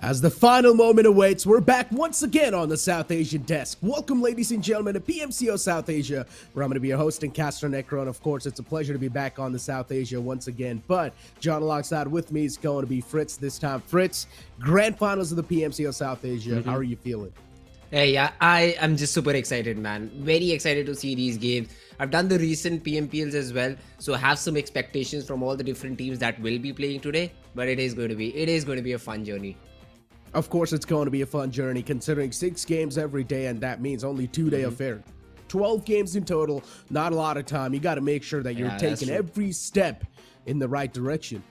As the final moment awaits, we're back once again on the South Asian desk. Welcome, ladies and gentlemen, to PMCO South Asia, where I'm going to be your host and caster Necro. And of course, it's a pleasure to be back on the South Asia once again. But John alongside with me is going to be Fritz this time. Fritz, grand finals of the PMCO South Asia. How are you feeling? Hey, yeah, I am just super excited, man. Very excited to see these games. I've done the recent PMPLs as well, so I have some expectations from all the different teams that will be playing today. But it is going to be a fun journey. Of course, it's going to be a fun journey, considering 6 games every day, and that means only 2-day affair. 12 games in total, not a lot of time. You got to make sure that you're taking every step in the right direction.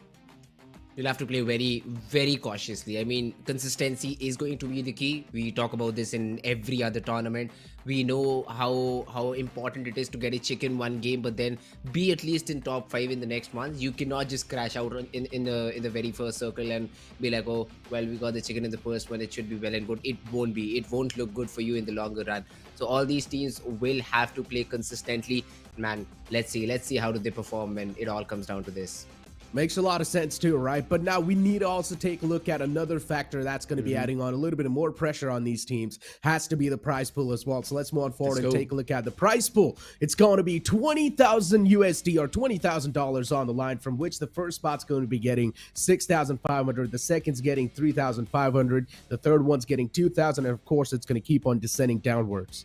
You'll have to play very, very cautiously. I mean, consistency is going to be the key. We talk about this in every other tournament. We know how important it is to get a chicken one game, but then be at least in top 5 in the next ones. You cannot just crash out in the very first circle and be like, oh, well, we got the chicken in the first one. It should be well and good. It won't be. It won't look good for you in the longer run. So all these teams will have to play consistently. Man, let's see how do they perform when it all comes down to this. Makes a lot of sense too, right? But now we need to also take a look at another factor that's going to be adding on a little bit of more pressure on these teams. Has to be the prize pool as well. So let's move on forward and take a look at the prize pool. It's going to be 20,000 USD or $20,000 on the line, from which the first spot's going to be getting 6,500. The second's getting 3,500. The third one's getting 2,000. And of course, it's going to keep on descending downwards.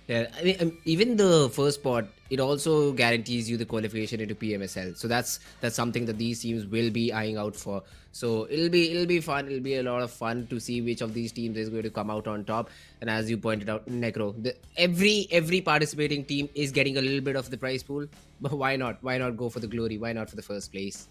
Yeah, I mean, even the first spot, it also guarantees you the qualification into PMSL. So that's something that these teams will be eyeing out for. So it'll be fun. It'll be a lot of fun to see which of these teams is going to come out on top. And as you pointed out, Necro, every participating team is getting a little bit of the prize pool. But why not? Why not go for the glory? Why not for the first place?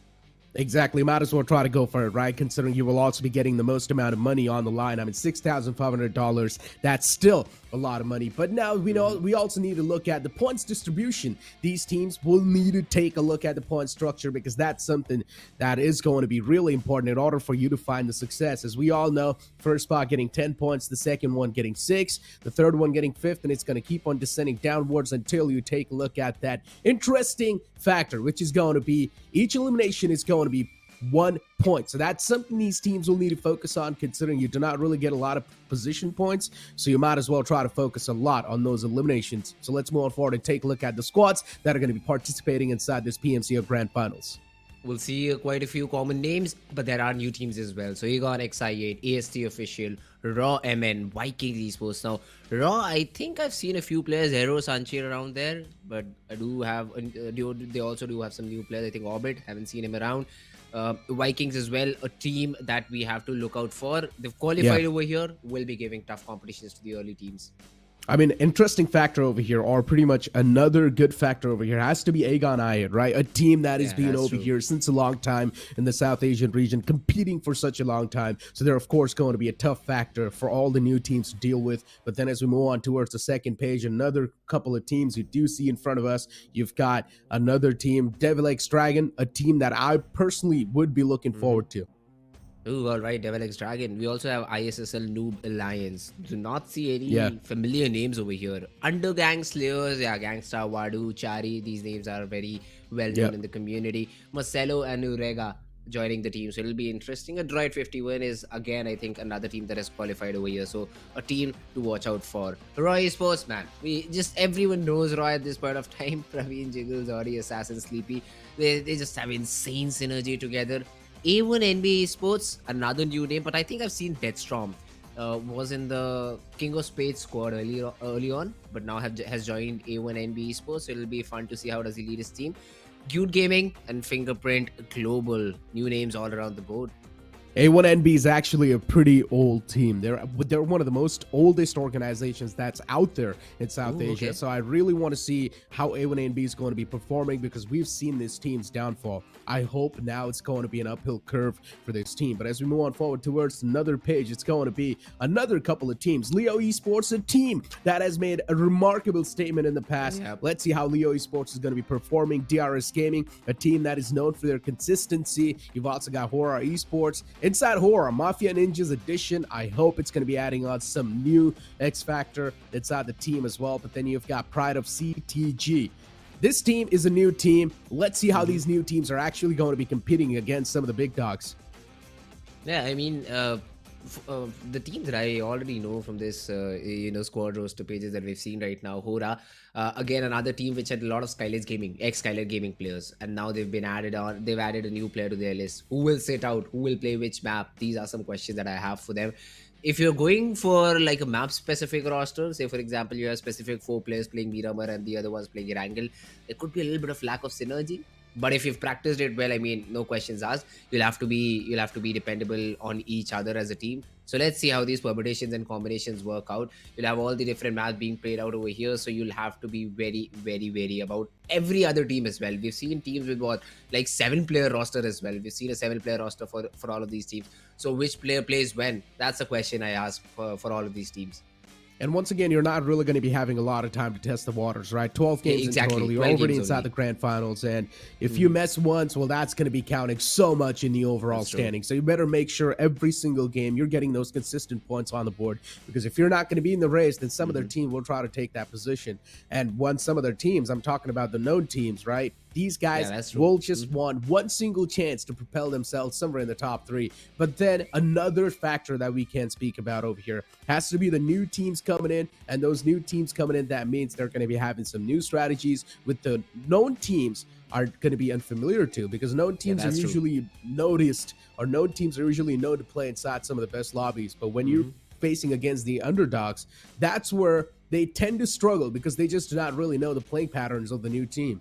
Exactly. Might as well try to go for it, right? Considering you will also be getting the most amount of money on the line. I mean, $6,500. That's still a lot of money. But now we know we also need to look at the points distribution. These teams will need to take a look at the point structure, because that's something that is going to be really important in order for you to find the success. As we all know, first spot getting 10 points, the second one getting 6, the third one getting 5th, and it's going to keep on descending downwards until you take a look at that interesting factor, which is going to be each elimination is going to be 1 point. So that's something these teams will need to focus on, considering you do not really get a lot of position points. So you might as well try to focus a lot on those eliminations. So let's move on forward and take a look at the squads that are going to be participating inside this PMCO Grand Finals. We'll see quite a few common names, but there are new teams as well. So you got XI8, AST Official, Raw MN, VIKINGxSS ESPORTS. Now, Raw, I think I've seen a few players, Hero, Sanchi around there, but I do have, they also do have some new players. I think Orbit, haven't seen him around. Vikings as well, a team that we have to look out for. They've qualified over here, will be giving tough competitions to the early teams. I mean, interesting factor over here, or pretty much another good factor over here, has to be Aegon Ayed, right? A team that has been over here since a long time in the South Asian region, competing for such a long time. So they're, of course, going to be a tough factor for all the new teams to deal with. But then as we move on towards the second page, another couple of teams you do see in front of us. You've got another team, DevilX Dragon, a team that I personally would be looking forward to. Oh, all right, DevilX Dragon. We also have ISSL Noob Alliance. Do not see any familiar names over here. Undergang Slayers, Gangsta, Wadu, Chari. These names are very well known in the community. Marcelo and Urega joining the team. So it'll be interesting. A Droid 51 is, again, I think, another team that has qualified over here. So a team to watch out for. Raw Esports, man. Everyone knows Raw at this point of time. Praveen, Jiggles, Ori, Assassin, Sleepy. They just have insane synergy together. A1 NBA Esports, another new name, but I think I've seen Deathstorm was in the King of Spades squad early on, but now has joined A1 NBA Esports, so it'll be fun to see how does he lead his team. GEUD Gaming and FingerPrintsGlobal, new names all around the board. A1NB is actually a pretty old team. They're one of the most oldest organizations that's out there in South Asia. Okay. So I really want to see how A1NB is going to be performing, because we've seen this team's downfall. I hope now it's going to be an uphill curve for this team. But as we move on forward towards another page, it's going to be another couple of teams. Leo Esports, a team that has made a remarkable statement in the past. Let's see how Leo Esports is going to be performing. DRS Gaming, a team that is known for their consistency. You've also got HORAA Esports. Inside HORAA, Mafia Ninjas Edition, I hope it's going to be adding on some new X Factor inside the team as well. But then you've got Pride of CTG. This team is a new team. Let's see how these new teams are actually going to be competing against some of the big dogs. Yeah, I mean, The teams that I already know from this, squad roster pages that we've seen right now, HORAA, again another team which had a lot of Skylines Gaming, ex-Skyline Gaming players, and now they've been added on. They've added a new player to their list. Who will sit out? Who will play which map? These are some questions that I have for them. If you're going for like a map-specific roster, say for example you have specific 4 players playing Miramar and the other ones playing Erangel, there could be a little bit of lack of synergy. But if you've practiced it well, I mean, no questions asked. You'll have to be dependable on each other as a team. So let's see how these permutations and combinations work out. You'll have all the different maps being played out over here, so you'll have to be very, very wary about every other team as well. We've seen teams with what, like 7-player roster as well. We've seen a 7-player roster for all of these teams. So which player plays when? That's a question I ask for all of these teams. And once again, you're not really going to be having a lot of time to test the waters, right? 12 games exactly. in total. You're already inside the grand finals. And if you mess once, well, that's going to be counting so much in the overall standing. So you better make sure every single game you're getting those consistent points on the board. Because if you're not going to be in the race, then some of their team will try to take that position. And once some of their teams, I'm talking about the known teams, right? These guys will just want one single chance to propel themselves somewhere in the top 3. But then another factor that we can speak about over here has to be the new teams coming in. And those new teams coming in, that means they're going to be having some new strategies with the known teams are going to be unfamiliar to, because known teams are usually noticed, or known teams are usually known to play inside some of the best lobbies. But when you're facing against the underdogs, that's where they tend to struggle, because they just do not really know the playing patterns of the new team.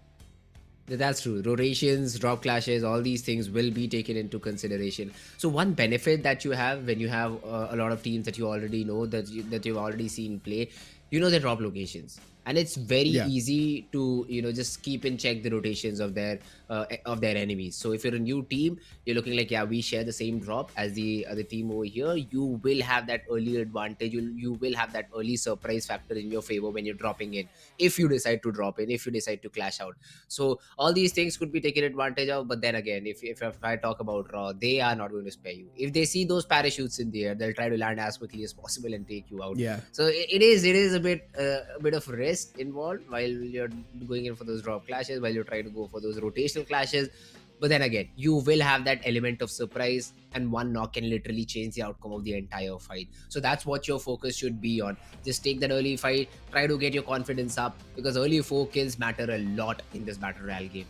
That's true. Rotations, drop clashes, all these things will be taken into consideration. So one benefit that you have when you have a lot of teams that you already know, that you've already seen play, you know their drop locations, and it's very easy to just keep in check the rotations of their enemies. So if you're a new team, you're looking like, yeah, we share the same drop as the other team over here, you will have that early advantage. You will have that early surprise factor in your favor when you're dropping in, if you decide to drop in, if you decide to clash out. So all these things could be taken advantage of. But then again, if I talk about Raw, they are not going to spare you. If they see those parachutes in the air, they'll try to land as quickly as possible and take you out. So it is a bit of risk involved while you're going in for those drop clashes, while you're trying to go for those rotational clashes. But then again, you will have that element of surprise, and one knock can literally change the outcome of the entire fight. So that's what your focus should be on. Just take that early fight, try to get your confidence up, because early 4 kills matter a lot in this battle royale game.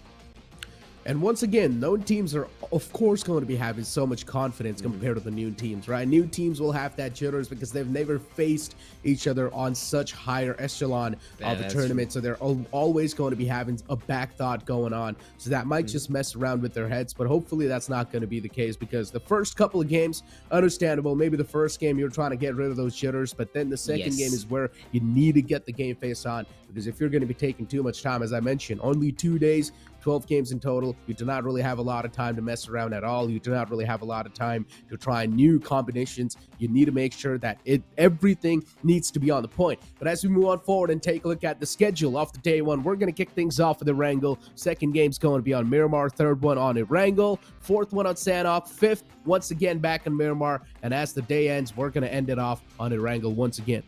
And once again, known teams are, of course, going to be having so much confidence compared to the new teams, right? New teams will have that jitters because they've never faced each other on such higher echelon of the tournament. So they're always going to be having a back thought going on. So that might just mess around with their heads, but hopefully that's not going to be the case, because the first couple of games, understandable. Maybe the first game you're trying to get rid of those jitters, but then the second game is where you need to get the game face on, because if you're going to be taking too much time, as I mentioned, only 2 days, 12 games in total, you do not really have a lot of time to mess around at all. You do not really have a lot of time to try new combinations. You need to make sure that everything needs to be on the point. But as we move on forward and take a look at the schedule off the day one, we're going to kick things off with Erangel. Second game's going to be on Miramar. Third one on Erangel. Fourth one on Sanhok. Fifth, once again, back on Miramar. And as the day ends, we're going to end it off on Erangel once again.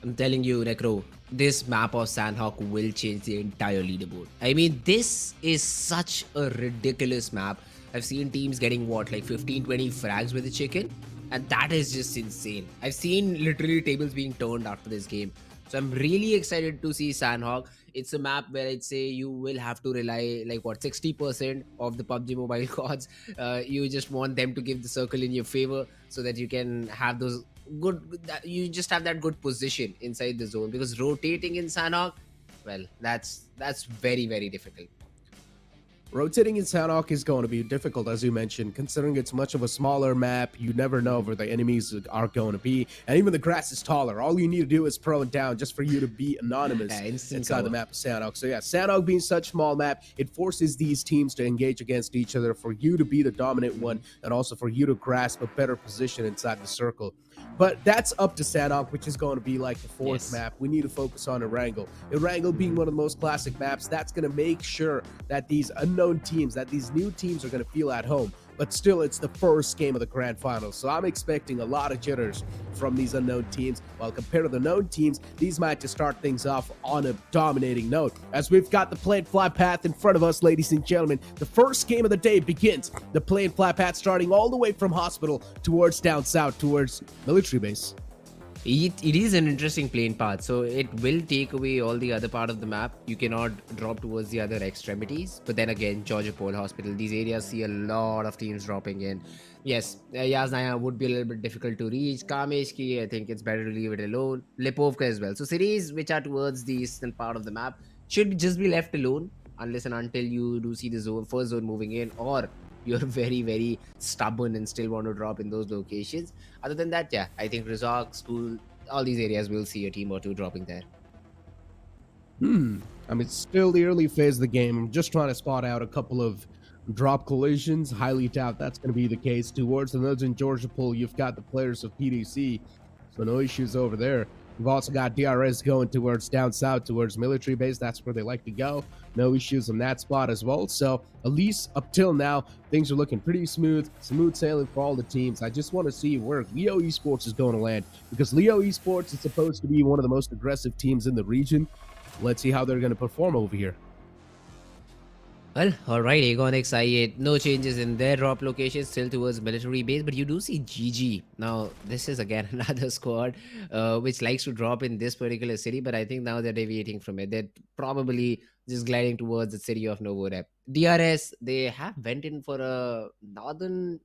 I'm telling you, Necro, this map of Sanhok will change the entire leaderboard. I mean, this is such a ridiculous map. I've seen teams getting what, like 15-20 frags with the chicken, and that is just insane. I've seen literally tables being turned after this game. So I'm really excited to see Sanhok. It's a map where I'd say you will have to rely, like what, 60% of the PUBG Mobile gods. You just want them to give the circle in your favor so that you can have those you just have that good position inside the zone, because rotating in Sanhok, well, that's very, very difficult. Rotating in Sanhok is going to be difficult, as you mentioned, considering it's much of a smaller map. You never know where the enemies are going to be, and even the grass is taller. All you need to do is throw it down just for you to be anonymous inside the map of Sanhok. So yeah, Sanhok being such small map, it forces these teams to engage against each other, for you to be the dominant one, and also for you to grasp a better position inside the circle. But that's up to Sanhok, which is going to be like the fourth map. We need to focus on Erangel. Erangel being one of the most classic maps, that's going to make sure that these unknown teams, that these new teams are going to feel at home. but still it's the first game of the grand finals, so I'm expecting a lot of jitters from these unknown teams. While compared to the known teams, these matches start things off on a dominating note, as we've got the play and fly path in front of us, ladies and gentlemen. The first game of the day begins. The play and fly path starting all the way from hospital towards down south towards military base. It is an interesting plane path, so it will take away all the other part of the map. You cannot drop towards the other extremities. But then again, Georgia Pole Hospital, these areas see a lot of teams dropping in. Yes, Yaznaya would be a little bit difficult to reach. Kameshki, I think it's better to leave it alone. Lipovka as well. So cities which are towards the eastern part of the map should just be left alone unless and until you do see the first zone moving in, or you're very, very stubborn and still want to drop in those locations. Other than that, yeah, I think resort, school, all these areas will see a team or two dropping there. I mean, it's still the early phase of the game. I'm just trying to spot out a couple of drop collisions. Highly doubt that's going to be the case. Towards the Northern Georgia pool, you've got the players of PDC, so no issues over there. We've also got DRS going towards down south, towards military base. That's where they like to go. No issues on that spot as well. So at least up till now, things are looking pretty smooth sailing for all the teams. I just want to see where Leo Esports is going to land, because Leo Esports is supposed to be one of the most aggressive teams in the region. Let's see how they're going to perform over here. Well, alright, ENG I8, no changes in their drop location, still towards military base, but you do see GG. Now, this is again another squad which likes to drop in this particular city, but I think now they're deviating from it. They're probably just gliding towards the city of Novorep. DRS, they have went in for a northern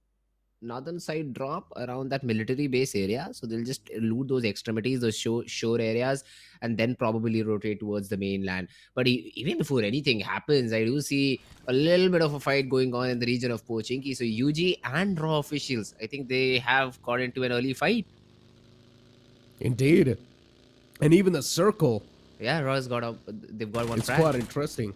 side drop around that military base area, so they'll just loot those extremities, those shore areas, and then probably rotate towards the mainland. But even before anything happens, I do see a little bit of a fight going on in the region of Pochinki. So UG and RAW officials, I think they have got into an early fight. Indeed. And even the circle, yeah, RAW's got they've got one. It's quite interesting.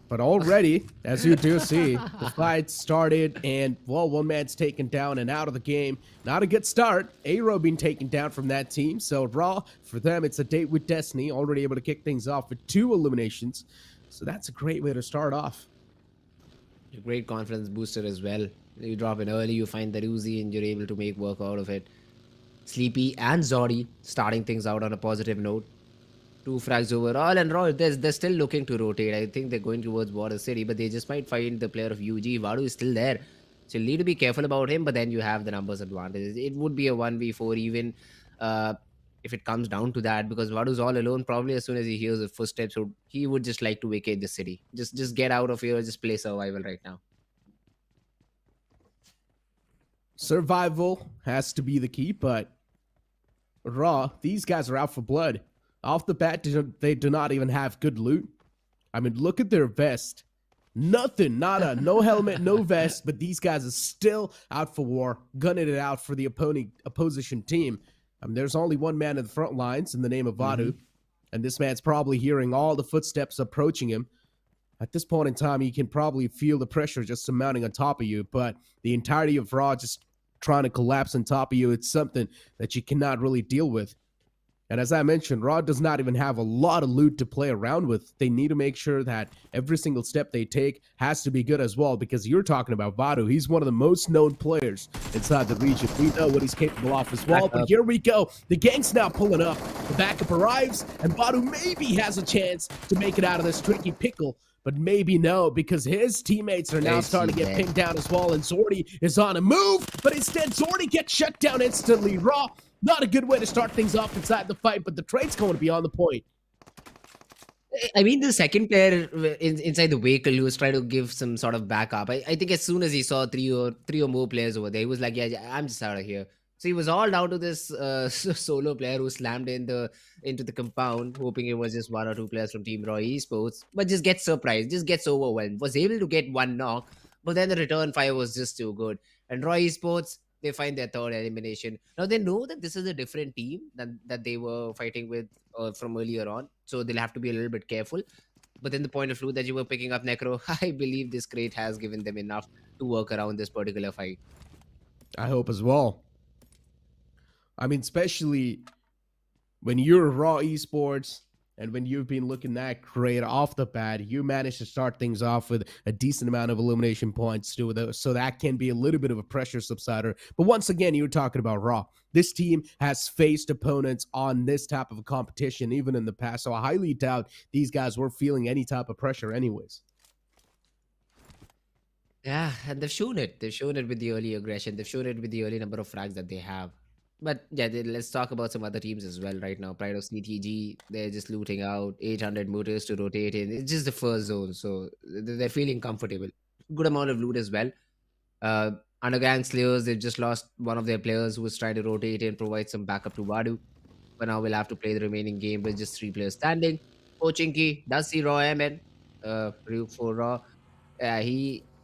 But already, as you do see, the fight started, and, well, one man's taken down and out of the game. Not a good start. Aero being taken down from that team. So Raw, for them, it's a date with destiny. Already able to kick things off with 2 eliminations. So that's a great way to start off. A great confidence booster as well. You drop in early, you find the Uzi, and you're able to make work out of it. Sleepy and Zori starting things out on a positive note. 2 frags overall, and Raw, they're still looking to rotate. I think they're going towards Border City, but they just might find the player of UG. Vadu is still there, so you need to be careful about him, but then you have the numbers advantage. It would be a 1v4 even if it comes down to that, because Vadu's all alone. Probably as soon as he hears the footsteps, he would just like to vacate the city. Just get out of here, just play survival right now. Survival has to be the key, but Raw, these guys are out for blood. Off the bat, they do not even have good loot. I mean, look at their vest. Nothing, nada, no helmet, no vest, but these guys are still out for war, gunning it out for the opposition team. I mean, there's only one man in the front lines in the name of Vadu, and this man's probably hearing all the footsteps approaching him. At this point in time, he can probably feel the pressure just mounting on top of you, but the entirety of Raw just trying to collapse on top of you, it's something that you cannot really deal with. And as I mentioned, Raw does not even have a lot of loot to play around with. They need to make sure that every single step they take has to be good as well, because you're talking about Vadu. He's one of the most known players inside the region. We know what he's capable of as well, but here we go. The gang's now pulling up. The backup arrives, and Vadu maybe has a chance to make it out of this tricky pickle. But maybe no, because his teammates are now starting to get pinned down as well, and Zordy is on a move, but instead Zordy gets shut down instantly. Raw, not a good way to start things off inside the fight, but the trade's going to be on the point. I mean, the second player inside the vehicle who was trying to give some sort of backup, I think as soon as he saw three or more players over there, he was like, yeah, I'm just out of here. So he was all down to this solo player who slammed into the compound, hoping it was just 1 or 2 players from Team Raw Esports, but just gets surprised, just gets overwhelmed. Was able to get 1 knock, but then the return fire was just too good. And Raw Esports, they find their 3rd elimination. Now they know that this is a different team than that they were fighting with from earlier on, so they'll have to be a little bit careful. But then the point of view that you were picking up, Necro, I believe this crate has given them enough to work around this particular fight. I hope as well. I mean, especially when you're Raw Esports And when you've been looking that great off the bat, you managed to start things off with a decent amount of elimination points too, so that can be a little bit of a pressure subsider. But once again, you're talking about Raw. This team has faced opponents on this type of a competition even in the past, so I highly doubt these guys were feeling any type of pressure anyways. Yeah, and they've shown it. They've shown it with the early aggression. They've shown it with the early number of frags that they have. But yeah, let's talk about some other teams as well right now. Pride of CTG, they're just looting out 800 motors to rotate in. It's just the first zone, so they're feeling comfortable. Good amount of loot as well. Uh, Undergang Slayers, they've just lost one of their players who was trying to rotate in, provide some backup to Vadu. But now we'll have to play the remaining game with just 3 players standing. Pochinki does see Raw Amen. Ryuk for Raw.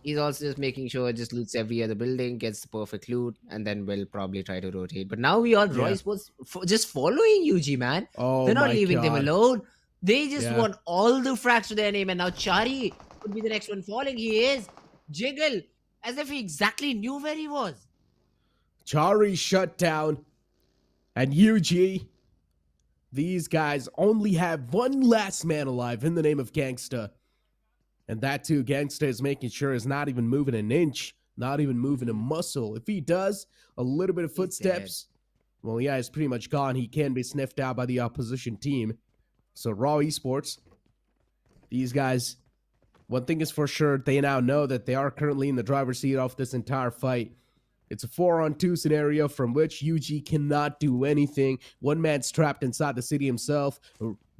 He's also just making sure it just loots every other building, gets the perfect loot, and then we'll probably try to rotate. But now we all Yeah. Royce was just following UG, man. Oh They're not my leaving them God. alone. They just Yeah. want all the frags to their name, and now Chari could be the next one falling. He is. Jiggle, as if he exactly knew where he was. Chari shut down, and UG, these guys only have one last man alive in the name of Gangsta. And that too, Gangsta is making sure is not even moving an inch, not even moving a muscle. If he does, a little bit of He's footsteps, well, yeah, he's pretty much gone. He can be sniffed out by the opposition team. So Raw Esports, these guys, one thing is for sure, they now know that they are currently in the driver's seat of this entire fight. It's a 4-on-2 scenario from which UG cannot do anything. One man's trapped inside the city himself.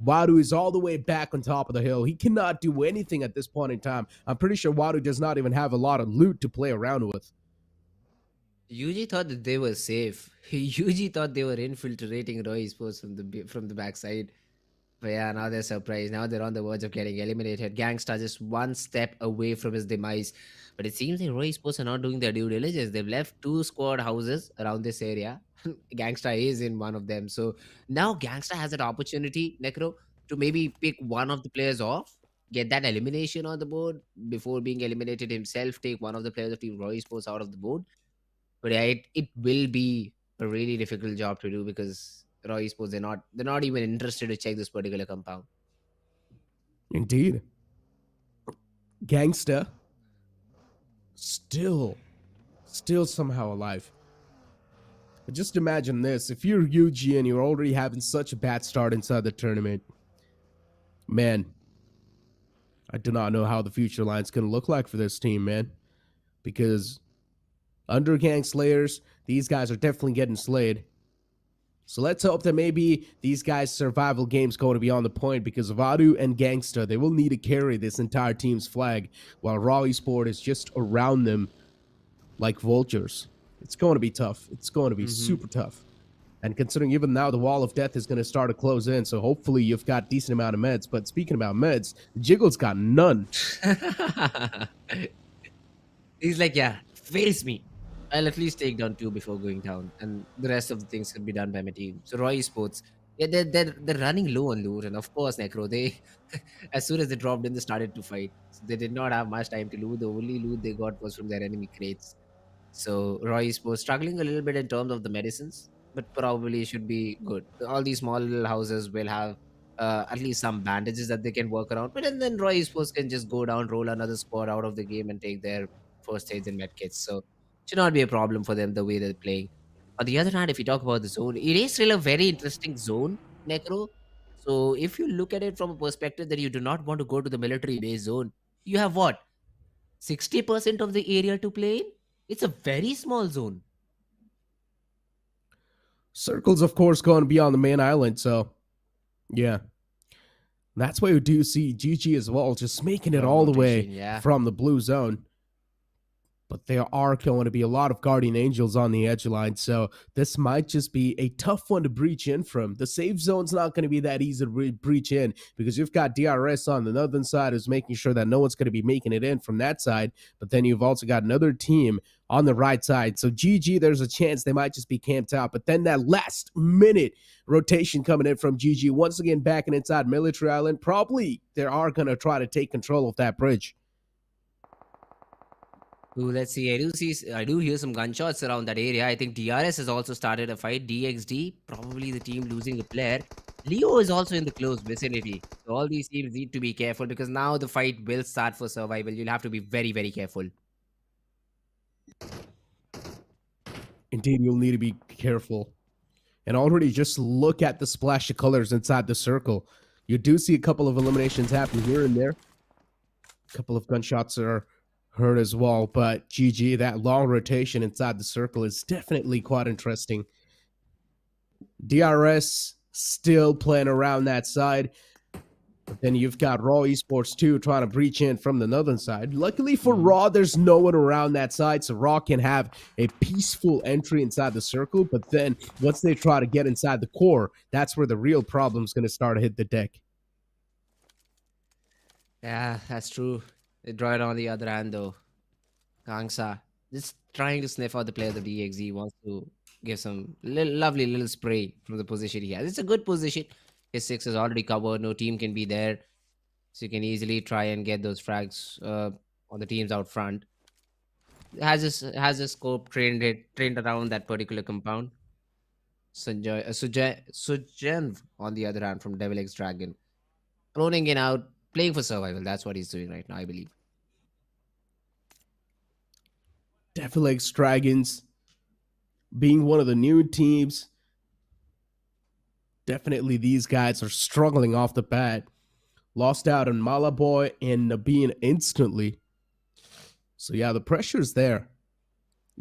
Wadu is all the way back on top of the hill. He cannot do anything at this point in time. I'm pretty sure Wadu does not even have a lot of loot to play around with. UG thought that they were safe. UG thought they were infiltrating Roy Sports from the backside. But yeah, now they're surprised. Now they're on the verge of getting eliminated. Gangsta just one step away from his demise. But it seems like Roy Sports are not doing their due diligence. They've left 2 squad houses around this area. Gangsta is in one of them. So now Gangsta has an opportunity, Necro, to maybe pick one of the players off, get that elimination on the board before being eliminated himself, take one of the players of Team Roy Sports out of the board. But yeah, it will be a really difficult job to do because Raw Esports they're not even interested to check this particular compound. Indeed. Gangsta still somehow alive. But just imagine this. If you're UG and you're already having such a bad start inside the tournament, man, I do not know how the future line's going to look like for this team, man. Because Undergang Slayers, these guys are definitely getting slayed. So let's hope that maybe these guys' survival game's going to be on the point, because Vadu and Gangsta, they will need to carry this entire team's flag, while Raw Esport is just around them like vultures. It's going to be tough. It's going to be super tough. And considering even now the wall of death is going to start to close in, so hopefully you've got decent amount of meds. But speaking about meds, Jiggle's got none. He's like, yeah, face me. I'll at least take down 2 before going down, and the rest of the things can be done by my team. So Roy Sports, yeah, they're running low on loot, and of course, Necro, they as soon as they dropped in, they started to fight. So they did not have much time to loot. The only loot they got was from their enemy crates. So Roy Sports struggling a little bit in terms of the medicines, but probably should be good. All these small little houses will have at least some bandages that they can work around. But then Roy Sports can just go down, roll another squad out of the game, and take their first aids and medkits. So should not be a problem for them the way they're playing. On the other hand, if you talk about the zone, it is still a very interesting zone, Necro. So if you look at it from a perspective that you do not want to go to the military base zone, you have what? 60% of the area to play in? It's a very small zone. Circle's, of course, going to be on the main island, so yeah. That's why we do see GG as well, just making it all the way Yeah. from the blue zone. But there are going to be a lot of Guardian Angels on the edge line, so this might just be a tough one to breach in from. The safe zone's not going to be that easy to breach in, because you've got DRS on the northern side who's making sure that no one's going to be making it in from that side, but then you've also got another team on the right side. So GG, there's a chance they might just be camped out, but then that last minute rotation coming in from GG, once again backing inside Military Island, probably they are going to try to take control of that bridge. Ooh, let's see. I do hear some gunshots around that area. I think DRS has also started a fight. DXD, probably the team losing a player. Leo is also in the close vicinity. So all these teams need to be careful because now the fight will start for survival. You'll have to be very, very careful. Indeed, you'll need to be careful. And already just look at the splash of colors inside the circle. You do see a couple of eliminations happen here and there. A couple of gunshots are heard as well, but GG, that long rotation inside the circle is definitely quite interesting. DRS still playing around that side. But then you've got Raw Esports too trying to breach in from the northern side. Luckily for Raw, there's no one around that side, so Raw can have a peaceful entry inside the circle. But then once they try to get inside the core, that's where the real problem's going to start to hit the deck. Yeah, that's true. They draw it on the other hand though. Gangsa just trying to sniff out the player of the DXZ, wants to give some lovely little spray from the position he has. It's a good position. His 6 is already covered. No team can be there. So you can easily try and get those frags on the teams out front. Has a scope trained around that particular compound. Sujan on the other hand from DevilX Dragon. Proning in out, playing for survival. That's what he's doing right now, I believe. DevilX Dragons being one of the new teams. Definitely these guys are struggling off the bat. Lost out on Malaboy and Nabeen instantly. So yeah, the pressure's there.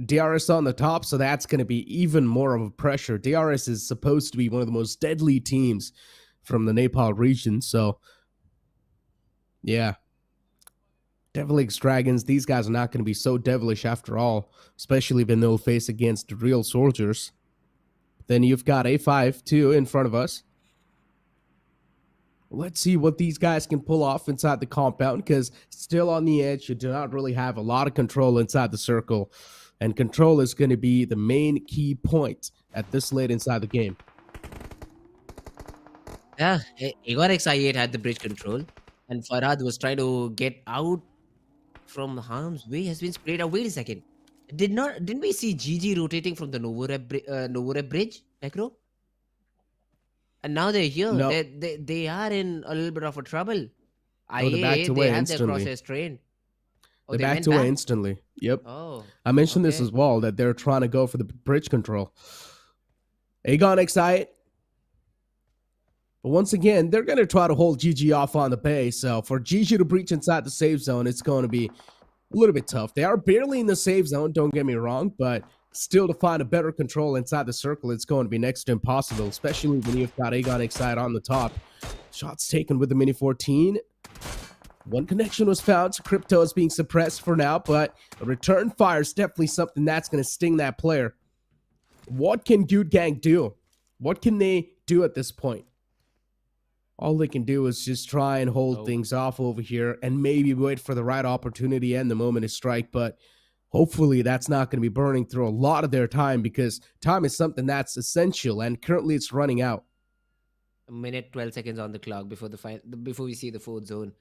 DRS on the top, so that's going to be even more of a pressure. DRS is supposed to be one of the most deadly teams from the Nepal region, so yeah. DevilX Dragons, these guys are not going to be so devilish after all, especially when they'll face against real soldiers. Then you've got A5 too in front of us. Let's see what these guys can pull off inside the compound, because still on the edge, you do not really have a lot of control inside the circle. And control is going to be the main key point at this late inside the game. Yeah, Igorx I8 had the bridge control, and Farhad was trying to get out from harm's way. Has been sprayed out. Wait a second. Didn't we see GG rotating from the Novorep bridge, Necro? And now they're here. No. They are in a little bit of a trouble. Oh, they're backed away they have instantly. their crosshairs trained. Oh, They're they backed went away back? instantly. Yep. Oh, I mentioned this okay. as well, that they're trying to go for the bridge control. Aegon Excite. But once again, they're going to try to hold GG off on the base. So for GG to breach inside the safe zone, it's going to be a little bit tough. They are barely in the safe zone, don't get me wrong, but still to find a better control inside the circle, it's going to be next to impossible, especially when you've got Aegon Excite on the top. Shots taken with the Mini 14. One connection was found, so Crypto is being suppressed for now, but a return fire is definitely something that's going to sting that player. What can GEUD Gang do? What can they do at this point? All they can do is just try and hold things off over here and maybe wait for the right opportunity and the moment to strike, but hopefully that's not going to be burning through a lot of their time, because time is something that's essential, and currently it's running out. A minute 12 seconds on the clock before before we see the fourth zone.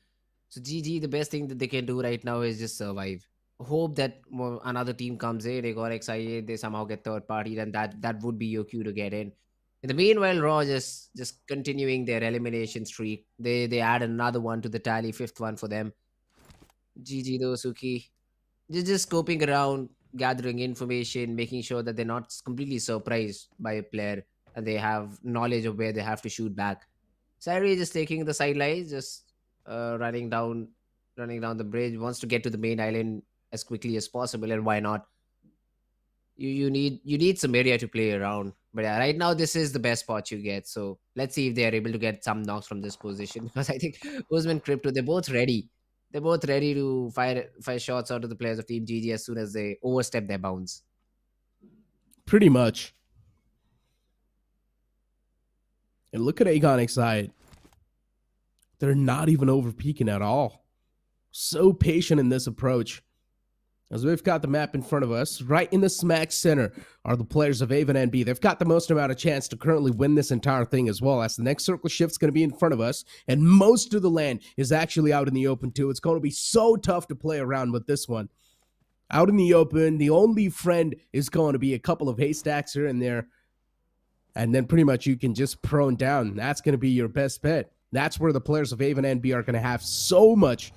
So GG, the best thing that they can do right now is just survive. Hope that another team comes in, they got excited, they somehow get third party, then that would be your cue to get in. In the meanwhile, Raw just continuing their elimination streak. They add another one to the tally, fifth one for them. GG though, Suki. Just scoping around, gathering information, making sure that they're not completely surprised by a player and they have knowledge of where they have to shoot back. Sari just taking the sidelines, just running down the bridge, wants to get to the main island as quickly as possible, and why not? You need some area to play around. But yeah, right now this is the best spot you get. So let's see if they are able to get some knocks from this position. Because I think Usman Crypto, they're both ready. They're both ready to fire shots out of the players of Team GG as soon as they overstep their bounds. Pretty much. And look at Aegon Excite. They're not even over peaking at all. So patient in this approach. As we've got the map in front of us, right in the smack center are the players of Avon and B. They've got the most amount of chance to currently win this entire thing as well, as the next circle shift's going to be in front of us, and most of the land is actually out in the open too. It's going to be so tough to play around with this one. Out in the open, the only friend is going to be a couple of haystacks here and there. and then pretty much you can just prone down. That's going to be your best bet. That's where the players of Aven NB are going to have so much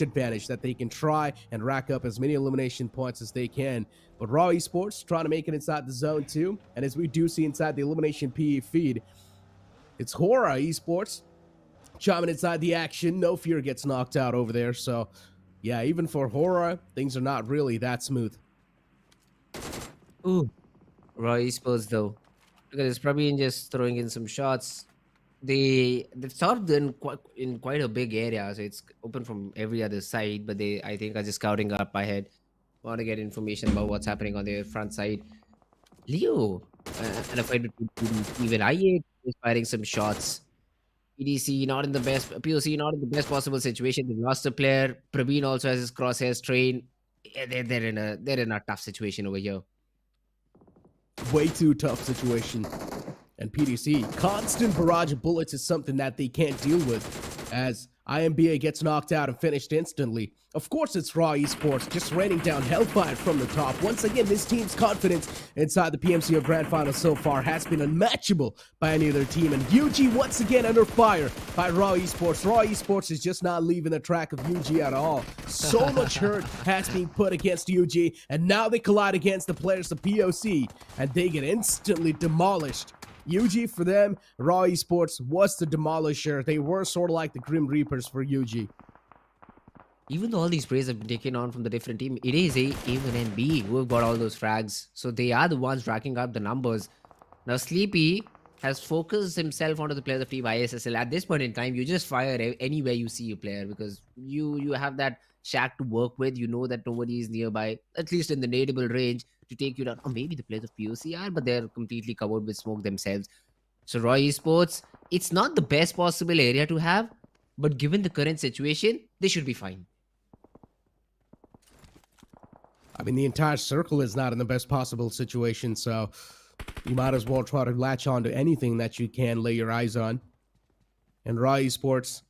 advantage that they can try and rack up as many elimination points as they can. But HORAA Esports trying to make it inside the zone too. And as we do see inside the elimination PE feed, it's HORAA Esports chiming inside the action. No Fear gets knocked out over there. So yeah, even for HORAA, things are not really that smooth. Ooh, HORAA Esports though. Because it's probably just throwing in some shots. They've started in quite a big area, so it's open from every other side. But they, I think, are just scouting up ahead. Want to get information about what's happening on their front side. Leo, and a fight between PDC, even I8 is firing some shots. PDC not in the best, POC not in the best possible situation. They lost a player. Praveen also has his crosshairs trained. Yeah, they're in a tough situation over here. Way too tough situation. And PDC, constant barrage of bullets is something that they can't deal with, as IMBA gets knocked out and finished instantly. Of course, it's HORAA Esports just raining down hellfire from the top. Once again, this team's confidence inside the PMCO Grand Final so far has been unmatchable by any other team. And UG once again under fire by HORAA Esports. HORAA Esports is just not leaving the track of UG at all. So much hurt has been put against UG, and now they collide against the players of POC, and they get instantly demolished. UG for them, HORAA Esports was the demolisher. They were sort of like the Grim Reapers for UG. Even though all these players have been taken on from the different team, it is A1 and B who have got all those frags. So they are the ones racking up the numbers. Now Sleepy has focused himself onto the players of team ISSL. At this point in time, you just fire anywhere you see a player, because you have that shack to work with. You know that nobody is nearby, at least in the notable range, to take you down. Or maybe the players of POC are, but they're completely covered with smoke themselves. So HORAA Esports, it's not the best possible area to have, but given the current situation, they should be fine. I mean, the entire circle is not in the best possible situation, so you might as well try to latch on to anything that you can lay your eyes on. And HORAA Esports,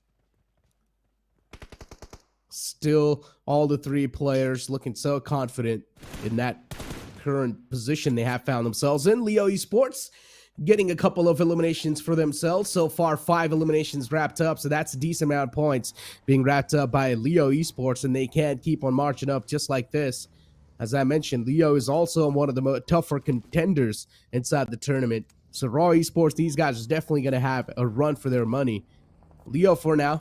still all the three players looking so confident in that current position they have found themselves in. Leo Esports getting a couple of eliminations for themselves. So far, 5 eliminations wrapped up, so that's a decent amount of points being wrapped up by Leo Esports, and they can't keep on marching up just like this. As I mentioned, Leo is also one of the tougher contenders inside the tournament. So HORAA Esports, these guys are definitely going to have a run for their money. Leo for now,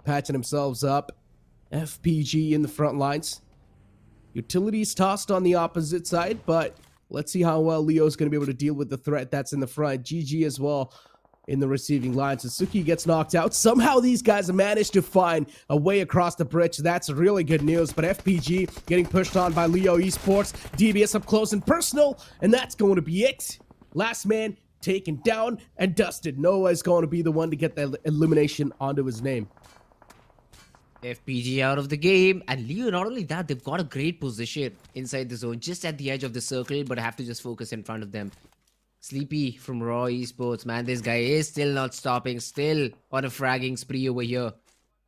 patching themselves up. FPG in the front lines. Utilities tossed on the opposite side, but let's see how well Leo's going to be able to deal with the threat that's in the front. GG as well in the receiving line. Suzuki gets knocked out. Somehow these guys have managed to find a way across the bridge. That's really good news. But FPG getting pushed on by Leo Esports. DBS up close and personal. And that's going to be it. Last man taken down and dusted. Noah is going to be the one to get that elimination onto his name. FPG out of the game, and Leo, not only that, they've got a great position inside the zone, just at the edge of the circle, but have to just focus in front of them. Sleepy from HORAA Esports, man, this guy is still not stopping, still on a fragging spree over here.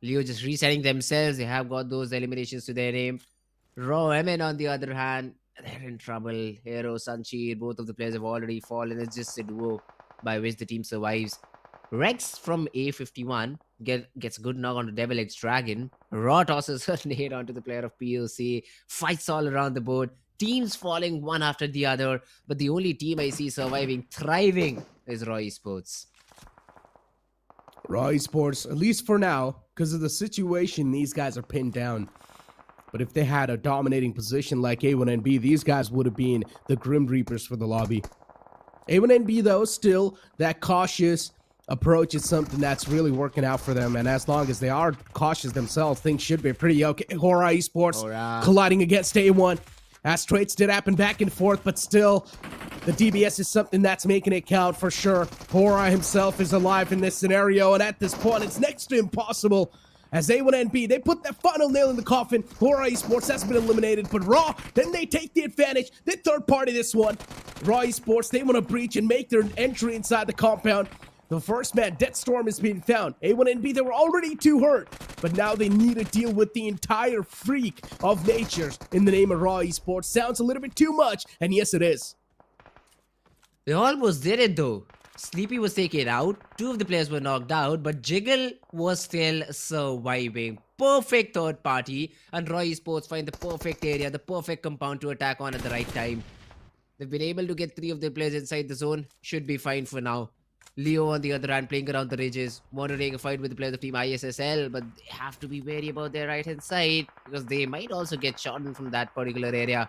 Leo just resetting themselves, they have got those eliminations to their name. HORAA MN on the other hand, they're in trouble. Hero, Sanchir, both of the players have already fallen. It's just a duo by which the team survives. Rex from A51 gets a good knock onto Devil X Dragon. Raw tosses her nade onto the player of POC. Fights all around the board. Teams falling one after the other. But the only team I see surviving, thriving, is HORAA Esports. HORAA Esports, at least for now, because of the situation, these guys are pinned down. But if they had a dominating position like A1NB, these guys would have been the Grim Reapers for the lobby. A1NB, though, still that cautious approach is something that's really working out for them, and as long as they are cautious themselves, things should be pretty okay. HORAA Esports colliding against A1. As trades did happen back and forth, but still, the DBS is something that's making it count for sure. HORAA himself is alive in this scenario, and at this point, it's next to impossible. As A1NB, they put that final nail in the coffin. HORAA Esports has been eliminated, but Raw, then they take the advantage. They third party this one. HORAA Esports, they want to breach and make their entry inside the compound. The first man, Deathstorm, is being found. A1NB, they were already too hurt, but now they need to deal with the entire freak of nature in the name of HORAA Esports. Sounds a little bit too much, and yes, it is. They almost did it though. Sleepy was taken out, 2 of the players were knocked out, but Jiggle was still surviving. Perfect third party, and Roy Esports find the perfect area, the perfect compound to attack on at the right time. They've been able to get 3 of their players inside the zone, should be fine for now. Leo on the other hand playing around the ridges, monitoring a fight with the players of team ISSL, but they have to be wary about their right hand side because they might also get shot from that particular area.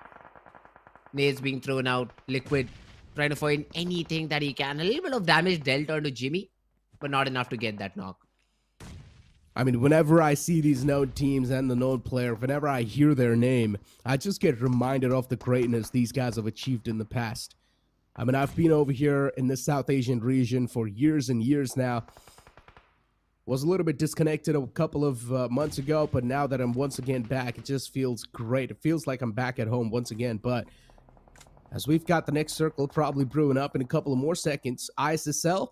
Nades being thrown out, Liquid trying to find anything that he can. A little bit of damage dealt onto Jimmy, but not enough to get that knock. I mean, whenever I see these Node teams and the Node player, whenever I hear their name, I just get reminded of the greatness these guys have achieved in the past. I mean, I've been over here in the South Asian region for years and years now. Was a little bit disconnected a couple of months ago, but now that I'm once again back, it just feels great. It feels like I'm back at home once again, but as we've got the next circle probably brewing up in a couple of more seconds, ISSL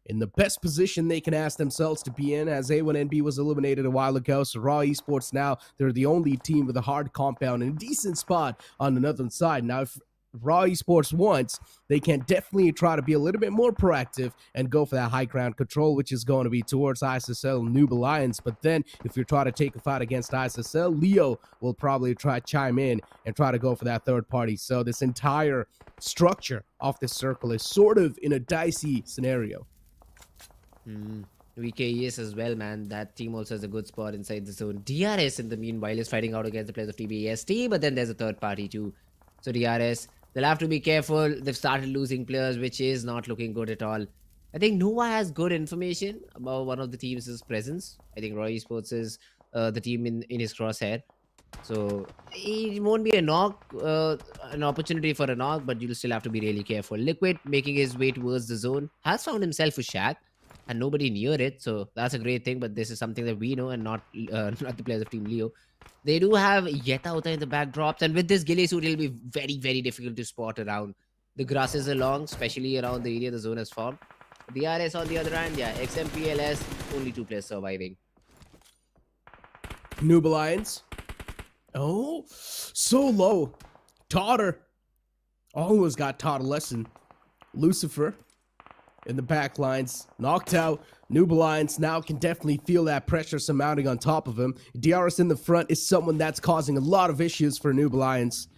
in the best position they can ask themselves to be in, as A1NB was eliminated a while ago. So ROAA Esports now, they're the only team with a hard compound and a decent spot on the northern side. Now, if ROAA Esports wants, they can definitely try to be a little bit more proactive and go for that high ground control, which is going to be towards ISSL and Noob Alliance. But then, if you're trying to take a fight against ISSL, Leo will probably try to chime in and try to go for that third party. So this entire structure of this circle is sort of in a dicey scenario. VIKIngxSS as well, man. That team also has a good spot inside the zone. DRS, in the meanwhile, is fighting out against the players of TBEST, but then there's a third party too. So DRS, they'll have to be careful. They've started losing players, which is not looking good at all. I think Nova has good information about one of the teams' presence. I think ROAA Esports is the team in his crosshair. So it won't be a knock, an opportunity for a knock, but you'll still have to be really careful. Liquid making his way towards the zone has found himself a shack and nobody near it, so that's a great thing. But this is something that we know and not not the players of Team Leo. They do have Yeta out there in the backdrops, and with this ghillie suit, it'll be very, very difficult to spot around. The grasses are long, especially around the area the zone has formed. DRS on the other hand, yeah, XMPLS, only 2 players surviving. Noob Alliance. Oh, so low. Totter. Almost got taught a lesson. Lucifer in the back lines, knocked out. Noob Alliance now can definitely feel that pressure surmounting on top of him. DRS in the front is someone that's causing a lot of issues for Noob Alliance.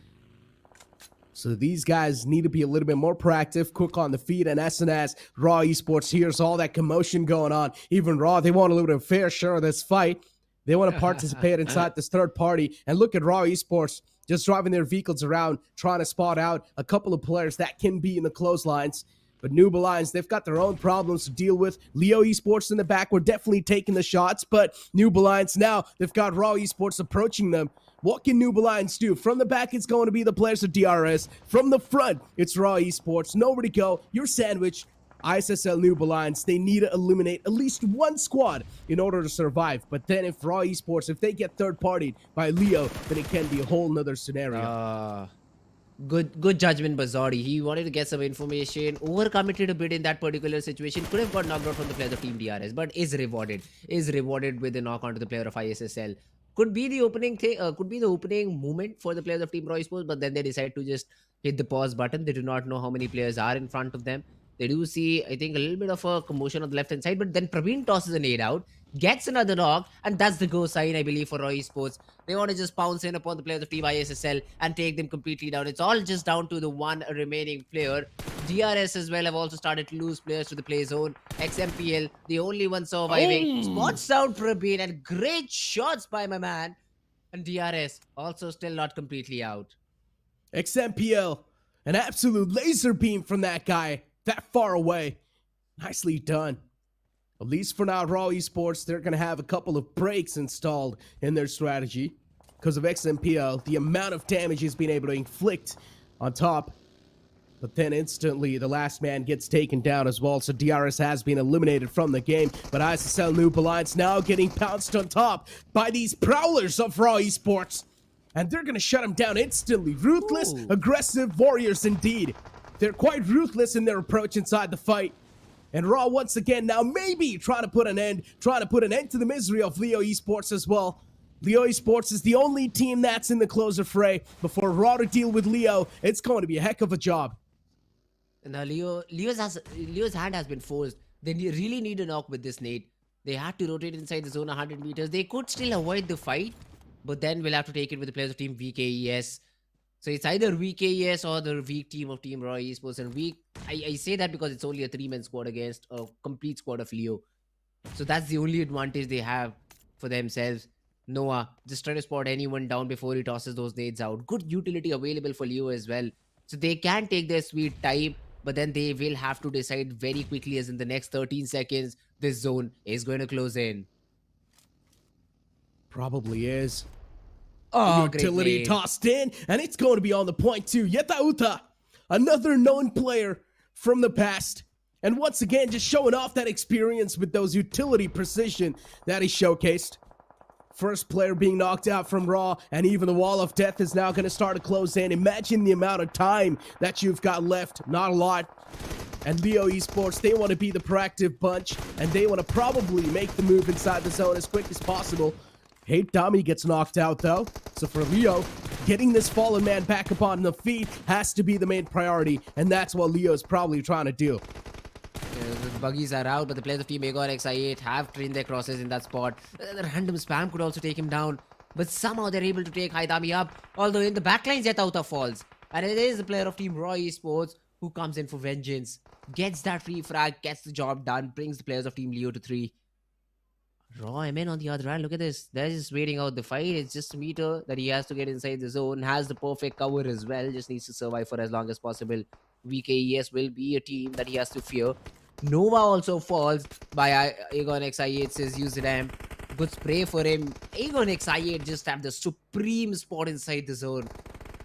So these guys need to be a little bit more proactive, quick on the feet, and as soon as ROAA Esports hears all that commotion going on, even ROAA, they want a little bit of fair share of this fight. They want to participate inside this third party. And look at ROAA Esports just driving their vehicles around, trying to spot out a couple of players that can be in the clotheslines. But Noob Alliance, they've got their own problems to deal with. Leo Esports in the back were definitely taking the shots, but Noob Alliance now, they've got ROAA Esports approaching them. What can Noob Alliance do? From the back, it's going to be the players of DRS. From the front, it's ROAA Esports. Nowhere to go. You're sandwiched. ISSL Noob Alliance, they need to eliminate at least one squad in order to survive. But then if ROAA Esports, if they get third-partied by Leo, then it can be a whole nother scenario. Good judgment by Zodi. He wanted to get some information, overcommitted a bit in that particular situation. Could have got knocked out from the player of Team DRS, but is rewarded with a knock onto the player of ISSL. Could be the opening thing, could be the opening moment for the players of Team ROAA Esports, but then they decide to just hit the pause button. They do not know how many players are in front of them. They do see, I think, a little bit of a commotion on the left-hand side, but then Praveen tosses a nade out, gets another knock, and that's the go sign, I believe, for ROAA Esports. They want to just pounce in upon the players of Team ISSL and take them completely down. It's all just down to the one remaining player. DRS as well have also started to lose players to the play zone. XMPL, the only one surviving. Spots out Praveen, and great shots by my man. And DRS also still not completely out. XMPL, an absolute laser beam from that guy. That far away. Nicely done. At least for now, ROAA Esports, they're going to have a couple of breaks installed in their strategy because of XMPL, the amount of damage he's been able to inflict on top. But then instantly, the last man gets taken down as well, so DRS has been eliminated from the game. But ISSL Noob Alliance now getting pounced on top by these prowlers of ROAA Esports. And they're going to shut him down instantly. Ruthless, aggressive warriors indeed. They're quite ruthless in their approach inside the fight. And ROAA once again now maybe trying to put an end to the misery of Leo Esports as well. Leo Esports is the only team that's in the closer fray. Before ROAA to deal with Leo, it's going to be a heck of a job. Now Leo's hand has been forced. They really need a knock with this nade. They had to rotate inside the zone 100 meters. They could still avoid the fight, but then we'll have to take it with the players of team VKES. So it's either VKES or the weak team of Team Roy Esports. And I say that because it's only a 3-man squad against a complete squad of Leo. So that's the only advantage they have for themselves. Noah, just try to spot anyone down before he tosses those nades out. Good utility available for Leo as well. So they can take their sweet time, but then they will have to decide very quickly, as in the next 13 seconds, this zone is going to close in. Probably is. Oh, utility tossed in, and it's going to be on the point too. Yetauta, another known player from the past. And once again, just showing off that experience with those utility precision that he showcased. First player being knocked out from Raw, and even the wall of death is now going to start to close in. Imagine the amount of time that you've got left. Not a lot. And Leo Esports, they want to be the proactive bunch, and they want to probably make the move inside the zone as quick as possible. Hate Dummy gets knocked out though. So for Leo, getting this fallen man back up on the feet has to be the main priority, and that's what Leo's probably trying to do. The buggies are out, but the players of Team Aegon XI8 have trained their crosses in that spot. The random spam could also take him down, but somehow they're able to take Haidami up. Although in the backline, Zetauta falls. And it is the player of Team Roy Esports who comes in for vengeance. Gets that free frag, gets the job done, brings the players of Team Leo to 3. Raw MN on the other hand, look at this. They're just waiting out the fight. It's just a meter that he has to get inside the zone. Has the perfect cover as well. Just needs to survive for as long as possible. VKES will be a team that he has to fear. Nova also falls by Aegon XI8, says use it amp. Good spray for him. Aegon XI8 just have the supreme spot inside the zone.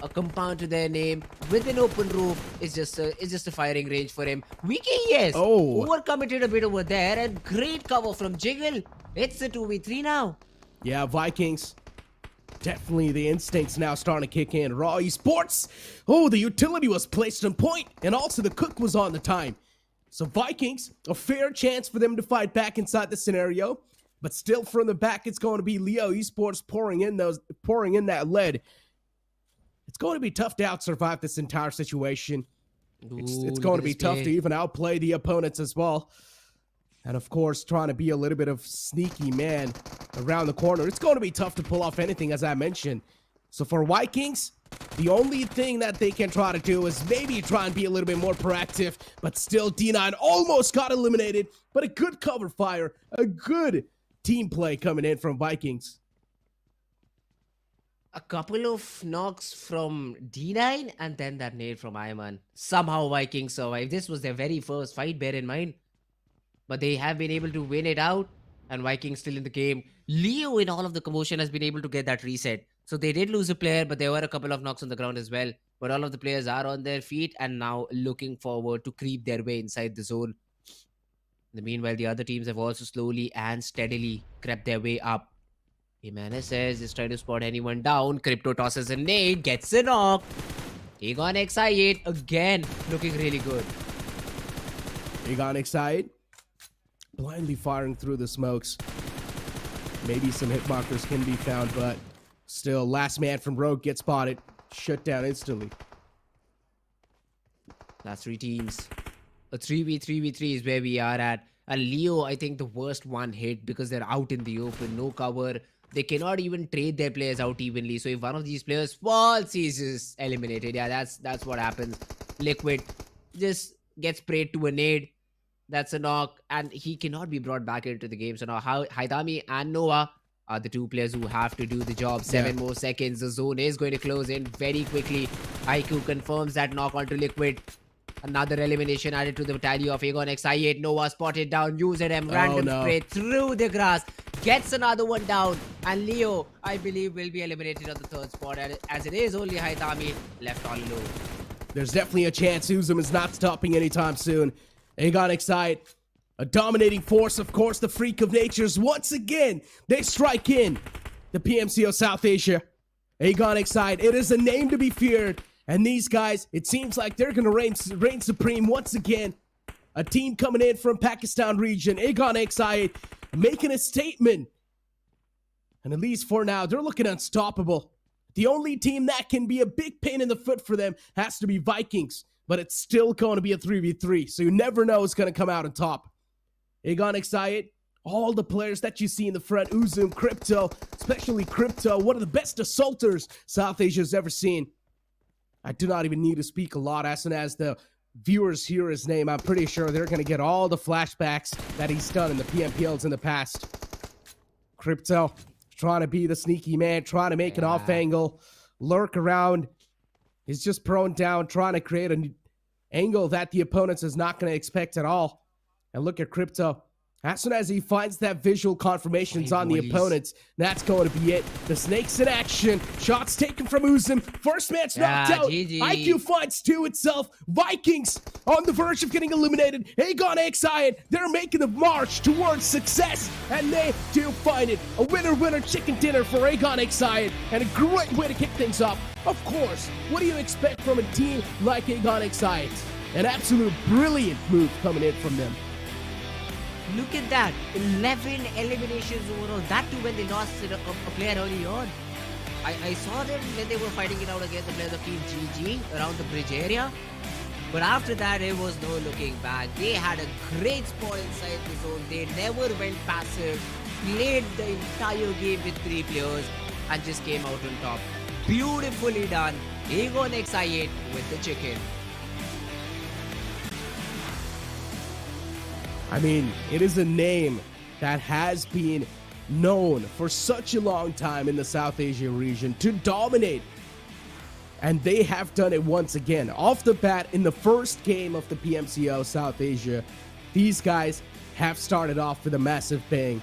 A compound to their name with an open roof. It's just a firing range for him. VKES overcommitted a bit over there, and great cover from Jiggle. It's a 2v3 now. Yeah, Vikings. Definitely the instincts now starting to kick in. Raw Esports. Oh, the utility was placed on point, and also the cook was on the time. So Vikings, a fair chance for them to fight back inside the scenario, but still from the back, it's going to be Leo Esports pouring in that lead. It's going to be tough to out-survive this entire situation. It's going to be tough to even outplay the opponents as well. And of course, trying to be a little bit of sneaky man around the corner. It's going to be tough to pull off anything, as I mentioned. So for Vikings, the only thing that they can try to do is maybe try and be a little bit more proactive, but still D9 almost got eliminated, but a good cover fire, a good team play coming in from Vikings. A couple of knocks from D9 and then that nade from Ayman. Somehow Vikings survived. This was their very first fight, bear in mind. But they have been able to win it out, and Vikings still in the game. Leo, in all of the commotion, has been able to get that reset. So they did lose a player, but there were a couple of knocks on the ground as well. But all of the players are on their feet and now looking forward to creep their way inside the zone. In the meanwhile, the other teams have also slowly and steadily crept their way up. Jimenez says he's trying to spot anyone down. Crypto tosses a nade, gets a knock. Aegon XI8 again looking really good. Aegon XI8 blindly firing through the smokes. Maybe some hit markers can be found, but still, last man from Rogue gets spotted. Shut down instantly. That's 3 teams. A 3v3v3 is where we are at. And Leo, I think the worst one hit because they're out in the open, no cover. They cannot even trade their players out evenly. So if one of these players falls, he's just eliminated. Yeah, that's what happens. Liquid just gets sprayed to a nade. That's a knock, and he cannot be brought back into the game. So now Haidami and Noah are the 2 players who have to do the job. 7 more seconds. The zone is going to close in very quickly. IQ confirms that knock onto Liquid. Another elimination added to the tally of Aegon XI8. Noah spotted down. User M random spray through the grass. Gets another one down. And Leo, I believe, will be eliminated on the 3rd spot. As it is only Haidami left all alone. There's definitely a chance Uzum is not stopping anytime soon. Aegon XI8, a dominating force, of course, the freak of natures. Once again, they strike in the PMCO South Asia. Aegon XI8, it is a name to be feared. And these guys, it seems like they're going to reign supreme once again. A team coming in from Pakistan region. Aegon XI8 making a statement. And at least for now, they're looking unstoppable. The only team that can be a big pain in the foot for them has to be Vikings. but it's still going to be a 3v3, so you never know who's going to come out on top. ENG, all the players that you see in the front, Uzum, Crypto, especially Crypto, one of the best assaulters South Asia's ever seen. I do not even need to speak a lot. As soon as the viewers hear his name, I'm pretty sure they're going to get all the flashbacks that he's done in the PMPLs in the past. Crypto, trying to be the sneaky man, trying to make an off angle, lurk around. He's just prone down, trying to create an angle that the opponents is not going to expect at all. And look at Crypto. As soon as he finds that visual confirmations on the opponents, that's going to be it. The snake's in action. Shots taken from Uzum. First man's knocked out. GG. IQ finds 2 itself. Vikings on the verge of getting eliminated. ENG, they're making the march towards success, and they do find it. A winner chicken dinner for ENG, and a great way to kick things off. Of course, what do you expect from a team like ENG? An absolute brilliant move coming in from them. Look at that, 11 eliminations overall. That too when they lost a player early on. I saw them when they were fighting it out against the players of Team GG around the bridge area. But after that, it was no looking back. They had a great spot inside the zone. They never went passive. Played the entire game with 3 players and just came out on top. Beautifully done. ENG with the chicken. I mean, it is a name that has been known for such a long time in the South Asian region to dominate. And they have done it once again. Off the bat, in the first game of the PMCO South Asia, these guys have started off with a massive bang.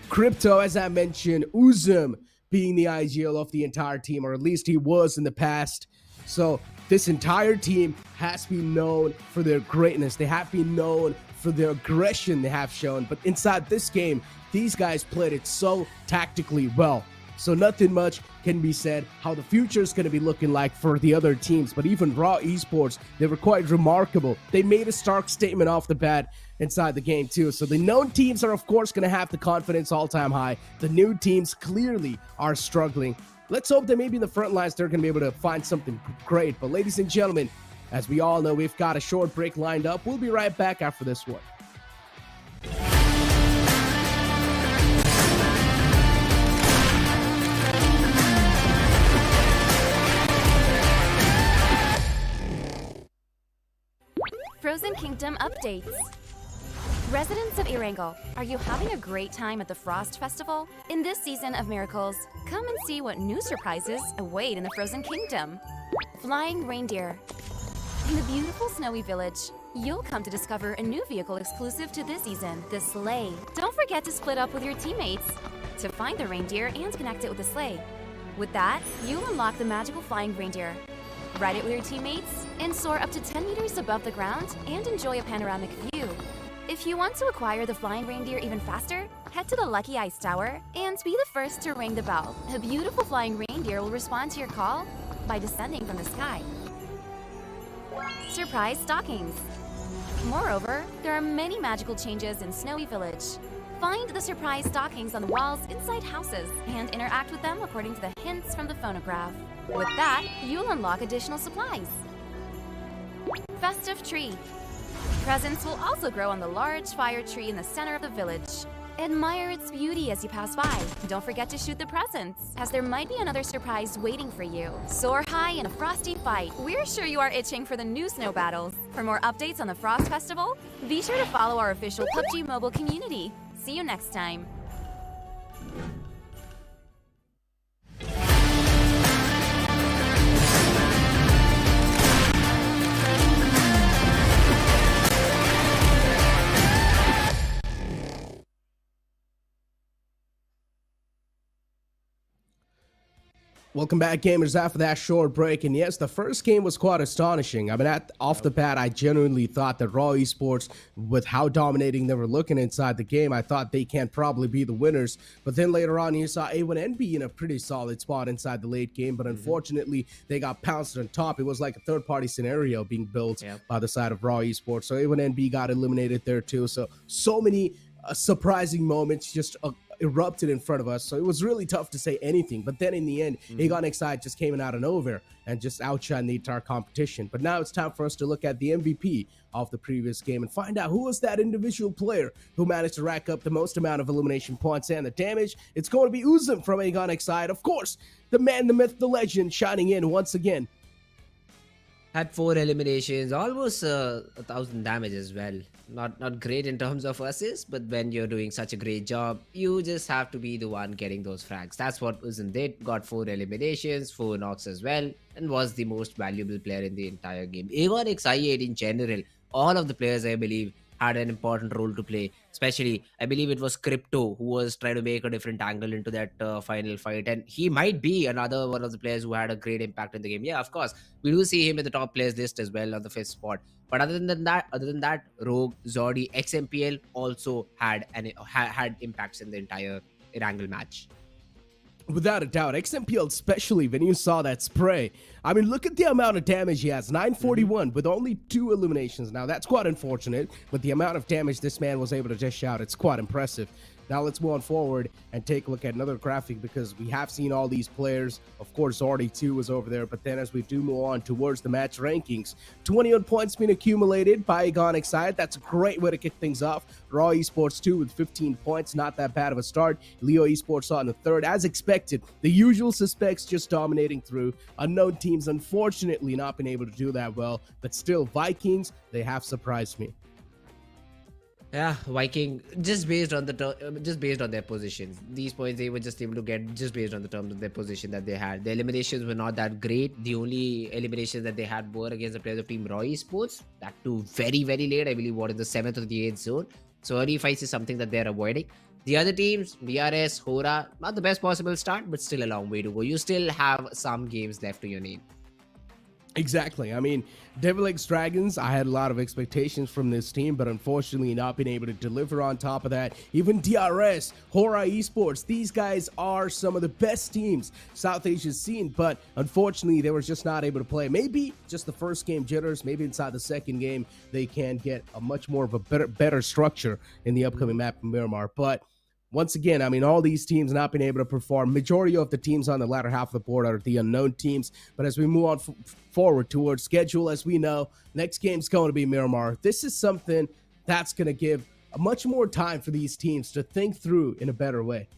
Crypto, as I mentioned, Uzum being the IGL of the entire team, or at least he was in the past. So this entire team has been known for their greatness. They have been known for their aggression they have shown, but inside this game, these guys played it so tactically well. So nothing much can be said how the future is going to be looking like for the other teams, but even RAW Esports, they were quite remarkable. They made a stark statement off the bat inside the game too. So the known teams are of course going to have the confidence all-time high. The new teams clearly are struggling. Let's hope that maybe in the front lines they're going to be able to find something great. But ladies and gentlemen, as we all know, we've got a short break lined up. We'll be right back after this one. Frozen Kingdom updates. Residents of Erangel, are you having a great time at the Frost Festival? In this season of miracles, come and see what new surprises await in the Frozen Kingdom. Flying reindeer. In the beautiful snowy village, you'll come to discover a new vehicle exclusive to this season, the sleigh. Don't forget to split up with your teammates to find the reindeer and connect it with the sleigh. With that, you'll unlock the magical flying reindeer. Ride it with your teammates and soar up to 10 meters above the ground and enjoy a panoramic view. If you want to acquire the flying reindeer even faster, head to the Lucky Ice Tower and be the first to ring the bell. A beautiful flying reindeer will respond to your call by descending from the sky. Surprise stockings. Moreover, there are many magical changes in Snowy Village. Find the surprise stockings on the walls inside houses and interact with them according to the hints from the phonograph. With that, you'll unlock additional supplies. Festive tree. Presents will also grow on the large fire tree in the center of the village. Admire its beauty as you pass by. Don't forget to shoot the presents, as there might be another surprise waiting for you. Soar high in a frosty fight. We're sure you are itching for the new snow battles. For more updates on the Frost Festival, be sure to follow our official PUBG Mobile community. See you next time. Welcome back, gamers, after that short break. And yes, the first game was quite astonishing. I mean, off the bat, I genuinely thought that RAW Esports, with how dominating they were looking inside the game, I thought they can probably be the winners. But then later on, you saw A1NB in a pretty solid spot inside the late game. But unfortunately, they got pounced on top. It was like a third-party scenario being built by the side of RAW Esports. So A1NB got eliminated there too. So many surprising moments, just erupted in front of us, so it was really tough to say anything. But then in the end, ENG just came in out of nowhere and just outshined the entire competition. But now it's time for us to look at the MVP of the previous game and find out who was that individual player who managed to rack up the most amount of elimination points and the damage. It's going to be Uzum from ENG, of course, the man, the myth, the legend, shining in once again. Had 4 eliminations, almost 1,000 damage as well. Not great in terms of assists, but when you're doing such a great job, you just have to be the one getting those frags. That's what Uzum did. Got 4 eliminations, 4 knocks as well, and was the most valuable player in the entire game. ENG in general, all of the players, I believe, had an important role to play. Especially, I believe it was Crypto who was trying to make a different angle into that final fight, and he might be another one of the players who had a great impact in the game. Yeah, of course, we do see him in the top players list as well on the 5th spot. But other than that, Rogue, Zordi, XMPL also had impacts in the entire Erangel match. Without a doubt, XMPL, especially when you saw that spray. I mean, look at the amount of damage he has, 941 with only 2 eliminations. Now, that's quite unfortunate, but the amount of damage this man was able to dish out, it's quite impressive. Now, let's move on forward and take a look at another graphic, because we have seen all these players. Of course, Zordi too was over there, but then as we do move on towards the match rankings, 21 points being accumulated by ENG. That's a great way to kick things off. Raw Esports 2 with 15 points, not that bad of a start. Leo Esports on the 3rd, as expected. The usual suspects just dominating through. Unknown teams, unfortunately, not been able to do that well, but still, Vikings, they have surprised me. Yeah, Viking, just based on their positions. These points they were just able to get just based on the terms of their position that they had. The eliminations were not that great. The only eliminations that they had were against the players of Team Raw Esports. That too very, very late. I believe what in the 7th or the 8th zone. So early fights is something that they're avoiding. The other teams, DRS, HORAA, not the best possible start, but still a long way to go. You still have some games left to your name. Exactly. I mean, DRS Dragons, I had a lot of expectations from this team, but unfortunately not been able to deliver on top of that. Even DRS, HORAA Esports, these guys are some of the best teams South Asia's seen, but unfortunately they were just not able to play. Maybe just the first game jitters, maybe inside the second game they can get a much more of a better structure in the upcoming map in Miramar. But once again, I mean, all these teams not been able to perform. Majority of the teams on the latter half of the board are the unknown teams. But as we move on forward towards schedule, as we know, next game's going to be Miramar. This is something that's going to give a much more time for these teams to think through in a better way.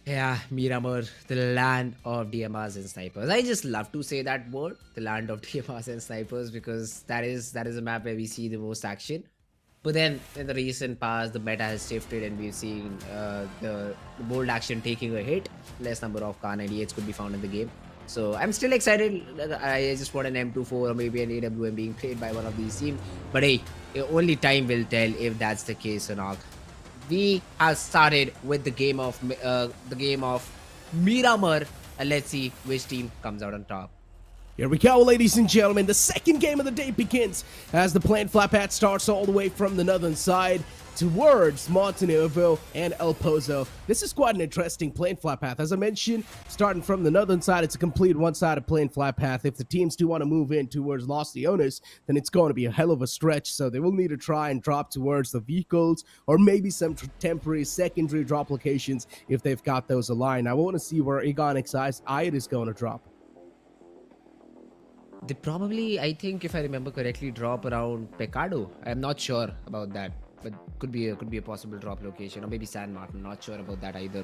Yeah, Miramar, the land of DMRs and snipers. I just love to say that word, the land of DMRs and snipers, because that is a map where we see the most action. But then in the recent past, the meta has shifted and we've seen the bold action taking a hit. Less number of Kar 98s could be found in the game. So I'm still excited. I just want an M24 or maybe an AWM being played by one of these teams. But hey, only time will tell if that's the case or not. We have started with the game of Miramar, and let's see which team comes out on top. Here we go, ladies and gentlemen. The second game of the day begins as the plane flap hat starts all the way from the northern side towards Montenegro and El Pozo. This is quite an interesting plane flap path. As I mentioned, starting from the northern side, it's a complete one-sided plane flap path. If the teams do want to move in towards Los Leones, then it's going to be a hell of a stretch. So they will need to try and drop towards the vehicles or maybe some temporary secondary drop locations if they've got those aligned. I want to see where ENG is going to drop. They probably, I think if I remember correctly, drop around Pecado. I'm not sure about that, but could be a possible drop location, or maybe San Martin. Not sure about that either.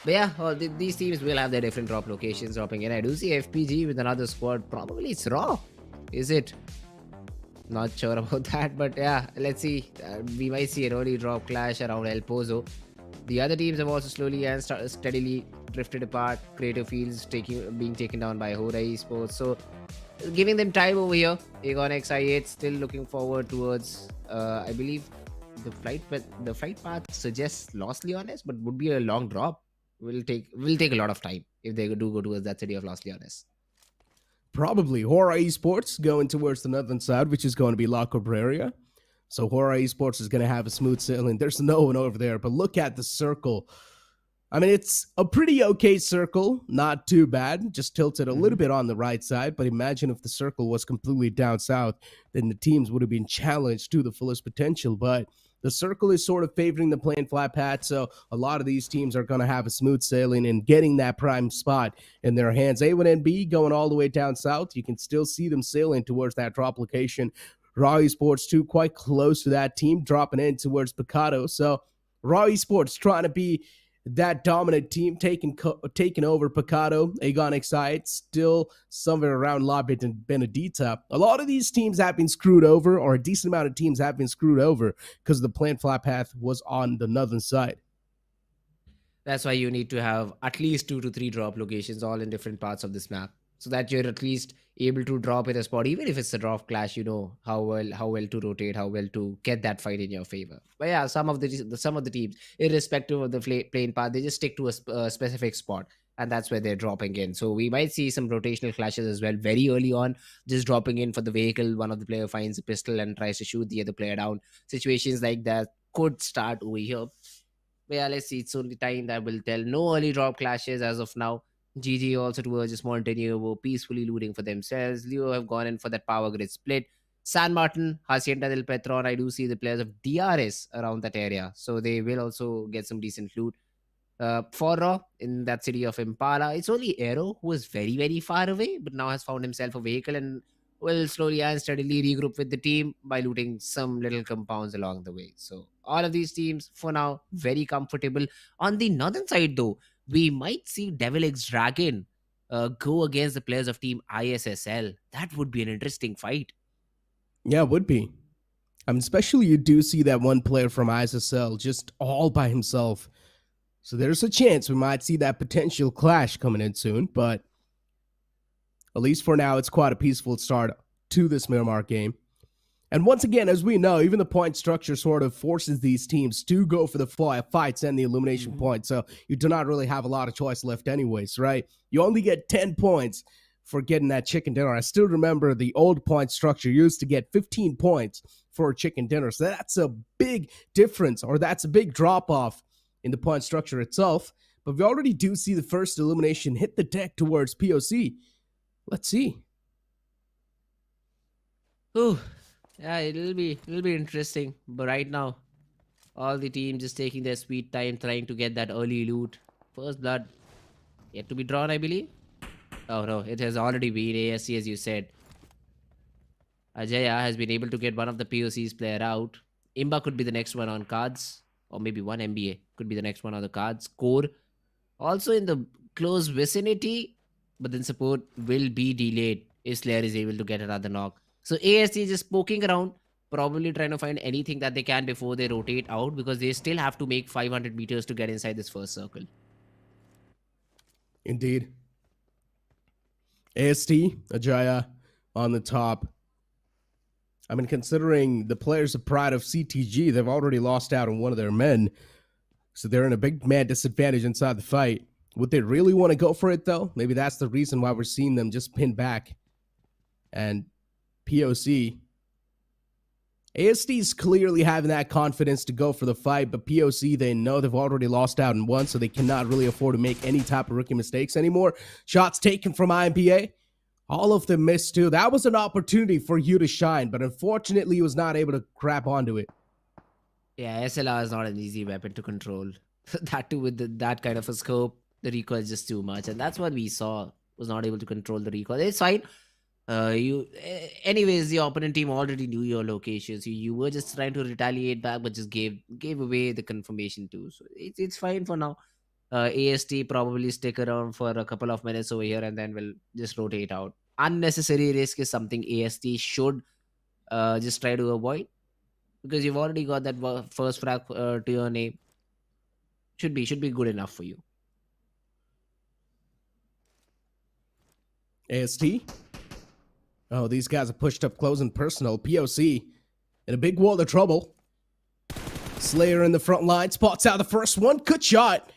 But yeah, these teams will have their different drop locations dropping in. I do see FPG with another squad. Probably it's Raw. Is it? Not sure about that, but yeah, let's see. We might see an early drop clash around El Pozo. The other teams have also slowly and steadily drifted apart. Creative Fields being taken down by HORAA Esports. So giving them time over here. ENG still looking forward towards, I believe, the flight path suggests Los Leones, but would be a long drop. Will take a lot of time if they do go towards that city of Los Leones. Probably HORAA Esports going towards the northern side, which is going to be La Cabrera. So HORAA Esports is going to have a smooth sailing. There's no one over there, but look at the circle. I mean, it's a pretty okay circle, not too bad, just tilted a little bit on the right side. But imagine if the circle was completely down south, then the teams would have been challenged to the fullest potential. But the circle is sort of favoring the plain flat path, so a lot of these teams are going to have a smooth sailing and getting that prime spot in their hands. A1NB going all the way down south. You can still see them sailing towards that drop location. HORAA Esports too, quite close to that team, dropping in towards Picado. So HORAA Esports trying to be that dominant team, taking over Picado. ENG still somewhere around La Benedita. A lot of these teams have been screwed over, or a decent amount of teams have been screwed over because the plain flat path was on the northern side. That's why you need to have at least 2 to 3 drop locations all in different parts of this map, so that you're at least able to drop in a spot. Even if it's a drop clash, you know how well to rotate, how well to get that fight in your favor. But yeah, some of the teams, irrespective of the playing path, they just stick to a specific spot, and that's where they're dropping in. So we might see some rotational clashes as well very early on, just dropping in for the vehicle. One of the player finds a pistol and tries to shoot the other player down. Situations like that could start over here. But yeah, let's see. It's only time that will tell. No early drop clashes as of now. GG also towards a small Tenuovo, peacefully looting for themselves. Leo have gone in for that power grid split. San Martin, Hacienda del Petron, I do see the players of DRS around that area, so they will also get some decent loot. FORAA in that city of Impala, it's only Aero who is very, very far away, but now has found himself a vehicle and will slowly and steadily regroup with the team by looting some little compounds along the way. So all of these teams, for now, very comfortable. On the northern side, though, we might see Devil X Dragon go against the players of Team ISSL. That would be an interesting fight. Yeah, it would be. Especially you do see that one player from ISSL just all by himself. So there's a chance we might see that potential clash coming in soon, but at least for now, it's quite a peaceful start to this Miramar game. And once again, as we know, even the point structure sort of forces these teams to go for the fights and the elimination point. So you do not really have a lot of choice left anyways, right? You only get 10 points for getting that chicken dinner. I still remember the old point structure used to get 15 points for a chicken dinner. So that's a big difference, or that's a big drop-off in the point structure itself. But we already do see the first elimination hit the deck towards POC. Let's see. Ooh. Yeah, it'll be interesting. But right now, all the teams just taking their sweet time trying to get that early loot. First blood yet to be drawn, I believe. Oh no, it has already been ASC, as you said. Ajaya has been able to get one of the POC's player out. Imba could be the next one on cards, or maybe one MBA could be the next one on the cards. Core also in the close vicinity, but then support will be delayed if Slayer is able to get another knock. So ASC is just poking around, probably trying to find anything that they can before they rotate out, because they still have to make 500 meters to get inside this first circle. Indeed. AST, Ajaya on the top. I mean, considering the players of Pride of CTG, they've already lost out on one of their men. So they're in a big man disadvantage inside the fight. Would they really want to go for it, though? Maybe that's the reason why we're seeing them just pin back. And POC. AST is clearly having that confidence to go for the fight, but POC, they know they've already lost out in one, so they cannot really afford to make any type of rookie mistakes anymore. Shots taken from IMPA. All of them missed too. That was an opportunity for you to shine, but unfortunately, he was not able to grab onto it. Yeah, SLR is not an easy weapon to control. That too with that kind of a scope, the recoil is just too much, and that's what we saw. Was not able to control the recoil. It's fine. Anyways, the opponent team already knew your locations. You were just trying to retaliate back, but just gave away the confirmation too. So it's fine for now. AST probably stick around for a couple of minutes over here, and then we'll just rotate out. Unnecessary risk is something AST should just try to avoid, because you've already got that first frag to your name. Should be good enough for you. AST. Oh, these guys are pushed up close and personal. POC in a big world of trouble. Slayer in the front line. Spots out the first one. Good shot.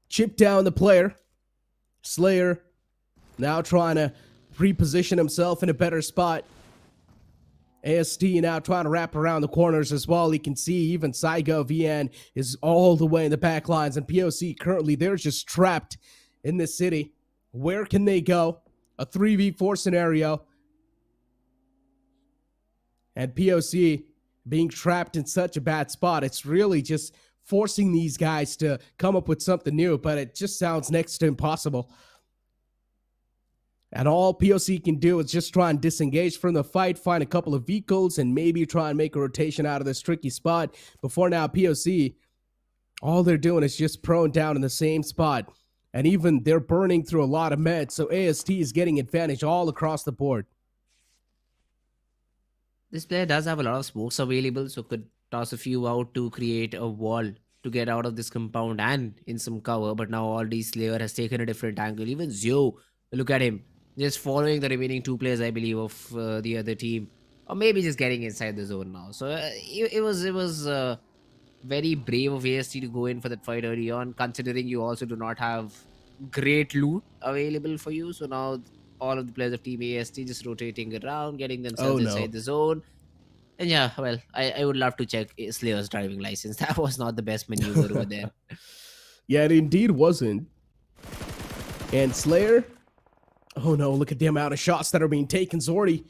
Chip down the player. Slayer now trying to reposition himself in a better spot. AST now trying to wrap around the corners as well. You can see even Saigo VN is all the way in the back lines. And POC currently, they're just trapped in this city. Where can they go? A 3v4 scenario. And POC being trapped in such a bad spot. It's really just forcing these guys to come up with something new, but it just sounds next to impossible. And all POC can do is just try and disengage from the fight, find a couple of vehicles, and maybe try and make a rotation out of this tricky spot. Before now, POC, all they're doing is just prone down in the same spot. And even they're burning through a lot of meds, so AST is getting advantage all across the board. This player does have a lot of smokes available, so could toss a few out to create a wall to get out of this compound and in some cover. But now already Slayer has taken a different angle. Even Zio, look at him, just following the remaining two players, I believe, of the other team, or maybe just getting inside the zone now. So it was very brave of AST to go in for that fight early on, considering you also do not have great loot available for you. So now all of the players of Team AST just rotating around, getting themselves inside the zone. And yeah, well, I would love to check Slayer's driving license. That was not the best maneuver over there. Yeah, it indeed wasn't. And Slayer, oh no, look at the amount of shots that are being taken. Zordy,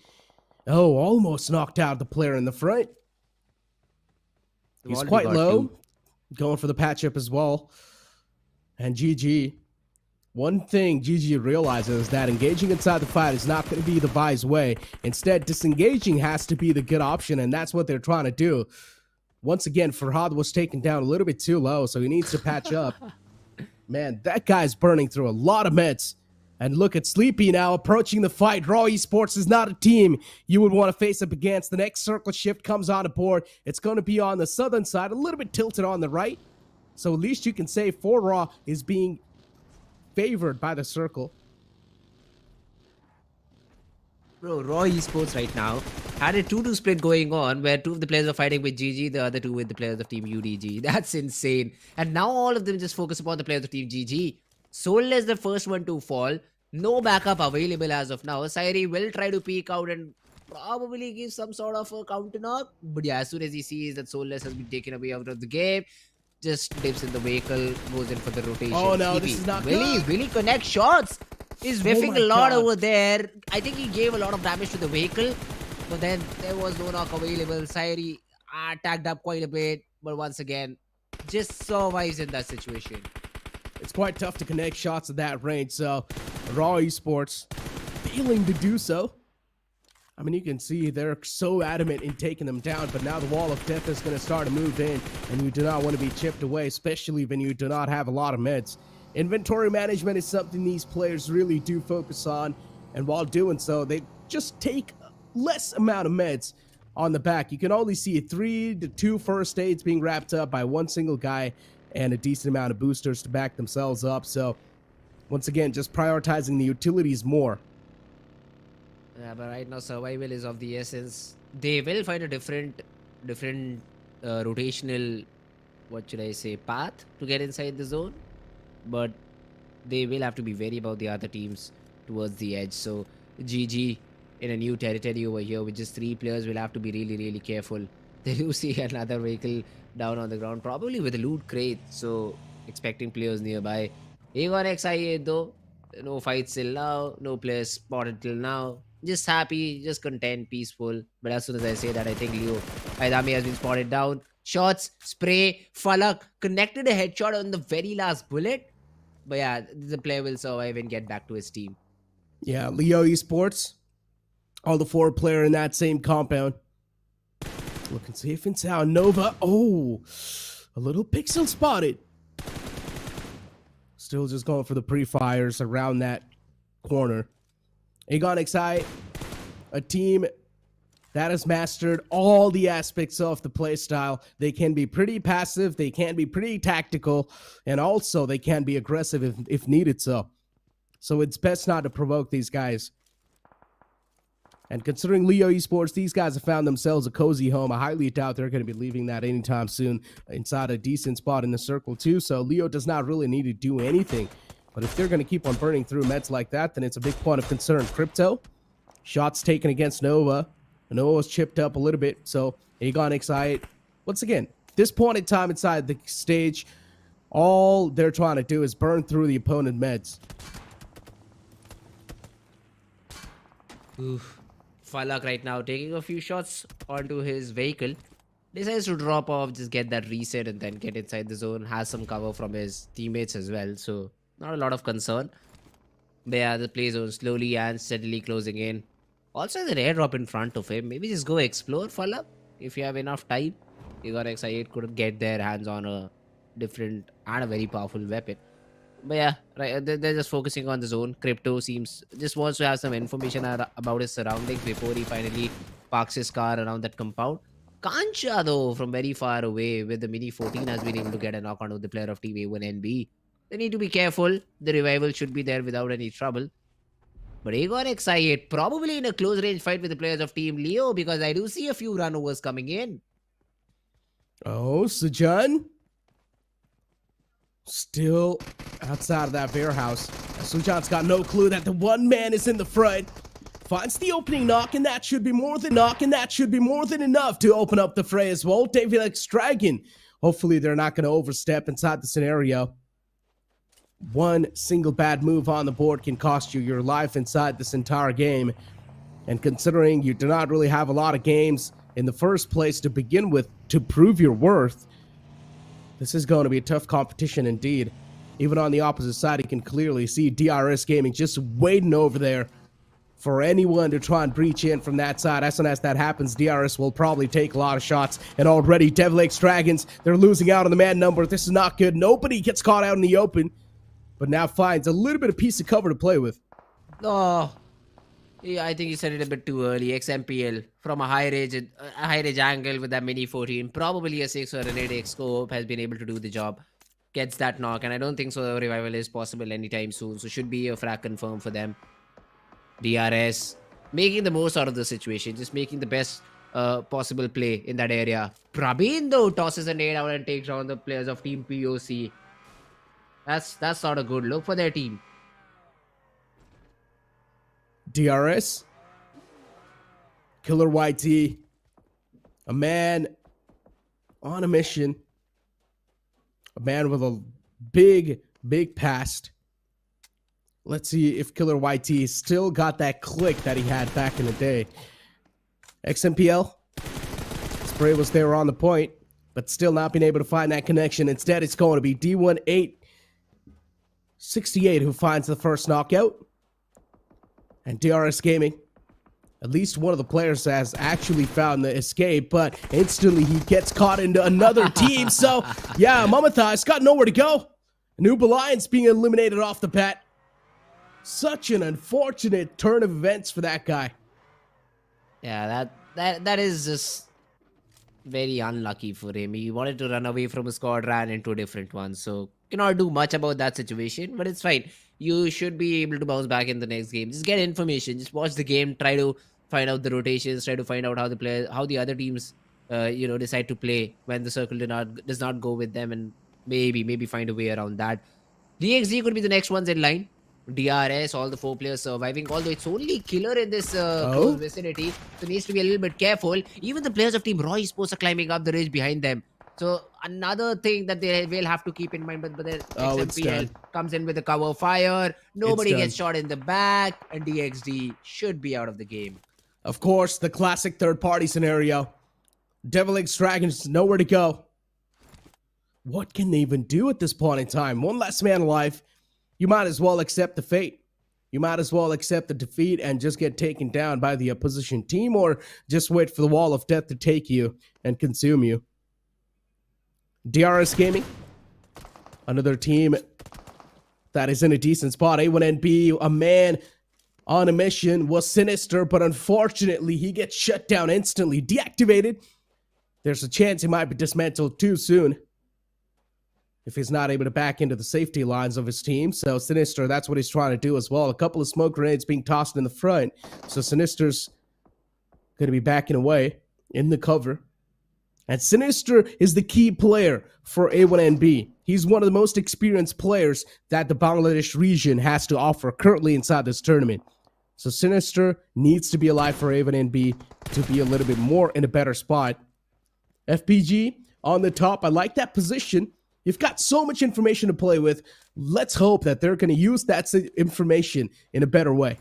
oh, almost knocked out the player in the front. He's quite low, going for the patch up as well. And GG. One thing GG realizes is that engaging inside the fight is not going to be the wise way. Instead, disengaging has to be the good option, and that's what they're trying to do. Once again, Farhad was taken down a little bit too low, so he needs to patch up. Man, that guy's burning through a lot of meds. And look at Sleepy now approaching the fight. Raw Esports is not a team you would want to face up against. The next circle shift comes on board. It's going to be on the southern side, a little bit tilted on the right. So at least you can say 4 Raw is being favored by the circle. Bro, Raw Esports right now had a 2-2 split going on where 2 of the players are fighting with GG, the other 2 with the players of Team UDG. That's insane. And now all of them just focus upon the players of Team GG. Soulless the first one to fall. No backup available as of now. Sairi will try to peek out and probably give some sort of a counter knock. But yeah, as soon as he sees that Soulless has been taken away out of the game, just dips in the vehicle, goes in for the rotation. Oh no, this is not good. Really connect shots. He's whiffing a lot over there. I think he gave a lot of damage to the vehicle. But then there was no knock available. Sairi tagged up quite a bit. But once again, just survives in that situation. It's quite tough to connect shots at that range, so Raw Esports failing to do so. I mean, you can see they're so adamant in taking them down, but now the wall of death is going to start to move in, and you do not want to be chipped away, especially when you do not have a lot of meds. Inventory management is something these players really do focus on, and while doing so, they just take less amount of meds on the back. You can only see 3 to 2 first aids being wrapped up by one single guy, and a decent amount of boosters to back themselves up. So once again, just prioritizing the utilities more. Yeah, but right now survival is of the essence. They will find a different rotational, what should I say, path to get inside the zone, but they will have to be wary about the other teams towards the edge. So GG in a new territory over here with just 3 players will have to be really careful. They do see another vehicle down on the ground, probably with a loot crate, so expecting players nearby. ENG though, no fights till now, no players spotted till now. Just happy, just content, peaceful. But as soon as I say that, I think Leo Aidami has been spotted down. Shots, spray, Falak connected a headshot on the very last bullet. But yeah, the player will survive and get back to his team. Yeah, Leo Esports, all the 4 player in that same compound. Looking safe and sound. Nova. Oh, a little pixel spotted. Still just going for the pre-fires around that corner. ENG, a team that has mastered all the aspects of the playstyle. They can be pretty passive. They can be pretty tactical. And also they can be aggressive if needed so. So it's best not to provoke these guys. And considering Leo Esports, these guys have found themselves a cozy home. I highly doubt they're going to be leaving that anytime soon inside a decent spot in the circle too. So Leo does not really need to do anything. But if they're going to keep on burning through meds like that, then it's a big point of concern. Crypto, shots taken against Nova. Nova was chipped up a little bit. So ENG, once again, this point in time inside the stage, all they're trying to do is burn through the opponent meds. Oof. Falak right now taking a few shots onto his vehicle. decides to drop off, just get that reset and then get inside the zone. Has some cover from his teammates as well, so not a lot of concern. But yeah, the play zone slowly and steadily closing in. Also, the airdrop in front of him. Maybe just go explore, Falab, if you have enough time. ENG could get their hands on a different and a very powerful weapon. But yeah, right, they're just focusing on the zone. Crypto seems just wants to have some information about his surroundings before he finally parks his car around that compound. Kancha, though, from very far away with the Mini 14 has been able to get a knock onto the player of Team A1NB. They need to be careful. The revival should be there without any trouble. But ENG probably in a close range fight with the players of Team Leo, because I do see a few runovers coming in. Oh, Sujan still outside of that warehouse. Sujan's got no clue that the one man is in the front. Finds the opening knock, and that should be more than enough to open up the fray as well. DRS Dragon. Hopefully they're not going to overstep inside the scenario. One single bad move on the board can cost you your life inside this entire game. And considering you do not really have a lot of games in the first place to begin with to prove your worth, this is going to be a tough competition indeed. Even on the opposite side, you can clearly see DRS Gaming just waiting over there for anyone to try and breach in from that side. As soon as that happens, DRS will probably take a lot of shots. And already, DRS Dragons, they're losing out on the man number. This is not good. Nobody gets caught out in the open, but now finds a little bit of piece of cover to play with. Oh, yeah, I think you said it a bit too early. XMPL from a high range angle with that Mini 14, probably a 6 or an 8x scope, has been able to do the job. Gets that knock, and I don't think so the revival is possible anytime soon, so should be a frag confirm for them. DRS making the most out of the situation, just making the best possible play in that area. Prabin, though, tosses a nade out and takes down the players of Team POC. That's not a good look for their team. DRS, Killer YT, a man on a mission, a man with a big past. Let's see if Killer YT still got that click that he had back in the day. XMPL, spray was there on the point, but still not being able to find that connection. Instead, it's going to be D1868 who finds the first knockout. And DRS Gaming, at least one of the players has actually found the escape, but instantly he gets caught into another team. So, yeah, Mamathai's got nowhere to go. Noob Alliance being eliminated off the bat. Such an unfortunate turn of events for that guy. Yeah, that is just very unlucky for him. He wanted to run away from a squad, ran into a different one. So, cannot do much about that situation, but it's fine. You should be able to bounce back in the next game. Just get information. Just watch the game. Try to find out the rotations. Try to find out how the other teams, decide to play when the circle does not go with them, and maybe find a way around that. DXG could be the next ones in line. DRS, all the 4 players surviving. Although it's only Killer in this close vicinity, so needs to be a little bit careful. Even the players of Team Roy Sports are climbing up the ridge behind them. So another thing that they will have to keep in mind, but then XMPL comes in with a cover fire. Nobody gets shot in the back, and DXD should be out of the game. Of course, the classic third-party scenario. DRS Dragons, nowhere to go. What can they even do at this point in time? One less man alive. You might as well accept the fate. You might as well accept the defeat and just get taken down by the opposition team, or just wait for the wall of death to take you and consume you. DRS Gaming, another team that is in a decent spot. A1NB, a man on a mission, was Sinister, but unfortunately he gets shut down instantly, deactivated. There's a chance he might be dismantled too soon if he's not able to back into the safety lines of his team. So Sinister, that's what he's trying to do as well. A couple of smoke grenades being tossed in the front. So Sinister's going to be backing away in the cover. And Sinister is the key player for A1NB. He's one of the most experienced players that the Bangladesh region has to offer currently inside this tournament. So Sinister needs to be alive for A1NB to be a little bit more in a better spot. FPG on the top. I like that position. You've got so much information to play with. Let's hope that they're going to use that information in a better way.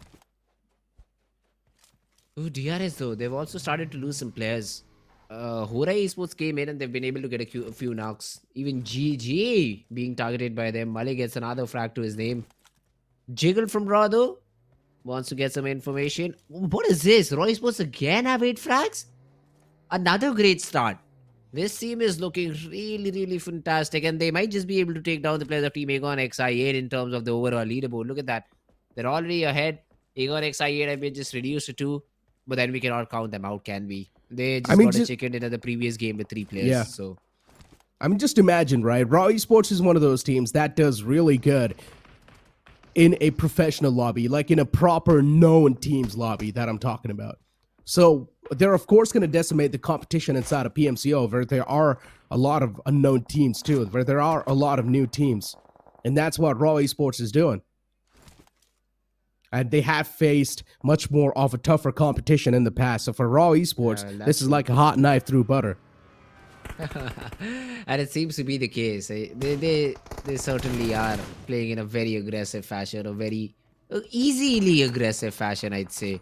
Ooh, DRS though, they've also started to lose some players. HORAA Esports came in and they've been able to get a few knocks. Even GG being targeted by them. Mali gets another frag to his name. Jiggle from Raw though wants to get some information. What is this? Raw Esports again have 8 frags? Another great start. This team is looking really, really fantastic, and they might just be able to take down the players of Team Aegon XI8 in terms of the overall leaderboard. Look at that. They're already ahead. Aegon XI8 have been just reduced to 2, but then we cannot count them out, can we? They just got a chicken in the previous game with 3 players. Yeah. So, I mean, just imagine, right? Raw Esports is one of those teams that does really good in a professional lobby, like in a proper known teams lobby that I'm talking about. So they're of course going to decimate the competition inside of PMCO, where there are a lot of unknown teams too, where there are a lot of new teams. And that's what Raw Esports is doing. And they have faced much more of a tougher competition in the past. So for Raw Esports, this is like a hot knife through butter. and it seems to be the case. They certainly are playing in a very aggressive fashion, a very easily aggressive fashion, I'd say.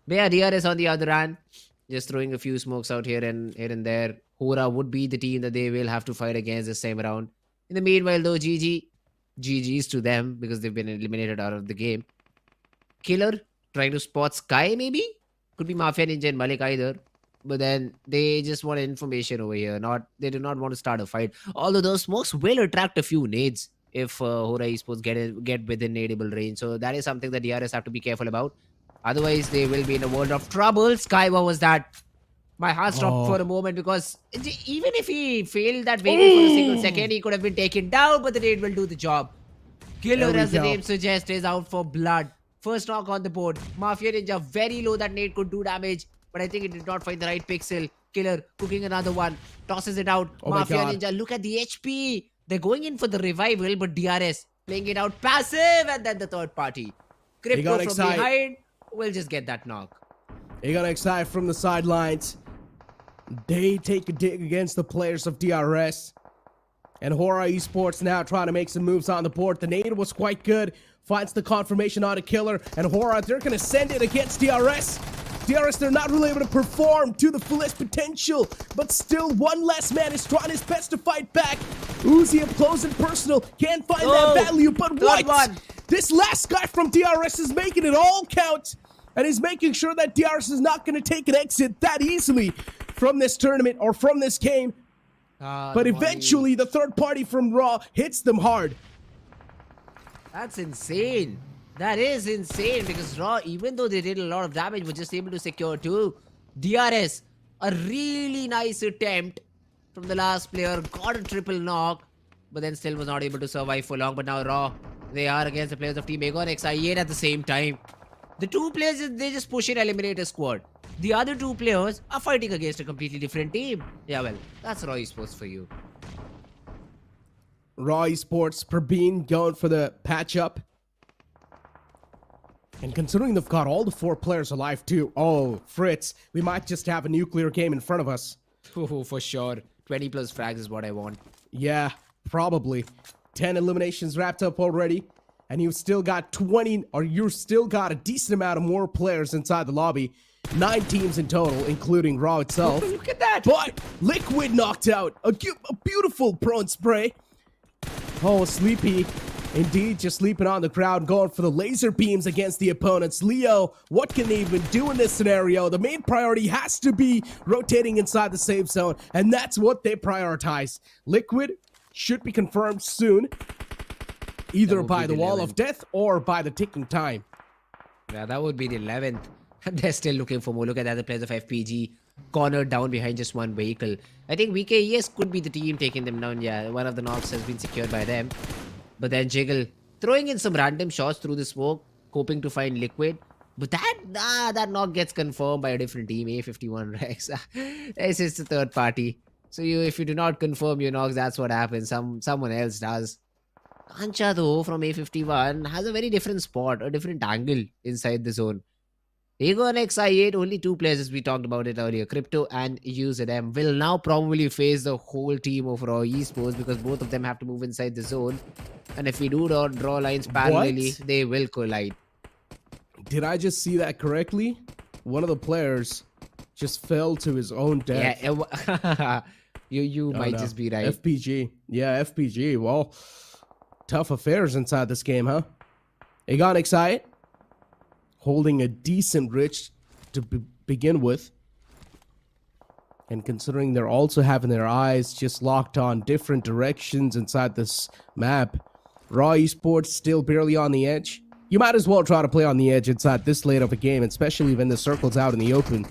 But yeah, DRS on the other hand, just throwing a few smokes out here and there. HORAA would be the team that they will have to fight against this time around. In the meanwhile, though, GG's to them because they've been eliminated out of the game. Killer trying to spot Sky, maybe? Could be Mafia Ninja and Malik either. But then they just want information over here. They do not want to start a fight. Although those smokes will attract a few nades if HORAA Esports get within nadeable range. So that is something that DRS have to be careful about. Otherwise, they will be in a world of trouble. Sky, what was that? My heart stopped for a moment because even if he failed that waiting for a single second, he could have been taken down, but the nade will do the job. Killer, as the name suggests, is out for blood. First knock on the board. Mafia Ninja very low. That nade could do damage, but I think it did not find the right pixel. Killer cooking another one. Tosses it out. Mafia Ninja, look at the HP. They're going in for the revival, but DRS playing it out passive, and then the third party. Crypto from behind will just get that knock. Aegon XI from the sidelines. They take a dig against the players of DRS. And HORAA Esports now trying to make some moves on the board. The nade was quite good. Finds the confirmation on a killer. And HORAA, they're going to send it against DRS. DRS, they're not really able to perform to the fullest potential. But still, one less man is trying his best to fight back. Uzi up close and personal. Can't find that value. But what? This last guy from DRS is making it all count. And he's making sure that DRS is not going to take an exit that easily from this tournament or from this game. But eventually, the third party from Raw hits them hard. That's insane. That is insane because Raw, even though they did a lot of damage, were just able to secure 2. DRS, a really nice attempt from the last player. Got a triple knock, but then still was not able to survive for long. But now Raw, they are against the players of Team Aegon XI8 at the same time. The 2 players, they just push in Eliminator squad. The other 2 players are fighting against a completely different team. Yeah, well, that's Raw Esports for you. Raw Esports, Praveen going for the patch up. And considering they've got all the 4 players alive too. Oh, Fritz, we might just have a nuclear game in front of us. Oh, for sure. 20 plus frags is what I want. Yeah, probably. 10 eliminations wrapped up already. And you've still got 20, or you've still got a decent amount of more players inside the lobby. 9 teams in total, including Raw itself. Look at that! But Liquid knocked out. A beautiful prone spray. Oh, Sleepy. Indeed, just sleeping on the crowd, going for the laser beams against the opponents. Leo, what can they even do in this scenario? The main priority has to be rotating inside the safe zone, and that's what they prioritize. Liquid should be confirmed soon, either by the wall of death or by the ticking time. Yeah, that would be the 11th. They're still looking for more. Look at the other players of FPG. Cornered down behind just 1 vehicle. I think VIKIngxSS could be the team taking them down. Yeah, one of the knocks has been secured by them. But then Jiggle throwing in some random shots through the smoke, hoping to find Liquid. But that knock gets confirmed by a different team, A51 Rex. This is the third party. So if you do not confirm your knocks, that's what happens. Someone else does. Kancha though from A51 has a very different spot, a different angle inside the zone. Aegon XI8, only 2 players as we talked about it earlier, Crypto and UZM, will now probably face the whole team of Raw Esports because both of them have to move inside the zone. And if we do not draw lines parallelly, they will collide. Did I just see that correctly? One of the players just fell to his own death. Yeah, you might just be right. FPG. Yeah, FPG. Well, tough affairs inside this game, huh? ENG holding a decent rich to begin with. And considering they're also having their eyes just locked on different directions inside this map, HORAA Esports still barely on the edge. You might as well try to play on the edge inside this late of a game, especially when the circle's out in the open.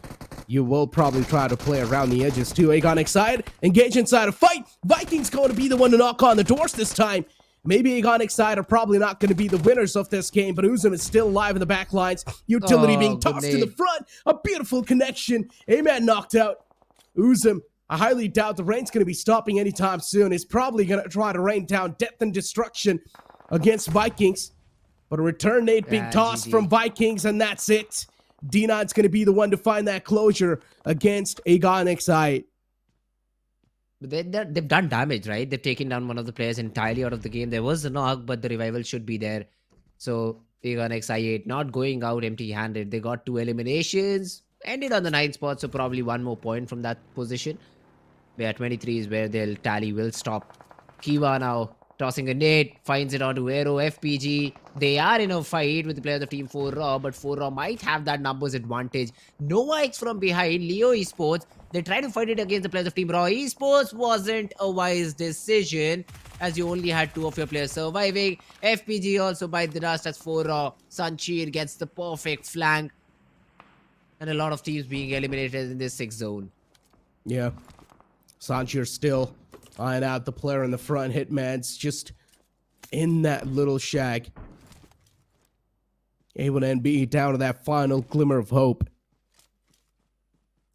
You will probably try to play around the edges too. ENG engage inside a fight. Vikings going to be the one to knock on the doors this time. Maybe ENG are probably not going to be the winners of this game, but Uzum is still alive in the back lines. Utility being tossed to the front. A beautiful connection. A-Man knocked out. Uzum, I highly doubt the rain's going to be stopping anytime soon. He's probably going to try to rain down death and destruction against Vikings. But a return nade being tossed from Vikings, and that's it. D9's going to be the one to find that closure against ENG. But they've done damage, right? They've taken down one of the players entirely out of the game. There was a knock, but the revival should be there. So ENG not going out empty-handed. They got 2 eliminations. Ended on the 9th spot, so probably 1 more point from that position. Where 23 is where they'll tally will stop. Kiva now tossing a nade, finds it onto Aero, FPG. They are in a fight with the players of Team 4RAW, but 4RAW might have that numbers advantage. Nova X from behind, Leo Esports. They try to fight it against the players of Team RAW. Esports wasn't a wise decision, as you only had 2 of your players surviving. FPG also bite the dust as 4RAW. Sanchir gets the perfect flank. And a lot of teams being eliminated in this 6th zone. Yeah. Sanchir still eyeing out the player in the front. Hitman's just in that little shag. A1NB down to that final glimmer of hope.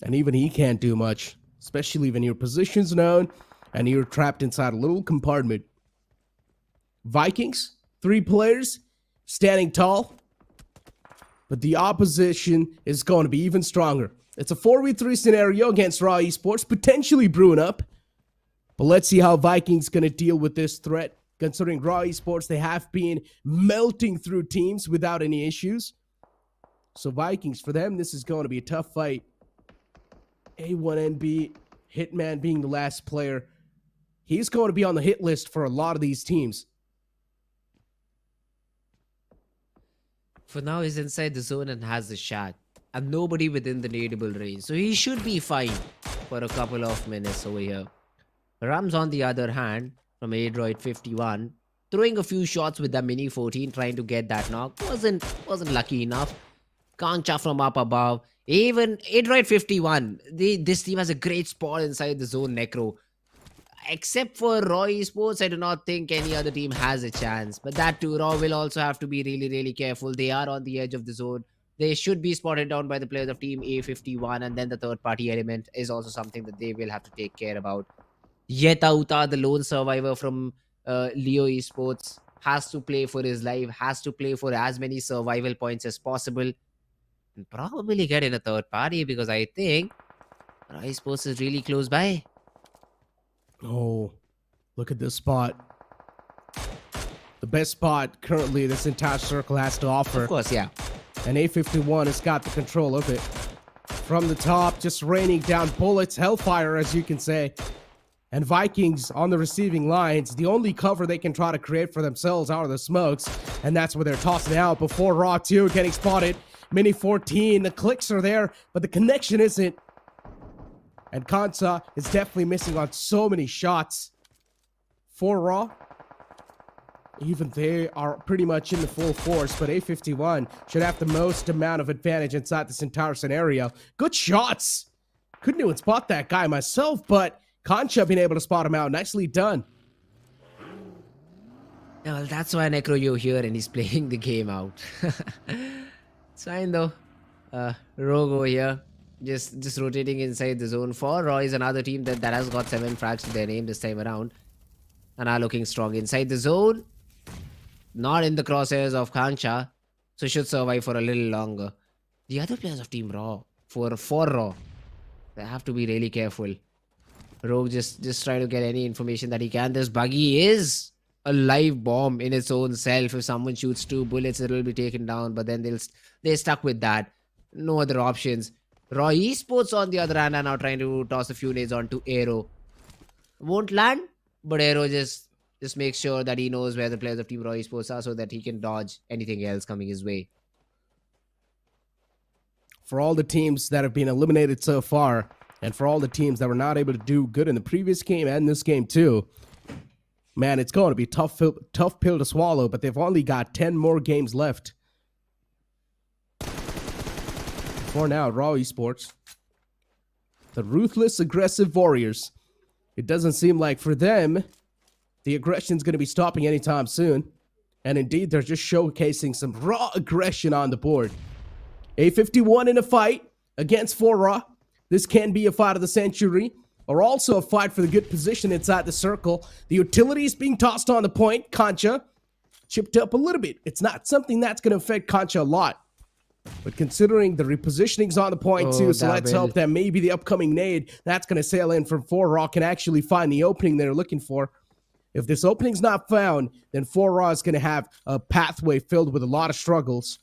And even he can't do much. Especially when your position's known and you're trapped inside a little compartment. Vikings, 3 players, standing tall. But the opposition is going to be even stronger. It's a 4v3 scenario against HORAA Esports, potentially brewing up. But let's see how Vikings going to deal with this threat. Considering HORAA Esports, they have been melting through teams without any issues. So Vikings, for them, this is going to be a tough fight. A1NB, Hitman being the last player. He's going to be on the hit list for a lot of these teams. For now, he's inside the zone and has the shot. And nobody within the nadeable range. So he should be fine for a couple of minutes over here. Rams, on the other hand, from Adroid 51, throwing a few shots with the Mini 14, trying to get that knock. Wasn't lucky enough. Kancha from up above. Even Adroid 51, this team has a great spot inside the zone, Necro. Except for HORAA Esports, I do not think any other team has a chance. But that too, HORAA will also have to be really, really careful. They are on the edge of the zone. They should be spotted down by the players of Team A51. And then the third-party element is also something that they will have to take care about. Yetauta, the lone survivor from Leo Esports, has to play for his life, has to play for as many survival points as possible. And probably get in a third party because I think HORAA Esports is really close by. Oh, look at this spot. The best spot currently this entire circle has to offer. Of course, yeah. And A51 has got the control of it. From the top, just raining down bullets, hellfire, as you can say. And Vikings on the receiving lines, the only cover they can try to create for themselves out of the smokes. And that's where they're tossing out before HORAA 2 getting spotted. Mini 14, the clicks are there, but the connection isn't. And Kansa is definitely missing on so many shots. For HORAA, even they are pretty much in the full force, but A51 should have the most amount of advantage inside this entire scenario. Good shots. Couldn't even spot that guy myself, but Kancha being able to spot him out. Nicely done. Yeah, well, that's why Necro you're here and he's playing the game out. It's fine though. Rogue over here. Just rotating inside the zone. For HORAA is another team that has got 7 frags to their name this time around. And are looking strong inside the zone. Not in the crosshairs of Kancha. So should survive for a little longer. The other players of Team RAW, for HORAA, they have to be really careful. Rogue just try to get any information that he can. This buggy is a live bomb in its own self. If someone shoots 2 bullets, it will be taken down. But then they're stuck with that. No other options. Raw Esports, on the other hand, are now trying to toss a few nades onto Aero. Won't land, but Aero just makes sure that he knows where the players of Team Raw Esports are so that he can dodge anything else coming his way. For all the teams that have been eliminated so far, and for all the teams that were not able to do good in the previous game and this game too, man, it's going to be tough pill to swallow, but they've only got 10 more games left. For now, Raw Esports, the ruthless, aggressive Warriors. It doesn't seem like for them, the aggression's going to be stopping anytime soon. And indeed, they're just showcasing some raw aggression on the board. A51 in a fight against HORAA. This can be a fight of the century, or also a fight for the good position inside the circle. The utility is being tossed on the point. Concha chipped up a little bit. It's not something that's going to affect Concha a lot. But considering the repositionings on the point too, so let's hope that maybe the upcoming nade that's going to sail in from HORAA can actually find the opening they're looking for. If this opening's not found, then HORAA is going to have a pathway filled with a lot of struggles.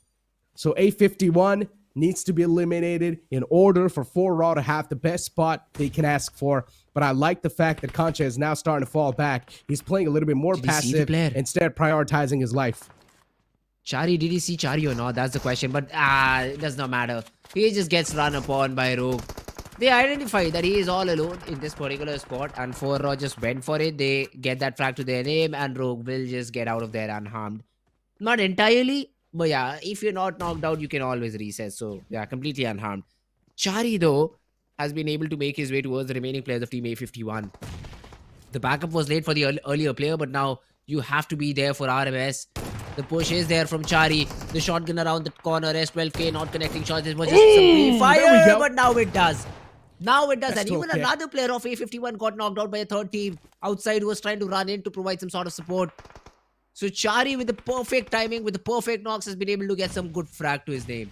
So A51 needs to be eliminated in order for HORAA to have the best spot they can ask for. But I like the fact that Concha is now starting to fall back. He's playing a little bit more passive, instead prioritizing his life. Chari, did he see Chari or not? That's the question. But it does not matter. He just gets run upon by Rogue. They identify that he is all alone in this particular spot, and HORAA just went for it. They get that frag to their name, and Rogue will just get out of there unharmed. Not entirely, but yeah, if you're not knocked out, you can always reset. So yeah, completely unharmed. Chari, though, has been able to make his way towards the remaining players of Team A51. The backup was late for the earlier player, but now you have to be there for RMS. The push is there from Chari. The shotgun around the corner. S12K not connecting shots. It was just some fire, but now it does. Now it does. And even another player of A51 got knocked out by a third team. Outside was trying to run in to provide some sort of support. So Chari, with the perfect timing, with the perfect knocks, has been able to get some good frag to his name.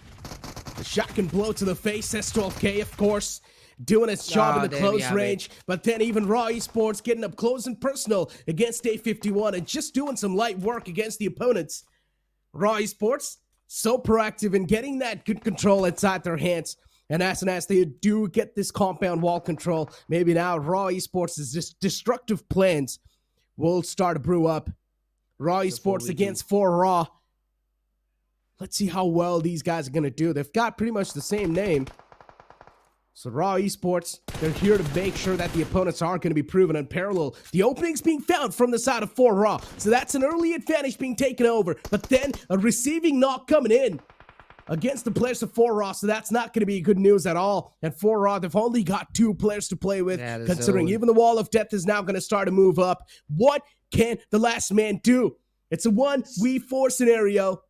The shotgun blow to the face. S12K, of course, doing its job in the close range. But then even Raw Esports getting up close and personal against A51 and just doing some light work against the opponents. Raw Esports, so proactive in getting that good control inside their hands. And as soon as they do get this compound wall control, maybe now Raw Esports' just destructive plans will start to brew up. Raw Esports against HORAA. Let's see how well these guys are going to do. They've got pretty much the same name. So Raw Esports, they're here to make sure that the opponents aren't going to be proven unparalleled. The opening's being found from the side of HORAA. So that's an early advantage being taken over. But then a receiving knock coming in against the players of HORAA. So that's not going to be good news at all. And HORAA, they've only got 2 players to play with. Considering even the wall of death is now going to start to move up. What can the last man do? It's a 1v4 scenario.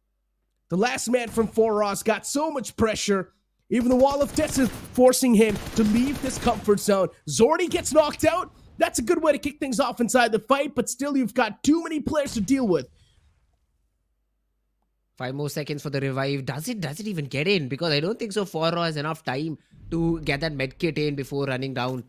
The last man from HORAA's got so much pressure. Even the wall of death is forcing him to leave this comfort zone. Zordy gets knocked out. That's a good way to kick things off inside the fight, but still you've got too many players to deal with. 5 more seconds for the revive. Does it even get in? Because I don't think so HORAA has enough time to get that medkit in before running down.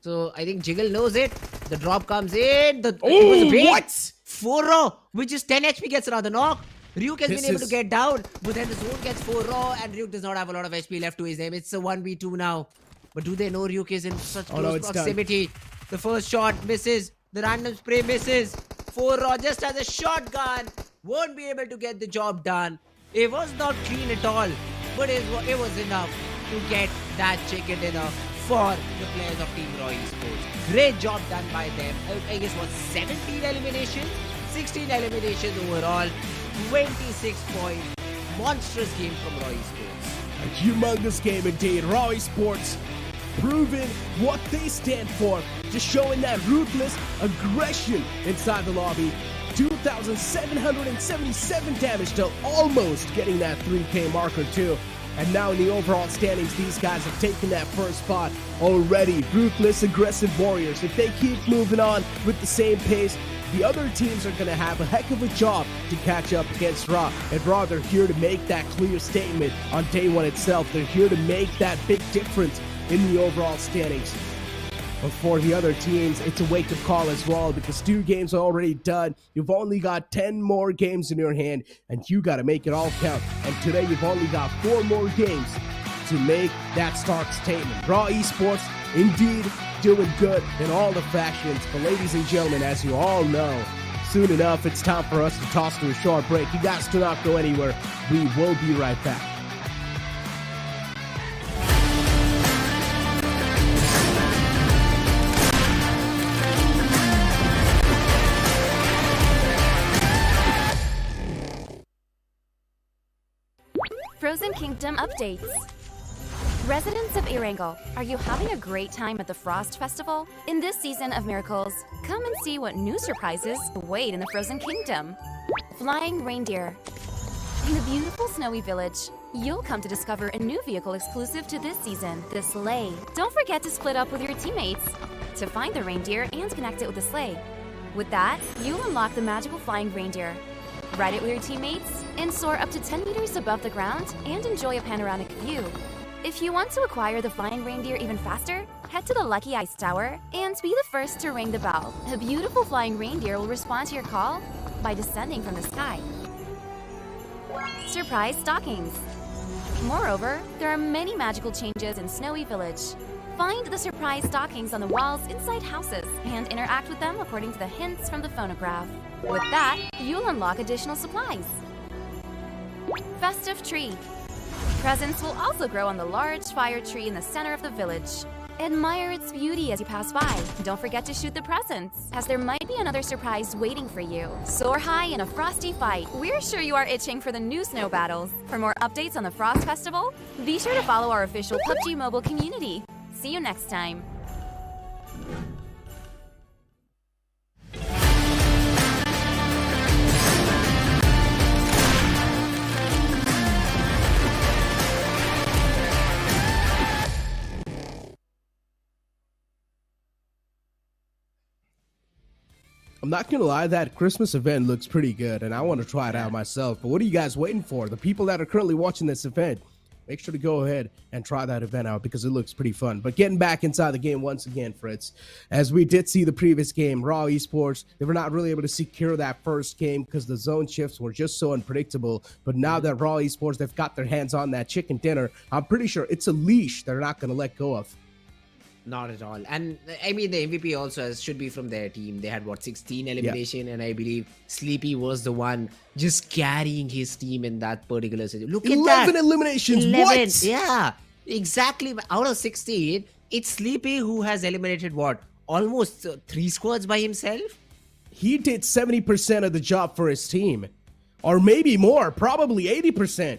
So I think Jiggle knows it. The drop comes in. What? HORAA, which is 10 HP, gets another knock. Ryuk has been able to get down, but then the zone gets HORAA, and Ryuk does not have a lot of HP left to his name. It's a 1v2 now. But do they know Ryuk is in such close proximity? Done. The first shot misses. The random spray misses. HORAA just has a shotgun. Won't be able to get the job done. It was not clean at all, but it was enough to get that chicken dinner for the players of Team Raw Esports. Great job done by them. I guess what, 17 eliminations? 16 eliminations overall. 26 points. Monstrous game from Raw Esports. A humongous game indeed. Raw Esports proving what they stand for. Just showing that ruthless aggression inside the lobby. 2,777 damage to almost getting that 3K marker too. And now in the overall standings, these guys have taken that first spot already. Ruthless, aggressive Warriors. If they keep moving on with the same pace, the other teams are going to have a heck of a job to catch up against Raw. And Raw, they're here to make that clear statement on day one itself. They're here to make that big difference in the overall standings. But for the other teams, it's a wake-up call as well, because 2 games are already done. You've only got 10 more games in your hand, and you got to make it all count. And today, you've only got 4 more games to make that stark statement. Raw Esports, indeed, doing good in all the factions. But ladies and gentlemen, as you all know, soon enough, it's time for us to toss to a short break. You guys do not go anywhere. We will be right back. Frozen Kingdom updates. Residents of Erangel, are you having a great time at the Frost Festival? In this season of miracles, come and see what new surprises await in the Frozen Kingdom. Flying reindeer. In the beautiful snowy village, you'll come to discover a new vehicle exclusive to this season, the sleigh. Don't forget to split up with your teammates to find the reindeer and connect it with the sleigh. With that, you'll unlock the magical flying reindeer. Ride it with your teammates and soar up to 10 meters above the ground and enjoy a panoramic view. If you want to acquire the flying reindeer even faster, head to the Lucky Ice Tower and be the first to ring the bell. A beautiful flying reindeer will respond to your call by descending from the sky. Surprise stockings. Moreover, there are many magical changes in Snowy Village. Find the surprise stockings on the walls inside houses and interact with them according to the hints from the phonograph. With that, you'll unlock additional supplies. Festive tree. Presents will also grow on the large fire tree in the center of the village. Admire its beauty as you pass by. Don't forget to shoot the presents, as there might be another surprise waiting for you. Soar high in a frosty fight. We're sure you are itching for the new snow battles. For more updates on the Frost Festival, be sure to follow our official PUBG Mobile community. See you next time. I'm not gonna lie, that Christmas event looks pretty good, and I want to try it out myself. But what are you guys waiting for? The people that are currently watching this event, make sure to go ahead and try that event out because it looks pretty fun. But getting back inside the game once again, Fritz, as we did see the previous game, Raw Esports, they were not really able to secure that first game because the zone shifts were just so unpredictable. But now that Raw Esports, they've got their hands on that chicken dinner, I'm pretty sure it's a leash they're not going to let go of. Not at all. And I mean, the MVP also should be from their team. They had, what, 16 elimination, and I believe Sleepy was the one just carrying his team in that particular situation. Look at that. 11 eliminations. 11. What? Yeah, exactly. Out of 16, it's Sleepy who has eliminated, what, almost 3 squads by himself? He did 70% of the job for his team. Or maybe more, probably 80%.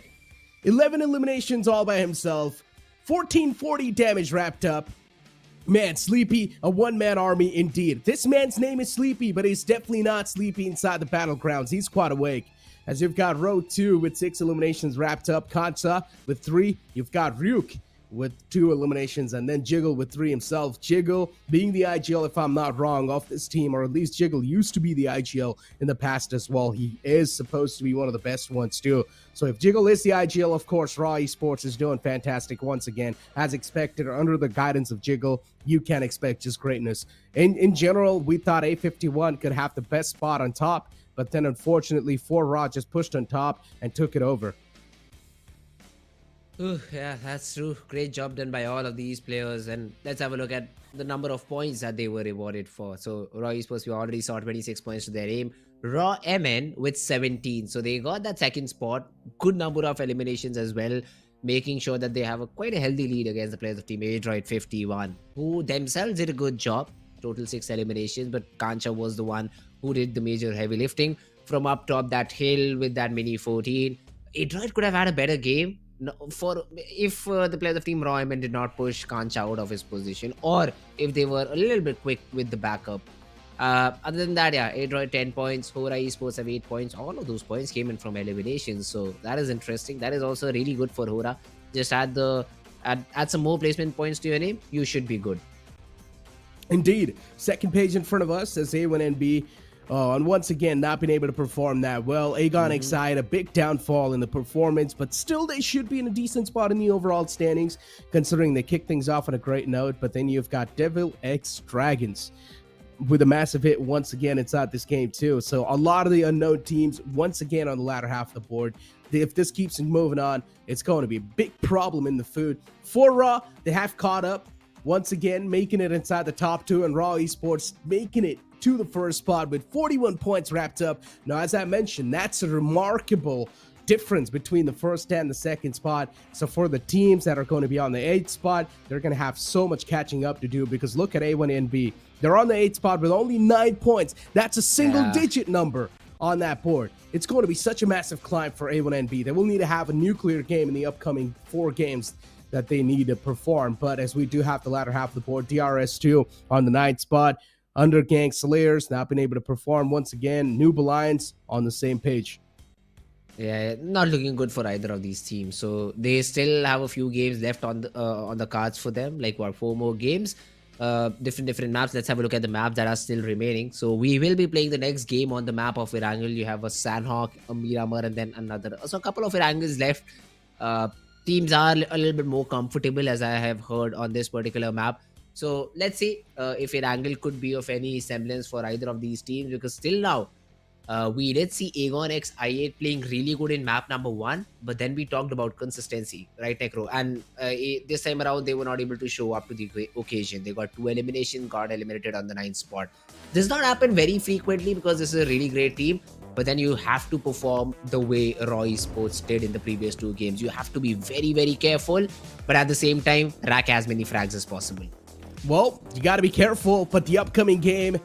11 eliminations all by himself. 1440 damage wrapped up. Man, Sleepy, a one-man army indeed. This man's name is Sleepy, but he's definitely not sleepy inside the battlegrounds. He's quite awake. As you've got Row 2 with 6 eliminations wrapped up, Kansa with 3. You've got Ryuk with 2 eliminations, and then Jiggle with 3 himself. Jiggle being the IGL, if I'm not wrong, off this team, or at least Jiggle used to be the IGL in the past as well. He is supposed to be one of the best ones too. So if Jiggle is the IGL, of course, Raw Esports is doing fantastic once again. As expected, or under the guidance of Jiggle, you can expect just greatness. In general, we thought A51 could have the best spot on top, but then unfortunately, 4Raw just pushed on top and took it over. Ooh, yeah, that's true. Great job done by all of these players. And let's have a look at the number of points that they were rewarded for. So Raw Esports, we already saw 26 points to their aim. Raw MN with 17. So they got that second spot. Good number of eliminations as well, making sure that they have quite a healthy lead against the players of Team Adroid 51, who themselves did a good job. Total 6 eliminations, but Kancha was the one who did the major heavy lifting. From up top that hill with that mini 14, Adroid could have had a better game. If the players of Team Raw MN did not push Kancha out of his position, or if they were a little bit quick with the backup. Other than that, yeah, Adroid 10 points, HORAA Esports have 8 points. All of those points came in from eliminations, so that is interesting. That is also really good for HORAA. Just add some more placement points to your name, you should be good. Indeed. Second page in front of us says A1NB. And once again, not being able to perform that well. ENG, a big downfall in the performance, but still they should be in a decent spot in the overall standings, considering they kick things off on a great note. But then you've got Devil X Dragons. with a massive hit once again inside this game too. So a lot of the unknown teams once again on the latter half of the board. If this keeps moving on, it's going to be a big problem in the food. For Raw, they have caught up once again, making it inside the top 2, and Raw Esports making it to the first spot with 41 points wrapped up. Now, as I mentioned, that's a remarkable difference between the first and the second spot. So for the teams that are going to be on the 8th spot, they're going to have so much catching up to do, because look at A1NB. They're on the 8th spot with only 9 points. That's a single-digit number on that board. It's going to be such a massive climb for A1NB. They will need to have a nuclear game in the upcoming 4 games that they need to perform. But as we do have the latter half of the board, DRS2 on the 9th spot, Undergang Slayers not been able to perform once again. Noob Alliance on the same page. Yeah, not looking good for either of these teams. So they still have a few games left on the cards for them, like what, 4 more games, different maps. Let's have a look at the maps that are still remaining. So we will be playing the next game on the map of Erangel. You have a Sanhok, a Miramar, and then another. So a couple of Erangels left. Teams are a little bit more comfortable, as I have heard, on this particular map. So let's see if Erangel could be of any semblance for either of these teams, because still now, we did see ENG I8 playing really good in map number 1, but then we talked about consistency, right, Necro? And this time around, they were not able to show up to the occasion. They got 2 eliminations, got eliminated on the 9th spot. This does not happen very frequently, because this is a really great team, but then you have to perform the way Raw Esports did in the previous 2 games. You have to be very, very careful, but at the same time, rack as many frags as possible. Well, you got to be careful, but the upcoming game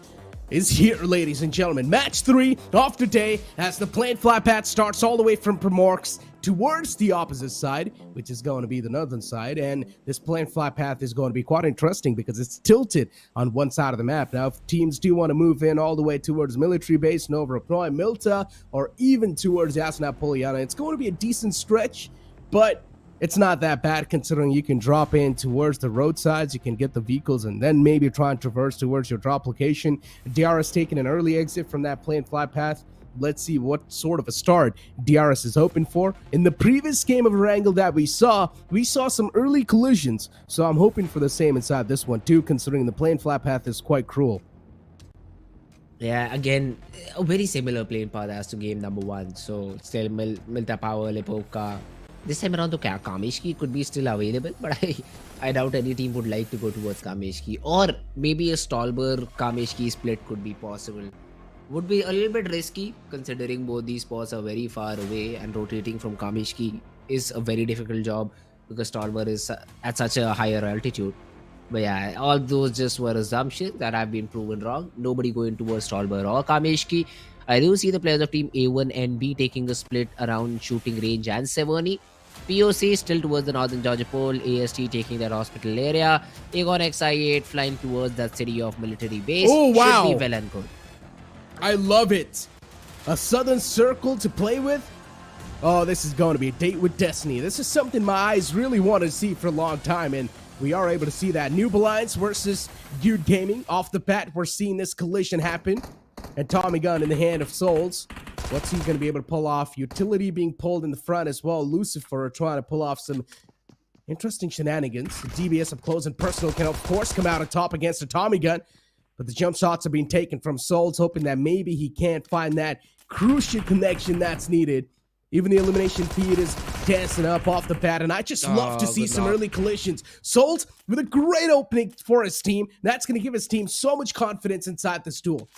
is here, ladies and gentlemen. Match 3 of the day, as the plane flight path starts all the way from Primorx towards the opposite side, which is going to be the northern side. And this plane flight path is going to be quite interesting, because it's tilted on one side of the map. Now, if teams do want to move in all the way towards military base, Novropnoy, Milta, or even towards Yasna Poliana, it's going to be a decent stretch, but it's not that bad, considering you can drop in towards the roadsides, you can get the vehicles, and then maybe try and traverse towards your drop location. DRS taking an early exit from that plane flight path. Let's see what sort of a start DRS is hoping for. In the previous game of Erangel that we saw some early collisions, so I'm hoping for the same inside this one too, considering the plane flight path is quite cruel. Yeah, again, a very similar plane path as to game number 1. So still Milta Power, Lipovka. This time around, Kameshki could be still available, but I doubt any team would like to go towards Kameshki. Or maybe a Stolber Kameshki split could be possible. Would be a little bit risky, considering both these spots are very far away, and rotating from Kameshki is a very difficult job, because Stolber is at such a higher altitude. But yeah, all those just were assumptions that have been proven wrong. Nobody going towards Stolber or Kameshki. I do see the players of team A1NB taking a split around shooting range and Severny. POC still towards the northern Georgia pole, AST taking that hospital area, Aegon XI8 flying towards that city of military base. Oh, wow. Should be well and good. I love it. A southern circle to play with. Oh, this is going to be a date with destiny. This is something my eyes really wanted to see for a long time, and we are able to see that. Noob Alliance versus GEUD Gaming. Off the bat, we're seeing this collision happen. And Tommy Gun in the hand of Souls. What's he going to be able to pull off? Utility being pulled in the front as well. Lucifer trying to pull off some interesting shenanigans. The DBS up close and personal can, of course, come out on top against the Tommy Gun. But the jump shots are being taken from Souls, hoping that maybe he can't find that crucial connection that's needed. Even the elimination feed is dancing up off the bat, and I just love to see some early collisions. Souls with a great opening for his team. That's going to give his team so much confidence inside this duel.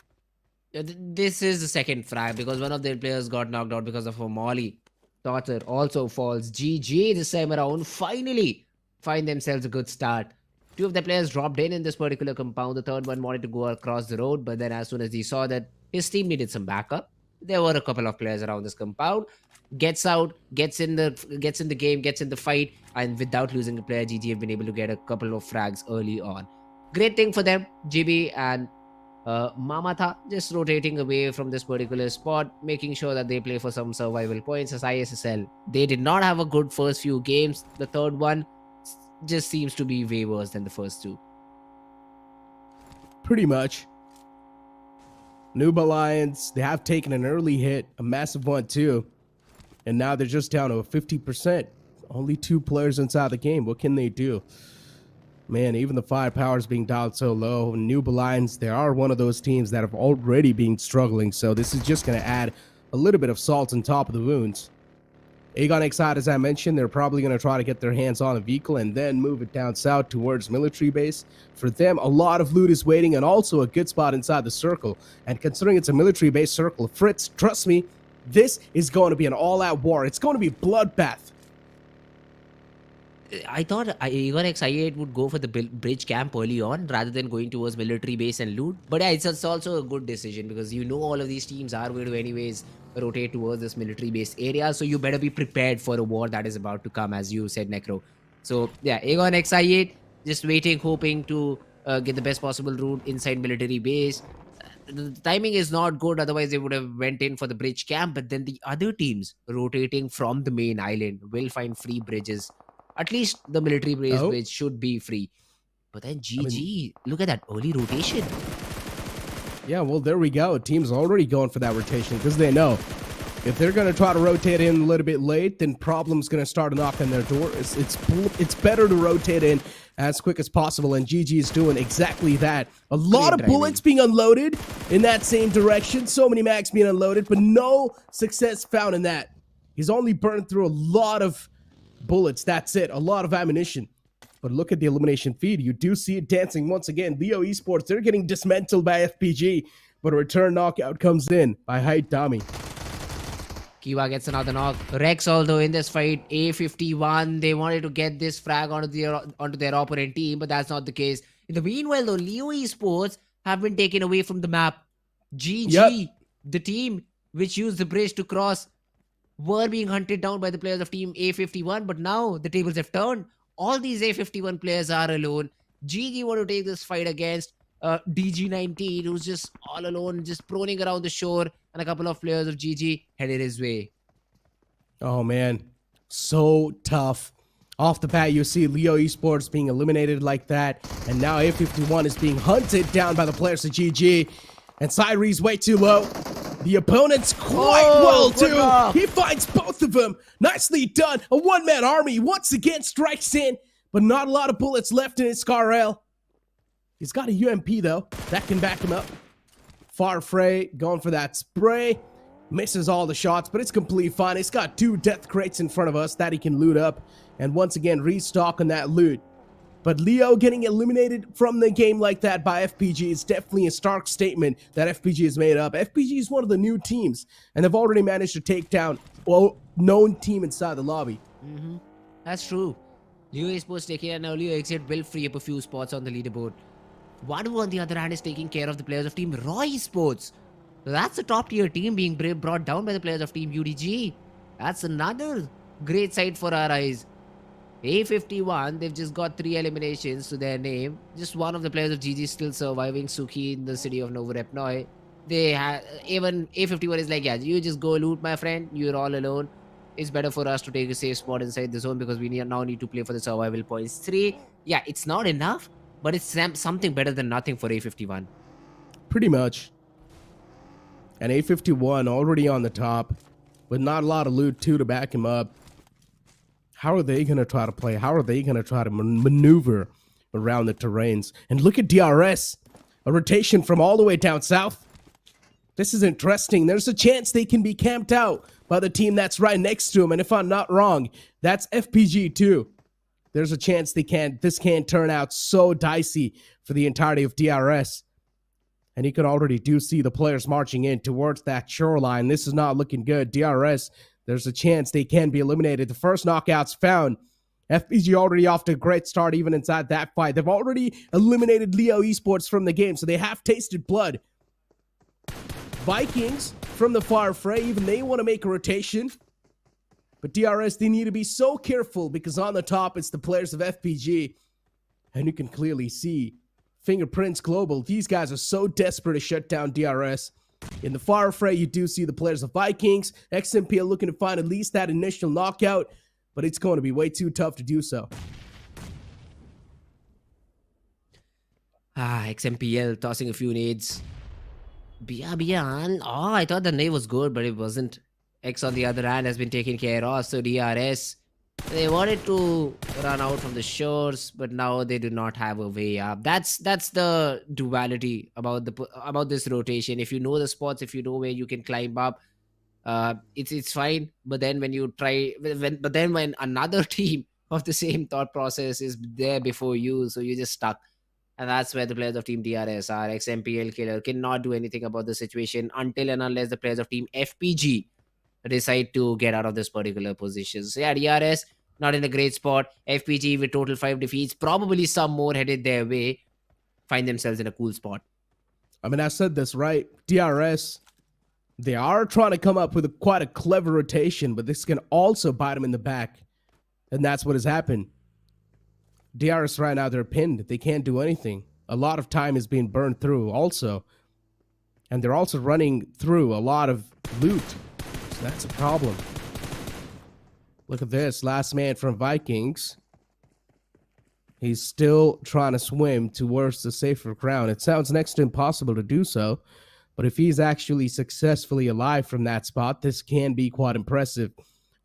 This is the second frag, because one of their players got knocked out because of a molly. Daughter also falls. GG this time around. Finally find themselves a good start. 2 of the players dropped in this particular compound. The third one wanted to go across the road, but then as soon as he saw that his team needed some backup, there were a couple of players around this compound. Gets out, gets in the game, gets in the fight, and without losing a player, GG have been able to get a couple of frags early on. Great thing for them. GB and Mamatha just rotating away from this particular spot, making sure that they play for some survival points as ISSL. They did not have a good first few games. The third one just seems to be way worse than the first 2. Pretty much. Noob Alliance, they have taken an early hit, a massive one too. And now they're just down to a 50%. Only 2 players inside the game. What can they do? Man, even the firepower is being dialed so low. Noob Alliance, they are one of those teams that have already been struggling, so this is just going to add a little bit of salt on top of the wounds. ENG, as I mentioned, they're probably going to try to get their hands on a vehicle and then move it down south towards military base. For them, a lot of loot is waiting and also a good spot inside the circle. And considering it's a military base circle, Fritz, trust me, this is going to be an all-out war. It's going to be a bloodbath. I thought ENG I8 would go for the bridge camp early on rather than going towards military base and loot. But yeah, it's also a good decision because you know all of these teams are going to anyways rotate towards this military base area. So you better be prepared for a war that is about to come, as you said, Necro. So yeah, ENG I8 just waiting, hoping to get the best possible route inside military base. The timing is not good, otherwise they would have went in for the bridge camp. But then the other teams rotating from the main island will find free bridges. At least the military base bridge should be free. But then GG, look at that early rotation. Yeah, well, there we go. Team's already going for that rotation because they know if they're going to try to rotate in a little bit late, then problem's going to start to knock on their door. It's better to rotate in as quick as possible, and GG is doing exactly that. A lot of bullets being unloaded in that same direction. So many mags being unloaded, but no success found in that. He's only burned through a lot of bullets. That's it. A lot of ammunition. But look at the elimination feed. You do see it dancing once again. Leo Esports, they're getting dismantled by FPG, but a return knockout comes in by Height Dami. Kiva gets another knock. Rex, although in this fight, A51, they wanted to get this frag onto their opponent team, but that's not the case. In the meanwhile, though, Leo Esports have been taken away from the map. GG, the team which used the bridge to cross, were being hunted down by the players of team A51, but now the tables have turned. All these A51 players are alone. GG want to take this fight against DG19, who's just all alone, just proning around the shore, and a couple of players of GG headed his way. Oh man, so tough. Off the bat, you see Leo Esports being eliminated like that, and now A51 is being hunted down by the players of GG, and Cyree's way too low. The opponent's quite well too. He finds both of them. Nicely done. A one-man army once again strikes in, but not a lot of bullets left in his Scarrail. He's got a UMP though. That can back him up. Farfrey going for that spray. Misses all the shots, but it's completely fine. He's got 2 death crates in front of us that he can loot up. And once again, restock on that loot. But Leo getting eliminated from the game like that by FPG is definitely a stark statement that FPG has made up. FPG is one of the new teams, and they've already managed to take down a known team inside the lobby. That's true. Leo Esports taking an earlier exit will free up a few spots on the leaderboard. Wadu, on the other hand, is taking care of the players of Team Raw Esports. That's a top-tier team being brought down by the players of Team UDG. That's another great sight for our eyes. A51, they've just got 3 eliminations to their name. Just one of the players of GG still surviving, Suki, in the city of Novorepnoy. Even A51 is like, yeah, you just go loot, my friend. You're all alone. It's better for us to take a safe spot inside the zone because we now need to play for the survival points. 3, yeah, it's not enough, but it's something better than nothing for A51. Pretty much. And A51 already on the top, with not a lot of loot too to back him up. How are they going to try to play? How are they going to try to maneuver around the terrains? And look at DRS. A rotation from all the way down south. This is interesting. There's a chance they can be camped out by the team that's right next to them. And if I'm not wrong, that's FPG too. There's a chance this can't turn out so dicey for the entirety of DRS. And you can already see the players marching in towards that shoreline. This is not looking good. DRS, there's a chance they can be eliminated. The first knockout's found. FPG already off to a great start even inside that fight. They've already eliminated Leo Esports from the game, so they have tasted blood. Vikings from the far fray, even they want to make a rotation. But DRS, they need to be so careful because on the top, it's the players of FPG. And you can clearly see FingerPrintsGlobal. These guys are so desperate to shut down DRS. In the far fray, you do see the players of Vikings. XMP are looking to find at least that initial knockout, but it's going to be way too tough to do so. XMPL tossing a few nades. Bian. Oh, I thought the nade was good, but it wasn't. X on the other hand has been taken care of, so DRS They wanted to run out from the shores, but now they do not have a way up. That's the duality about this rotation. If you know the spots, if you know where you can climb up, it's fine. But then when you try, but then when another team of the same thought process is there before you, so you're just stuck. And that's where the players of Team DRS, our XMPL killer, cannot do anything about the situation until and unless the players of Team FPG decide to get out of this particular position. So yeah, DRS not in a great spot. FPG with total 5 defeats, probably some more headed their way, find themselves in a cool spot. I mean, I said this, right? DRS, they are trying to come up with quite a clever rotation, but this can also bite them in the back. And that's what has happened. DRS right now, they're pinned. They can't do anything. A lot of time is being burned through also. And they're also running through a lot of loot. So that's a problem. Look at this. Last man from Vikings. He's still trying to swim towards the safer ground. It sounds next to impossible to do so. But if he's actually successfully alive from that spot, this can be quite impressive.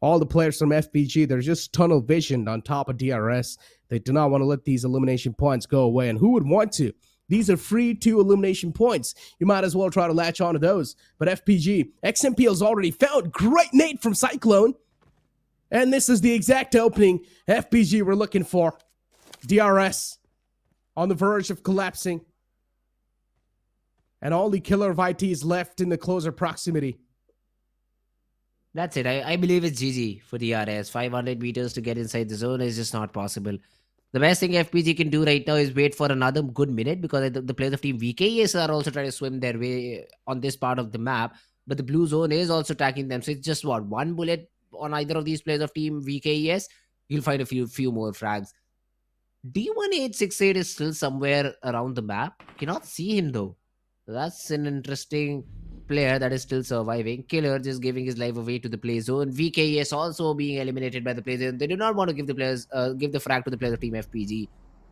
All the players from FPG, they're just tunnel visioned on top of DRS. They do not want to let these elimination points go away. And who would want to? These are free 2 elimination points. You might as well try to latch onto those. But FPG, XMPL's already found. Great nade from Cyclone. And this is the exact opening FPG were looking for. DRS on the verge of collapsing. And only Killer of ITs left in the closer proximity. That's it. I believe it's GG for DRS. 500 meters to get inside the zone is just not possible. The best thing FPG can do right now is wait for another good minute, because the players of Team VKS are also trying to swim their way on this part of the map. But the blue zone is also attacking them. So it's just what, 1 bullet on either of these players of Team VKS. You'll find a few more frags. D1868 is still somewhere around the map. Cannot see him though. That's an interesting player that is still surviving. Killer just giving his life away to the play zone. VKS also being eliminated by the play zone. They do not want to give the frag to the players of Team FPG.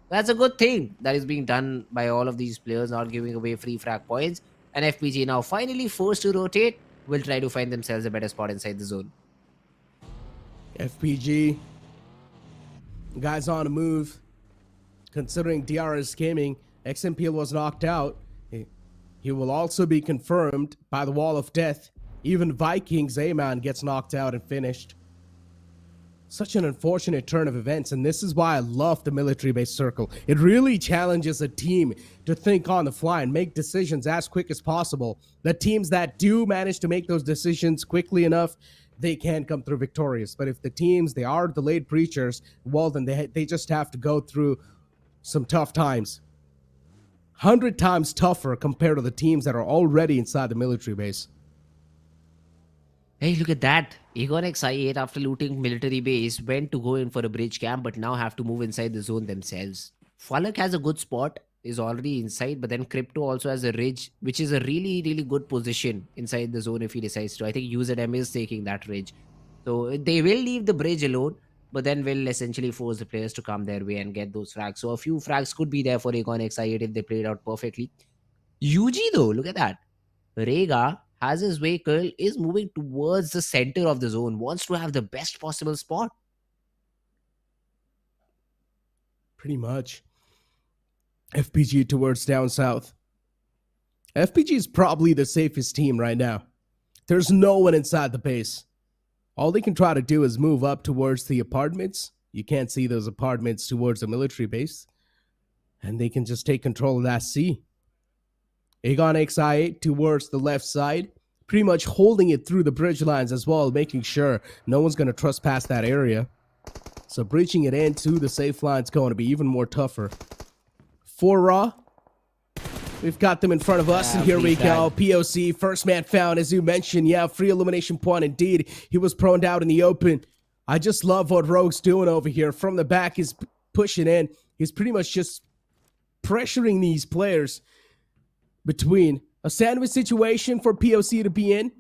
That's a good thing that is being done by all of these players, not giving away free frag points. And FPG now finally forced to rotate, will try to find themselves a better spot inside the zone. FPG, guys on the move. Considering DRS Gaming, XMPL was knocked out. He will also be confirmed by the Wall of Death. Even VIKINGxSS gets knocked out and finished. Such an unfortunate turn of events, and this is why I love the military-based circle. It really challenges a team to think on the fly and make decisions as quick as possible. The teams that do manage to make those decisions quickly enough, they can come through victorious. But if the teams, they are delayed preachers, well, then they just have to go through some tough times. 100 times tougher compared to the teams that are already inside the military base. Hey, look at that. ENG after looting military base went to go in for a bridge camp, but now have to move inside the zone themselves. Falak has a good spot, is already inside, but then Crypto also has a ridge, which is a really, really good position inside the zone if he decides to. I think UZM is taking that ridge. So they will leave the bridge alone, but then will essentially force the players to come their way and get those frags. So a few frags could be there for ENG if they played out perfectly. UG though, look at that. Rega has his vehicle, is moving towards the center of the zone, wants to have the best possible spot. Pretty much. FPG towards down south. FPG is probably the safest team right now. There's no one inside the base. All they can try to do is move up towards the apartments. You can't see those apartments towards the military base. And they can just take control of that C. ENG towards the left side. Pretty much holding it through the bridge lines as well, making sure no one's going to trespass that area. So breaching it into the safe line is going to be even more tougher. HORAA. We've got them in front of us, and here we go. POC, first man found, as you mentioned. Yeah, free elimination point indeed. He was proned out in the open. I just love what Rogue's doing over here. From the back, he's pushing in. He's pretty much just pressuring these players between a sandwich situation for POC to be in.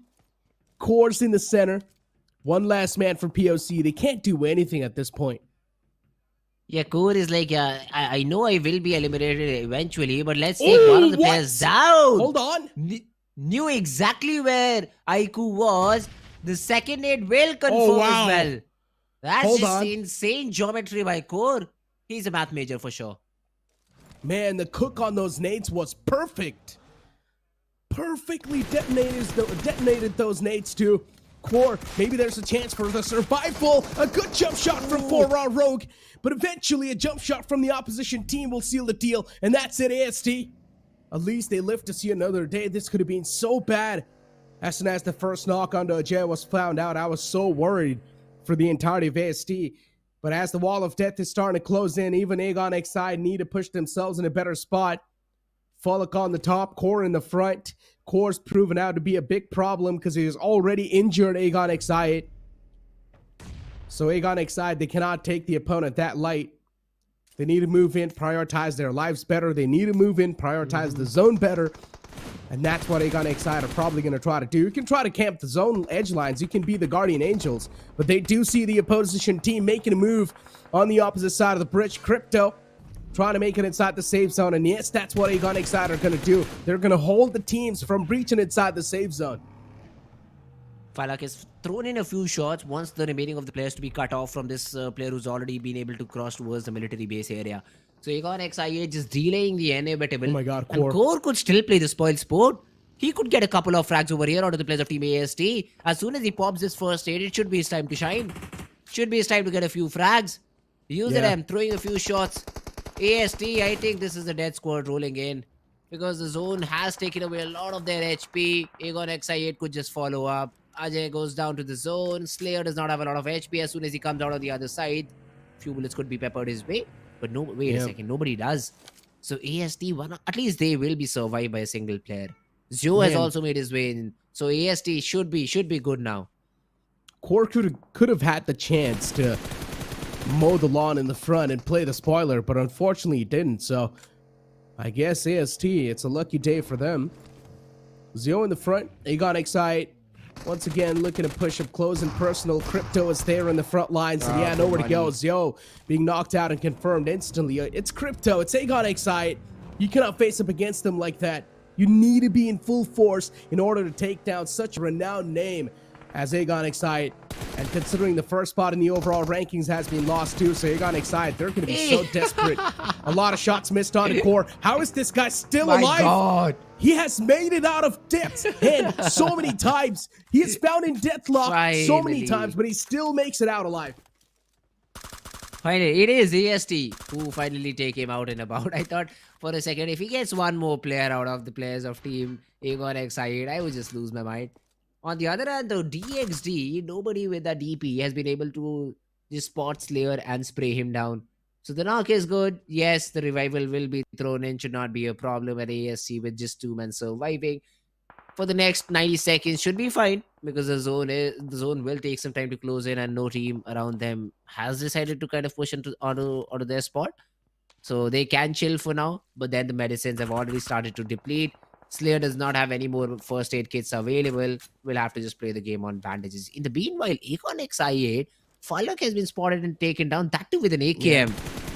Cores in the center. One last man for POC. They can't do anything at this point. Yeah, Core is like, I know I will be eliminated eventually, but let's take one of the players down. Hold on. Knew exactly where Aiku was. The second nade will confirm as well. That's Hold just on. insane geometry by Core. He's a math major for sure. Man, the cook on those nades was perfect. Perfectly detonated those nades too. Core, maybe there's a chance for the survival. A good jump shot from HORAA Rogue, but eventually a jump shot from the opposition team will seal the deal, and that's it, AST. At least they live to see another day. This could have been so bad. As soon as the first knock on the Ajay was found out, I was so worried for the entirety of AST. But as the wall of death is starting to close in, even ENG need to push themselves in a better spot. Fallock on the top, Core in the front. Core's proven out to be a big problem because he is already injured ENG. So ENG, they cannot take the opponent that light. They need to move in, prioritize their lives better. They need to move in, prioritize the zone better. And that's what ENG are probably going to try to do. You can try to camp the zone edge lines. You can be the Guardian Angels. But they do see the opposition team making a move on the opposite side of the bridge. Crypto trying to make it inside the safe zone. And yes, that's what ENG are going to do. They're going to hold the teams from breaching inside the safe zone. Falak has thrown in a few shots, wants the remaining of the players to be cut off from this player who's already been able to cross towards the military base area. So ENG just delaying the inevitable. Oh my god, Core. And Core could still play the spoil sport. He could get a couple of frags over here out of the players of Team AST. As soon as he pops this first aid, it should be his time to shine. Should be his time to get a few frags. User M throwing a few shots. AST, I think this is the death squad rolling in. Because the zone has taken away a lot of their HP. ENG could just follow up. Ajay goes down to the zone. Slayer does not have a lot of HP. As soon as he comes out on the other side, few bullets could be peppered his way. But no, wait a second, nobody does. So AST, at least they will be survived by a single player. Zio has also made his way in. So AST should be good now. Core could have had the chance to mow the lawn in the front and play the spoiler, but unfortunately he didn't. So I guess AST, it's a lucky day for them. Zio in the front, ENG once again looking to push up close and personal. Crypto is there in the front lines, and yeah, nowhere to go. Zio being knocked out and confirmed instantly. It's Crypto, it's ENG. You cannot face up against them like that. You need to be in full force in order to take down such a renowned name as ENG. And considering the first spot in the overall rankings has been lost too, so ENG, they're going to be so desperate. A lot of shots missed on the Core. How is this guy still alive? God. He has made it out of death's hand so many times. He is found in deathlock so many times, but he still makes it out alive. Finally, it is AST who finally take him out and about. I thought for a second, if he gets one more player out of the players of Team ENG, I would just lose my mind. On the other hand, though, DXD, nobody with a DP has been able to just spot Slayer and spray him down. So the knock is good. Yes, the revival will be thrown in. Should not be a problem at ASC with just 2 men surviving. For the next 90 seconds, should be fine because the zone will take some time to close in, and no team around them has decided to kind of push onto their spot. So they can chill for now, but then the medicines have already started to deplete. Slayer does not have any more first aid kits available. We'll have to just play the game on bandages. In the meanwhile, ENG, Fallock has been spotted and taken down, that too with an AKM. Yeah.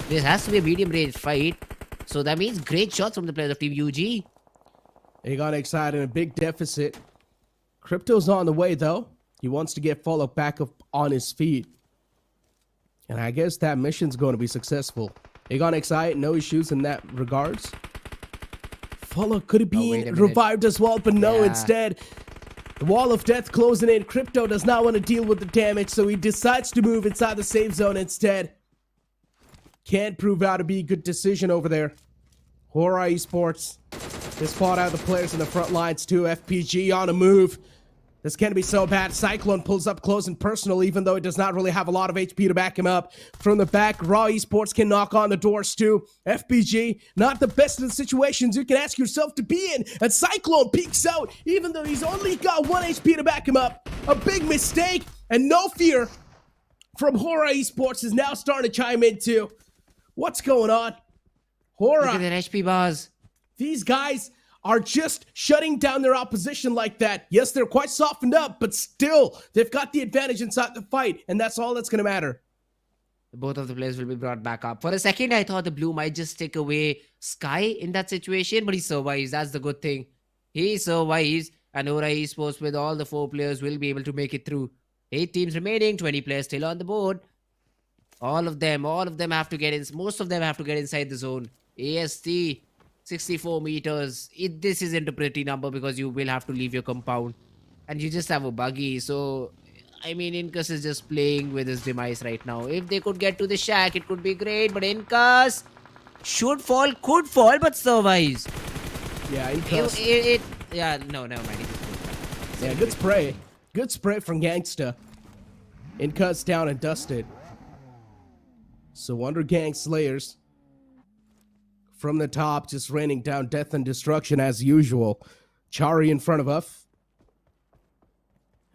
This has to be a medium range fight. So that means great shots from the players of Team UG. ENG in a big deficit. Crypto's on the way though. He wants to get Fallock back up on his feet. And I guess that mission's going to be successful. ENG, no issues in that regards. Fallock could have been revived as well, but no, instead, the wall of death closing in. Crypto does not want to deal with the damage, so he decides to move inside the safe zone instead. Can't prove out to be a good decision over there. HORAA Esports. They spot out the players in the front lines too. FPG on a move. This can't be so bad. Cyclone pulls up close and personal, even though it does not really have a lot of HP to back him up. From the back, Raw Esports can knock on the doors too. FPG, not the best of the situations you can ask yourself to be in. And Cyclone peeks out, even though he's only got 1 HP to back him up. A big mistake, and no fear from HORAA Esports is now starting to chime in too. What's going on? HORAA. Look at that HP bars. These guys are just shutting down their opposition like that. Yes, they're quite softened up, but still, they've got the advantage inside the fight, and that's all that's going to matter. Both of the players will be brought back up. For a second, I thought the blue might just take away Sky in that situation, but he survives. That's the good thing. He survives, and HORAA Esports with all the 4 players will be able to make it through. 8 teams remaining, 20 players still on the board. All of them have to get in. Most of them have to get inside the zone. AST 64 meters. This isn't a pretty number because you will have to leave your compound, and you just have a buggy. So, I mean, Incus is just playing with his demise right now. If they could get to the shack, it could be great. But Incus should fall, could fall, but survives. Yeah, Incus. Yeah, no, never mind. Yeah, good spray. Good spray from Gangsta. Incus down and dusted. So Undergang Slayers from the top, just raining down death and destruction as usual. Chari in front of us.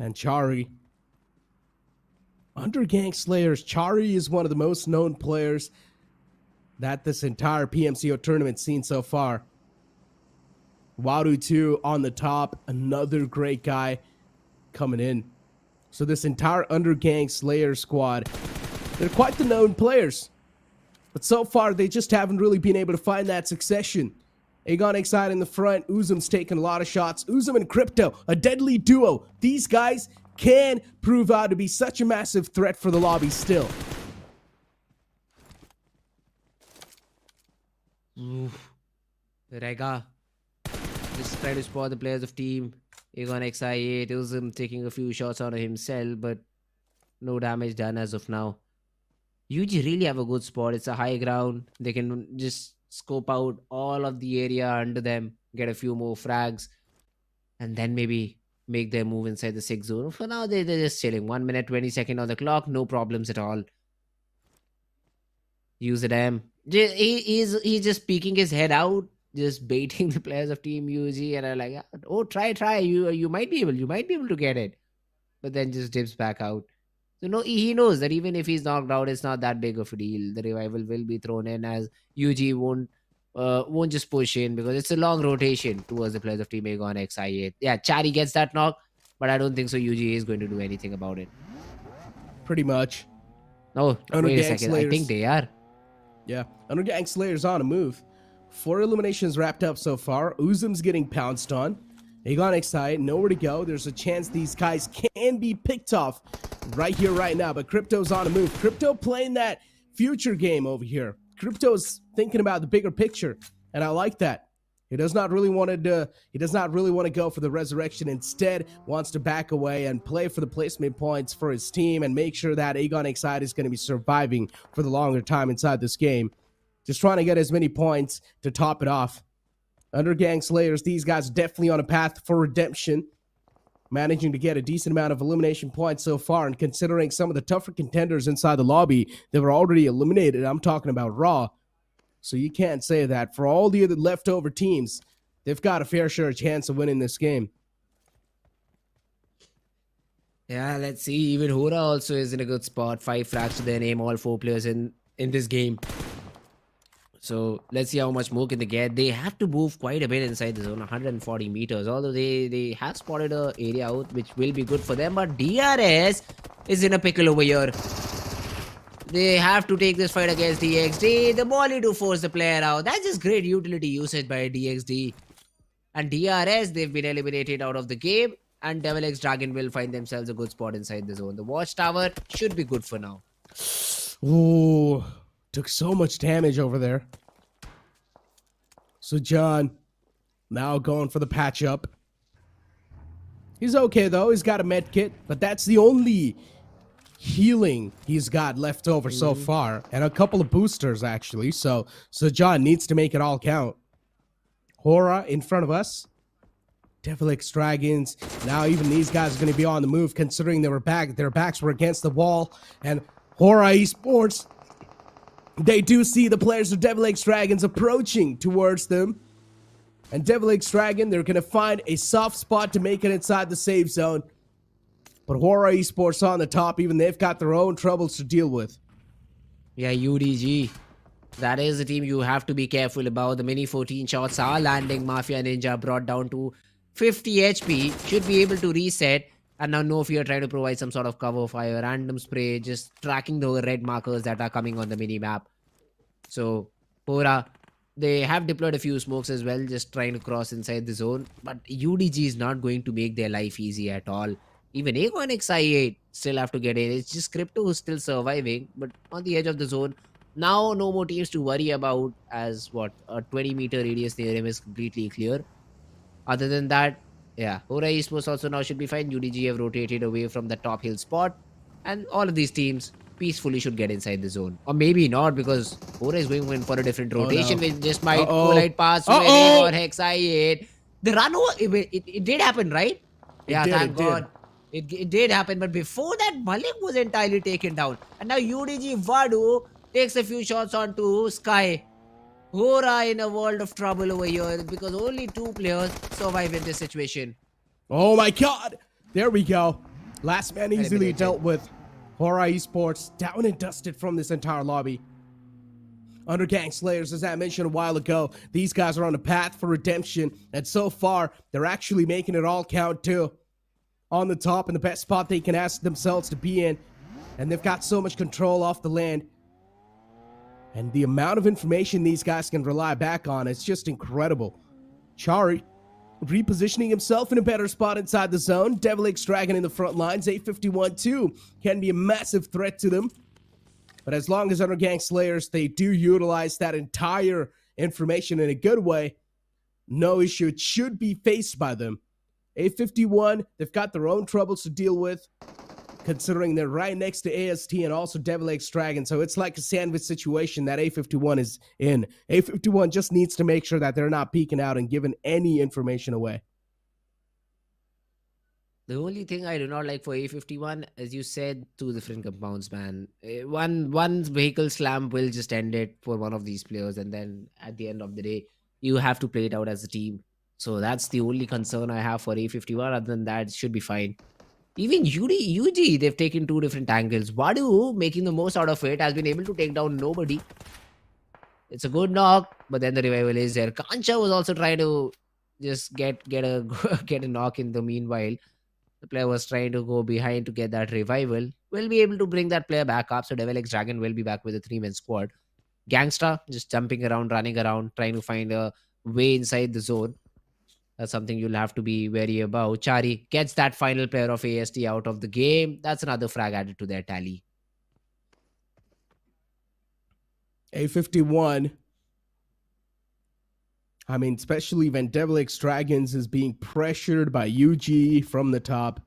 And Chari. Undergang Slayers. Chari is one of the most known players that this entire PMCO tournament's seen so far. Wadu 2 on the top. Another great guy coming in. So this entire Undergang Slayer squad, they're quite the known players. But so far, they just haven't really been able to find that succession. ENG in the front. Uzum's taking a lot of shots. Uzum and Crypto, a deadly duo. These guys can prove out to be such a massive threat for the lobby still. Oof. Rega. Just try to spot the players of team. ENG Uzum taking a few shots out of himself, but no damage done as of now. UG really have a good spot. It's a high ground. They can just scope out all of the area under them, get a few more frags, and then maybe make their move inside the 6 zone. For now, they're just chilling. 1 minute, 20 seconds on the clock. No problems at all. Use the dam. He's just peeking his head out, just baiting the players of Team UG, and I'm like, oh, try. You might be able to get it. But then just dips back out. So no, he knows that even if he's knocked out, it's not that big of a deal. The revival will be thrown in, as UG won't just push in because it's a long rotation towards the players of Team ENG XI8. Yeah, Chari gets that knock, but I don't think so UG is going to do anything about it. Pretty much. No, wait a second. Slayers. I think they are. Yeah, Undergang Slayers on a move. 4 eliminations wrapped up so far. Uzum's getting pounced on. ENG XI8, nowhere to go. There's a chance these guys can be picked off right here, right now. But Crypto's on a move. Crypto playing that future game over here. Crypto's thinking about the bigger picture, and I like that. He does not really want to go for the resurrection. Instead, wants to back away and play for the placement points for his team and make sure that ENG XI8 is going to be surviving for the longer time inside this game. Just trying to get as many points to top it off. Undergang Slayers, these guys are definitely on a path for redemption. Managing to get a decent amount of elimination points so far, and considering some of the tougher contenders inside the lobby that were already eliminated, I'm talking about Raw. So you can't say that. For all the other leftover teams, they've got a fair share chance of winning this game. Yeah, let's see. Even HORAA also is in a good spot. 5 frags to their name, all 4 players in this game. So let's see how much more can they get. They have to move quite a bit inside the zone, 140 meters. Although they have spotted an area out, which will be good for them. But DRS is in a pickle over here. They have to take this fight against DXD. The volley to force the player out. That's just great utility usage by DXD. And DRS, they've been eliminated out of the game. And Devil X Dragon will find themselves a good spot inside the zone. The watchtower should be good for now. Ooh. Took so much damage over there. So John now going for the patch up. He's okay though. He's got a med kit, but that's the only healing he's got left over so far, and a couple of boosters actually. So John needs to make it all count. HORAA in front of us. Devil X Dragons. Now even these guys are going to be on the move, considering they were back. Their backs were against the wall, and HORAA Esports, they do see the players of Devil X Dragons approaching towards them. And Devil X Dragon, they're going to find a soft spot to make it inside the safe zone. But HORAA Esports on the top, even they've got their own troubles to deal with. Yeah, UDG. That is the team you have to be careful about. The mini 14 shots are landing. Mafia Ninja brought down to 50 HP. Should be able to reset. And now No Fear trying to provide some sort of cover fire, random spray, just tracking the red markers that are coming on the mini map. So, HORAA, they have deployed a few smokes as well, just trying to cross inside the zone. But UDG is not going to make their life easy at all. Even ENG still have to get in. It's just Crypto who's still surviving, but on the edge of the zone. Now, no more teams to worry about, as what a 20-meter radius near him is completely clear. Other than that, yeah, HORAA Esports also now should be fine. UDG have rotated away from the top hill spot, and all of these teams peacefully should get inside the zone. Or maybe not, because HORAA is going in for a different rotation, which just might collide past Winning or HEXI8. The run over, it did happen, right? Yeah, thank God. It did happen, but before that, Malik was entirely taken down. And now UDG Vadu takes a few shots onto Sky. HORAA in a world of trouble over here because only 2 players survive in this situation. Oh my God! There we go. Last man easily dealt with. HORAA Esports down and dusted from this entire lobby. Undergang Slayers, as I mentioned a while ago, these guys are on a path for redemption, and so far, they're actually making it all count too. On the top, in the best spot they can ask themselves to be in, and they've got so much control off the land. And the amount of information these guys can rely back on, it's just incredible. Chari repositioning himself in a better spot inside the zone. DRS Dragon in the front lines. 851 too can be a massive threat to them. But as long as Undergang Slayers, they do utilize that entire information in a good way, no issue. It should be faced by them. 851, they've got their own troubles to deal with, considering they're right next to AST and also DRS Dragon. So it's like a sandwich situation that A51 is in. A51 just needs to make sure that they're not peeking out and giving any information away. The only thing I do not like for A51, as you said, 2 different compounds, man. One vehicle slam will just end it for one of these players, and then at the end of the day, you have to play it out as a team. So that's the only concern I have for A51. Other than that, it should be fine. Even UG, they've taken 2 different angles. Wadu, making the most out of it, has been able to take down nobody. It's a good knock, but then the revival is there. Kancha was also trying to just get a get a knock in the meanwhile. The player was trying to go behind to get that revival. We'll be able to bring that player back up. So DRS Dragon will be back with a 3-man squad. Gangsta just jumping around, running around, trying to find a way inside the zone. That's something you'll have to be wary about. Chari gets that final player of AST out of the game. That's another frag added to their tally. A51. I mean, especially when DRS Dragons is being pressured by UG from the top.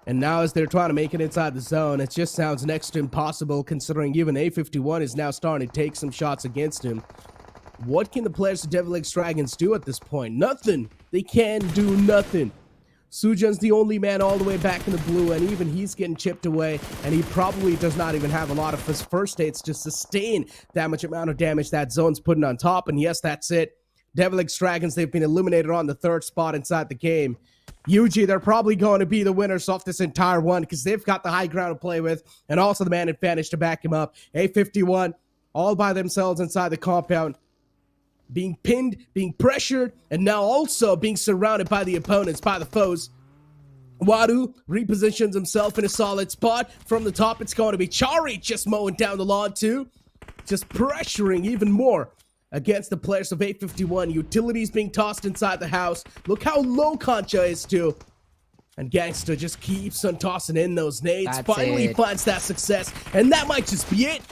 And now as they're trying to make it inside the zone, it just sounds next to impossible, considering even A51 is now starting to take some shots against him. What can the players of DRS Dragons do at this point? Nothing. They can do nothing. Sujun's the only man all the way back in the blue, and even he's getting chipped away, and he probably does not even have a lot of his first states to sustain that much amount of damage that zone's putting on top. And yes, that's it. DRS Dragons, they've been eliminated on the 3rd spot inside the game. UG, they're probably going to be the winners off this entire one because they've got the high ground to play with and also the man advantage to back him up. A51, all by themselves inside the compound, being pinned, being pressured, and now also being surrounded by the opponents, by the foes. Wadu repositions himself in a solid spot. From the top, it's going to be Chari just mowing down the lawn too, just pressuring even more against the players of 851. Utilities being tossed inside the house. Look how low Concha is too. And Gangsta just keeps on tossing in those nades. Finally finds that success. And that might just be it.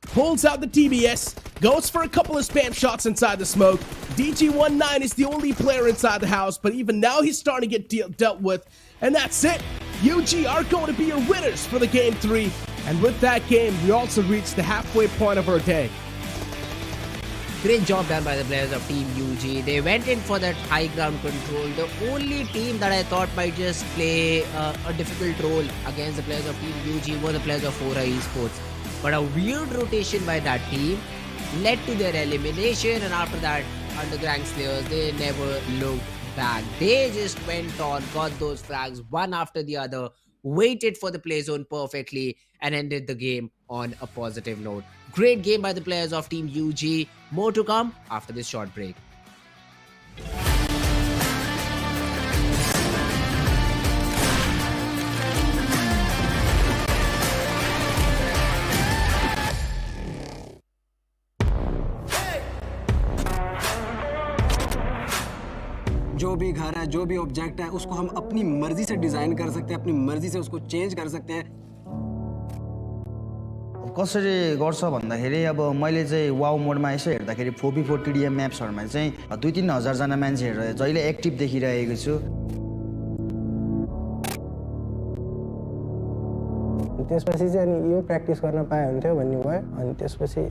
Pulls out the TBS. Goes for a couple of spam shots inside the smoke. DG19 is the only player inside the house. But even now he's starting to get dealt with. And that's it. UG are going to be your winners for the Game 3. And with that game, we also reached the halfway point of our day. Great job done by the players of Team UG. They went in for that high ground control. The only team that I thought might just play a difficult role against the players of Team UG were the players of HORAA Esports. But a weird rotation by that team led to their elimination, and after that, Undergang Slayers, they never looked back. They just went on, got those frags one after the other, waited for the play zone perfectly, and ended the game on a positive note. Great game by the players of Team UG. More to come after this short break. जो भी घर है, जो भी object है, उसको हम अपनी मर्जी से डिजाइन कर सकते हैं, अपनी मर्जी से उसको चेंज कर सकते हैं। कसरी गर्छ भन्दाखेरि अब मैले चाहिँ वाउ मोडमा यसो हेर्दाखेरि 4v4 TDM म्याप्सहरुमा चाहिँ 2-3 हजार जना मान्छेहरु जहिले एक्टिभ देखिरहेको छु। त्यसपछि चाहिँ अनि यो प्र्याक्टिस गर्न पाए हुन्थ्यो भन्ने भयो अनि त्यसपछि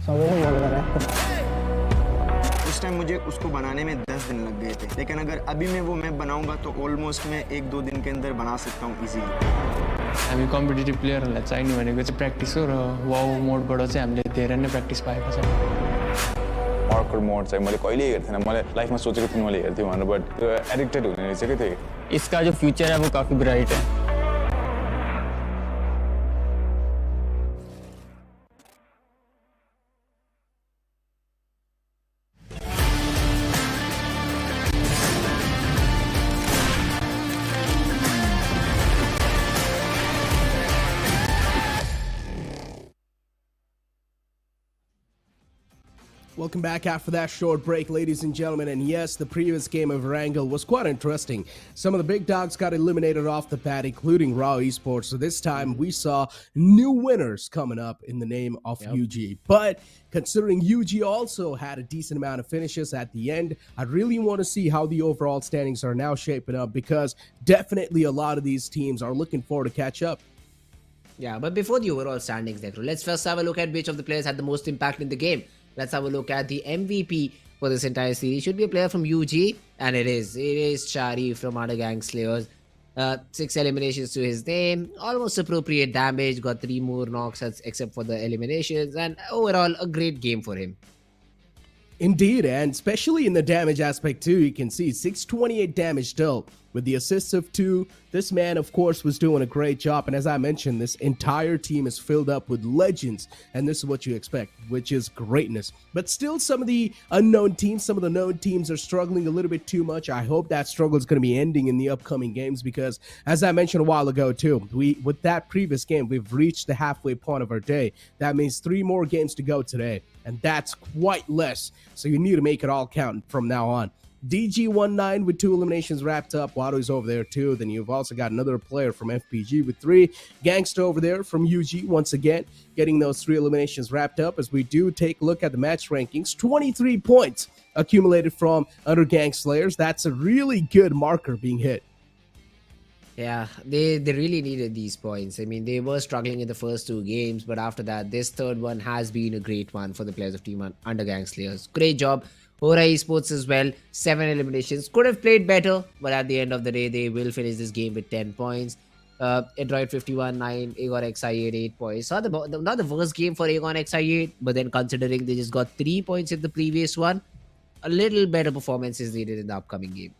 सबैले मन गरायो। उस टाइम मुझे उसको बनाने में 10 दिन लग गए थे, लेकिन अगर अभी मैं वो मैप बनाऊंगा तो ऑलमोस्ट मैं 1-2 दिन के अंदर बना सकता हूँ इजीली। हामी कम्पिटिटिभ प्लेयरहरूलाई चाहिने भनेको चाहिँ प्र्याक्टिस हो र वाउ मोडबाट चाहिँ हामीले धेरै नै प्र्याक्टिस पाएको छ। पार्कर मोड चाहिँ मैले कहिले हेर्थेन, मैले लाइफमा सोचेको थिएँ मैले हेर्थेँ भनेर, बट त्यो एडिक्टेड हुने रहेछ के थियो। इसका जो फ्यूचर है वो काफ़ी ब्राइट है। Welcome back after that short break, ladies and gentlemen. And yes, the previous game of Erangel was quite interesting. Some of the big dogs got eliminated off the bat, including HORAA Esports. So this time we saw new winners coming up in the name of UG. But considering UG also had a decent amount of finishes at the end, I really want to see how the overall standings are now shaping up, because definitely a lot of these teams are looking forward to catch up. Yeah, but before the overall standings, let's first have a look at which of the players had the most impact in the game. Let's have a look at the MVP for this entire series. Should be a player from UG, and it is. It is Chari from Undergang Slayers. 6 eliminations to his name. Almost appropriate damage. Got 3 more knocks except for the eliminations. And overall, a great game for him. Indeed, and especially in the damage aspect too, you can see 628 damage dealt with the assists of 2. This man, of course, was doing a great job. And as I mentioned, this entire team is filled up with legends. And this is what you expect, which is greatness. But still, some of the unknown teams, some of the known teams are struggling a little bit too much. I hope that struggle is going to be ending in the upcoming games, because as I mentioned a while ago too, with that previous game, we've reached the halfway point of our day. That means 3 more games to go today. And that's quite less. So you need to make it all count from now on. DG19 with 2 eliminations wrapped up. Wado's over there too. Then you've also got another player from FPG with 3. Gangsta over there from UG once again getting those 3 eliminations wrapped up. As we do take a look at the match rankings, 23 points accumulated from Undergang Slayers. That's a really good marker being hit. Yeah, they really needed these points. I mean, they were struggling in the first 2 games, but after that, this third one has been a great one for the players of Team Undergang Slayers. Great job. HORAA Esports as well, 7 eliminations. Could have played better, but at the end of the day, they will finish this game with 10 points. Android 51-9, Aegon XI8, 8 points. Not the worst game for Aegon XI8, but then considering they just got 3 points in the previous one, a little better performance is needed in the upcoming game.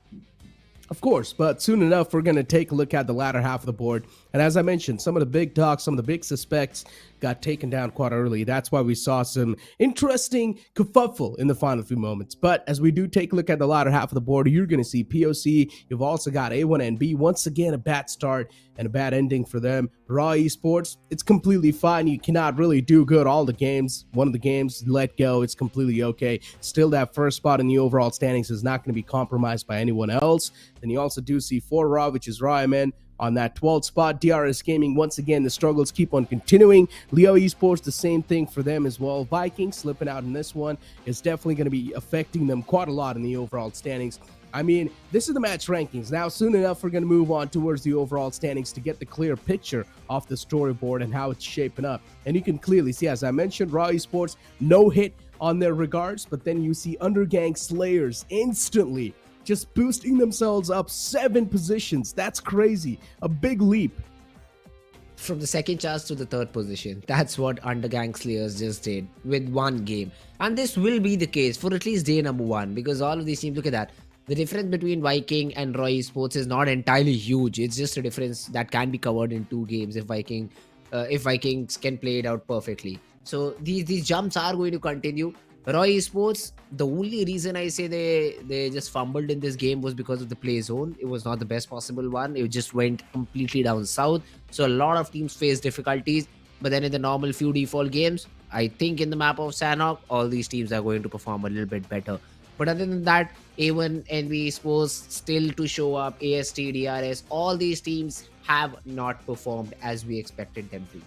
Of course, but soon enough, we're going to take a look at the latter half of the board. And as I mentioned, some of the big dogs, some of the big suspects got taken down quite early. That's why we saw some interesting kerfuffle in the final few moments. But as we do take a look at the latter half of the board, you're going to see POC. You've also got A1 and B. Once again, a bad start and a bad ending for them. HORAA Esports, it's completely fine. You cannot really do good all the games. One of the games, let go. It's completely okay. Still, that first spot in the overall standings is not going to be compromised by anyone else. Then you also do see 4 Raw, which is Ryan on that 12th spot. DRS Gaming, once again, the struggles keep on continuing. Leo Esports, the same thing for them as well. Vikings slipping out in this one is definitely going to be affecting them quite a lot in the overall standings. I mean, this is the match rankings. Now, soon enough, we're going to move on towards the overall standings to get the clear picture off the storyboard and how it's shaping up. And you can clearly see, as I mentioned, HORAA Esports, no hit on their regards, but then you see Undergang Slayers instantly just boosting themselves up 7 positions. That's crazy. A big leap. From the second chance to the third position. That's what Undergang Slayers just did with 1 game. And this will be the case for at least day number 1, because all of these teams, look at that. The difference between Viking and HORAA Esports is not entirely huge. It's just a difference that can be covered in 2 games if Vikings can play it out perfectly. So these jumps are going to continue. HORAA Esports, the only reason I say they just fumbled in this game was because of the play zone. It was not the best possible one. It just went completely down south. So a lot of teams faced difficulties. But then in the normal few default games, I think in the map of Sanhok, all these teams are going to perform a little bit better. But other than that, A1, NB, Sports still to show up, AST, DRS, all these teams have not performed as we expected them to.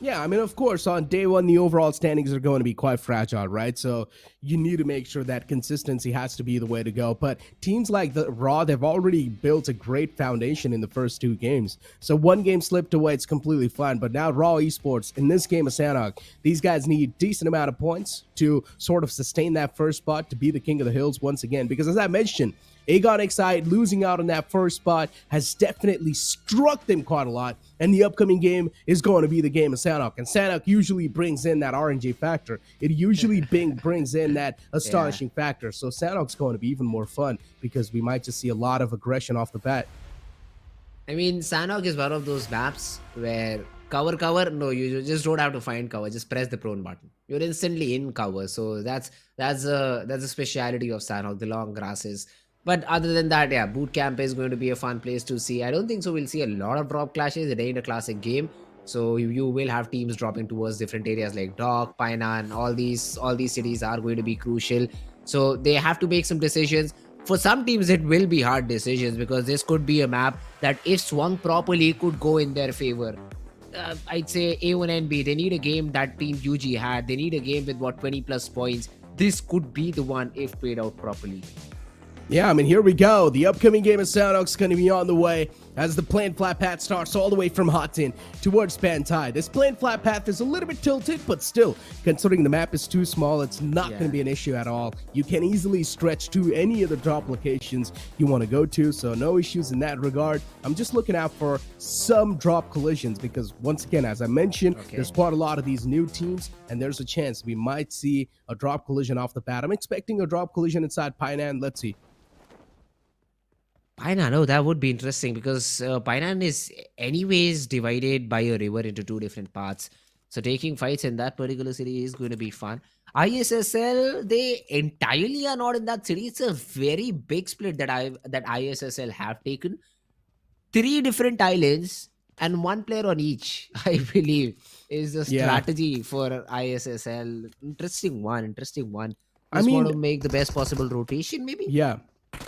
Yeah, I mean, of course, on day one, the overall standings are going to be quite fragile, right? So you need to make sure that consistency has to be the way to go. But teams like the Raw, they've already built a great foundation in the first 2 games. So one game slipped away, it's completely fine. But now Raw Esports, in this game of Sanhok, these guys need decent amount of points to sort of sustain that first spot, to be the king of the hills once again. Because as I mentioned, ENG losing out on that first spot has definitely struck them quite a lot, and the upcoming game is going to be the game of Sanhok. And Sanhok usually brings in that RNG factor. It usually brings in that astonishing factor. So Sanhok's going to be even more fun because we might just see a lot of aggression off the bat. I mean, Sanhok is one of those maps where cover, no, you just don't have to find cover. Just press the prone button. You're instantly in cover. So that's a speciality of Sanhok, the long grasses. But other than that, yeah, boot camp is going to be a fun place to see. I don't think so we'll see a lot of drop clashes. It ain't a classic game. So you will have teams dropping towards different areas like Dock, Painan. All these cities are going to be crucial. So they have to make some decisions. For some teams, it will be hard decisions because this could be a map that if swung properly could go in their favor. I'd say A1 and B, they need a game that Team UG had. They need a game with 20 plus points. This could be the one if played out properly. Yeah, I mean, here we go. The upcoming game of Sanhok's going to be on the way as the planned flat path starts all the way from Hotten towards Pantai. This planned flat path is a little bit tilted, but still, considering the map is too small, it's not going to be an issue at all. You can easily stretch to any of the drop locations you want to go to, so no issues in that regard. I'm just looking out for some drop collisions because, once again, as I mentioned, there's quite a lot of these new teams, and there's a chance we might see a drop collision off the bat. I'm expecting a drop collision inside Painan. Let's see. Painan, no, that would be interesting because Painan is anyways divided by a river into 2 different parts. So taking fights in that particular city is going to be fun. ISSL, they entirely are not in that city. It's a very big split that ISSL have taken. 3 different islands and 1 player on each, I believe, is the strategy for ISSL. Interesting one. Just want to make the best possible rotation, maybe? Yeah.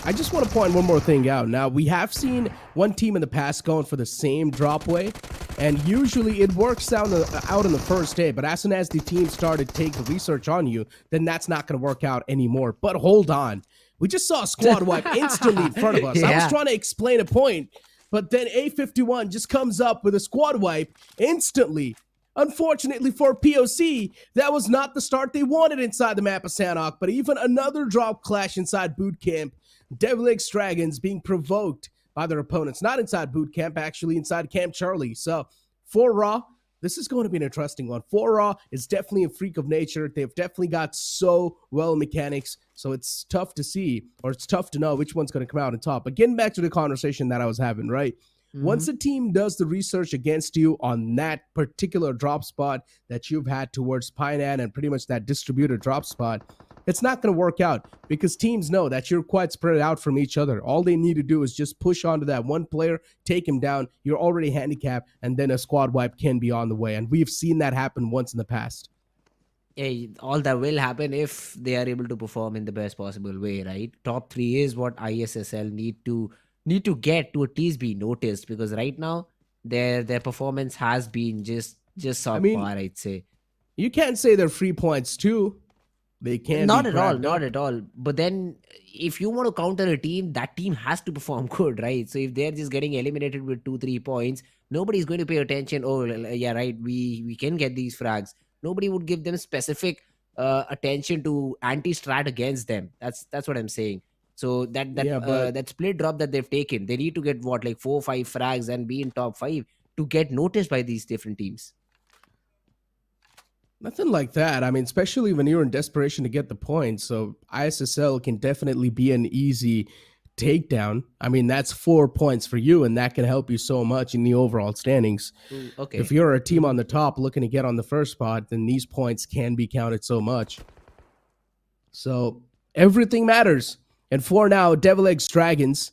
I just want to point one more thing out. Now, we have seen one team in the past going for the same drop way, and usually it works out in the first day, but as soon as the team started to take the research on you, then that's not going to work out anymore. But hold on. We just saw a squad wipe instantly in front of us. I was trying to explain a point, but then A51 just comes up with a squad wipe instantly. Unfortunately for POC, that was not the start they wanted inside the map of Sanhok, but even another drop clash inside boot camp. DRS Dragons being provoked by their opponents. Not inside boot camp, actually inside Camp Charlie. So for Raw, this is going to be an interesting one. For Raw is definitely a freak of nature. They've definitely got so well mechanics. So it's tough to see, or it's tough to know which one's going to come out on top. But getting back to the conversation that I was having, right? Once a team does the research against you on that particular drop spot that you've had towards Painan and pretty much that distributed drop spot, it's not going to work out because teams know that you're quite spread out from each other. All they need to do is just push onto that one player, take him down. You're already handicapped, and then a squad wipe can be on the way. And we've seen that happen once in the past. Yeah, all that will happen if they are able to perform in the best possible way, right? Top 3 is what ISSL need to get to at least be noticed, because right now their performance has been just subpar, I'd say. You can't say they're free points too. They can't. Not at all. But then if you want to counter a team, that team has to perform good, right? So if they're just getting eliminated with 2-3 points, nobody's going to pay attention. Oh, yeah, right, we can get these frags. Nobody would give them specific attention to anti-strat against them. That's what I'm saying. So that split drop that they've taken, they need to get 4 or 5 frags and be in top 5 to get noticed by these different teams. Nothing like that. I mean, especially when you're in desperation to get the points. So ISSL can definitely be an easy takedown. I mean, that's 4 points for you, and that can help you so much in the overall standings. Okay. If you're a team on the top looking to get on the first spot, then these points can be counted so much. So everything matters. And for now, DRS Dragons,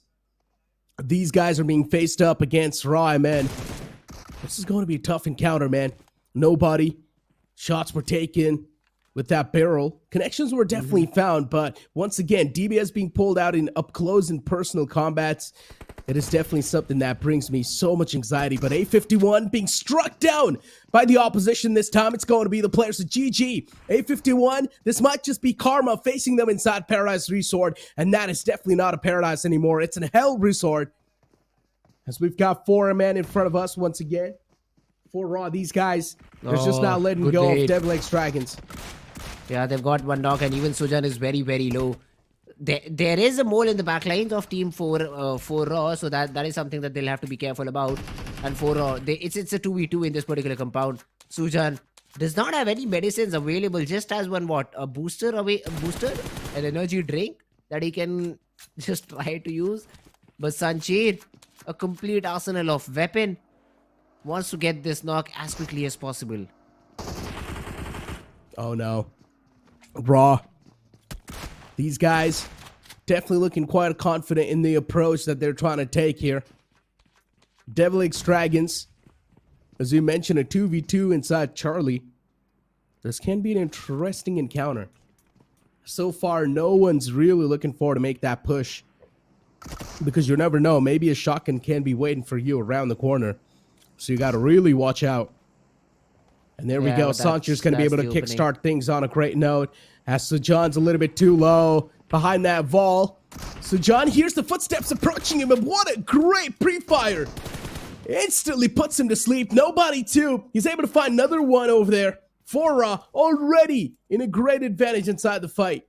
these guys are being faced up against Raw, man. This is going to be a tough encounter, man. Nobody. Shots were taken. with that barrel. Connections were definitely found, but once again, DBS being pulled out in up close and personal combats, it is definitely something that brings me so much anxiety. But A51 being struck down by the opposition this time. It's going to be the players of GG. A51, this might just be Karma facing them inside Paradise Resort, and that is definitely not a Paradise anymore. It's an Hell Resort. As we've got 4 men in front of us once again. 4 Raw, these guys, they're just not letting go of DevilX Dragons. Yeah, they've got 1 knock, and even Sujan is very, very low. There is a mole in the back lines of Team 4 Raw, so that is something that they'll have to be careful about. And 4 Raw, it's a 2v2 in this particular compound. Sujan does not have any medicines available, just has one a booster, an energy drink that he can just try to use. But Sanchir, a complete arsenal of weapon, wants to get this knock as quickly as possible. Oh no. Raw. These guys definitely looking quite confident in the approach that they're trying to take here. DevilX Dragons, as you mentioned, a 2v2 inside Charlie. This can be an interesting encounter. So far, no one's really looking forward to make that push, because you never know. Maybe a shotgun can be waiting for you around the corner. So you got to really watch out. And there we go. Sanchir's going to be able to kickstart things on a great note. As Sujan's a little bit too low behind that wall. Sujan hears the footsteps approaching him, and what a great pre-fire. Instantly puts him to sleep. Nobody too. He's able to find another one over there. 4 Raw already in a great advantage inside the fight.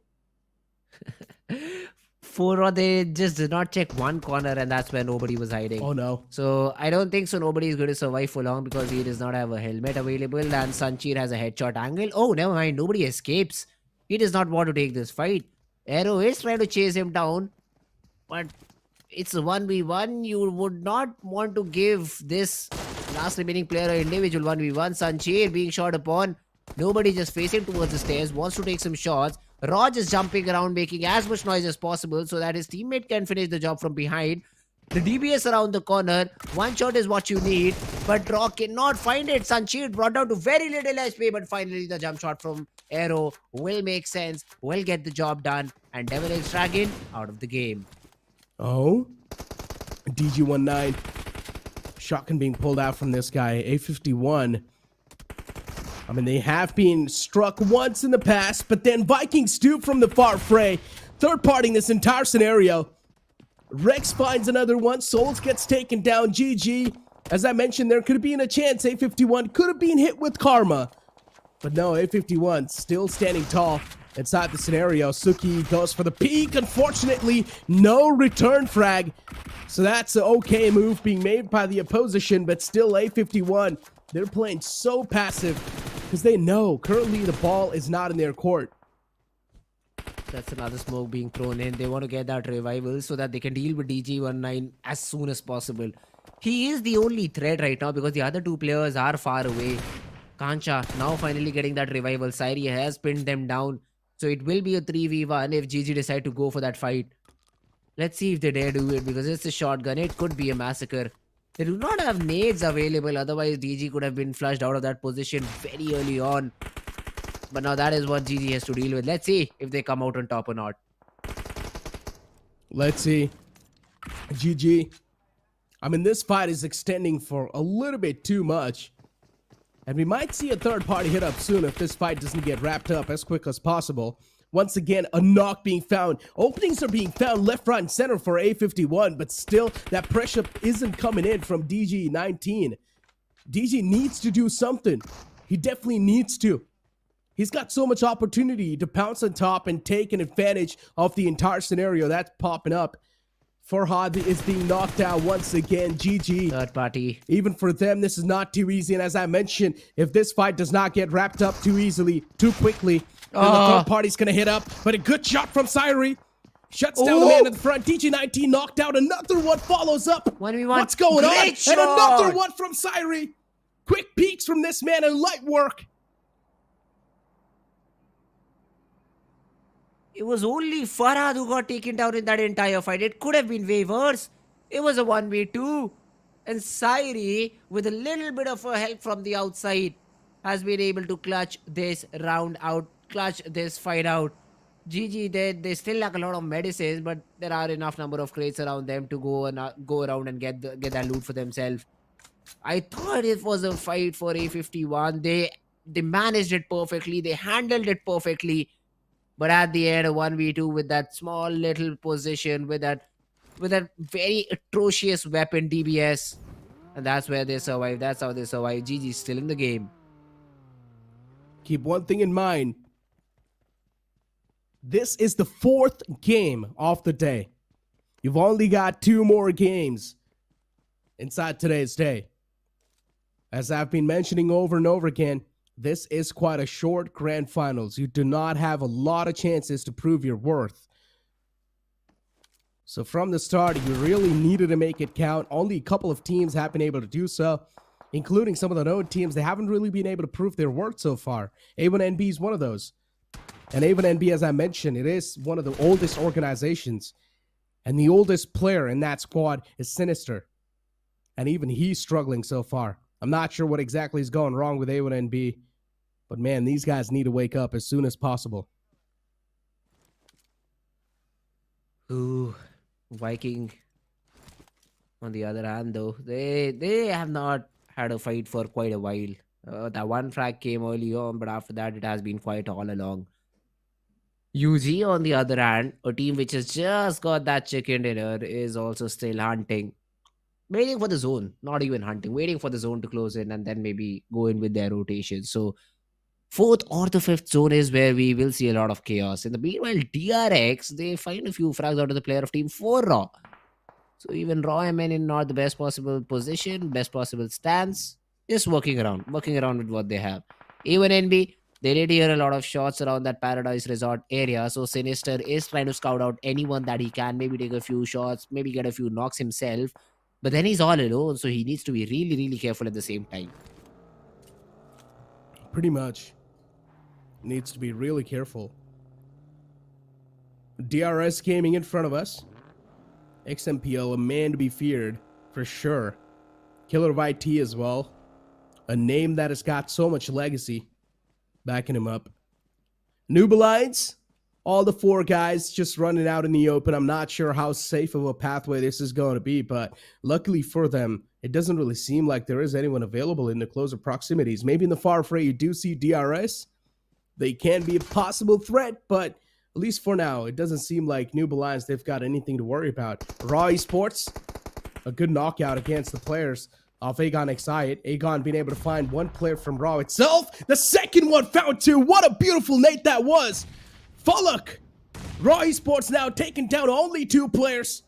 4 Raw, they just did not check one corner, and that's where nobody was hiding. Oh no. So I don't think so nobody is going to survive for long, because he does not have a helmet available, and Sanchir has a headshot angle. Oh, never mind. Nobody escapes. He does not want to take this fight. Arrow is trying to chase him down, but it's a 1v1. You would not want to give this last remaining player an individual 1v1. Sanchir being shot upon. Nobody just facing towards the stairs, wants to take some shots. Raj is jumping around, making as much noise as possible so that his teammate can finish the job from behind. The DBS around the corner. One shot is what you need, but Raw cannot find it. Sanchir brought down to very little HP, but finally the jump shot from Arrow will make sense, will get the job done, and DevilX Dragon out of the game. Oh, DG19. Shotgun being pulled out from this guy. A51. I mean, they have been struck once in the past, but then Vikings stoop from the far fray. Third parting this entire scenario. Rex finds another one. Souls gets taken down. GG. As I mentioned, there could have been a chance A51 could have been hit with Karma. But no, A51 still standing tall inside the scenario. Suki goes for the peek. Unfortunately, no return frag. So that's an okay move being made by the opposition, but still A51, they're playing so passive because they know currently the ball is not in their court. That's another smoke being thrown in. They want to get that revival so that they can deal with DG19 as soon as possible. He is the only threat right now because the other 2 players are far away. Kancha now finally getting that revival. Sairi has pinned them down. So it will be a 3v1 if GG decide to go for that fight. Let's see if they dare do it, because it's a shotgun. It could be a massacre. They do not have nades available. Otherwise, DG could have been flushed out of that position very early on. But now that is what GG has to deal with. Let's see if they come out on top or not. Let's see. GG. I mean, this fight is extending for a little bit too much. And we might see a third party hit up soon if this fight doesn't get wrapped up as quick as possible. Once again, a knock being found. Openings are being found left, right, and center for A51, but still, that pressure isn't coming in from DG19. DG needs to do something. He definitely needs to. He's got so much opportunity to pounce on top and take an advantage of the entire scenario that's popping up. Farhad is being knocked out once again. GG. Third party. Even for them, this is not too easy. And as I mentioned, if this fight does not get wrapped up too easily, too quickly, then the third party's going to hit up. But a good shot from Sairi. Shuts down the man in the front. DG19 knocked out. Another one follows up. 1v1. What's going on? Shot. And another one from Sairi. Quick peeks from this man and light work. It was only Farhad who got taken down in that entire fight. It could have been way worse. It was a 1v2. And Sairi, with a little bit of help from the outside, has been able to clutch this round out clutch this fight out. GG, they still lack a lot of medicines, but there are enough number of crates around them to go around and get that loot for themselves. I thought it was a fight for A51. They managed it perfectly. They handled it perfectly. But at the end, a 1v2 with that small little position, with that very atrocious weapon DBS, and that's where they survive. That's how they survive. GG still in the game. Keep one thing in mind. This is the 4th game of the day. You've only got 2 more games inside today's day. As I've been mentioning over and over again, this is quite a short grand finals. You do not have a lot of chances to prove your worth. So from the start, you really needed to make it count. Only a couple of teams have been able to do so, including some of the known teams. They haven't really been able to prove their worth so far. A1NB is one of those. And A1NB, as I mentioned, it is one of the oldest organizations. And the oldest player in that squad is Sinister. And even he's struggling so far. I'm not sure what exactly is going wrong with A1NB. But man, these guys need to wake up as soon as possible. Ooh, Viking. On the other hand, though, they have not had a fight for quite a while. That one frag came early on, but after that, it has been quite all along. UG, on the other hand, a team which has just got that chicken dinner, is also still hunting. Waiting for the zone, not even hunting, waiting for the zone to close in and then maybe go in with their rotation. So, 4th or the 5th zone is where we will see a lot of chaos. In the meanwhile, DRX, they find a few frags out of the player of team 4 Raw. So, even Raw MN in not the best possible position, best possible stance, just working around with what they have. A1NB, they did hear a lot of shots around that Paradise Resort area. So, Sinister is trying to scout out anyone that he can, maybe take a few shots, maybe get a few knocks himself. But then he's all alone, so he needs to be really, really careful at the same time. Pretty much. Needs to be really careful. DRS Gaming in front of us. XMPL, a man to be feared, for sure. Killer of IT as well. A name that has got so much legacy backing him up. Noob Alliance. All the 4 guys just running out in the open. I'm not sure how safe of a pathway this is going to be, but luckily for them, it doesn't really seem like there is anyone available in the closer proximities. Maybe in the far fray you do see DRS. They can be a possible threat, but at least for now, it doesn't seem like Noob Alliance, they've got anything to worry about. Raw Esports, a good knockout against the players of ENG. Aegon being able to find one player from Raw itself. The second one found 2. What a beautiful nade that was. Fallock! Raw Esports now taking down only 2 players.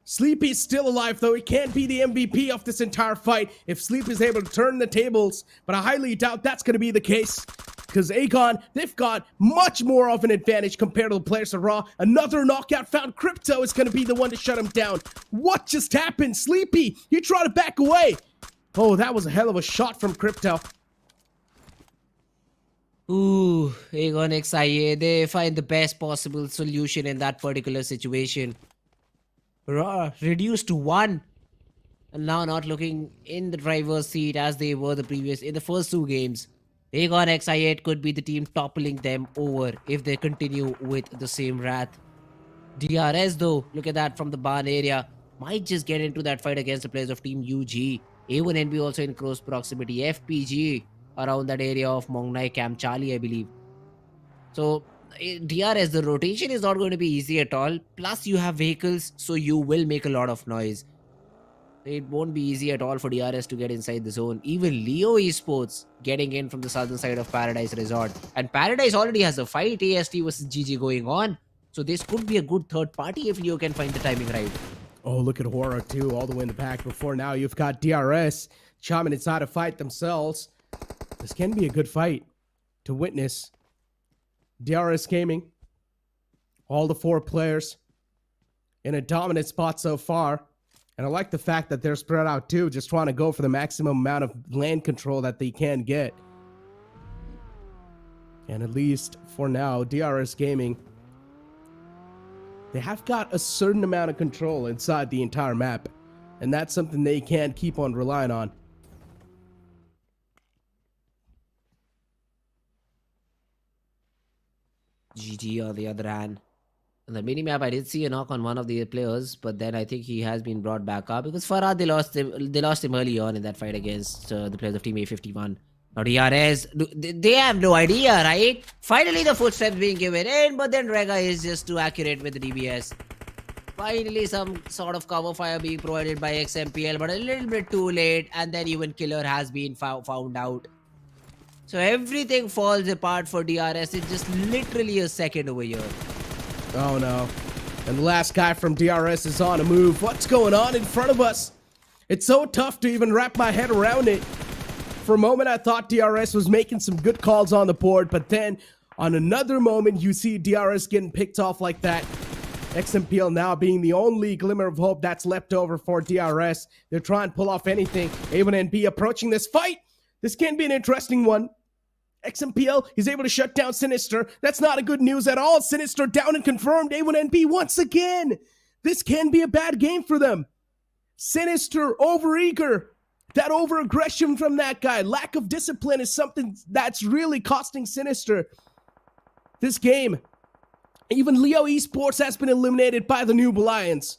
Sleepy is still alive, though. He can't be the MVP of this entire fight if Sleep is able to turn the tables. But I highly doubt that's going to be the case. Because Aegon, they've got much more of an advantage compared to the players of Raw. Another knockout found. Crypto is going to be the one to shut him down. What just happened? Sleepy, you try to back away. Oh, that was a hell of a shot from Crypto. Ooh, ENG, they find the best possible solution in that particular situation. Raw reduced to 1. And now not looking in the driver's seat as they were in the first 2 games. ENG could be the team toppling them over if they continue with the same wrath. DRS though, look at that from the barn area, might just get into that fight against the players of Team UG. A1NB also in close proximity. FPG around that area of Mongnai Camp Charlie, I believe. So DRS, the rotation is not going to be easy at all. Plus you have vehicles, so you will make a lot of noise. It won't be easy at all for DRS to get inside the zone. Even Leo Esports getting in from the southern side of Paradise Resort. And Paradise already has a fight, AST versus GG going on. So this could be a good third party if Leo can find the timing right. Oh, look at HORAA too, all the way in the back. Before now, you've got DRS chiming inside a fight themselves. This can be a good fight to witness. DRS Gaming, all the 4 players in a dominant spot so far. And I like the fact that they're spread out too, just trying to go for the maximum amount of land control that they can get. And at least for now, DRS Gaming, they have got a certain amount of control inside the entire map. And that's something they can't keep on relying on. GG on the other hand. On the minimap, I did see a knock on one of the players, but then I think he has been brought back up because Farah, they lost him early on in that fight against the players of Team A51. Now DRS, they have no idea, right? Finally the footsteps being given in, but then Rega is just too accurate with the DBS. Finally some sort of cover fire being provided by XMPL, but a little bit too late, and then even Killer has been found out. So everything falls apart for DRS. It's just literally a second over here. Oh no. And the last guy from DRS is on a move. What's going on in front of us? It's so tough to even wrap my head around it. For a moment, I thought DRS was making some good calls on the board, but then on another moment, you see DRS getting picked off like that. XMPL now being the only glimmer of hope that's left over for DRS. They're trying to pull off anything. A1NP approaching this fight. This can be an interesting one. XMPL is able to shut down Sinister. That's not a good news at all. Sinister down and confirmed. A1NP once again. This can be a bad game for them. Sinister, overeager. That over-aggression from that guy. Lack of discipline is something that's really costing Sinister this game. Even Leo Esports has been eliminated by the Noob Alliance.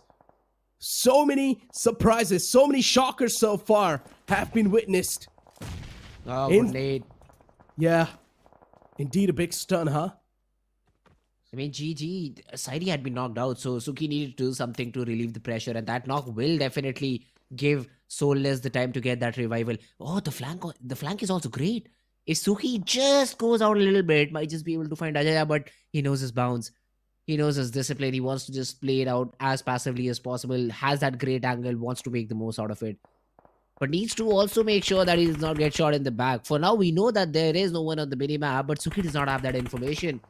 So many surprises, so many shockers so far have been witnessed. Oh, grenade. Yeah, indeed a big stun, huh? I mean, GG, Sairi had been knocked out, so Suki needed to do something to relieve the pressure, and that knock will definitely give Soulless the time to get that revival. Oh, the flank is also great. If Suki just goes out a little bit, might just be able to find Ajaya, but he knows his bounds. He knows his discipline. He wants to just play it out as passively as possible. Has that great angle, wants to make the most out of it. But needs to also make sure that he does not get shot in the back. For now, we know that there is no one on the minimap, but Suki does not have that information.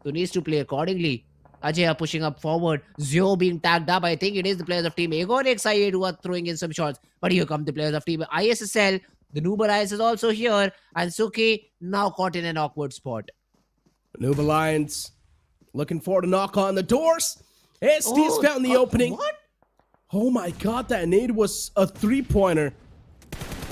So needs to play accordingly. Ajaya pushing up forward. Zio being tagged up. I think it is the players of Team ENG who are throwing in some shots. But here come the players of Team ISSL. The Noob Alliance is also here. And Suki now caught in an awkward spot. Noob Alliance looking for to knock on the doors. ST has found the opening. What? Oh my god, that nade was a three-pointer.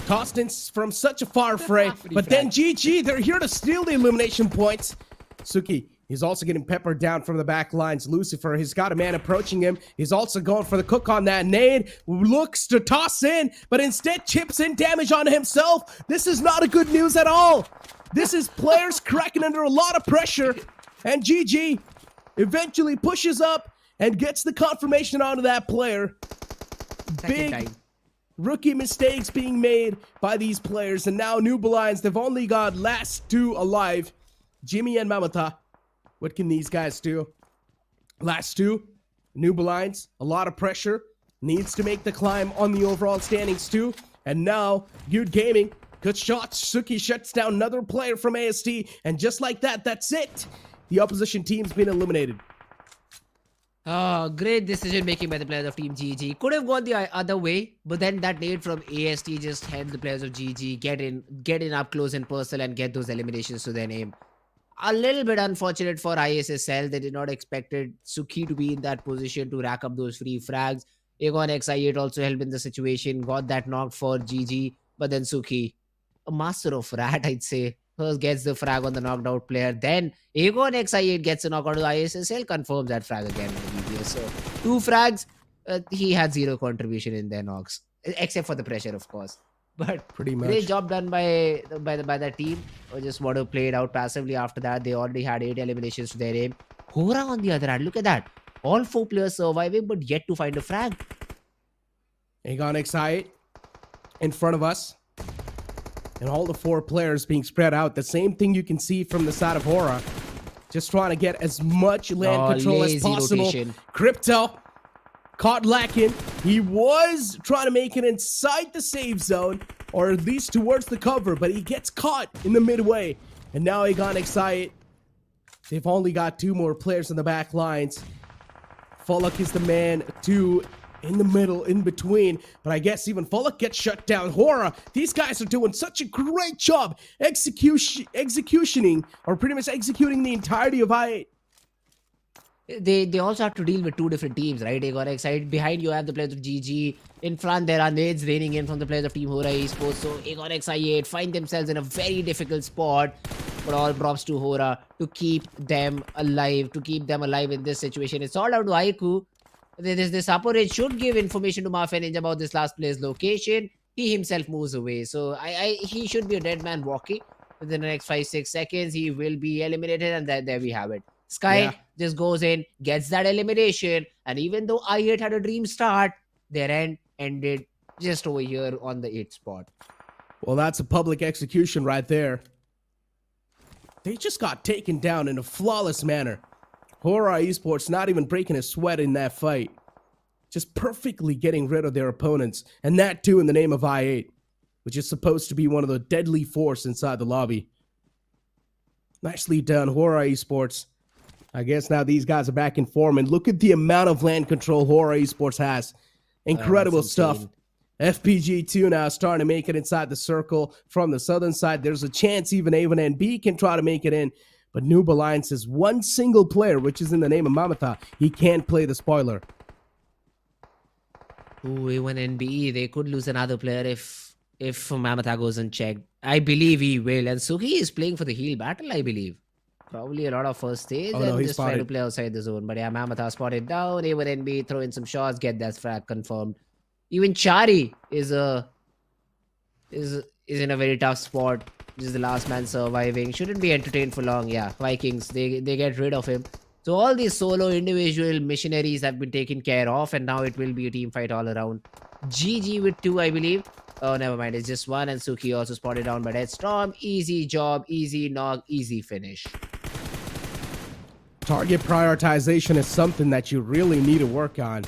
Tossed in from such a far fray. But then GG, they're here to steal the elimination points. Suki, he's also getting peppered down from the back lines. Lucifer, he's got a man approaching him. He's also going for the cook on that nade. Looks to toss in, but instead chips in damage on himself. This is not a good news at all. This is players cracking under a lot of pressure. And GG eventually pushes up and gets the confirmation onto that player. Big rookie mistakes being made by these players. And now Noob Alliance, they've only got last two alive. Jimmy and Mamata. What can these guys do? Last two. Noob Alliance, a lot of pressure. Needs to make the climb on the overall standings too. And now, GEUD Gaming. Good shots. Suki shuts down another player from AST. And just like that, that's it. The opposition team's been eliminated. Oh, great decision making by the players of Team GG. Could have gone the other way, but then that nade from AST just helped the players of GG get in up close and personal and get those eliminations to their name. A little bit unfortunate for ISSL. They did not expect Suki to be in that position to rack up those free frags. ENG also helped in the situation, got that knocked for GG, but then Suki, a master of rat, I'd say. First gets the frag on the knocked out player. Then ENG gets a knockout to the ISSL, confirms that frag again. So 2 frags, he had 0 contribution in their knocks, except for the pressure, of course. But pretty much great job done by the team. I just want to play it out passively. After that, they already had 8 eliminations to their aim. HORAA on the other hand, look at that. All 4 players surviving, but yet to find a frag. ENG in front of us. And all the 4 players being spread out. The same thing you can see from the side of HORAA. Just trying to get as much land control as possible. Rotation. Crypto caught lacking. He was trying to make it inside the save zone, or at least towards the cover, but he gets caught in the midway. And now ENG, they've only got 2 more players in the back lines. Falak is the man to in the middle, in between, but I guess even Falak gets shut down. HORAA, these guys are doing such a great job executioning, or pretty much executing the entirety of I8. They also have to deal with 2 different teams, right? ENG behind you have the players of GG. In front there are nades raining in from the players of Team HORAA Esports. So ENG find themselves in a very difficult spot. but all props to HORAA to keep them alive, in this situation. It's all down to Aiku. This upper edge should give information to Mafia Ninja about this last player's location. He himself moves away, so he should be a dead man walking. Within the next 5-6 seconds, he will be eliminated, and there we have it. Sky just goes in, gets that elimination, and even though I8 had a dream start, their end ended just over here on the 8th spot. Well, that's a public execution right there. They just got taken down in a flawless manner. HORAA Esports not even breaking a sweat in that fight. Just perfectly getting rid of their opponents. And that too in the name of I8, which is supposed to be one of the deadly force inside the lobby. Nicely done, HORAA Esports. I guess now these guys are back in form. And look at the amount of land control HORAA Esports has. Incredible stuff. FPG2 now starting to make it inside the circle from the southern side. There's a chance even A1NB can try to make it in. But Noob Alliance is one single player, which is in the name of Mamata. He can't play the spoiler. Ooh, A1NB, they could lose another player if Mamata goes unchecked. I believe he will. And Suki is playing for the heal battle, I believe. Probably a lot of first stage and just try to play outside the zone. But yeah, Mamata spotted down. A1NB throw in some shots, get that frag confirmed. Even Chari is in a very tough spot. This is the last man surviving. Shouldn't be entertained for long. Yeah, Vikings, they get rid of him. So all these solo individual missionaries have been taken care of, and now it will be a team fight all around. GG with 2, I believe. Oh, never mind. It's just 1, and Suki also spotted down by Deathstorm. Easy job, easy knock, easy finish. Target prioritization is something that you really need to work on.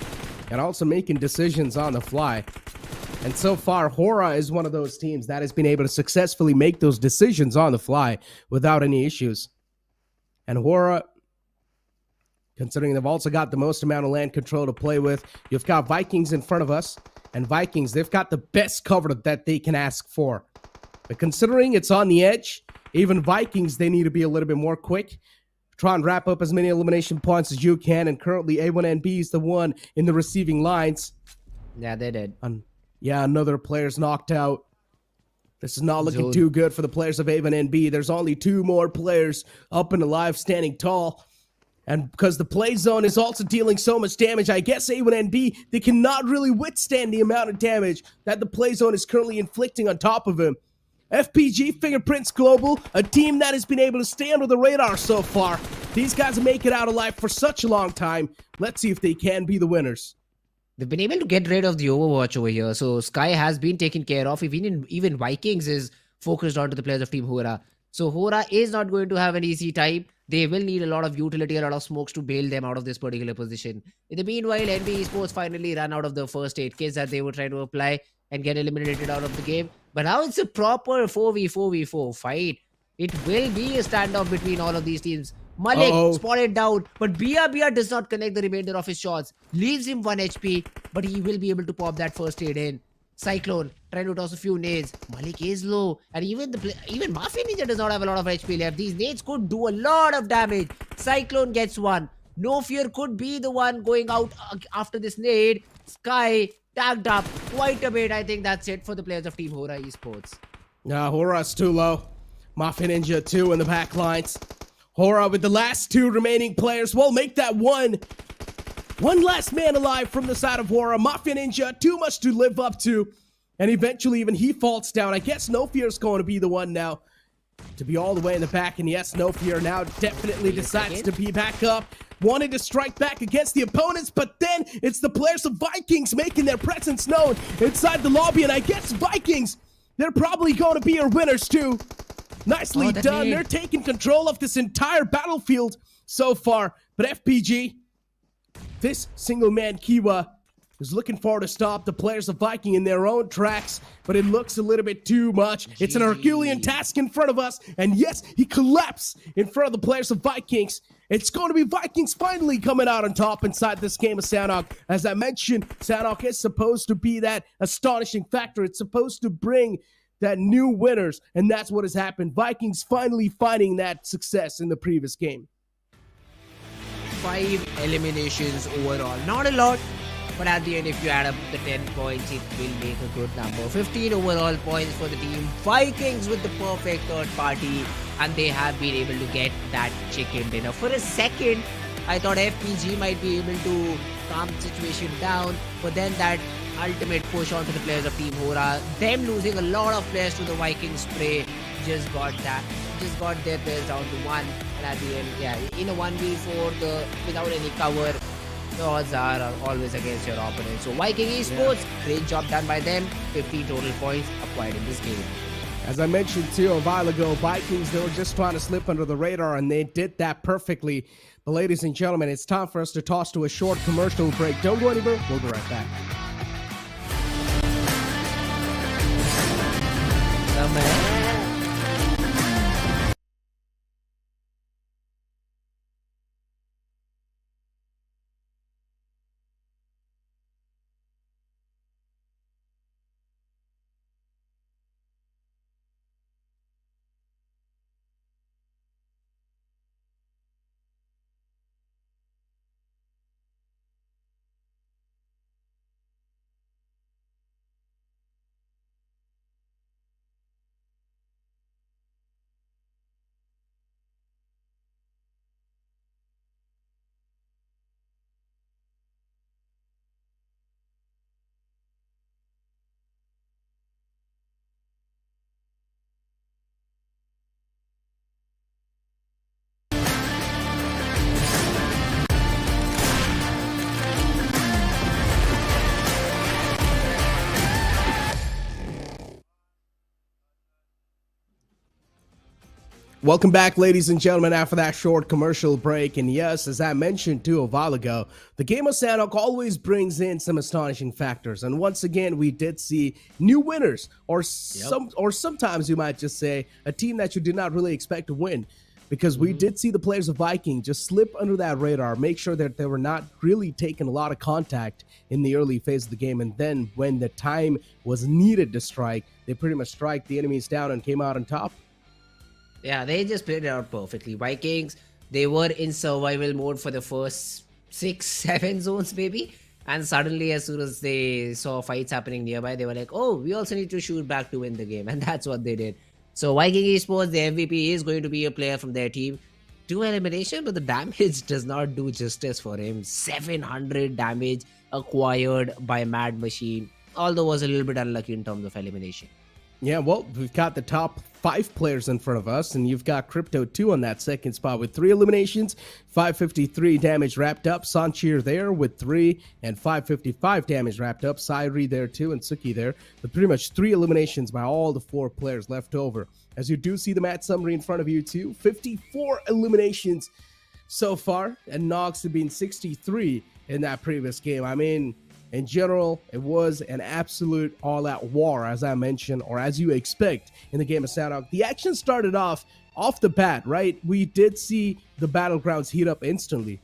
And also making decisions on the fly. And so far, HORAA is one of those teams that has been able to successfully make those decisions on the fly without any issues. And HORAA, considering they've also got the most amount of land control to play with, you've got Vikings in front of us. And Vikings, they've got the best cover that they can ask for. But considering it's on the edge, even Vikings, they need to be a little bit more quick. Try and wrap up as many elimination points as you can. And currently, A1NB is the one in the receiving lines. Yeah, they did. Yeah, another player's knocked out. This is not looking too good for the players of A1NB. There's only 2 more players up and alive, standing tall. And because the play zone is also dealing so much damage, I guess A1NB, they cannot really withstand the amount of damage that the play zone is currently inflicting on top of him. FPG, FingerPrintsGlobal, a team that has been able to stay under the radar so far. These guys make it out alive for such a long time. Let's see if they can be the winners. They've been able to get rid of the Overwatch over here. So Sky has been taken care of. Even Vikings is focused onto the players of Team HORAA. So HORAA is not going to have an easy time. They will need a lot of utility, a lot of smokes to bail them out of this particular position. In the meanwhile, NB Esports finally ran out of the first 8 kills that they were trying to apply and get eliminated out of the game. But now it's a proper 4v4v4 fight. It will be a standoff between all of these teams. Malik spotted down, but Bia does not connect the remainder of his shots. Leaves him 1 HP, but he will be able to pop that first aid in. Cyclone trying to toss a few nades. Malik is low, and even Mafia Ninja does not have a lot of HP left. These nades could do a lot of damage. Cyclone gets 1. No Fear could be the one going out after this nade. Sky tagged up quite a bit. I think that's it for the players of Team HORAA Esports. HORAA's too low. Mafia Ninja 2 in the back lines. HORAA with the last 2 remaining players will make that one last man alive from the side of HORAA. Mafia Ninja, too much to live up to. And eventually even he falls down. I guess No Fear is going to be the one now to be all the way in the back. And yes, No Fear now definitely decides to be back up. Wanted to strike back against the opponents, but then it's the players of Vikings making their presence known inside the lobby. And I guess Vikings, they're probably going to be our winners too. Nicely done. They're taking control of this entire battlefield so far. But FPG, this single man Kiwa is looking forward to stop the players of Viking in their own tracks, but it looks a little bit too much. It's an Herculean task in front of us, and yes, he collapsed in front of the players of Vikings. It's going to be Vikings finally coming out on top inside this game of Sanhok. As I mentioned, Sanhok is supposed to be that astonishing factor. It's supposed to bring that new winners, and that's what has happened. Vikings finally finding that success in the previous game. 5 eliminations overall. Not a lot, But at the end, if you add up the 10 points, it will make a good number. 15 overall points for the team. Vikings with the perfect third party, and they have been able to get that chicken dinner. For a second, I thought FPG might be able to calm the situation down, but then that ultimate push onto the players of Team HORAA, them losing a lot of players to the Viking spray, just got their players down to 1. And at the end, yeah, in a 1v4, without any cover, the odds are always against your opponent. So VikingxSS ESPORTS, great job done by them. 15 total points acquired in this game. As I mentioned too a while ago, Vikings, they were just trying to slip under the radar, and they did that perfectly. But ladies and gentlemen, it's time for us to toss to a short commercial break. Don't go anywhere. We'll be right back. Welcome back, ladies and gentlemen, after that short commercial break. And yes, as I mentioned too a while ago, the game of Sanhok always brings in some astonishing factors. And once again, we did see new winners, or sometimes you might just say a team that you did not really expect to win. Because we did see the players of Viking just slip under that radar, make sure that they were not really taking a lot of contact in the early phase of the game. And then when the time was needed to strike, they pretty much strike the enemies down and came out on top. Yeah, they just played it out perfectly. Vikings, they were in survival mode for the first 6-7 zones maybe. And suddenly, as soon as they saw fights happening nearby, they were like, oh, we also need to shoot back to win the game. And that's what they did. So VikingxSS ESPORTS, the MVP, is going to be a player from their team. 2 elimination, but the damage does not do justice for him. 700 damage acquired by Mad Machine. Although was a little bit unlucky in terms of elimination. Yeah, well, we've got the top 5 players in front of us, and you've got Crypto 2 on that second spot with 3 eliminations, 553 damage wrapped up. Sanchir there with 3 and 555 damage wrapped up. Sairi there too, and Suki there. But pretty much 3 eliminations by all the 4 players left over. As you do see the match summary in front of you too, 54 eliminations so far, and Nox have been 63 in that previous game. I mean, in general, it was an absolute all-out war, as I mentioned, or as you expect in the game of Sanhok. The action started off the bat, right? We did see the battlegrounds heat up instantly.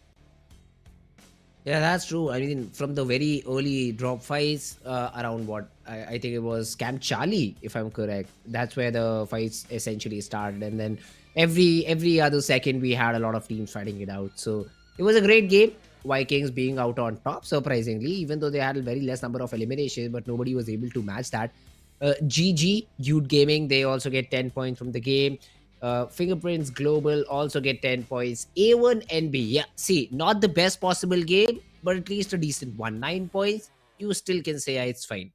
Yeah, that's true. I mean, from the very early drop fights around what I think it was Camp Charlie, if I'm correct. That's where the fights essentially started, and then every other second we had a lot of teams fighting it out. So it was a great game. Vikings being out on top, surprisingly, even though they had a very less number of eliminations, but nobody was able to match that. GEUD Gaming, they also get 10 points from the game. FingerPrintsGlobal also get 10 points. A1NB, yeah, see, not the best possible game, but at least a decent one. 9 points, you still can say, yeah, it's fine.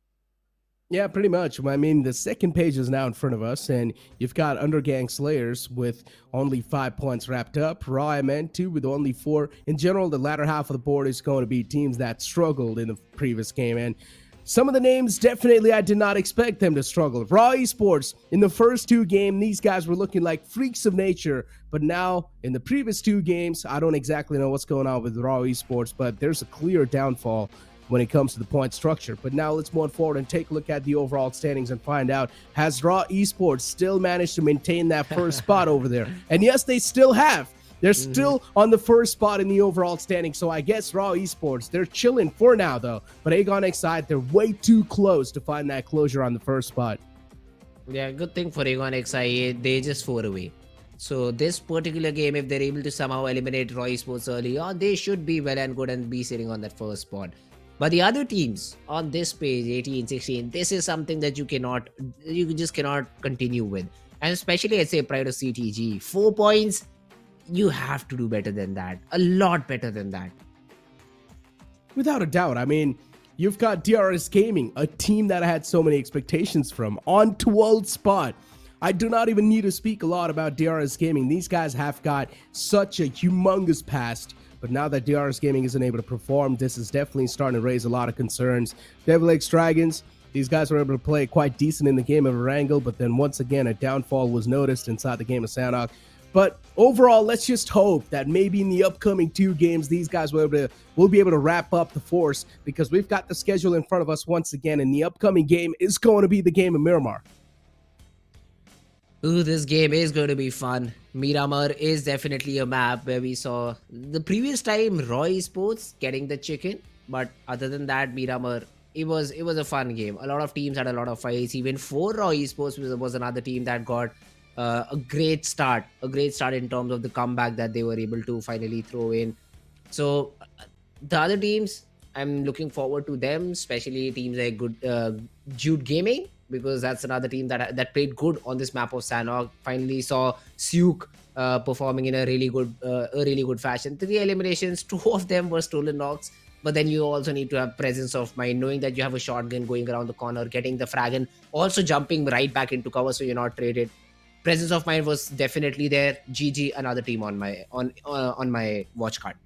Yeah, pretty much. I mean, the second page is now in front of us, and you've got Undergang Slayers with only 5 points wrapped up. Raw MN2 with only 4. In general, the latter half of the board is going to be teams that struggled in the previous game, and some of the names, definitely, I did not expect them to struggle. Raw Esports, in the first 2 games, these guys were looking like freaks of nature, but now, in the previous 2 games, I don't exactly know what's going on with Raw Esports, but there's a clear downfall when it comes to the point structure. But now let's move forward and take a look at the overall standings and find out, has Raw Esports still managed to maintain that first spot over there? And yes, they still have. They're still on the first spot in the overall standing. So I guess Raw Esports, they're chilling for now though. But AegonXI, they're way too close to find that closure on the first spot. Yeah, good thing for AegonXI, they just 4 away. So this particular game, if they're able to somehow eliminate Raw Esports early on, they should be well and good and be sitting on that first spot. But the other teams on this page, 18, 16, this is something that you just cannot continue with. And especially, I'd say, prior to CTG, 4 points, you have to do better than that. A lot better than that. Without a doubt. I mean, you've got DRS Gaming, a team that I had so many expectations from, on 12th spot. I do not even need to speak a lot about DRS Gaming. These guys have got such a humongous past. But now that DRS Gaming isn't able to perform, this is definitely starting to raise a lot of concerns. DevilX Dragons, these guys were able to play quite decent in the game of Erangel, but then once again, a downfall was noticed inside the game of Sanhok. But overall, let's just hope that maybe in the upcoming 2 games, these guys will be able to wrap up the force, because we've got the schedule in front of us once again, and the upcoming game is going to be the game of Miramar. Ooh, this game is going to be fun. Miramar is definitely a map where we saw the previous time Roy Sports getting the chicken. But other than that, Miramar, it was a fun game. A lot of teams had a lot of fights. Even 4 Roy Sports was another team that got a great start in terms of the comeback that they were able to finally throw in. So the other teams, I'm looking forward to them, especially teams like GEUD Gaming, because that's another team that played good on this map of Sanhok. Finally saw Seuk performing in a really good fashion. 3 eliminations, 2 of them were stolen knocks. But then you also need to have presence of mind, knowing that you have a shotgun going around the corner, getting the frag, and also jumping right back into cover so you're not traded. Presence of mind was definitely there. GG, another team on my watch card.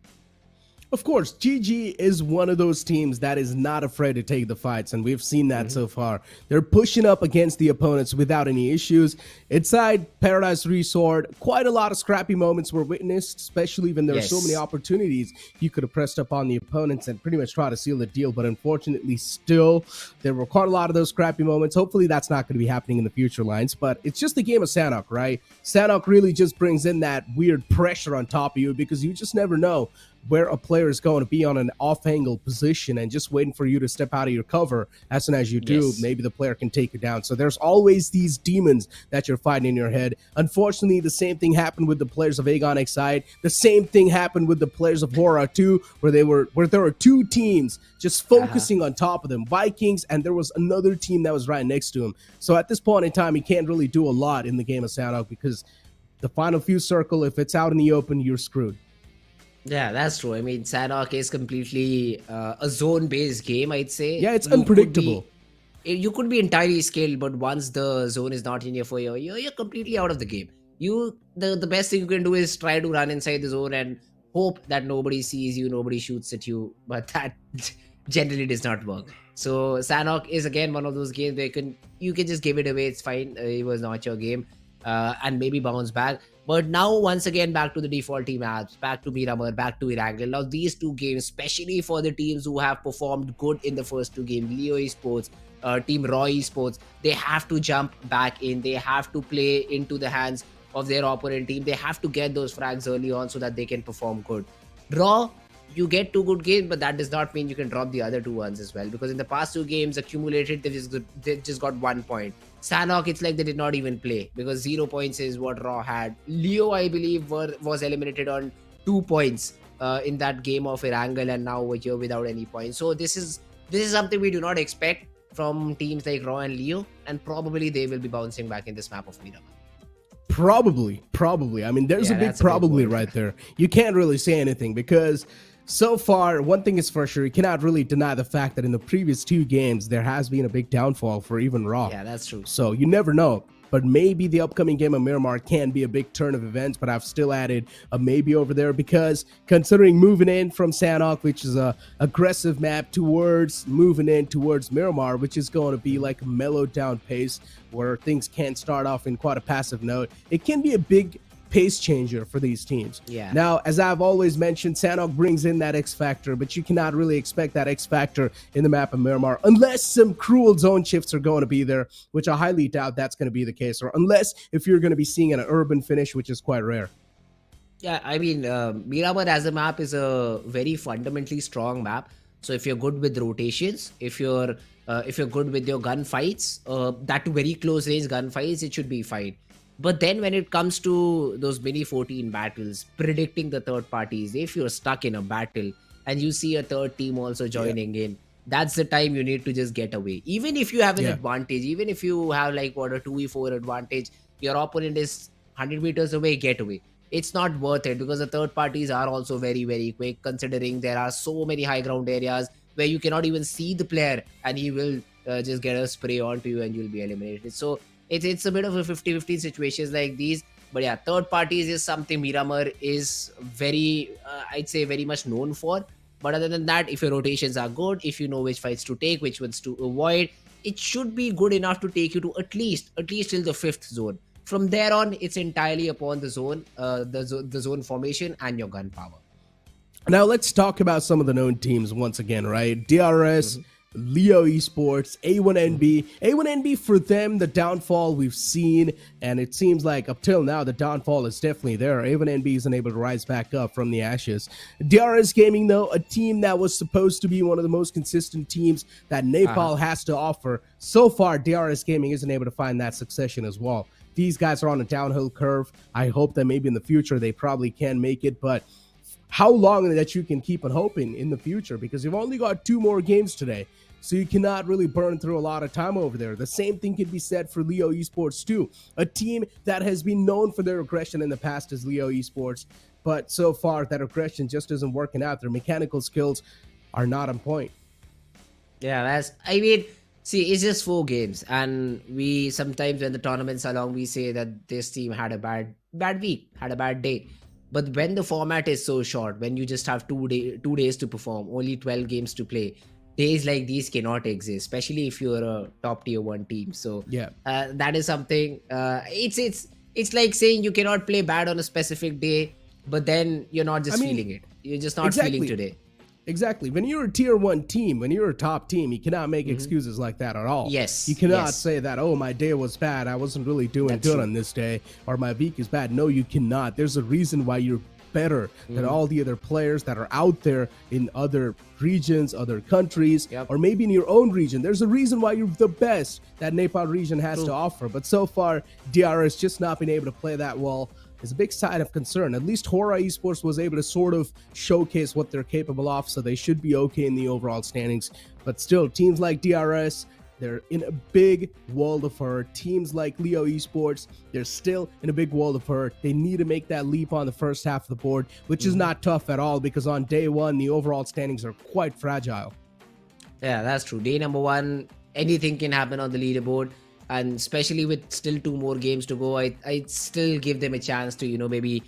Of course, GG is one of those teams that is not afraid to take the fights, and we've seen that so far. They're pushing up against the opponents without any issues. Inside Paradise Resort, quite a lot of scrappy moments were witnessed, especially when there were so many opportunities you could have pressed up on the opponents and pretty much try to seal the deal. But unfortunately, still, there were quite a lot of those scrappy moments. Hopefully, that's not going to be happening in the future lines, but it's just the game of Sanhok, right? Sanhok really just brings in that weird pressure on top of you, because you just never know where a player is going to be on an off-angle position, and just waiting for you to step out of your cover. As soon as you do, maybe the player can take you down. So there's always these demons that you're fighting in your head. Unfortunately, the same thing happened with the players of ENG. The same thing happened with the players of HORAA too, where there were 2 teams just focusing on top of them, Vikings, and there was another team that was right next to him. So at this point in time, you can't really do a lot in the game of Sanhok, because the final few circle, if it's out in the open, you're screwed. Yeah, that's true. I mean, Sanhok is completely a zone-based game, I'd say. Yeah, it's unpredictable. You could be entirely skilled, but once the zone is not in your favor, you're completely out of the game. The best thing you can do is try to run inside the zone and hope that nobody sees you, nobody shoots at you, but that generally does not work. So Sanhok is again one of those games where you can just give it away. It's fine. It was not your game, and maybe bounce back. But now, once again, back to the default team apps, back to Miramar, back to Erangel. Now, these 2 games, especially for the teams who have performed good in the first 2 games, Leo Esports, Team Raw Esports, they have to jump back in. They have to play into the hands of their opponent team. They have to get those frags early on so that they can perform good. Raw, you get 2 good games, but that does not mean you can drop the other 2 ones as well. Because in the past 2 games accumulated, they just got 1 point. Sanhok, it's like they did not even play, because 0 points is what Raw had. Leo, I believe, was eliminated on 2 points in that game of Erangel, and now we're here without any points. So this is something we do not expect from teams like Raw and Leo, and probably they will be bouncing back in this map of Miramar. Probably. I mean, there's a big probably right there. You can't really say anything, because so far, one thing is for sure, you cannot really deny the fact that in the previous 2 games, there has been a big downfall for even Raw. Yeah, that's true. So you never know. But maybe the upcoming game of Miramar can be a big turn of events, but I've still added a maybe over there, because considering moving in from Sanhok, which is a aggressive map, moving in towards Miramar, which is going to be like a mellowed down pace where things can start off in quite a passive note, it can be a big pace changer for these teams. Yeah. Now, as I've always mentioned, Sanhok brings in that X factor, but you cannot really expect that X factor in the map of Miramar unless some cruel zone shifts are going to be there, which I highly doubt that's going to be the case, or unless if you're going to be seeing an urban finish, which is quite rare. Yeah, I mean, Miramar as a map is a very fundamentally strong map. So if you're good with rotations, if you're good with your gunfights, that very close range gunfights, it should be fine. But then when it comes to those mini 14 battles, predicting the third parties, if you're stuck in a battle and you see a third team also joining in, that's the time you need to just get away. Even if you have an Yeah. advantage, even if you have like what a 2v4 advantage, your opponent is 100 meters away, get away. It's not worth it because the third parties are also very, very quick, considering there are so many high ground areas where you cannot even see the player and he will just get a spray onto you and you'll be eliminated. So it's a bit of a 50-50 situations like these. But yeah, third parties is something Miramar is very, I'd say, very much known for. But other than that, if your rotations are good, if you know which fights to take, which ones to avoid, it should be good enough to take you to at least till the 5th zone. From there on, it's entirely upon the zone, the zone formation and your gun power. Now let's talk about some of the known teams once again, right? DRS, Leo Esports, A1NB. A1NB, for them, the downfall we've seen, and it seems like up till now, the downfall is definitely there. A1NB isn't able to rise back up from the ashes. DRS Gaming, though, a team that was supposed to be one of the most consistent teams that Nepal has to offer. So far, DRS Gaming isn't able to find that succession as well. These guys are on a downhill curve. I hope that maybe in the future they probably can make it, but how long that you can keep on hoping in the future, because you've only got 2 more games today, so you cannot really burn through a lot of time over there. The same thing can be said for Leo Esports too, a team that has been known for their aggression in the past as Leo Esports, but so far that aggression just isn't working out. Their mechanical skills are not on point. Yeah, I mean, see, it's just 4 games, and we sometimes when the tournament's along, we say that this team had a bad week, had a bad day. But when the format is so short, when you just have 2 days to perform, only 12 games to play, days like these cannot exist, especially if you're a top tier 1 team. So yeah, that is something. It's like saying you cannot play bad on a specific day, but then you're not just feeling it. You're just not feeling today. Exactly. When you're a tier 1 team, when you're a top team, you cannot make excuses like that at all. Yes. You cannot say that, oh, my day was bad, I wasn't really doing good on this day, or my week is bad. No, you cannot. There's a reason why you're better than all the other players that are out there in other regions, other countries, or maybe in your own region. There's a reason why you're the best that Nepal region has to offer. But so far, DRS just not been able to play that well. Is a big sign of concern. At least HORAA Esports was able to sort of showcase what they're capable of, so they should be okay in the overall standings. But still, teams like DRS, they're in a big world of hurt. Teams like Leo Esports, they're still in a big world of hurt. They need to make that leap on the first half of the board, which is not tough at all, because on day 1, the overall standings are quite fragile. Yeah, that's true. Day number 1, anything can happen on the leaderboard. And especially with still 2 more games to go, I'd still give them a chance to, maybe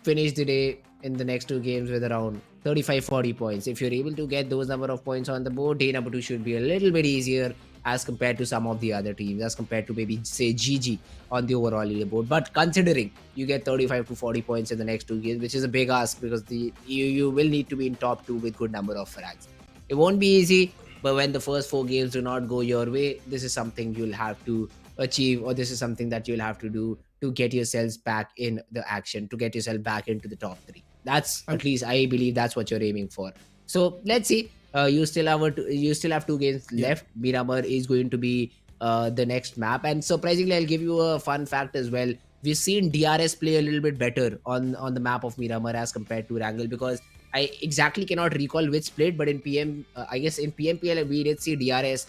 finish the day in the next 2 games with around 35-40 points. If you're able to get those number of points on the board, day number 2 should be a little bit easier as compared to some of the other teams, as compared to maybe, say, GG on the overall leaderboard. But considering you get 35 to 40 points in the next 2 games, which is a big ask, because you will need to be in top 2 with good number of frags. It won't be easy. But when the first 4 games do not go your way, this is something you'll have to achieve, or this is something that you'll have to do to get yourselves back in the action, to get yourself back into the top 3. That's, at least I believe, that's what you're aiming for. So let's see. You still have 2 games left. Miramar is going to be the next map, and surprisingly, I'll give you a fun fact as well. We've seen DRS play a little bit better on the map of Miramar as compared to Erangel, because I exactly cannot recall which split, but in I guess in PMPL we did see DRS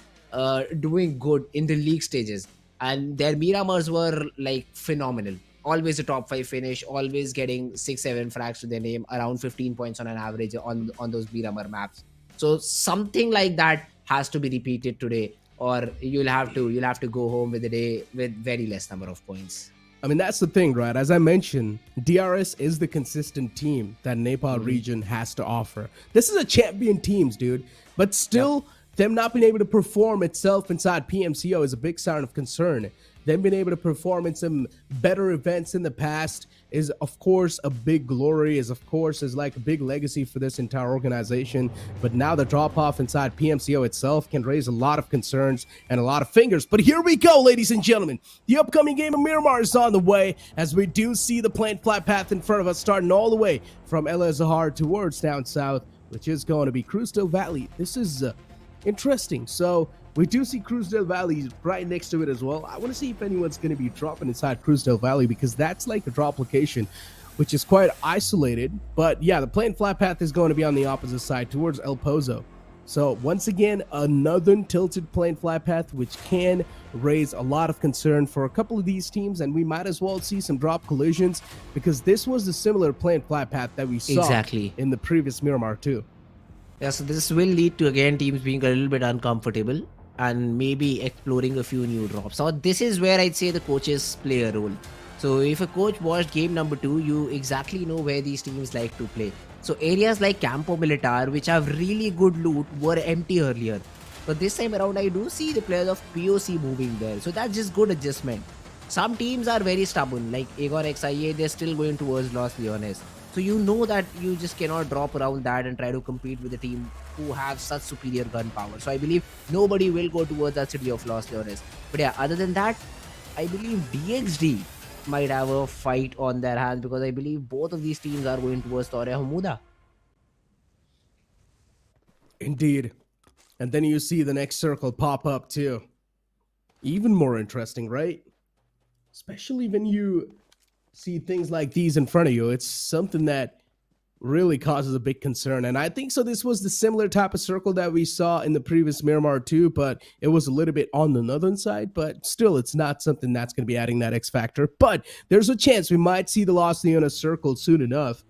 doing good in the league stages, and their Miramars were like phenomenal. Always a top 5 finish, always getting 6-7 frags to their name, around 15 points on an average on those Miramar maps. So something like that has to be repeated today, or you'll have to go home with the day with very less number of points. I mean, that's the thing, right? As I mentioned, DRS is the consistent team that Nepal region has to offer. This is a champion teams, dude. But still, them not being able to perform itself inside PMCO is a big sign of concern. Them being able to perform in some better events in the past is, of course, a big glory, is like a big legacy for this entire organization. But now the drop-off inside PMCO itself can raise a lot of concerns and a lot of fingers. But here we go, ladies and gentlemen. The upcoming game of Miramar is on the way, as we do see the planned flat path in front of us, starting all the way from El Azhar towards down south, which is going to be Cruzdale Valley. This is interesting. So we do see Cruzdale Valley right next to it as well. I want to see if anyone's going to be dropping inside Cruzdale Valley, because that's like a drop location, which is quite isolated. But yeah, the planned flat path is going to be on the opposite side towards El Pozo. So once again, another tilted plane flight path, which can raise a lot of concern for a couple of these teams, and we might as well see some drop collisions because this was the similar plane flight path that we saw Exactly. in the previous Miramar too. Yeah, so this will lead to again teams being a little bit uncomfortable and maybe exploring a few new drops. So this is where I'd say the coaches play a role. So if a coach watched game number 2, you exactly know where these teams like to play. So areas like Campo Militar, which have really good loot, were empty earlier. But this time around, I do see the players of POC moving there. So that's just good adjustment. Some teams are very stubborn, like Aegon XIA, they're still going towards Los Leones. So you know that you just cannot drop around that and try to compete with a team who have such superior gun power. So I believe nobody will go towards that city of Los Leones. But yeah, other than that, I believe DXD might have a fight on their hands because I believe both of these teams are going towards Torre Hamuda. Indeed. And then you see the next circle pop up too. Even more interesting, right? Especially when you see things like these in front of you. It's something that really causes a big concern. And I think so this was the similar type of circle that we saw in the previous Miramar too, but it was a little bit on the northern side, but still it's not something that's going to be adding that X factor. But there's a chance we might see the Los Leones circle soon enough.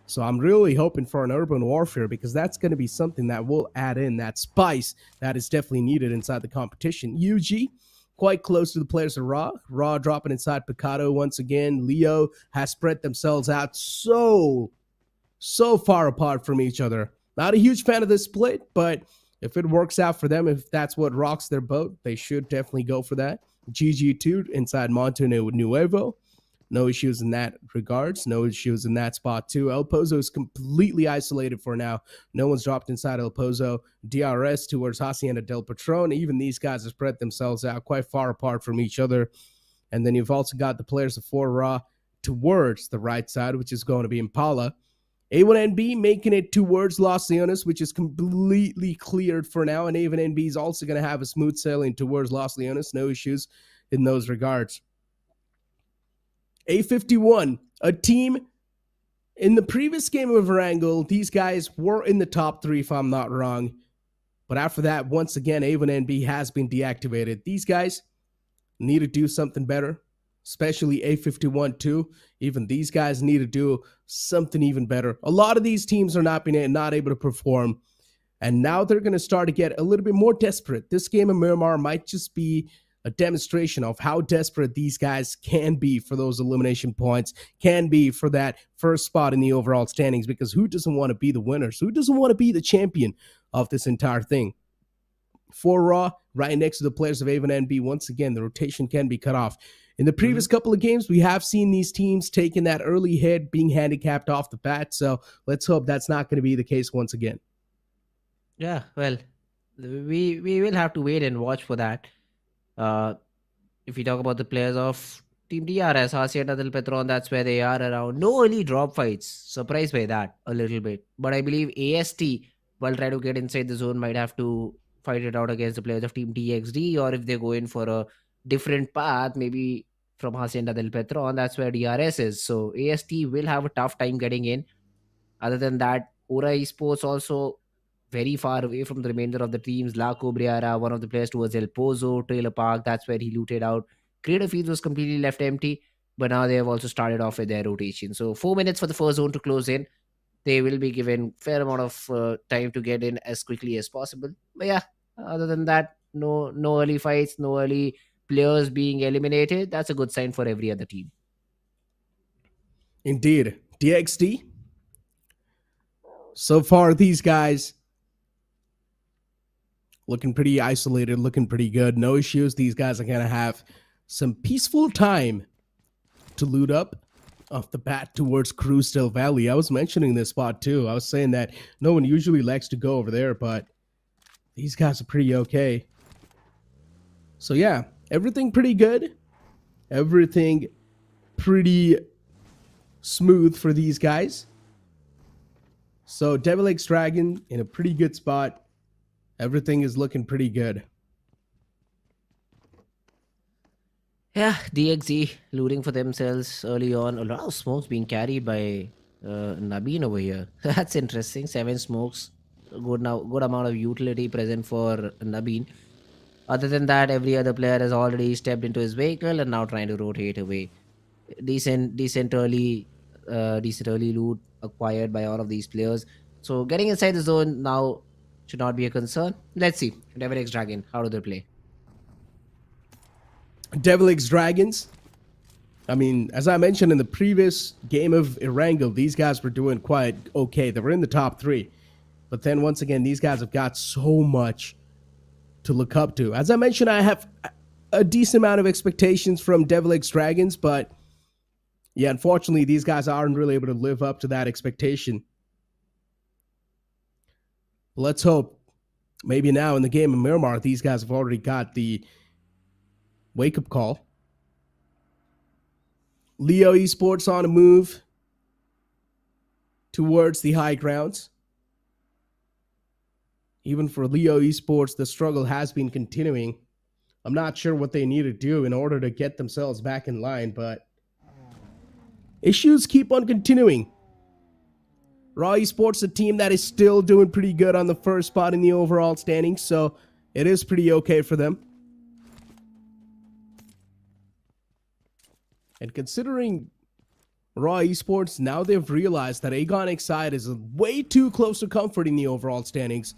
So I'm really hoping for an urban warfare because that's going to be something that will add in that spice that is definitely needed inside the competition. UG quite close to the players of Raw. Raw dropping inside Picado once again. Leo has spread themselves out so far apart from each other. Not a huge fan of this split, but if it works out for them, if that's what rocks their boat, they should definitely go for that. GG2 inside Monte Nuevo. No issues in that regards. No issues in that spot too. El Pozo is completely isolated for now. No one's dropped inside El Pozo. DRS towards Hacienda del Patron. Even these guys have spread themselves out quite far apart from each other. And then you've also got the players of HORAA towards the right side, which is going to be Impala. A1NB making it towards Los Leones, which is completely cleared for now. And A1NB is also going to have a smooth sailing towards Los Leones. No issues in those regards. A51, a team in the previous game of Erangel, these guys were in the top 3 if I'm not wrong. But after that, once again, A1NB has been deactivated. These guys need to do something better, especially A51 too. Even these guys need to do something even better. A lot of these teams are not able to perform. And now they're going to start to get a little bit more desperate. This game of Miramar might just be a demonstration of how desperate these guys can be for those elimination points, can be for that first spot in the overall standings, because who doesn't want to be the winners? Who doesn't want to be the champion of this entire thing? For Raw, right next to the players of Avon NB, once again, the rotation can be cut off. In the previous couple of games, we have seen these teams taking that early hit, being handicapped off the bat, so let's hope that's not going to be the case once again. Yeah, well, we will have to wait and watch for that. If we talk about the players of Team DRS, Hacienda del Petron, that's where they are around. No early drop fights. Surprised by that a little bit. But I believe AST, while trying to get inside the zone, might have to fight it out against the players of Team DXD, or if they go in for a different path, maybe from Hacienda del Petron, that's where DRS is. So AST will have a tough time getting in. Other than that, HORAA Esports also very far away from the remainder of the teams. La Cobriara, one of the players towards El Pozo, Trailer Park, that's where he looted out. Creative Fields was completely left empty, but now they have also started off with their rotation. So 4 minutes for the first zone to close in. They will be given fair amount of time to get in as quickly as possible. But yeah, other than that, no early fights, no early players being eliminated. That's a good sign for every other team. Indeed. DXD. So far, these guys looking pretty isolated, looking pretty good. No issues. These guys are going to have some peaceful time to loot up off the bat towards Cruz Valley. I was mentioning this spot too. I was saying that no one usually likes to go over there, but these guys are pretty okay. So yeah, everything pretty good. Everything pretty smooth for these guys. So Devil X Dragon in a pretty good spot. Everything is looking pretty good. Yeah, DXE looting for themselves early on. A lot of smokes being carried by Nabeen over here. That's interesting. 7 smokes good amount of utility present for Nabeen. Other than that, every other player has already stepped into his vehicle and now trying to rotate away. Decent early loot acquired by all of these players. So getting inside the zone now should not be a concern. Let's see. Devil X Dragon, how do they play? Devil X Dragons. I mean, as I mentioned in the previous game of Erangel, these guys were doing quite okay. They were in the top 3. But then once again, these guys have got so much to look up to. As I mentioned, I have a decent amount of expectations from Devil X Dragons, but yeah, unfortunately, these guys aren't really able to live up to that expectation. Let's hope maybe now in the game of Miramar, these guys have already got the wake-up call. Leo Esports on a move towards the high grounds. Even for Leo Esports, the struggle has been continuing. I'm not sure what they need to do in order to get themselves back in line, but issues keep on continuing. Raw Esports, a team that is still doing pretty good on the first spot in the overall standings, so it is pretty okay for them. And considering Raw Esports, now they've realized that Aegon Excite is way too close to comfort in the overall standings.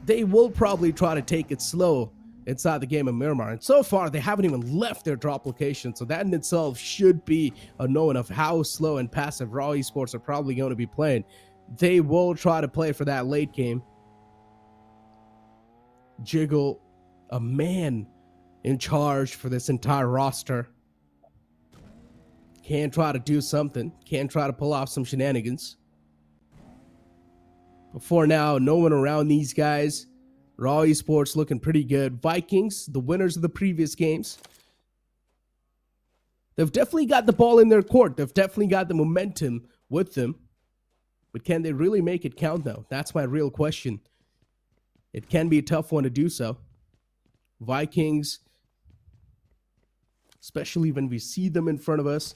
They will probably try to take it slow inside the game of Miramar. And so far, they haven't even left their drop location. So that in itself should be a knowing of how slow and passive Raw Esports are probably going to be playing. They will try to play for that late game. Jiggle, a man in charge for this entire roster. Can try to do something. Can try to pull off some shenanigans. But for now, no one around these guys. Raw Esports looking pretty good. Vikings, the winners of the previous games. They've definitely got the ball in their court. They've definitely got the momentum with them. But can they really make it count though? That's my real question. It can be a tough one to do so. Vikings, especially when we see them in front of us.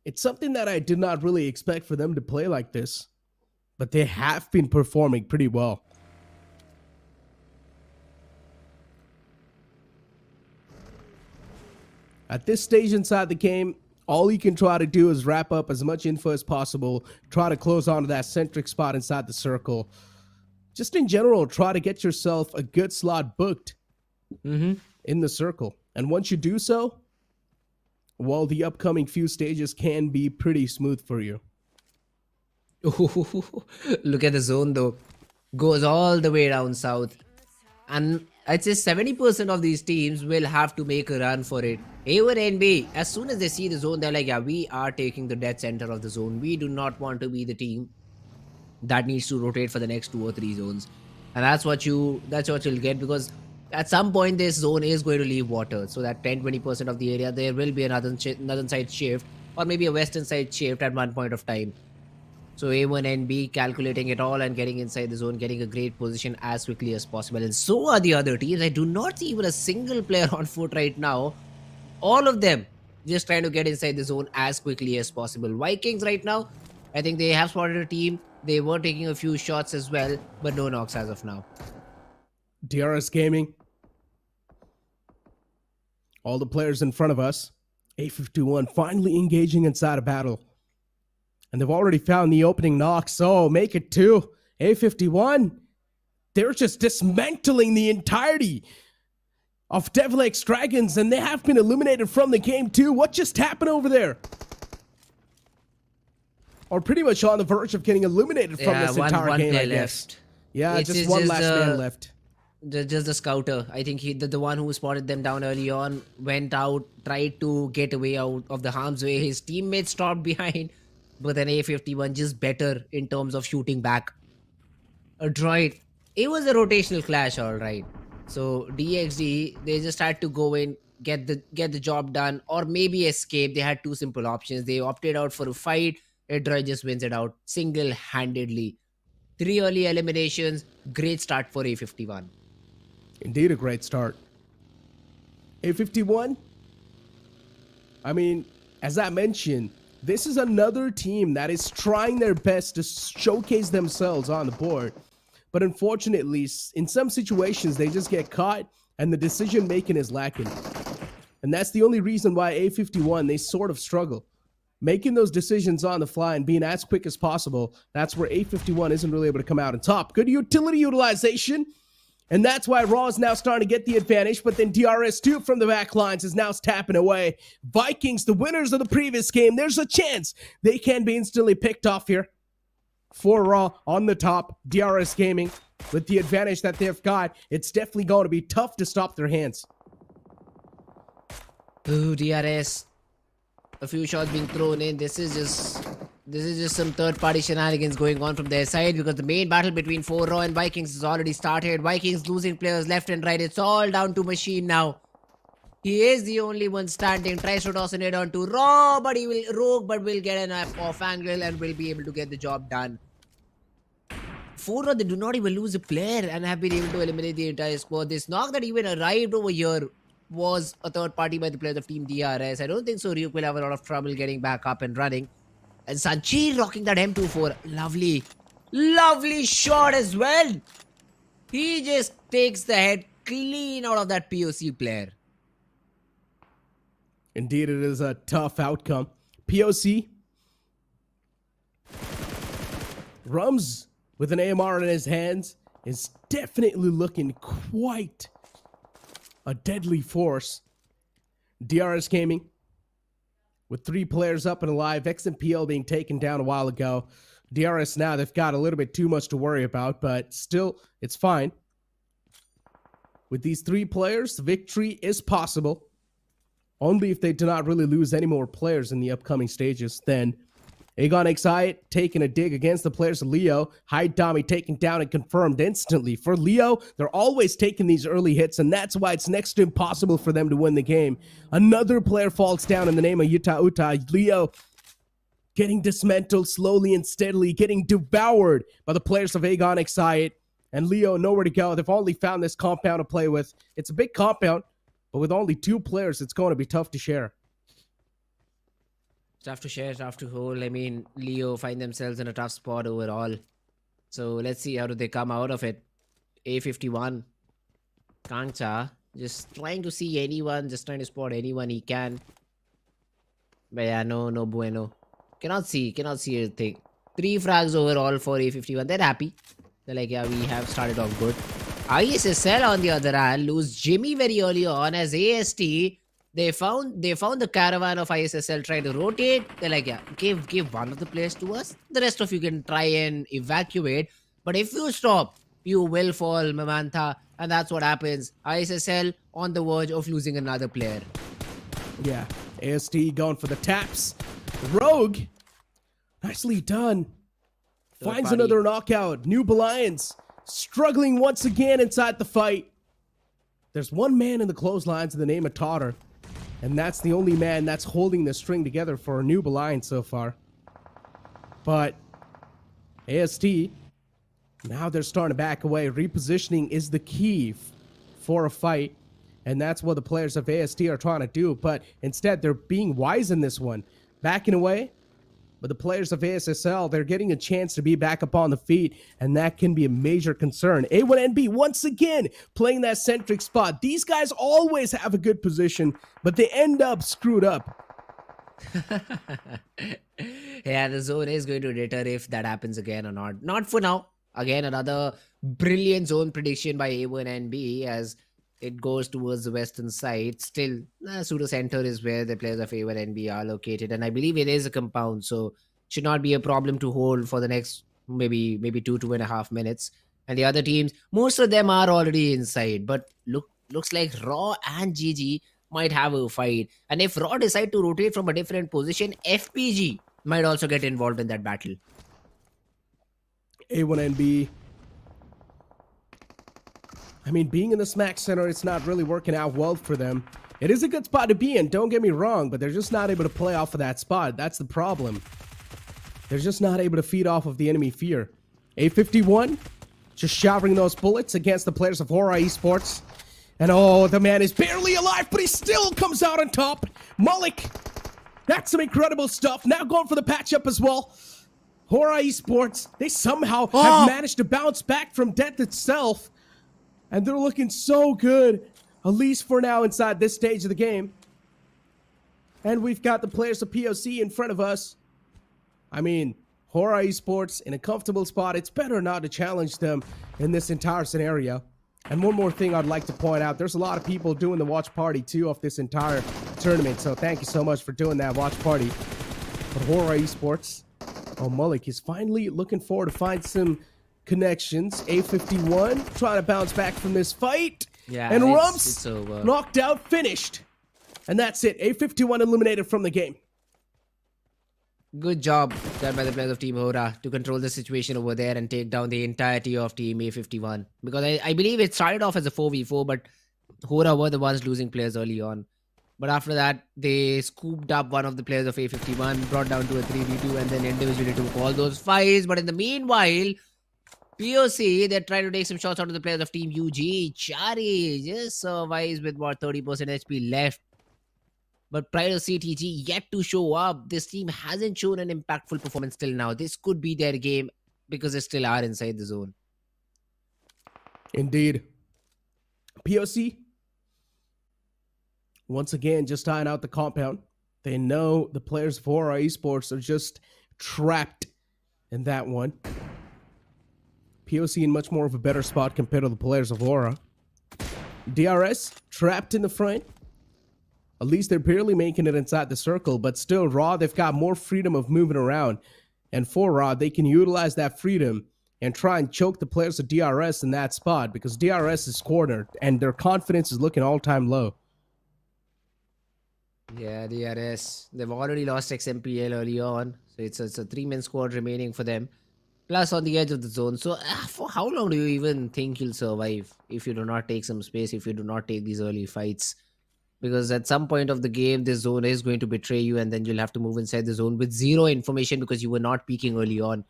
It's something that I did not really expect for them to play like this. But they have been performing pretty well. At this stage inside the game, all you can try to do is wrap up as much info as possible. Try to close onto that centric spot inside the circle. Just in general, try to get yourself a good slot booked in the circle. And once you do so, well, the upcoming few stages can be pretty smooth for you. Look at the zone though. Goes all the way down south. And I'd say 70% of these teams will have to make a run for it. A1 and B, as soon as they see the zone, they're like, yeah, we are taking the dead center of the zone. We do not want to be the team that needs to rotate for the next 2 or 3 zones. And that's what you'll get, because at some point this zone is going to leave water. So that 10-20% of the area, there will be another side shift, or maybe a western side shift at one point of time. So A1 and B calculating it all and getting inside the zone, getting a great position as quickly as possible. And so are the other teams. I do not see even a single player on foot right now. All of them just trying to get inside the zone as quickly as possible. Vikings right now, I think they have spotted a team. They were taking a few shots as well, but no knocks as of now. DRS Gaming. All the players in front of us. A51 finally engaging inside a battle. And they've already found the opening knock, so make it 2. A51, they're just dismantling the entirety of Devil X Dragons, and they have been eliminated from the game too. What just happened over there? Or pretty much on the verge of getting eliminated from this entire game, I guess. Left. Yeah, just one last man left. Just the scouter. I think the one who spotted them down early on went out, tried to get away out of the harm's way. His teammates stopped behind. But then A51 just better in terms of shooting back. A droid. It was a rotational clash, alright. So DXD, they just had to go in, get the job done, or maybe escape. They had 2 simple options. They opted out for a fight. A droid just wins it out single-handedly. 3 early eliminations. Great start for A51. Indeed, a great start. A51, I mean, as I mentioned, This is another team that is trying their best to showcase themselves on the board. But unfortunately, in some situations, they just get caught and the decision making is lacking. And that's the only reason why A51, they sort of struggle. Making those decisions on the fly and being as quick as possible, that's where A51 isn't really able to come out on top. Good utility utilization. And that's why Raw is now starting to get the advantage, but then DRS2 from the back lines is now tapping away. Vikings, the winners of the previous game, there's a chance they can be instantly picked off here. For Raw on the top, DRS Gaming, with the advantage that they've got, it's definitely going to be tough to stop their hands. Ooh, DRS. A few shots being thrown in. This is just some third-party shenanigans going on from their side, because the main battle between 4Raw and Vikings has already started. Vikings losing players left and right. It's all down to Machine now. He is the only one standing. Tries to toss it onto Raw, but he will rogue, but will get an off angle and will be able to get the job done. 4Raw, they do not even lose a player and have been able to eliminate the entire squad. This knock that even arrived over here was a third party by the players of Team DRS. I don't think so. Ryuk will have a lot of trouble getting back up and running. And Sanchi rocking that M24. Lovely. Lovely shot as well. He just takes the head clean out of that POC player. Indeed, it is a tough outcome. POC. Rums with an AMR in his hands is definitely looking quite a deadly force. DRS Gaming with 3 players up and alive. XMPL being taken down a while ago. DRS now, they've got a little bit too much to worry about, but still, it's fine. With these 3 players, victory is possible. Only if they do not really lose any more players in the upcoming stages. Then ENG taking a dig against the players of Leo. Dami taken down and confirmed instantly. For Leo, they're always taking these early hits, and that's why it's next to impossible for them to win the game. Another player falls down in the name of Yuta Uta. Leo getting dismantled slowly and steadily, getting devoured by the players of ENG. And Leo, nowhere to go. They've only found this compound to play with. It's a big compound, but with only 2 players, it's going to be tough to share. Tough to share, tough to hold. I mean, Leo find themselves in a tough spot overall. So let's see how do they come out of it. A51. Kangcha just trying to see anyone, just trying to spot anyone he can. But yeah, no bueno. Cannot see anything. 3 frags overall for A51. They're happy. They're like, yeah, we have started off good. ISSL on the other hand lose Jimmy very early on as AST. They found the caravan of ISSL trying to rotate. They're like, yeah, give one of the players to us. The rest of you can try and evacuate. But if you stop, you will fall, Mamantha. And that's what happens. ISSL on the verge of losing another player. Yeah, AST going for the taps. Rogue, nicely done. Finds another knockout. Noob Alliance struggling once again inside the fight. There's one man in the clotheslines in the name of Totter. And that's the only man that's holding the string together for a Noob Alliance so far. But AST, now they're starting to back away. Repositioning is the key for a fight. And that's what the players of AST are trying to do. But instead, they're being wise in this one. Backing away. But the players of ISSL, they're getting a chance to be back up on the feet, and that can be a major concern. A1NB, once again, playing that centric spot. These guys always have a good position, but they end up screwed up. Yeah, the zone is going to deter if that happens again or not. Not for now. Again, another brilliant zone prediction by A1NB as it goes towards the western side. Still, pseudo center is where the players of A1NB are located, and I believe it is a compound, so should not be a problem to hold for the next maybe 2.5 minutes. And the other teams, most of them are already inside, but looks like Raw and GG might have a fight. And if Raw decide to rotate from a different position, FPG might also get involved in that battle. A1NB, I mean, being in the smack center, it's not really working out well for them. It is a good spot to be in, don't get me wrong, but they're just not able to play off of that spot. That's the problem. They're just not able to feed off of the enemy fear. A51, just showering those bullets against the players of HORAA Esports. And oh, the man is barely alive, but he still comes out on top. Malik That's some incredible stuff. Now going for the patch up as well. HORAA Esports, they somehow have managed to bounce back from death itself. And they're looking so good, at least for now inside this stage of the game. And we've got the players of POC in front of us. I mean, HORAA Esports in a comfortable spot. It's better not to challenge them in this entire scenario. And one more thing I'd like to point out. There's a lot of people doing the watch party too of this entire tournament. So thank you so much for doing that watch party. But HORAA Esports, oh, Malik is finally looking forward to find some connections. A51 trying to bounce back from this fight. Yeah, and it's Rumps over. knocked out, finished. And that's it. A51 eliminated from the game. Good job done by the players of Team HORAA to control the situation over there and take down the entirety of Team A51. Because I believe it started off as a 4v4, but HORAA were the ones losing players early on. But after that, they scooped up one of the players of A51, brought down to a 3v2, and then individually took all those fights. But in the meanwhile, POC, they're trying to take some shots out of the players of Team UG. Chari just survives with what, 30% HP left. But prior to CTG yet to show up, this team hasn't shown an impactful performance till now. This could be their game because they still are inside the zone. Indeed. POC, once again, just eyeing out the compound. They know the players of HORAA Esports are just trapped in that one. POC in much more of a better spot compared to the players of HORAA. DRS trapped in the front. At least they're barely making it inside the circle, but still, Raw, they've got more freedom of moving around. And for Raw, they can utilize that freedom and try and choke the players of DRS in that spot because DRS is cornered and their confidence is looking all-time low. Yeah, DRS. They've already lost XMPL early on. So it's a 3-man squad remaining for them. Plus on the edge of the zone. So for how long do you even think you'll survive if you do not take some space, if you do not take these early fights? Because at some point of the game, this zone is going to betray you and then you'll have to move inside the zone with zero information because you were not peeking early on.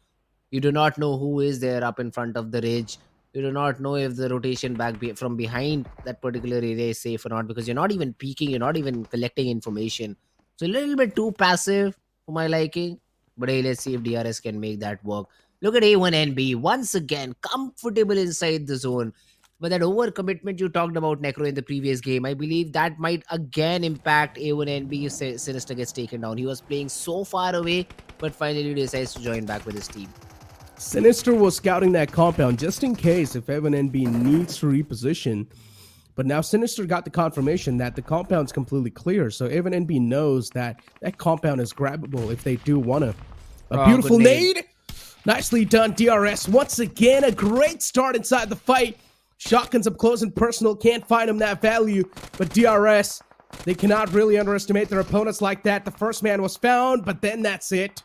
You do not know who is there up in front of the ridge. You do not know if the rotation back from behind that particular area is safe or not because you're not even peeking, you're not even collecting information. So a little bit too passive for my liking. But hey, let's see if DRS can make that work. Look at A1NB, once again, comfortable inside the zone. But that overcommitment you talked about, Necro, in the previous game, I believe that might again impact A1NB if Sinister gets taken down. He was playing so far away, but finally decides to join back with his team. Sinister was scouting that compound just in case if A1NB needs to reposition. But now Sinister got the confirmation that the compound's completely clear. So A1NB knows that that compound is grabbable if they do want to. A beautiful nade. Nicely done, DRS. Once again, a great start inside the fight. Shotguns up close and personal, can't find him that value. But DRS, they cannot really underestimate their opponents like that. The first man was found, but then that's it.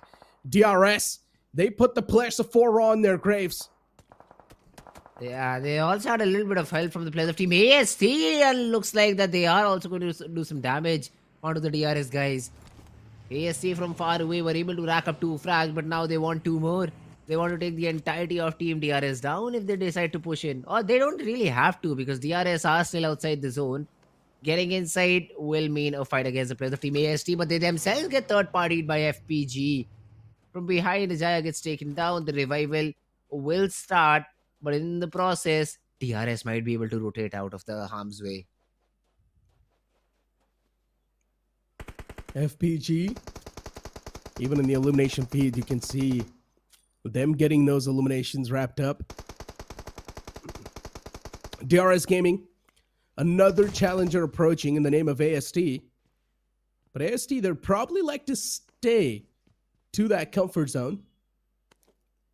DRS, they put the players of 4 on their graves. Yeah, they also had a little bit of help from the players of Team AST, and looks like that they are also going to do some damage onto the DRS guys. AST from far away were able to rack up 2 frags, but now they want 2 more. They want to take the entirety of Team DRS down if they decide to push in. Or they don't really have to because DRS are still outside the zone. Getting inside will mean a fight against the players of Team AST, but they themselves get third-partied by FPG. From behind, Jaya gets taken down. The revival will start, but in the process, DRS might be able to rotate out of the harm's way. FPG, even in the elimination feed, you can see them getting those eliminations wrapped up. DRS Gaming, another challenger approaching in the name of AST. But AST, they'd probably like to stay to that comfort zone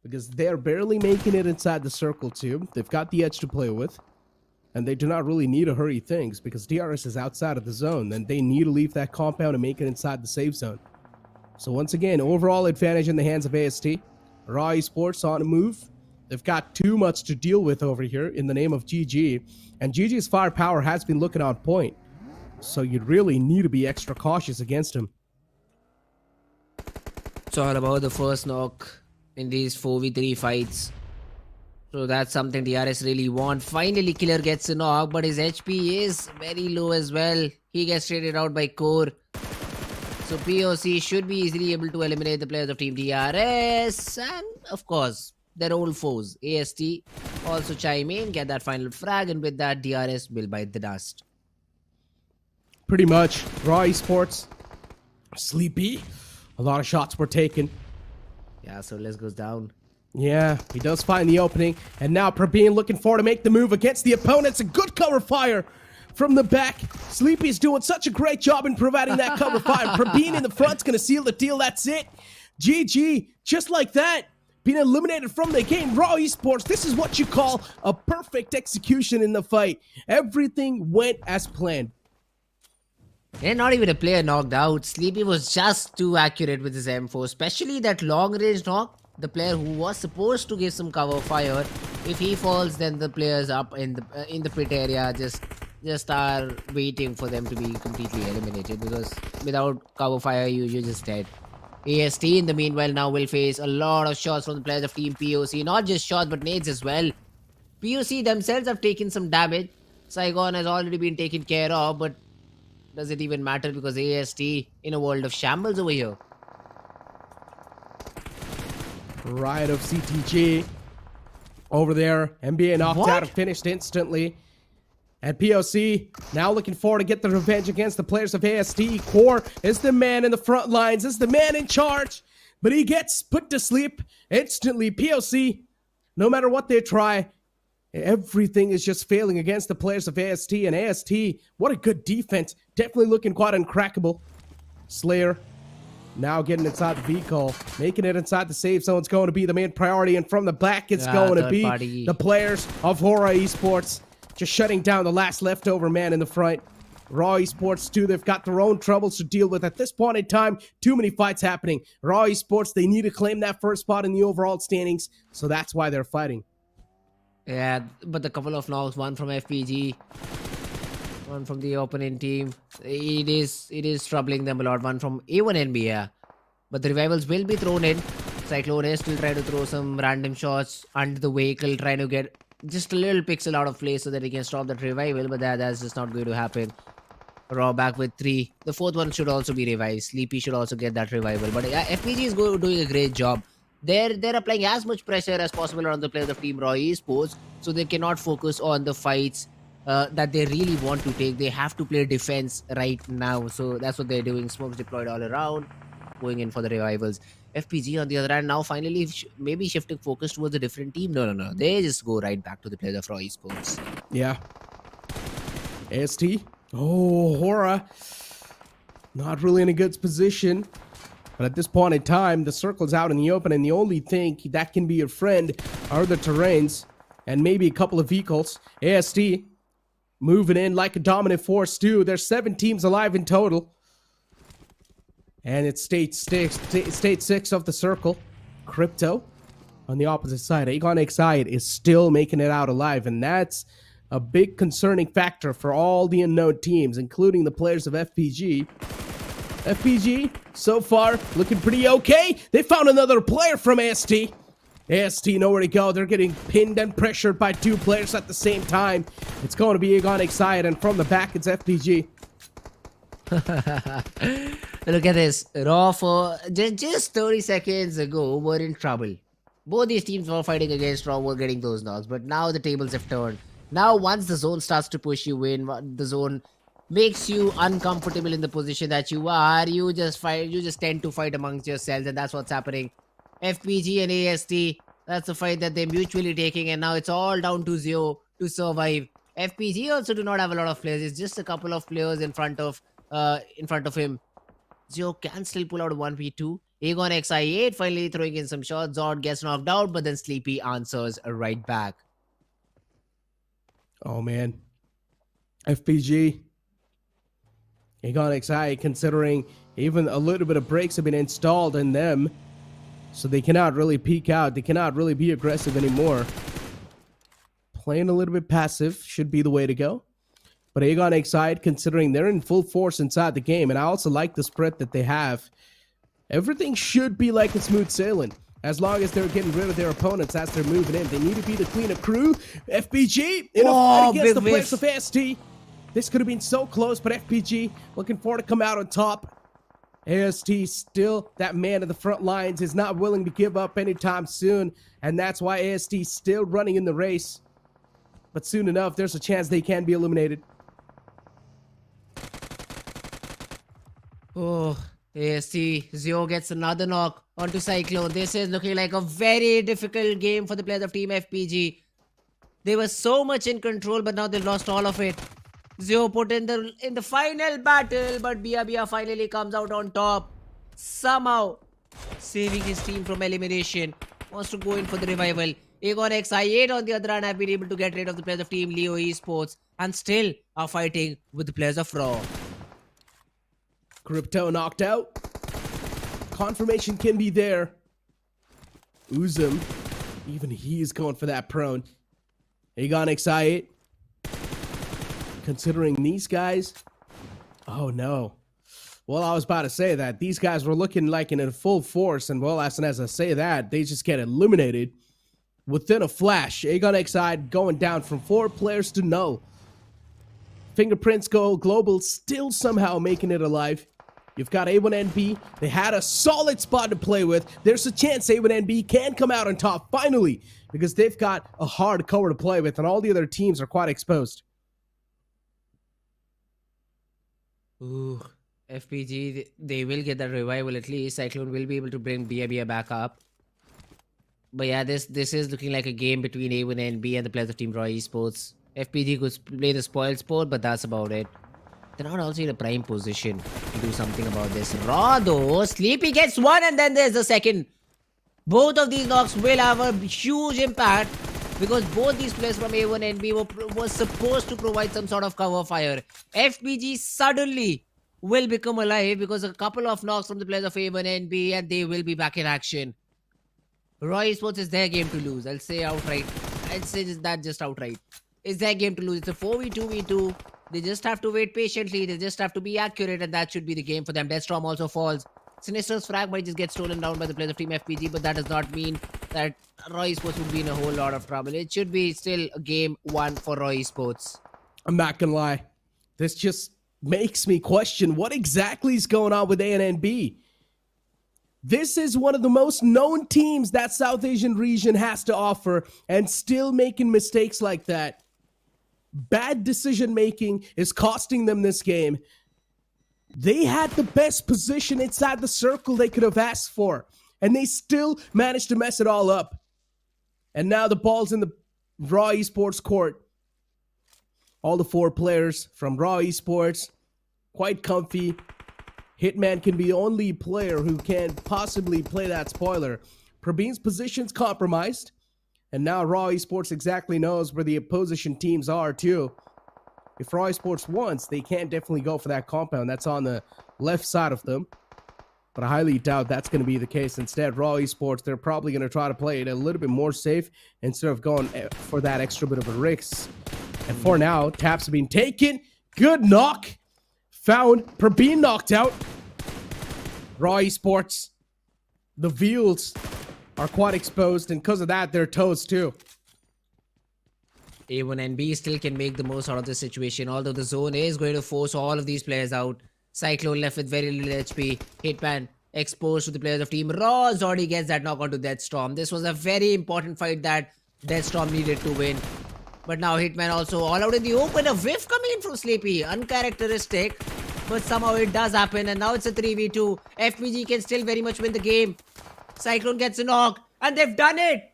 because they're barely making it inside the circle too. They've got the edge to play with. And they do not really need to hurry things because DRS is outside of the zone. Then they need to leave that compound and make it inside the safe zone. So once again, overall advantage in the hands of AST. HORAA Esports on a move. They've got too much to deal with over here in the name of GG. And GG's firepower has been looking on point. So you'd really need to be extra cautious against him. It's all about the first knock in these 4v3 fights. So that's something DRS really want. Finally, Killer gets a knock, but his HP is very low as well. He gets traded out by Core. So So POC should be easily able to eliminate the players of Team DRS and, of course, their old foes. AST also chime in, get that final frag, and with that, DRS will bite the dust. Pretty much. Raw Esports, sleepy. A lot of shots were taken. Yeah, so let's goes down. Yeah, he does find the opening. And now Prabeen looking for to make the move against the opponents. A good cover fire from the back. Sleepy's doing such a great job in providing that cover fire. Prabeen in the front's going to seal the deal. That's it. GG. Just like that. Being eliminated from the game. Raw Esports, this is what you call a perfect execution in the fight. Everything went as planned. And not even a player knocked out. Sleepy was just too accurate with his M4, especially that long range knock. The player who was supposed to give some cover fire, if he falls, then the players up in the pit area just are waiting for them to be completely eliminated, because without cover fire you're just dead. AST in the meanwhile now will face a lot of shots from the players of Team POC, not just shots but nades as well. POC themselves have taken some damage. Saigon has already been taken care of, but does it even matter, because AST in a world of shambles over here. Riot of CTG over there. NBA knocked out and finished instantly. And POC now looking forward to get the revenge against the players of AST. Core is the man in the front lines, is the man in charge. But he gets put to sleep instantly. POC, no matter what they try, everything is just failing against the players of AST. And AST, what a good defense. Definitely looking quite uncrackable. Slayer now getting inside the vehicle, making it inside the safe zone is going to be the main priority. And from the back, it's going to be the players of HORAA Esports just shutting down the last leftover man in the front. Raw Esports too, they've got their own troubles to deal with at this point in time. Too many fights happening. Raw Esports, they need to claim that first spot in the overall standings, so that's why they're fighting. Yeah, but a couple of knocks, one from FPG, one from the opponent team. It is troubling them a lot. One from A1 NBA. But the revivals will be thrown in. Cyclone is still trying to throw some random shots under the vehicle, trying to get just a little pixel out of place so that he can stop that revival, but that's just not going to happen. Raw back with 3. The fourth one should also be revived. Sleepy should also get that revival. But yeah, FPG is doing a great job. They're applying as much pressure as possible on the players of Team Raw Esports, so they cannot focus on the fights that they really want to take. They have to play defense right now, so that's what they're doing. Smokes deployed all around, going in for the revivals. FPG on the other hand now finally maybe shifting focus towards a different team. No. They just go right back to the players of Raw Esports. Yeah. AST. Oh, HORAA. Not really in a good position. But at this point in time, the circle's out in the open, and the only thing that can be your friend are the terrains and maybe a couple of vehicles. AST moving in like a dominant force too. There's 7 teams alive in total. And it's state 6 of the circle. Crypto on the opposite side. ENG is still making it out alive, and that's a big concerning factor for all the unknown teams, including the players of FPG. FPG, so far, looking pretty okay. They found another player from AST. AST, nowhere to go. They're getting pinned and pressured by 2 players at the same time. It's going to be ENG, and from the back, it's FPG. Look at this. Raw for just 30 seconds ago were in trouble. Both these teams were fighting against Raw, were getting those knocks, but now the tables have turned. Now once the zone starts to push you in, the zone makes you uncomfortable in the position that you are, you just tend to fight amongst yourselves, and that's what's happening. FPG and AST, that's a fight that they're mutually taking, and now it's all down to Zeo to survive. FPG also do not have a lot of players. It's just a couple of players in front of him. Zeo can still pull out a 1v2. ENG finally throwing in some shots. Zord gets knocked out, but then Sleepy answers right back. Oh man. FPG. ENG, considering even a little bit of brakes have been installed in them, so they cannot really peek out. They cannot really be aggressive anymore. Playing a little bit passive should be the way to go. But ENG, considering they're in full force inside the game, and I also like the spread that they have, everything should be like a smooth sailing. As long as they're getting rid of their opponents as they're moving in. They need to be the cleanup crew. FPG in a fight against the players of AST. This could have been so close, but FPG looking forward to come out on top. AST still, that man in the front lines, is not willing to give up anytime soon. And that's why AST still running in the race. But soon enough, there's a chance they can be eliminated. Oh, AST. Zio gets another knock onto Cyclone. This is looking like a very difficult game for the players of Team FPG. They were so much in control, but now they lost all of it. Zio put in the final battle, but Bia finally comes out on top. Somehow saving his team from elimination. Wants to go in for the revival. ENG I8 on the other hand have been able to get rid of the players of Team Leo Esports and still are fighting with the players of Raw. Crypto knocked out. Confirmation can be there. Uzum, even he is going for that prone. ENG I8. Considering these guys, oh no. Well, I was about to say that these guys were looking like in full force, and well, as I say that, they just get eliminated within a flash. ENG I8 going down from 4 players to no. FingerPrintsGlobal still somehow making it alive. You've got A1NB. They had a solid spot to play with. There's a chance A1NB can come out on top finally, because they've got a hard cover to play with, and all the other teams are quite exposed. Ooh, FPG, they will get that revival at least. Cyclone will be able to bring Bia back up. But yeah, this is looking like a game between A1NB and the players of Team Raw Esports. FPG could play the spoiled sport, but that's about it. They're not also in a prime position to do something about this. Raw though, Sleepy gets one and then there's the second. Both of these knocks will have a huge impact, because both these players from A1NB were supposed to provide some sort of cover fire. FPG suddenly will become alive because a couple of knocks from the players of A1NB and they will be back in action. Raw Esports is their game to lose. I'll say outright. I'd say that just outright. It's their game to lose. It's a 4v2v2. They just have to wait patiently. They just have to be accurate, and that should be the game for them. Deathstorm also falls. Sinister's frag might just get stolen down by the players of Team FPG, but that does not mean that Raw Esports would be in a whole lot of trouble. It should be still a game 1 for Raw Esports. I'm not gonna lie. This just makes me question what exactly is going on with ANNB. This is one of the most known teams that South Asian region has to offer, and still making mistakes like that. Bad decision making is costing them this game. They had the best position inside the circle they could have asked for, and they still managed to mess it all up. And now the ball's in the Raw Esports court. All the 4 players from Raw Esports, quite comfy. Hitman can be the only player who can possibly play that spoiler. Praveen's position's compromised, and now Raw Esports exactly knows where the opposition teams are too. If Raw Esports wants, they can definitely go for that compound. That's on the left side of them. But I highly doubt that's going to be the case. Instead, Raw Esports, they're probably going to try to play it a little bit more safe instead of going for that extra bit of a risk. And for now, taps have been taken. Good knock. Found. Praveen knocked out. Raw Esports, the Veals are quite exposed, and because of that, they're toast too. A1NB still can make the most out of this situation, although the zone is going to force all of these players out. Cyclone left with very little HP. Hitman exposed to the players of Team Raw. Zordy gets that knock onto Deathstorm. This was a very important fight that Deathstorm needed to win. But now Hitman also all out in the open. A whiff coming in from Sleepy. Uncharacteristic. But somehow it does happen, and now it's a 3v2. FPG can still very much win the game. Cyclone gets a knock, and they've done it.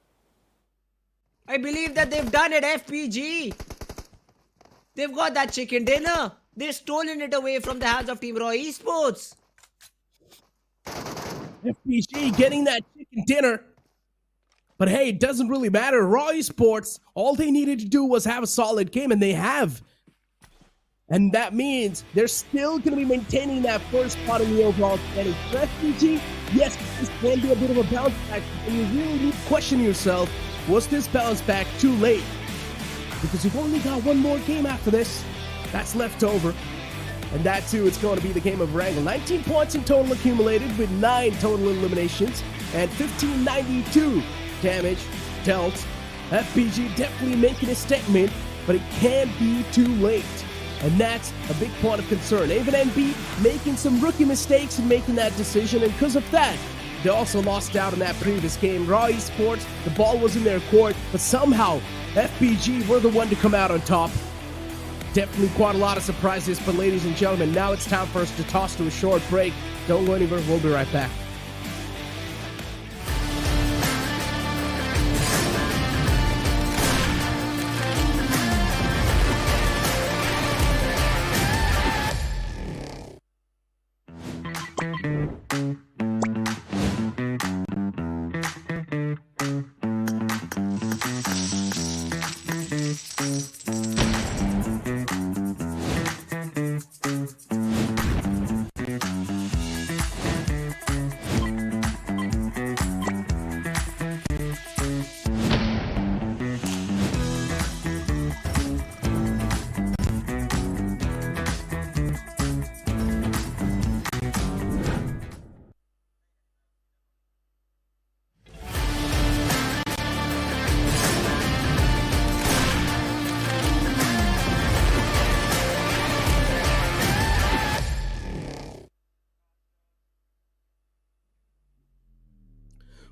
I believe that they've done it, FPG. They've got that chicken dinner. They've stolen it away from the hands of Team Raw Esports. FPG getting that chicken dinner. But hey, it doesn't really matter. Raw Esports, all they needed to do was have a solid game, and they have. And that means they're still going to be maintaining that first spot in the overall standing. For FPG, yes, this can be a bit of a bounce back, and you really need to question yourself, was this bounce back too late? Because you've only got one more game after this. That's left over. And that too, it's going to be the game of Erangel. 19 points in total accumulated with 9 total eliminations and 1592 damage dealt. FPG definitely making a statement, but it can be too late. And that's a big point of concern. Even NB making some rookie mistakes in making that decision, and because of that, they also lost out in that previous game. ROA Esports, the ball was in their court, but somehow FPG were the one to come out on top. Definitely quite a lot of surprises, but ladies and gentlemen, now it's time for us to toss to a short break. Don't go anywhere, we'll be right back.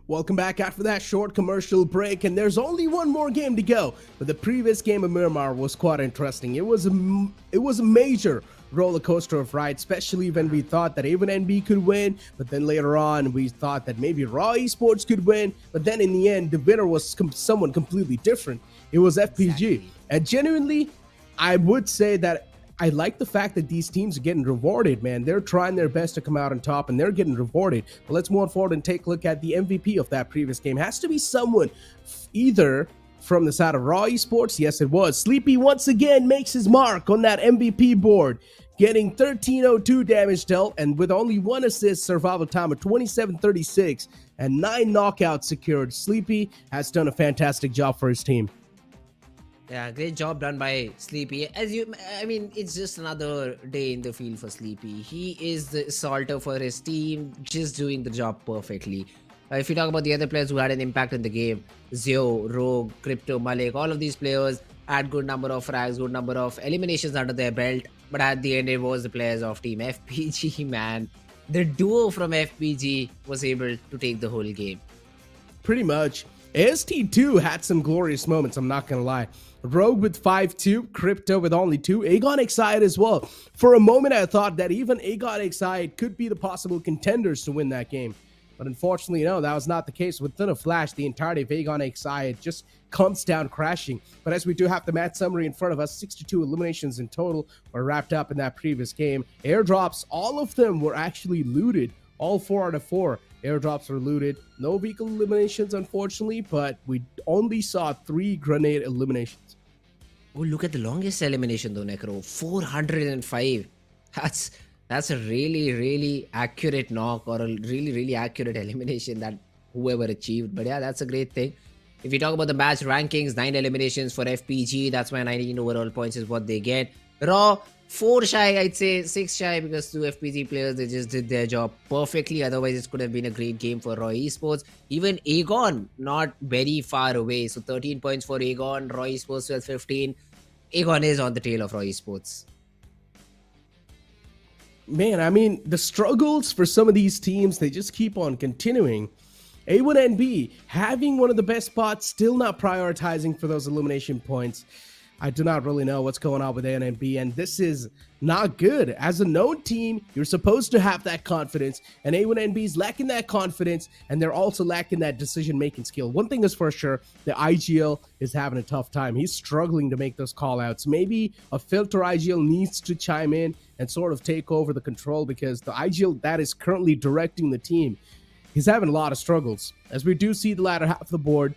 Welcome back after that short commercial break, and there's only one more game to go. But the previous game of Miramar was quite interesting. It was a major roller coaster of ride, especially when we thought that even NB could win, but then later on we thought that maybe ROA Esports could win, but then in the end the winner was someone completely different. It was FPG. Exactly. And genuinely, I would say that I like the fact that these teams are getting rewarded, man. They're trying their best to come out on top, and they're getting rewarded. But let's move forward and take a look at the MVP of that previous game. It has to be someone either from the side of ROA Esports. Yes, it was. Sleepy once again makes his mark on that MVP board, getting 1302 damage dealt, and with only one assist, survival time of 27:36, and 9 knockouts secured. Sleepy has done a fantastic job for his team. Yeah, great job done by Sleepy. I mean, it's just another day in the field for Sleepy. He is the assaulter for his team, just doing the job perfectly. If you talk about the other players who had an impact in the game, Zeo, Rogue, Crypto, Malik, all of these players had good number of frags, good number of eliminations under their belt. But at the end, it was the players of Team FPG, man. The duo from FPG was able to take the whole game. Pretty much. AST2 had some glorious moments, I'm not gonna lie. Rogue with 5-2, Crypto with only 2, ENG as well. For a moment, I thought that even ENG could be the possible contenders to win that game. But unfortunately, no, that was not the case. Within a flash, the entirety of ENG just comes down crashing. But as we do have the match summary in front of us, 62 eliminations in total were wrapped up in that previous game. Airdrops, all of them were actually looted. All 4 out of 4 airdrops were looted. No vehicle eliminations, unfortunately, but we only saw 3 grenade eliminations. Oh, look at the longest elimination though, Necro. 405. That's a really accurate knock, or a really accurate elimination that whoever achieved. But yeah, that's a great thing. If you talk about the match rankings, 9 eliminations for FPG. That's why 19 overall points is what they get. ROA, 4 shy, I'd say 6 shy, because 2 FPG players, they just did their job perfectly. Otherwise, it could have been a great game for ROA Esports. Even Aegon, not very far away. So 13 points for Aegon, ROA Esports with 15. Aegon is on the tail of ROA Esports. Man, I mean, the struggles for some of these teams, they just keep on continuing. A1NB having one of the best spots, still not prioritizing for those elimination points. I do not really know what's going on with A1NB, and this is not good. As a known team, you're supposed to have that confidence, and A1NB is lacking that confidence, and they're also lacking that decision-making skill. One thing is for sure, the IGL is having a tough time. He's struggling to make those call-outs. Maybe a filter IGL needs to chime in and sort of take over the control, because the IGL that is currently directing the team, he's having a lot of struggles. As we do see the latter half of the board,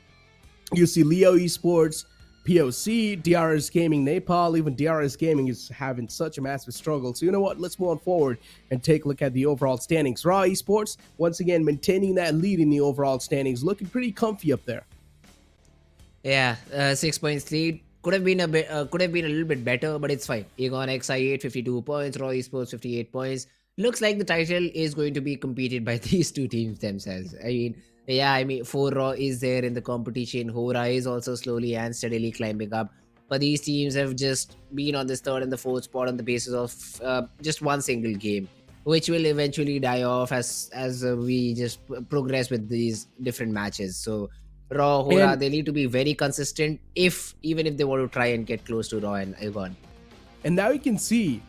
you see Leo Esports, POC, DRS Gaming Nepal. Even DRS Gaming is having such a massive struggle. So you know what? Let's move on forward and take a look at the overall standings. ROA Esports, once again, maintaining that lead in the overall standings. Looking pretty comfy up there. Yeah, 6 points lead. Could have been a little bit better, but it's fine. ENG 52 points, ROA Esports 58 points. Looks like the title is going to be competed by these two teams themselves. I mean, 4 ROA is there in the competition. HORAA is also slowly and steadily climbing up. but these teams have just been on this third and the fourth spot on the basis of just one single game, which will eventually die off as we just progress with these different matches. So Raw, HORAA, they need to be very consistent even if they want to try and get close to Raw and Aegon. And now you can see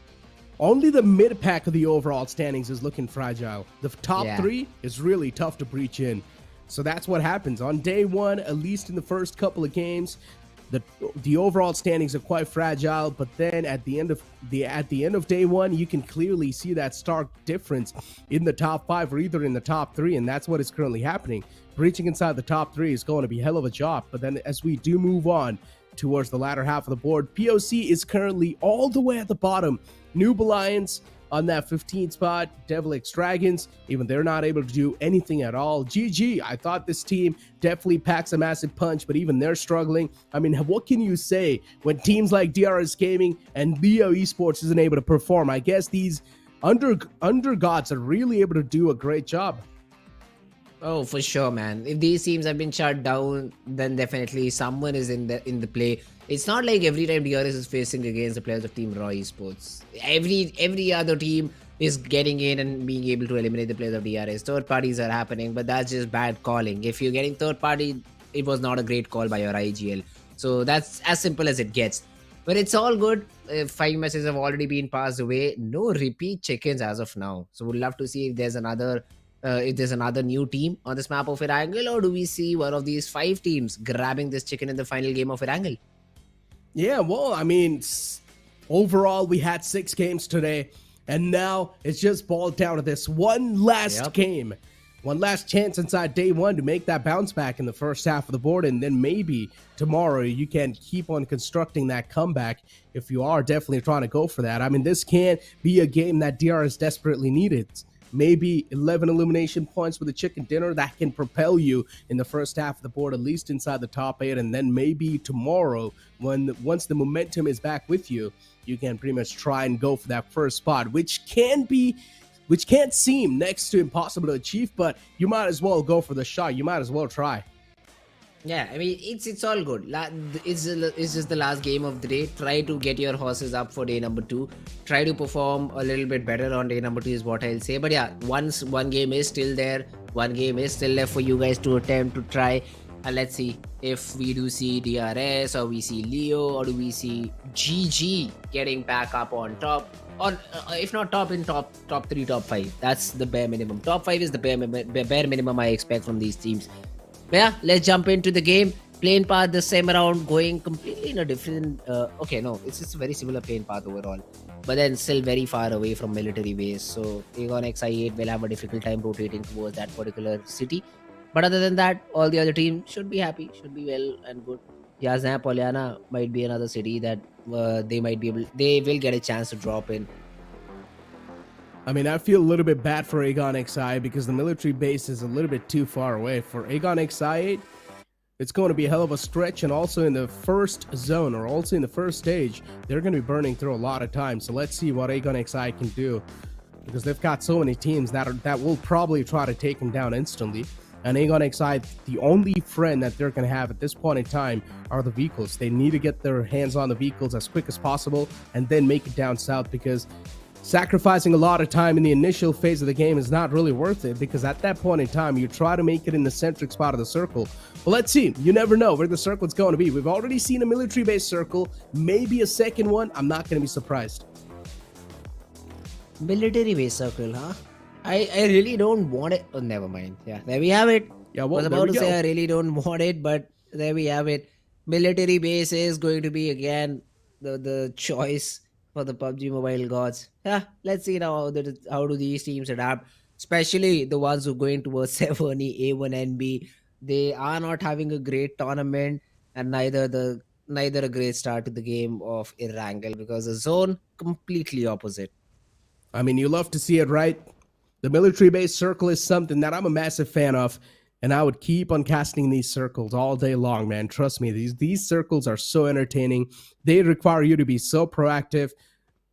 only the mid pack of the overall standings is looking fragile. The top three is really tough to breach in. So that's what happens on day one, at least in the first couple of games. The overall standings are quite fragile, but then at the end of day one, you can clearly see that stark difference in the top five or either in the top three, and that's what is currently happening. Breaching inside the top three is going to be a hell of a job, but then as we do move on towards the latter half of the board, POC is currently all the way at the bottom. Noob Alliance on that 15th spot, DRS Dragons, even they're not able to do anything at all. GG, I thought this team definitely packs a massive punch, but even they're struggling. I mean, what can you say when teams like DRS Gaming and VIKINGxSS Esports isn't able to perform? I guess these undergods are really able to do a great job. Oh, for sure, man. If these teams have been shut down, then definitely someone is in the play. It's not like every time DRS is facing against the players of Team Raw Esports. Every other team is getting in and being able to eliminate the players of DRS. Third parties are happening, but that's just bad calling. If you're getting third party, it was not a great call by your IGL. So that's as simple as it gets. But it's all good. 5 matches have already been passed away. No repeat chickens as of now. So we'd love to see if there's another new team on this map of Erangel, or do we see one of these 5 teams grabbing this chicken in the final game of Erangel? Yeah, well, I mean, overall, we had 6 games today, and now it's just boiled down to this one last game. One last chance inside day one to make that bounce back in the first half of the board, and then maybe tomorrow you can keep on constructing that comeback if you are definitely trying to go for that. I mean, this can't be a game that DRS desperately needed. Maybe 11 elimination points with a chicken dinner that can propel you in the first half of the board, at least inside the top 8, and then maybe tomorrow, once the momentum is back with you, you can pretty much try and go for that first spot, which can't seem next to impossible to achieve, but you might as well go for the shot. You might as well try. Yeah, I mean, it's all good. It's just the last game of the day. Try to get your horses up for day number 2. Try to perform a little bit better on day number 2 is what I'll say. But yeah, once one game is still there, one game is still left for you guys to attempt to try. And let's see if we do see DRS, or we see Leo, or do we see GG getting back up on top. Or if not top, in top 3, top 5. That's the bare minimum. Top 5 is the bare minimum I expect from these teams. But yeah, let's jump into the game. Plane path this time around going completely in a different... okay, no, it's just a very similar plane path overall. But then still very far away from military base. So ENG I8 will have a difficult time rotating towards that particular city. But other than that, all the other teams should be happy, should be well and good. Yazna Polyana might be another city that they will get a chance to drop in. I mean, I feel a little bit bad for ENG because the military base is a little bit too far away. For ENG, it's going to be a hell of a stretch, and also in the first zone, or also in the first stage, they're going to be burning through a lot of time. So let's see what ENG can do, because they've got so many teams that will probably try to take them down instantly. And ENG, the only friend that they're going to have at this point in time are the vehicles. They need to get their hands on the vehicles as quick as possible and then make it down south, because sacrificing a lot of time in the initial phase of the game is not really worth it, because at that point in time, you try to make it in the centric spot of the circle. But let's see. You never know where the circle's going to be. We've already seen a military-based circle, maybe a second one. I'm not going to be surprised. Military-based circle, huh? I really don't want it. Oh, never mind. Yeah, there we have it. Yeah, well, I was about to say I really don't want it, but there we have it. Military base is going to be again the choice for the PUBG Mobile gods. Yeah, let's see now how do these teams adapt, especially the ones who are going towards 7E, A1 and B. They are not having a great tournament, and neither a great start to the game of Erangel, because the zone completely opposite. I mean, you love to see it, right? The military-based circle is something that I'm a massive fan of, and I would keep on casting these circles all day long, man. Trust me, these circles are so entertaining. They require you to be so proactive.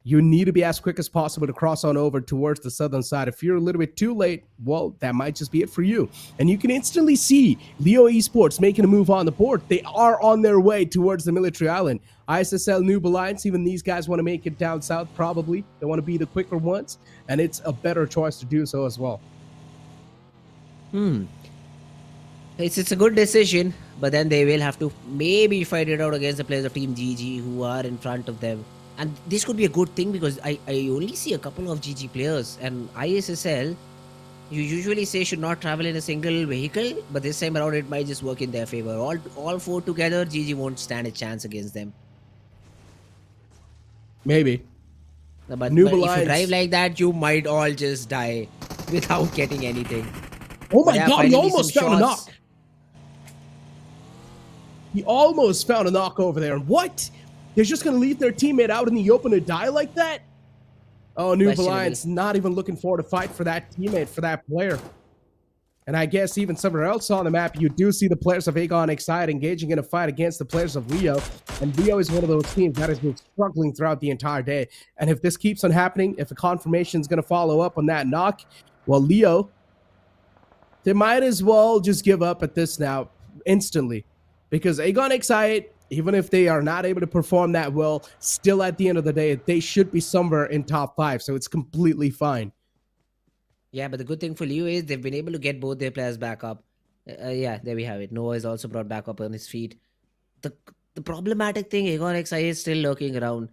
you need to be as quick as possible to cross on over towards the southern side. If you're a little bit too late, well, that might just be it for you. And you can instantly see Leo Esports making a move on the board. They are on their way towards the military island. ISSL Noob Alliance, even these guys want to make it down south, probably. They want to be the quicker ones, and it's a better choice to do so as well. It's a good decision, but then they will have to maybe fight it out against the players of Team GG who are in front of them. And this could be a good thing because I only see a couple of GG players, and ISSL, you usually say should not travel in a single vehicle, but this time around it might just work in their favor. All four together, GG won't stand a chance against them. Maybe. But if you drive like that, you might all just die without getting anything. Oh my god, he almost found a knock. He almost found a knock over there. What? They're just going to leave their teammate out in the open to die like that? Oh, Noob Alliance not even looking forward to fight for that teammate, for that player. And I guess even somewhere else on the map, you do see the players of ENG engaging in a fight against the players of Leo. And Leo is one of those teams that has been struggling throughout the entire day. And if this keeps on happening, if a confirmation is going to follow up on that knock, well, Leo, they might as well just give up at this now instantly. Because ENG, even if they are not able to perform that well, still at the end of the day, they should be somewhere in top 5. So it's completely fine. Yeah, but the good thing for Leo is they've been able to get both their players back up. Yeah, there we have it. Noah is also brought back up on his feet. The problematic thing, ENG is still lurking around.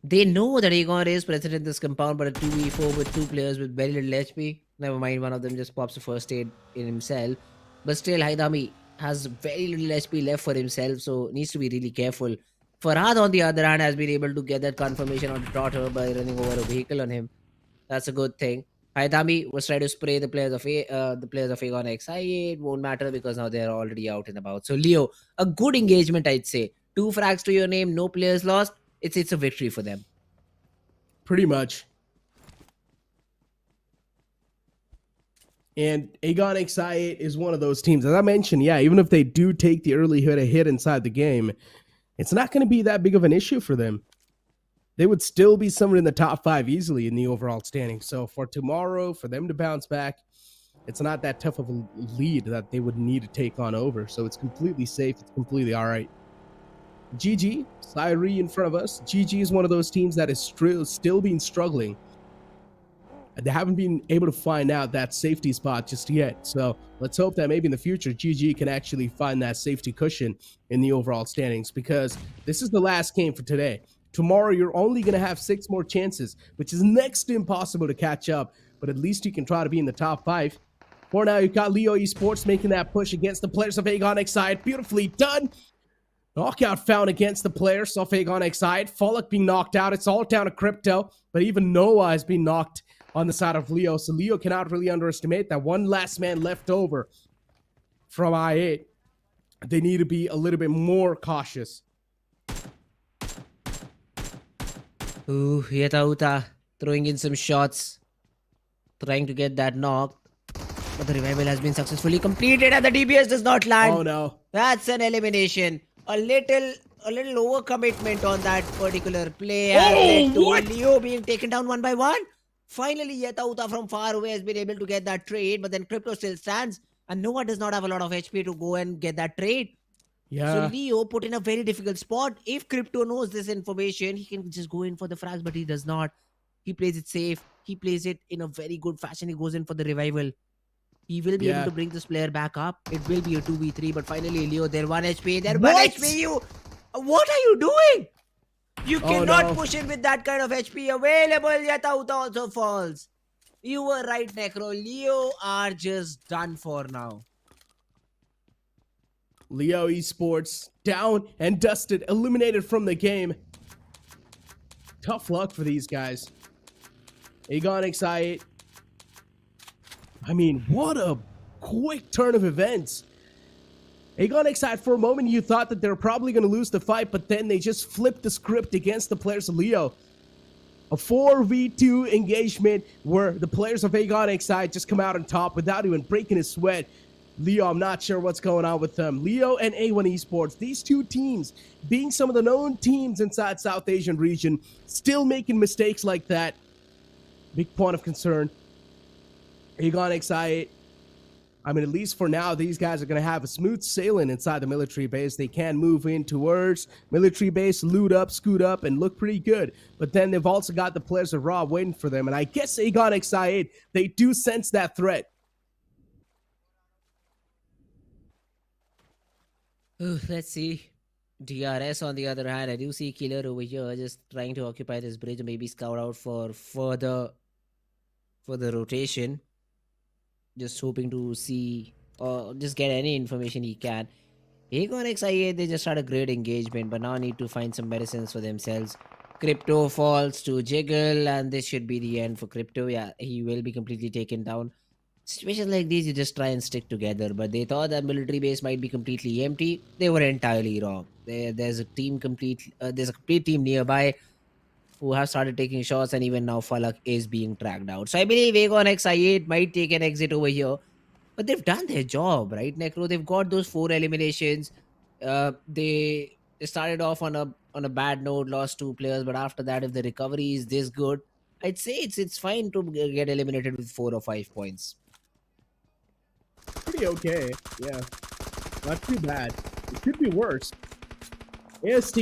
They know that ENG is present in this compound, but a 2v4 with 2 players with very little HP. Never mind, one of them just pops a first aid in himself. But still, Haidami has very little HP left for himself, so needs to be really careful. Farhad, on the other hand, has been able to get that confirmation on the daughter by running over a vehicle on him. That's a good thing. Haidami was trying to spray the players of ENG. It won't matter because now they're already out and about. So Leo, a good engagement, I'd say. 2 frags to your name, no players lost. It's a victory for them. Pretty much. And ENG is one of those teams. As I mentioned, yeah, even if they do take the early hit inside the game, it's not going to be that big of an issue for them. They would still be somewhere in the top 5 easily in the overall standing. So for tomorrow, for them to bounce back, it's not that tough of a lead that they would need to take on over. So it's completely safe. It's completely all right. GG, Syrie in front of us. GG is one of those teams that is still been struggling. They haven't been able to find out that safety spot just yet. So let's hope that maybe in the future, GG can actually find that safety cushion in the overall standings, because this is the last game for today. Tomorrow, you're only going to have 6 more chances, which is next to impossible to catch up. But at least you can try to be in the top 5. For now, you've got Leo Esports making that push against the players of ENG. Beautifully done. Knockout found against the players of ENG. Fallock being knocked out. It's all down to Crypto. But even Noah has been knocked on the side of Leo. So Leo cannot really underestimate that one last man left over from I8. They need to be a little bit more cautious. Ooh, Yetauta throwing in some shots, trying to get that knock. But the revival has been successfully completed and the DPS does not land. Oh no. That's an elimination. A little overcommitment on that particular play has led to Leo being taken down one by one. Finally, Yetauta from far away has been able to get that trade, but then Crypto still stands and Noah does not have a lot of HP to go and get that trade. Yeah. So Leo put in a very difficult spot. If Crypto knows this information, he can just go in for the frags, but he does not. He plays it safe. He plays it in a very good fashion. He goes in for the revival. He will be able to bring this player back up. It will be a 2v3, but finally Leo, they're 1 HP. They're 1 HP. What are you doing? You cannot push in with that kind of HP available. Yetauta also falls. You were right, Necro. Leo are just done for now. Leo Esports down and dusted, eliminated from the game. Tough luck for these guys. ENG. I mean, what a quick turn of events. ENG, for a moment, you thought that they were probably going to lose the fight, but then they just flipped the script against the players of Leo. A 4v2 engagement where the players of ENG just come out on top without even breaking a sweat. Leo, I'm not sure what's going on with them. Leo and A1 Esports, these two teams, being some of the known teams inside South Asian region, still making mistakes like that. Big point of concern. ENG, I mean, at least for now, these guys are going to have a smooth sailing inside the military base. They can move in towards military base, loot up, scoot up, and look pretty good. But then they've also got the players of Raw waiting for them. And I guess ENG, they do sense that threat. Ooh, let's see. DRS on the other hand, I do see Killer over here just trying to occupy this bridge, maybe scout out for further rotation. Just hoping to see or just get any information he can. ENG, they just had a great engagement, but now need to find some medicines for themselves. Crypto falls to Jiggle, and this should be the end for Crypto. Yeah, he will be completely taken down. Situations like these, you just try and stick together, but they thought that military base might be completely empty. They were entirely wrong. There's a complete team nearby who have started taking shots, and even now Falak is being tracked out. So I believe ENG might take an exit over here, but they've done their job, right, Necro? They've got those 4 eliminations. They started off on a bad note, lost 2 players, but after that, if the recovery is this good, I'd say it's fine to get eliminated with 4 or 5 points. Pretty okay, yeah. Not too bad. It could be worse. AST.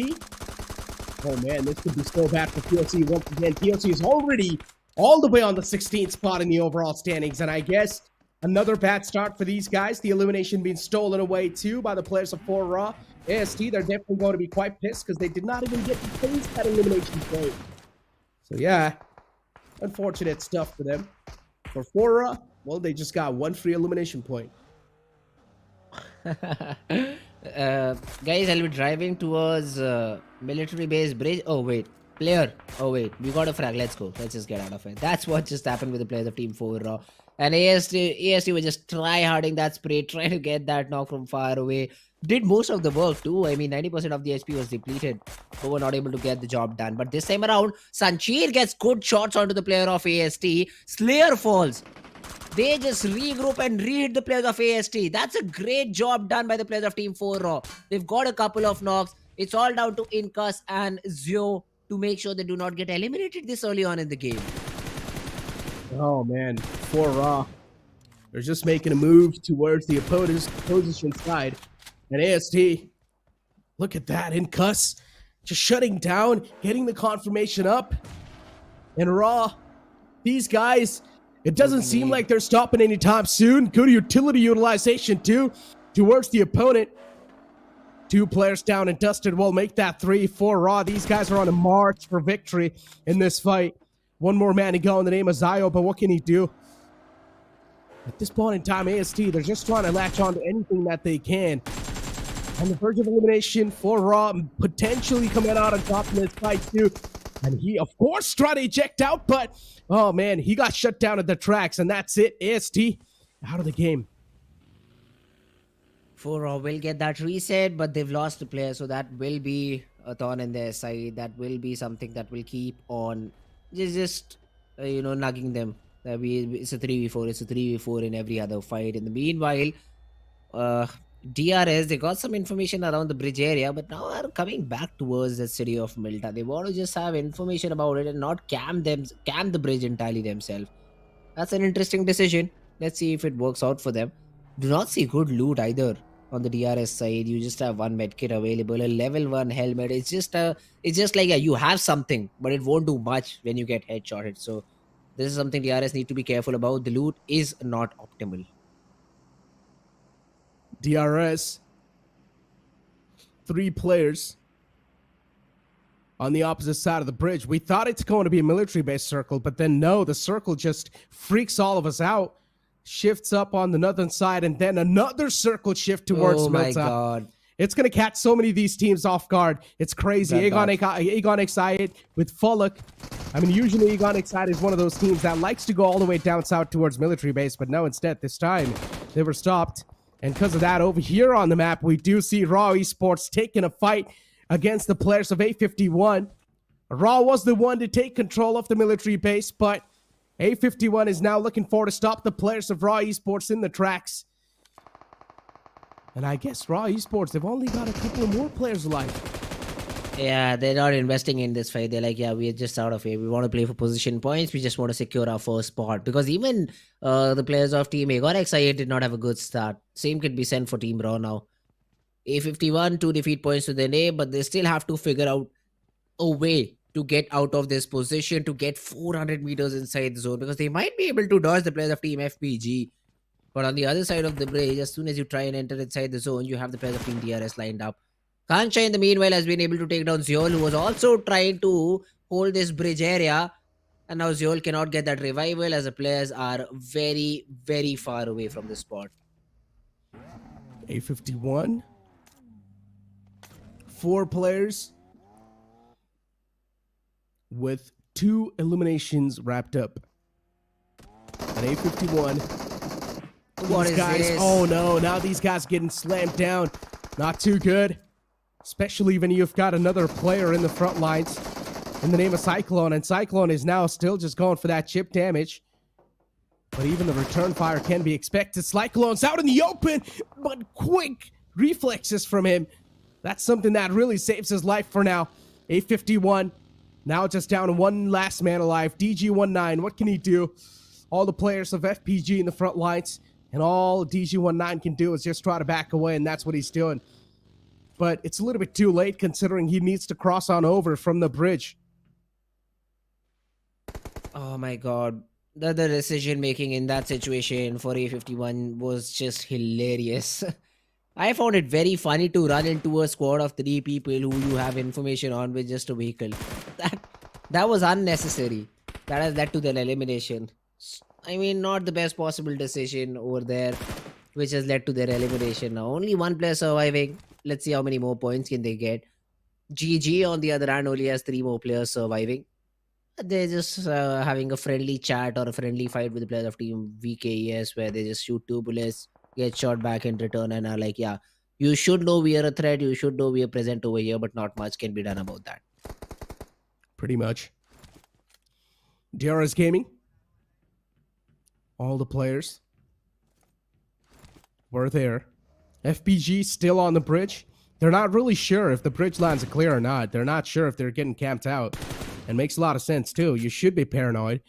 Oh man, this could be so bad for PLC once again. PLC is already all the way on the 16th spot in the overall standings, and I guess another bad start for these guys. The elimination being stolen away too by the players of HORAA. AST, they're definitely going to be quite pissed because they did not even get to face that elimination point. So yeah, unfortunate stuff for them. For HORAA, well, they just got 1 free elimination point. Guys, I'll be driving towards military base bridge. Oh wait, player. Oh wait, we got a frag. Let's go. Let's just get out of it. That's what just happened with the players of Team 4. And AST were just try-harding that spray, trying to get that knock from far away. Did most of the work too. I mean, 90% of the HP was depleted, but were not able to get the job done. But this time around, Sanchir gets good shots onto the player of AST. Slayer falls. They just regroup and re-hit the players of AST. That's a great job done by the players of Team 4. They've got a couple of knocks. It's all down to Incus and Zio to make sure they do not get eliminated this early on in the game. Oh man, HORAA. They're just making a move towards the opposition side. And AST, look at that, Incus just shutting down, getting the confirmation up. And Raw, these guys, it doesn't seem like they're stopping anytime soon. Good utility utilization too towards the opponent. 2 players down, and Dustin will make that 3 for Raw. These guys are on a march for victory in this fight. 1 more man to go in the name of Zio, but what can he do? At this point in time, AST, they're just trying to latch on to anything that they can. On the verge of elimination for Raw, potentially coming out on top in this fight too. And he, of course, tried to eject out, but, oh man, he got shut down at the tracks, and that's it. AST out of the game. 4 will get that reset, but they've lost a player, so that will be a thorn in their side. That will be something that will keep on just nagging them. It's a 3v4. It's a 3v4 in every other fight. In the meanwhile, DRS, they got some information around the bridge area, but now are coming back towards the city of Milta. They want to just have information about it and not cam the bridge entirely themselves. That's an interesting decision. Let's see if it works out for them. Do not see good loot either on the DRS side. You just have 1 medkit available, a level 1 helmet. It's just like you have something, but it won't do much when you get headshotted. So this is something DRS need to be careful about. The loot is not optimal. DRS, 3 players on the opposite side of the bridge. We thought it's going to be a military-based circle, but then no, the circle just freaks all of us out. Shifts up on the northern side, and then another circle shift towards Milta. Oh my god. It's going to catch so many of these teams off guard. It's crazy. ENG with Falak. I mean, usually ENG is one of those teams that likes to go all the way down south towards military base, but no, instead, this time, they were stopped. And because of that, over here on the map, we do see Raw Esports taking a fight against the players of A51. Raw was the one to take control of the military base, but A51 is now looking for to stop the players of Raw Esports in the tracks. And I guess Raw Esports, they've only got a couple of more players alive. Yeah, they're not investing in this fight. They're like, yeah, we're just out of here. We want to play for position points. We just want to secure our first spot. Because even the players of Team ENG did not have a good start. Same could be sent for Team Raw now. A51, 2 defeat points to their name, but they still have to figure out a way to get out of this position, to get 400 meters inside the zone, because they might be able to dodge the players of Team FPG. But on the other side of the bridge, as soon as you try and enter inside the zone, you have the players of Team DRS lined up. Kancha, in the meanwhile, has been able to take down Zeol, who was also trying to hold this bridge area. And now Zeol cannot get that revival as the players are very, very far away from the spot. A51. 4 players with 2 eliminations wrapped up. And A51. What These is guys, this? oh no, now these guys getting slammed down. Not too good. Especially when you've got another player in the front lines in the name of Cyclone. And Cyclone is now still just going for that chip damage. But even the return fire can be expected. Cyclone's out in the open, but quick reflexes from him. That's something that really saves his life for now. A51 now just down to one last man alive. DG19, what can he do? All the players of FPG in the front lines, and all DG19 can do is just try to back away, and that's what he's doing. But it's a little bit too late considering he needs to cross on over from the bridge. Oh my god. The decision making in that situation for A51 was just hilarious. I found it very funny to run into a squad of 3 people who you have information on with just a vehicle. That was unnecessary. That has led to their elimination. I mean, not the best possible decision over there, which has led to their elimination. Now, only 1 player surviving. Let's see how many more points can they get. GG, on the other hand, only has 3 more players surviving. They're just having a friendly chat or a friendly fight with the players of Team VIKIngxSS, where they just shoot 2 bullets, get shot back in return, and are like, yeah, you should know we are a threat, you should know we are present over here, but not much can be done about that. Pretty much. DRS Gaming. All the players were there. FPG still on the bridge. They're not really sure if the bridge lines are clear or not. They're not sure if they're getting camped out. And makes a lot of sense too. You should be paranoid,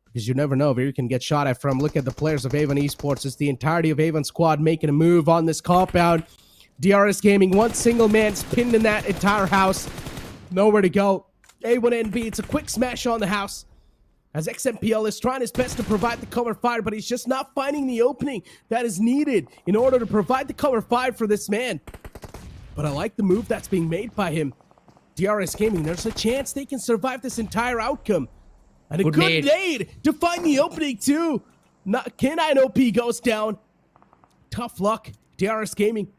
because you never know where you can get shot at from. Look at the players of Avon Esports. It's the entirety of Avon squad making a move on this compound. DRS Gaming, one single man's pinned in that entire house. Nowhere to go. A1NB, it's a quick smash on the house, as XMPL is trying his best to provide the cover fire, but he's just not finding the opening that is needed in order to provide the cover fire for this man. But I like the move that's being made by him. DRS Gaming, there's a chance they can survive this entire outcome. And a good nade to find the opening too. K9 OP goes down. Tough luck. DRS Gaming,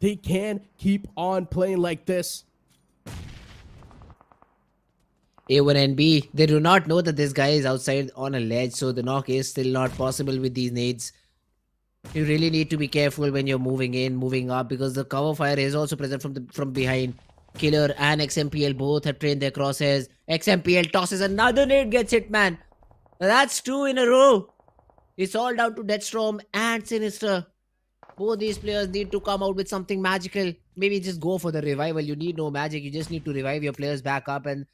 they can keep on playing like this. A1NB, they do not know that this guy is outside on a ledge, so the knock is still not possible with these nades. You really need to be careful when you're moving in, moving up, because the cover fire is also present from behind. Killer and XMPL both have trained their crosshairs. XMPL tosses another nade, gets hit, man. That's 2 in a row. It's all down to Deathstorm and Sinister. Both these players need to come out with something magical. Maybe just go for the revival. You need no magic. You just need to revive your players back up and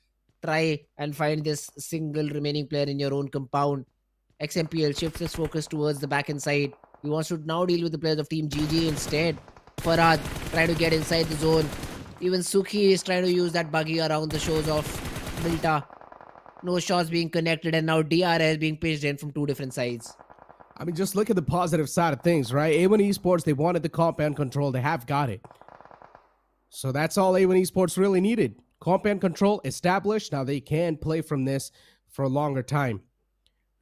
try and find this single remaining player in your own compound. XMPL shifts his focus towards the back end side. He wants to now deal with the players of Team GG instead. Farad trying to get inside the zone. Even Suki is trying to use that buggy around the shores of Milta. No shots being connected, and now DRS being pitched in from 2 different sides. I mean, just look at the positive side of things, right? A1 Esports, they wanted the compound control. They have got it. So that's all A1 Esports really needed. Compound control established. Now they can play from this for a longer time.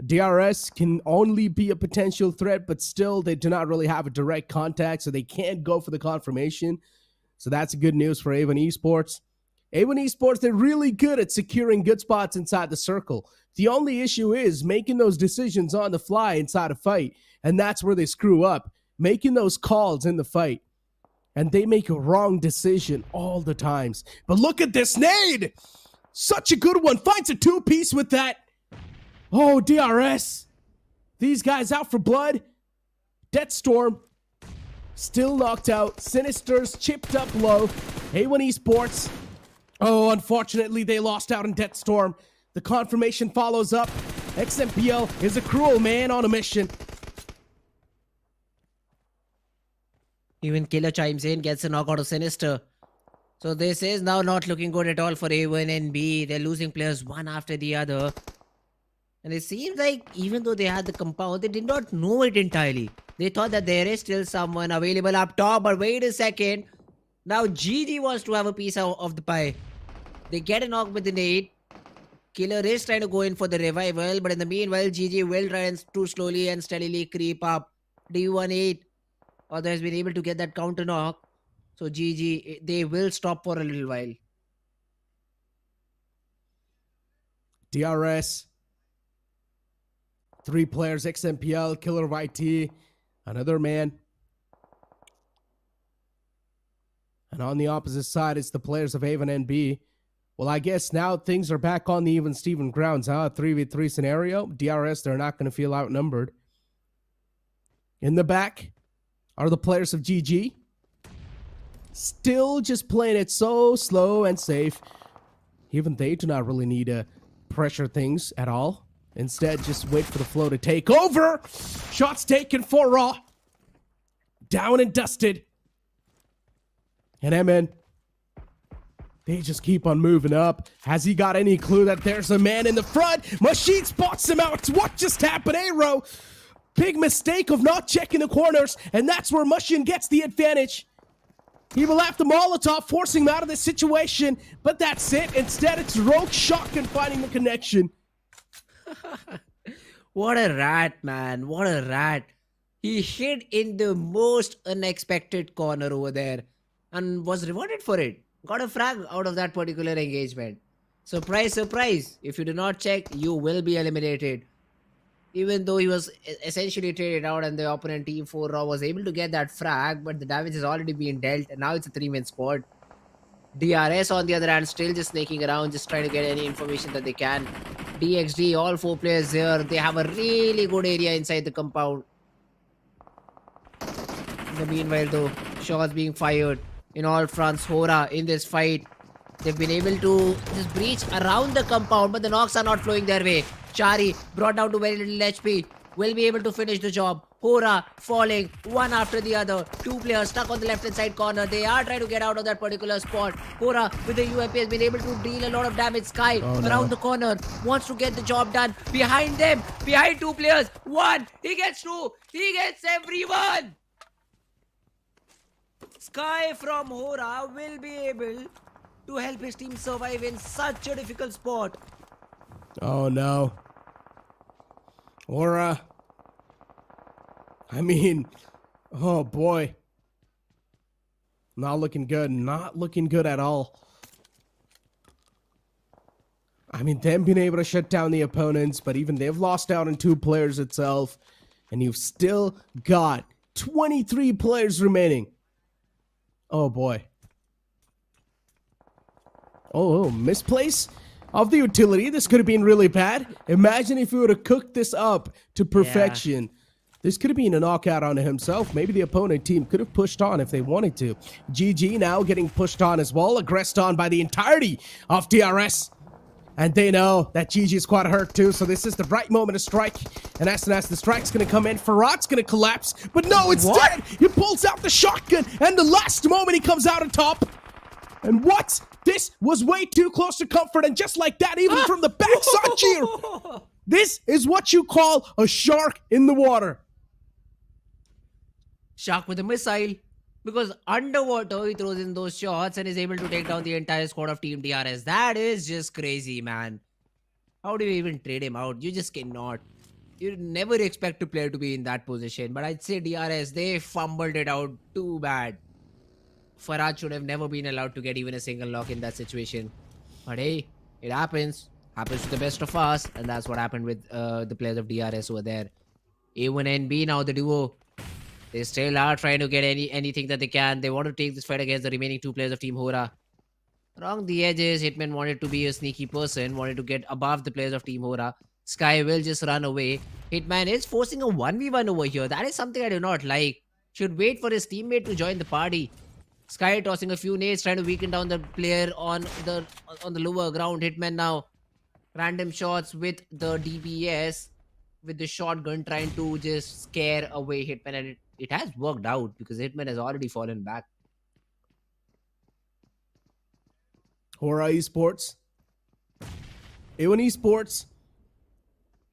DRS can only be a potential threat, but still they do not really have a direct contact, so they can't go for the confirmation. So that's good news for A1 Esports. A1 Esports, they're really good at securing good spots inside the circle. The only issue is making those decisions on the fly inside a fight, and that's where they screw up, making those calls in the fight. And they make a wrong decision all the times. But look at this nade! Such a good one. Finds a 2-piece with that. Oh, DRS. These guys out for blood. Deathstorm still knocked out. Sinister's chipped up low. A1 Esports. Oh, unfortunately, they lost out in Death Storm. The confirmation follows up. XMPL is a cruel man on a mission. Even Killer chimes in, gets a knockout of Sinister. So this is now not looking good at all for A1 and B. They're losing players one after the other. And it seems like even though they had the compound, they did not know it entirely. They thought that there is still someone available up top, but wait a second. Now GG wants to have a piece of the pie. They get a knock with the nade. Killer is trying to go in for the revival, but in the meanwhile, GG will try and to slowly and steadily creep up. D18. Although has been able to get that counter knock. So GG, they will stop for a little while. DRS. 3 players, XMPL, Killer YT, another man. And on the opposite side, it's the players of A1 and B. Well, I guess now things are back on the even Steven grounds, huh? 3v3 scenario. DRS, they're not going to feel outnumbered. In the back are the players of GG. Still just playing it so slow and safe. Even they do not really need to pressure things at all. Instead, just wait for the flow to take over. Shots taken for HORAA. Down and dusted. And MN, they just keep on moving up. Has he got any clue that there's a man in the front? Machine spots him out. What just happened, Aero? Big mistake of not checking the corners. And that's where Machine gets the advantage. He will have the Molotov, forcing him out of this situation. But that's it. Instead, it's Rogue Shotgun finding the connection. What a rat, man. What a rat. He hid in the most unexpected corner over there and was rewarded for it. Got a frag out of that particular engagement. Surprise, surprise. If you do not check, you will be eliminated. Even though he was essentially traded out and the opponent team 4 Raw was able to get that frag, but the damage has already been dealt and now it's a 3-man squad. DRS on the other hand still just snaking around, just trying to get any information that they can. DXD, all 4 players here. They have a really good area inside the compound. In the meanwhile though, shots being fired in all fronts. HORAA in this fight. They've been able to just breach around the compound, but the knocks are not flowing their way. Chari brought down to very little HP. Will be able to finish the job. HORAA falling one after the other. 2 players stuck on the left hand side corner. They are trying to get out of that particular spot. HORAA with the UMP has been able to deal a lot of damage. Sky around the corner. Wants to get the job done. Behind them. Behind 2 players. 1. He gets 2. He gets everyone. Sky from HORAA will be able to help his team survive in such a difficult spot. Oh no. HORAA. I mean, oh boy. Not looking good. Not looking good at all. I mean, them being able to shut down the opponents, but even they've lost out on 2 players itself. And you've still got 23 players remaining. Oh boy. Oh, misplace of the utility. This could have been really bad. Imagine if we would have cooked this up to perfection. Yeah. This could have been a knockout on himself. Maybe the opponent team could have pushed on if they wanted to. GG now getting pushed on as well. Aggressed on by the entirety of DRS. And they know that GG is quite hurt too. So this is the right moment to strike. And as soon as the strike's going to come in, Farhat's going to collapse. But no, instead, he pulls out the shotgun. And the last moment he comes out on top. And what? This was way too close to comfort. And just like that, even from the backside cheer. This is what you call a shark in the water. Shark with a missile. Because underwater, he throws in those shots and is able to take down the entire squad of Team DRS. That is just crazy, man. How do you even trade him out? You just cannot. You never expect a player to be in that position. But I'd say DRS, they fumbled it out too bad. Farhat should have never been allowed to get even a single knock in that situation. But hey, it happens. Happens to the best of us. And that's what happened with the players of DRS over there. A1 and B now, the duo. They still are trying to get anything that they can. They want to take this fight against the remaining 2 players of Team HORAA. Around the edges, Hitman wanted to be a sneaky person. Wanted to get above the players of Team HORAA. Sky will just run away. Hitman is forcing a 1v1 over here. That is something I do not like. should wait for his teammate to join the party. Sky tossing a few nades, trying to weaken down the player on the lower ground. Hitman now random shots with the DBS, with the shotgun, trying to just scare away Hitman, and it has worked out because Hitman has already fallen back. HORAA Esports, A1 Esports.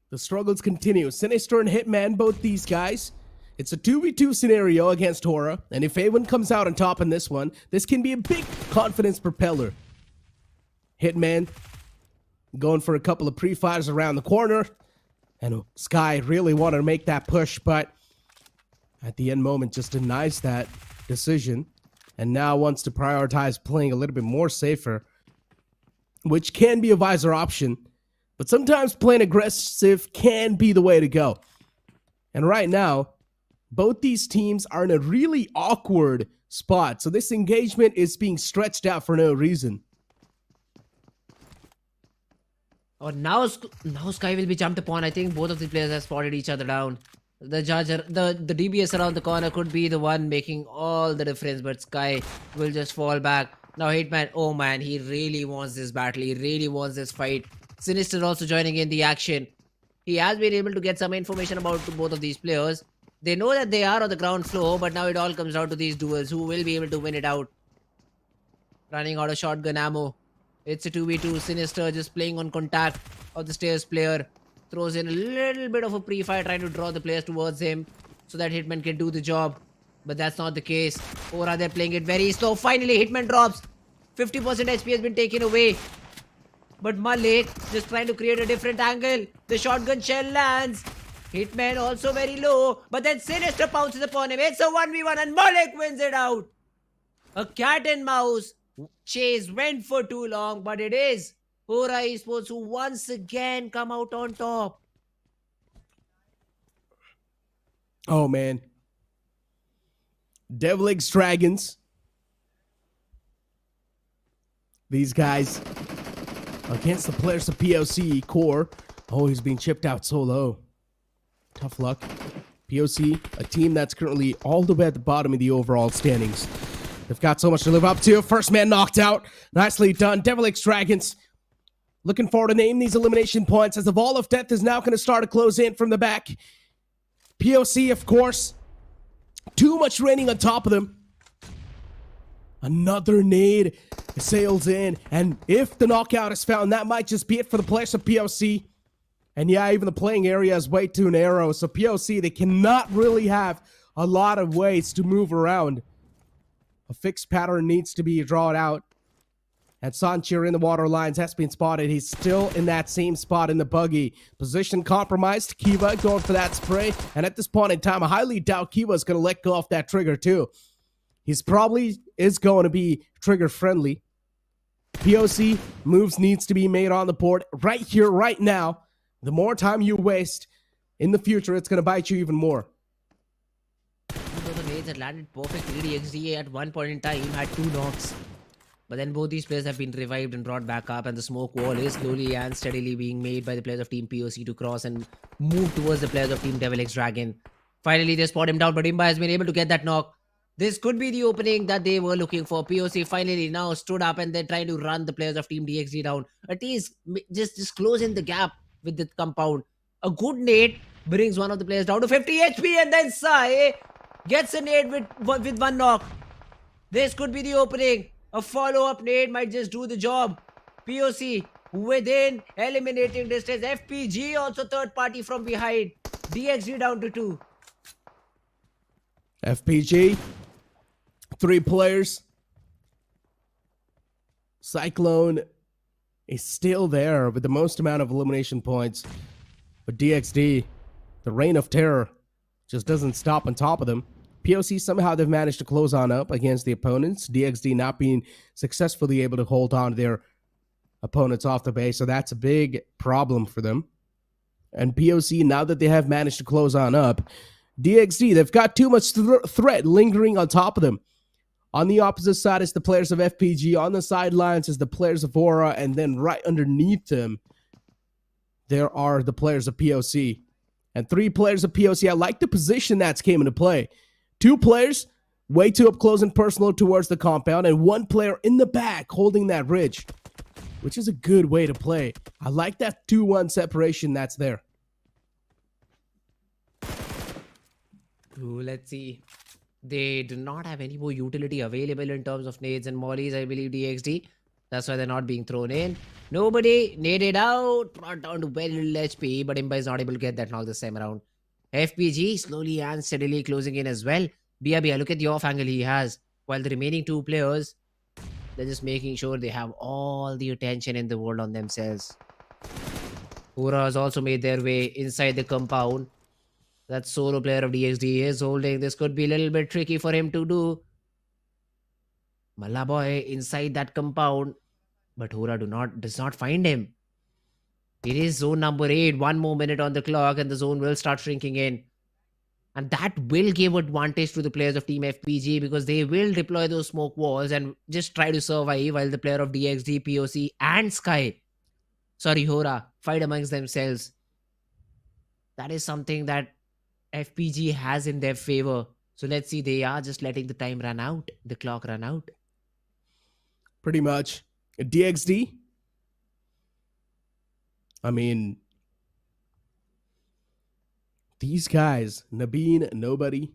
The struggles continue. Sinister and Hitman, both these guys. It's a 2v2 scenario against HORAA, and if A1 comes out on top in this one, this can be a big confidence propeller. Hitman going for a couple of pre-fires around the corner, and Sky really wanted to make that push, but at the end moment just denies that decision, and now wants to prioritize playing a little bit more safer, which can be a wiser option, but sometimes playing aggressive can be the way to go. And right now, both these teams are in a really awkward spot, so this engagement is being stretched out for no reason. Oh, now Sky will be jumped upon. I think both of the players have spotted each other down. The DBS around the corner could be the one making all the difference, but Sky will just fall back. Now Hitman, oh man, he really wants this battle. He really wants this fight. Sinister also joining in the action. He has been able to get some information about both of these players. They know that they are on the ground floor, but now it all comes down to these duels. Who will be able to win it out? Running out of shotgun ammo. It's a 2v2. Sinister just playing on contact of the stairs player. Throws in a little bit of a pre-fire, trying to draw the players towards him so that Hitman can do the job. But that's not the case. HORAA, they're playing it very slow. Finally, Hitman drops. 50% HP has been taken away. But Malik just trying to create a different angle. The shotgun shell lands. Hitman also very low. But then Sinister pounces upon him. It's a 1v1 and Malik wins it out. A cat and mouse chase went for too long, but it is HORAA Esports who once again come out on top. Oh man. DRS Dragons. These guys against the players of POC Core. Oh, he's being chipped out so low. Tough luck. POC, a team that's currently all the way at the bottom of the overall standings. They've got so much to live up to. First man knocked out. Nicely done. DRS Dragons looking forward to name these elimination points as the Wall of Death is now going to start to close in from the back. POC, of course. Too much raining on top of them. Another nade sails in. And if the knockout is found, that might just be it for the players of POC. And yeah, even the playing area is way too narrow. So POC, they cannot really have a lot of ways to move around. A fixed pattern needs to be drawn out. And Sanchir in the water lines has been spotted. He's still in that same spot in the buggy. Position compromised. Kiva going for that spray. And at this point in time, I highly doubt Kiva is going to let go off that trigger too. He's probably is going to be trigger friendly. POC moves needs to be made on the board right here, right now. The more time you waste in the future, it's going to bite you even more. The nades had landed perfectly. DXD at one point in time had 2 knocks. But then both these players have been revived and brought back up, and the smoke wall is slowly and steadily being made by the players of Team POC to cross and move towards the players of Team DRS Dragon. Finally, they spot him down, but Imba has been able to get that knock. This could be the opening that they were looking for. POC finally now stood up and they're trying to run the players of Team DXD down. At least just closing the gap with the compound. A good nade brings one of the players down to 50 HP, and then Sai gets a nade with 1 knock. This could be the opening. A follow-up nade might just do the job. POC within eliminating distance. FPG also third party from behind. DXD down to 2. FPG, 3 players. Cyclone is still there with the most amount of elimination points. But DXD, the reign of terror, just doesn't stop on top of them. POC, somehow they've managed to close on up against the opponents. DXD not being successfully able to hold on to their opponents off the base, so that's a big problem for them. And POC, now that they have managed to close on up, DXD, they've got too much threat lingering on top of them. On the opposite side is the players of FPG. On the sidelines is the players of HORAA, and then right underneath them, there are the players of POC. And 3 players of POC. I like the position that's came into play. 2 players way too up close and personal towards the compound, and 1 player in the back holding that ridge, which is a good way to play. I like that 2-1 separation that's there. Ooh, let's see. They do not have any more utility available in terms of nades and mollies, I believe, DXD. That's why they're not being thrown in. Nobody naded out, brought down to very little HP, but Imba is not able to get that knock this time around. FPG slowly and steadily closing in as well. Bia, look at the off angle he has. While the remaining 2 players, they're just making sure they have all the attention in the world on themselves. HORAA has also made their way inside the compound. That solo player of DXD is holding. This could be a little bit tricky for him to do. Malaboy inside that compound, but HORAA does not find him. It is zone number 8. 1 more minute on the clock and the zone will start shrinking in. And that will give advantage to the players of Team FPG because they will deploy those smoke walls and just try to survive while the player of DXD, POC and HORAA fight amongst themselves. That is something that FPG has in their favor. So let's see, they are just letting the time run out, the clock run out. Pretty much. DXD, I mean, these guys, Nabeen, nobody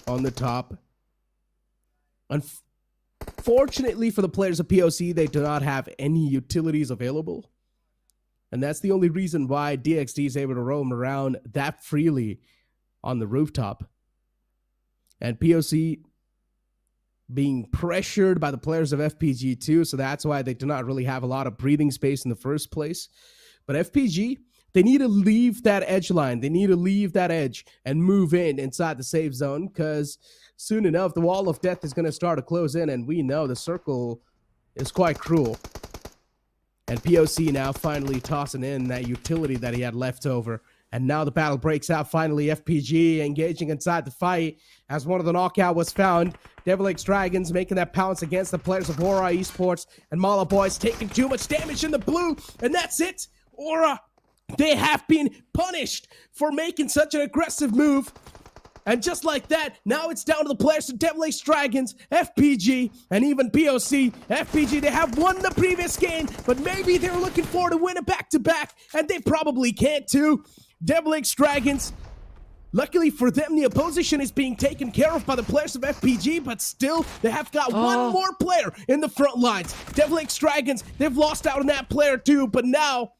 on the top. Unfortunately for the players of POC, they do not have any utilities available. And that's the only reason why DXD is able to roam around that freely on the rooftop. And POC being pressured by the players of FPG too, so that's why they do not really have a lot of breathing space in the first place. But FPG, they need to leave that edge line. They need to leave that edge and move inside the safe zone, because soon enough, the wall of death is going to start to close in, and we know the circle is quite cruel. And POC now finally tossing in that utility that he had left over. And now the battle breaks out. Finally, FPG engaging inside the fight as one of the knockout was found. DRS Dragons making that pounce against the players of HORAA Esports. And Mala Boys taking too much damage in the blue. And that's it. HORAA, they have been punished for making such an aggressive move. And just like that, now it's down to the players of DRS Dragons, FPG, and even POC. FPG, they have won the previous game, but maybe they're looking forward to win a back-to-back, and they probably can't too. DRS Dragons, luckily for them, the opposition is being taken care of by the players of FPG, but still, they have got one more player in the front lines. DRS Dragons, they've lost out on that player too, but now,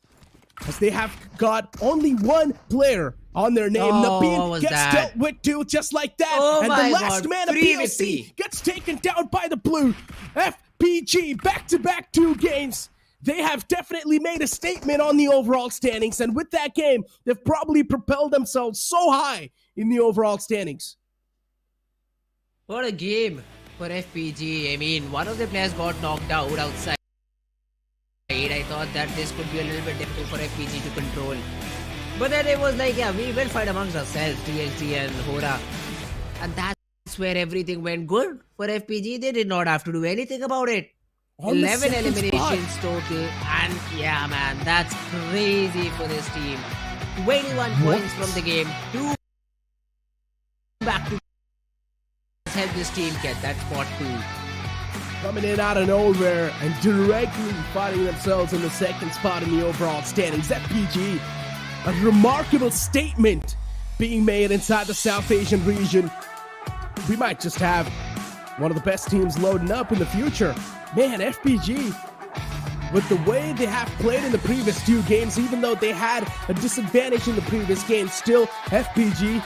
as they have got only one player on their name, Nabeen gets dealt with too, just like that. And the last man of POC gets taken down by the blue. FPG, back-to-back 2 games. They have definitely made a statement on the overall standings, and with that game, they've probably propelled themselves so high in the overall standings. What a game for FPG. I mean, one of the players got knocked out outside. I thought that this could be a little bit difficult for FPG to control. But then it was like, yeah, we will fight amongst ourselves, DXD and HORAA. And that's where everything went good for FPG. They did not have to do anything about it. 11 eliminations total, and yeah, man, that's crazy for this team. 21 points from the game, 2 back to help this team get that spot 2. Coming in out of nowhere and directly finding themselves in the 2nd spot in the overall standings. FPG, a remarkable statement being made inside the South Asian region. We might just have one of the best teams loading up in the future. Man, FPG, with the way they have played in the previous 2 games, even though they had a disadvantage in the previous game, still FPG,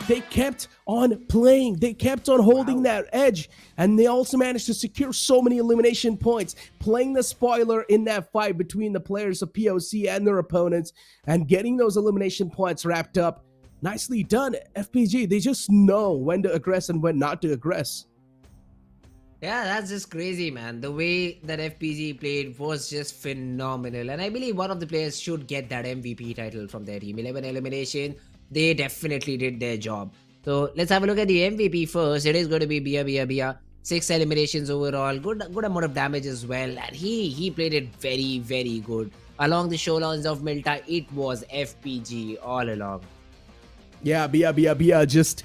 they kept on playing. They kept on holding that edge, and they also managed to secure so many elimination points, playing the spoiler in that fight between the players of POC and their opponents, and getting those elimination points wrapped up. Nicely done, FPG. They just know when to aggress and when not to aggress. Yeah, that's just crazy, man. The way that FPG played was just phenomenal. And I believe one of the players should get that MVP title from their team. 11 elimination, they definitely did their job. So let's have a look at the MVP first. It is going to be Bia. 6 eliminations overall. Good amount of damage as well. And he played it very, very good. Along the showdowns of Milta, it was FPG all along. Yeah, Bia just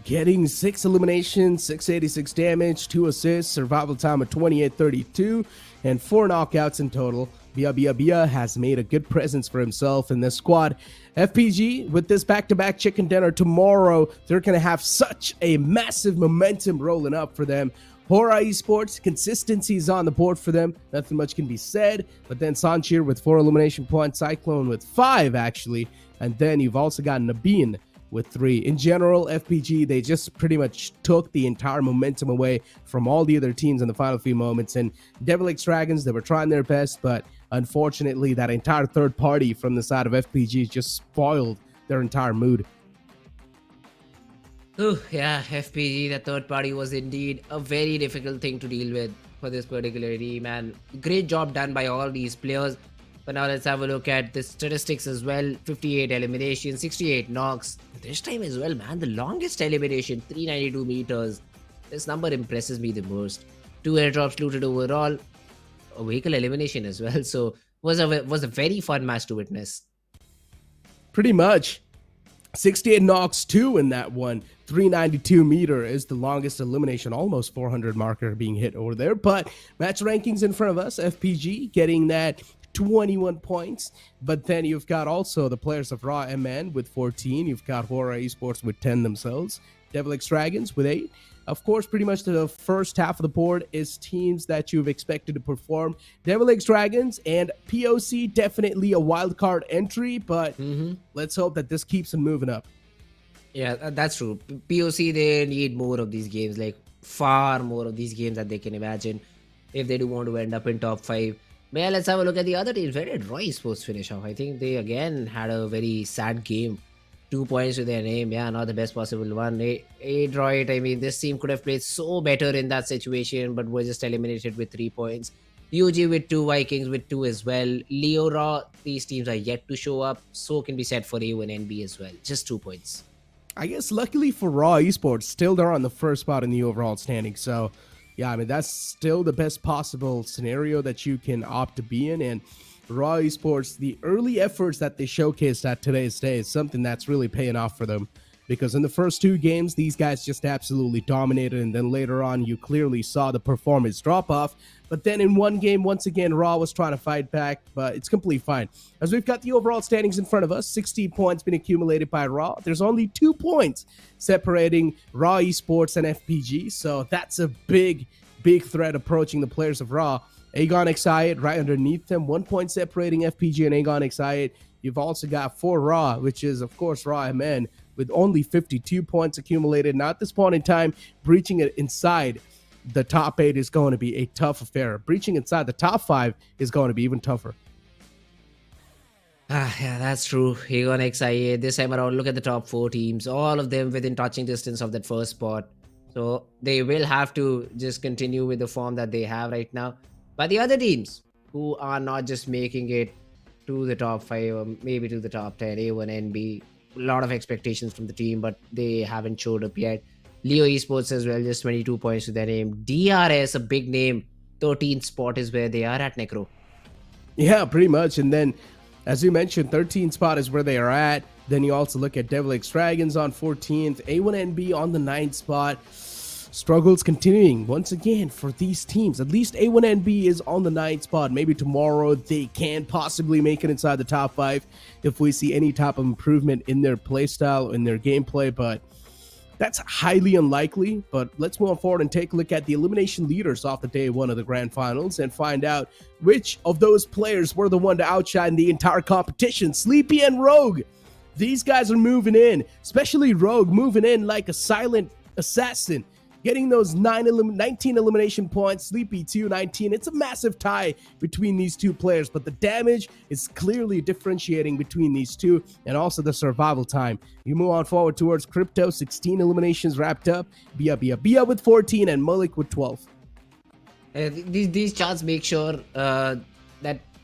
getting 6 eliminations, 686 damage, 2 assists, survival time of 28:32, and 4 knockouts in total. Bia has made a good presence for himself in this squad. FPG, with this back-to-back chicken dinner tomorrow, they're going to have such a massive momentum rolling up for them. HORAA Esports, consistency is on the board for them. Nothing much can be said. But then Sanchir with 4 elimination points, Cyclone with 5, actually. And then you've also got Nabeen with 3. In general, FPG, they just pretty much took the entire momentum away from all the other teams in the final few moments. And DRS Dragons, they were trying their best, but unfortunately, that entire third party from the side of FPG just spoiled their entire mood. Oh, yeah, FPG, the third party, was indeed a very difficult thing to deal with for this particular team. And great job done by all these players. But now let's have a look at the statistics as well. 58 eliminations, 68 knocks. This time as well, man, the longest elimination, 392 meters. This number impresses me the most. 2 airdrops looted overall. A vehicle elimination as well. So was a very fun match to witness. Pretty much. 68 knocks, 2 in that one. 392 meter is the longest elimination, almost 400 marker being hit over there. But match rankings in front of us, FPG getting that 21 points. But then you've got also the players of Raw MN with 14. You've got HORAA Esports with 10 themselves. DRS Dragons with 8. Of course, pretty much the first half of the board is teams that you've expected to perform. DRS Dragons and POC, definitely a wild card entry, but let's hope that this keeps them moving up. Yeah, that's true. POC, they need more of these games, like far more of these games that they can imagine if they do want to end up in top 5. But yeah, let's have a look at the other teams. Where did Roy Sports finish off? I think they again had a very sad game. 2 points to their name. Yeah, not the best possible one. Droid, I mean, this team could have played so better in that situation, but were just eliminated with 3 points. UG with 2, Vikings with 2 as well. Leo Raw, these teams are yet to show up. So can be said for A1NB as well. Just 2 points. I guess luckily for Raw Esports, still they're on the first spot in the overall standing. So, yeah, I mean, that's still the best possible scenario that you can opt to be in. And Raw Esports, the early efforts that they showcased at today's day is something that's really paying off for them. Because in the first 2 games, these guys just absolutely dominated. And then later on, you clearly saw the performance drop off. But then in one game, once again, Raw was trying to fight back, but it's completely fine. As we've got the overall standings in front of us, 60 points been accumulated by Raw. There's only 2 points separating Raw Esports and FPG. So that's a big threat approaching the players of Raw. ENG right underneath them, 1 point separating FPG and ENG. You've also got 4 Raw, which is, of course, Raw MN, with only 52 points accumulated. Now, at this point in time, breaching it inside the top 8 is going to be a tough affair. Breaching inside the top 5 is going to be even tougher. Yeah, that's true. ENG, this time around, look at the top 4 teams. All of them within touching distance of that first spot. So they will have to just continue with the form that they have right now. But the other teams who are not just making it to the top 5 or maybe to the top 10, A1NB, a lot of expectations from the team, but they haven't showed up yet. Leo Esports as well, just 22 points to their name. DRS, a big name, 13th spot is where they are at, Necro. Yeah, pretty much. And then, as you mentioned, 13th spot is where they are at. Then you also look at DRS Dragons on 14th, A1NB on the 9th spot. Struggles continuing once again for these teams. At least A1NB is on the 9th spot. Maybe tomorrow they can possibly make it inside the top 5 if we see any type of improvement in their playstyle, in their gameplay, but that's highly unlikely. But let's move forward and take a look at the elimination leaders off the day 1 of the grand finals and find out which of those players were the one to outshine the entire competition. Sleepy and Rogue, these guys are moving in, especially Rogue moving in like a silent assassin, getting those 19 elimination points. Sleepy 19. It's a massive tie between these 2 players, but the damage is clearly differentiating between these 2, and also the survival time. You move on forward towards Crypto, 16 eliminations wrapped up. Bia with 14 and Malik with 12. These charts make sure that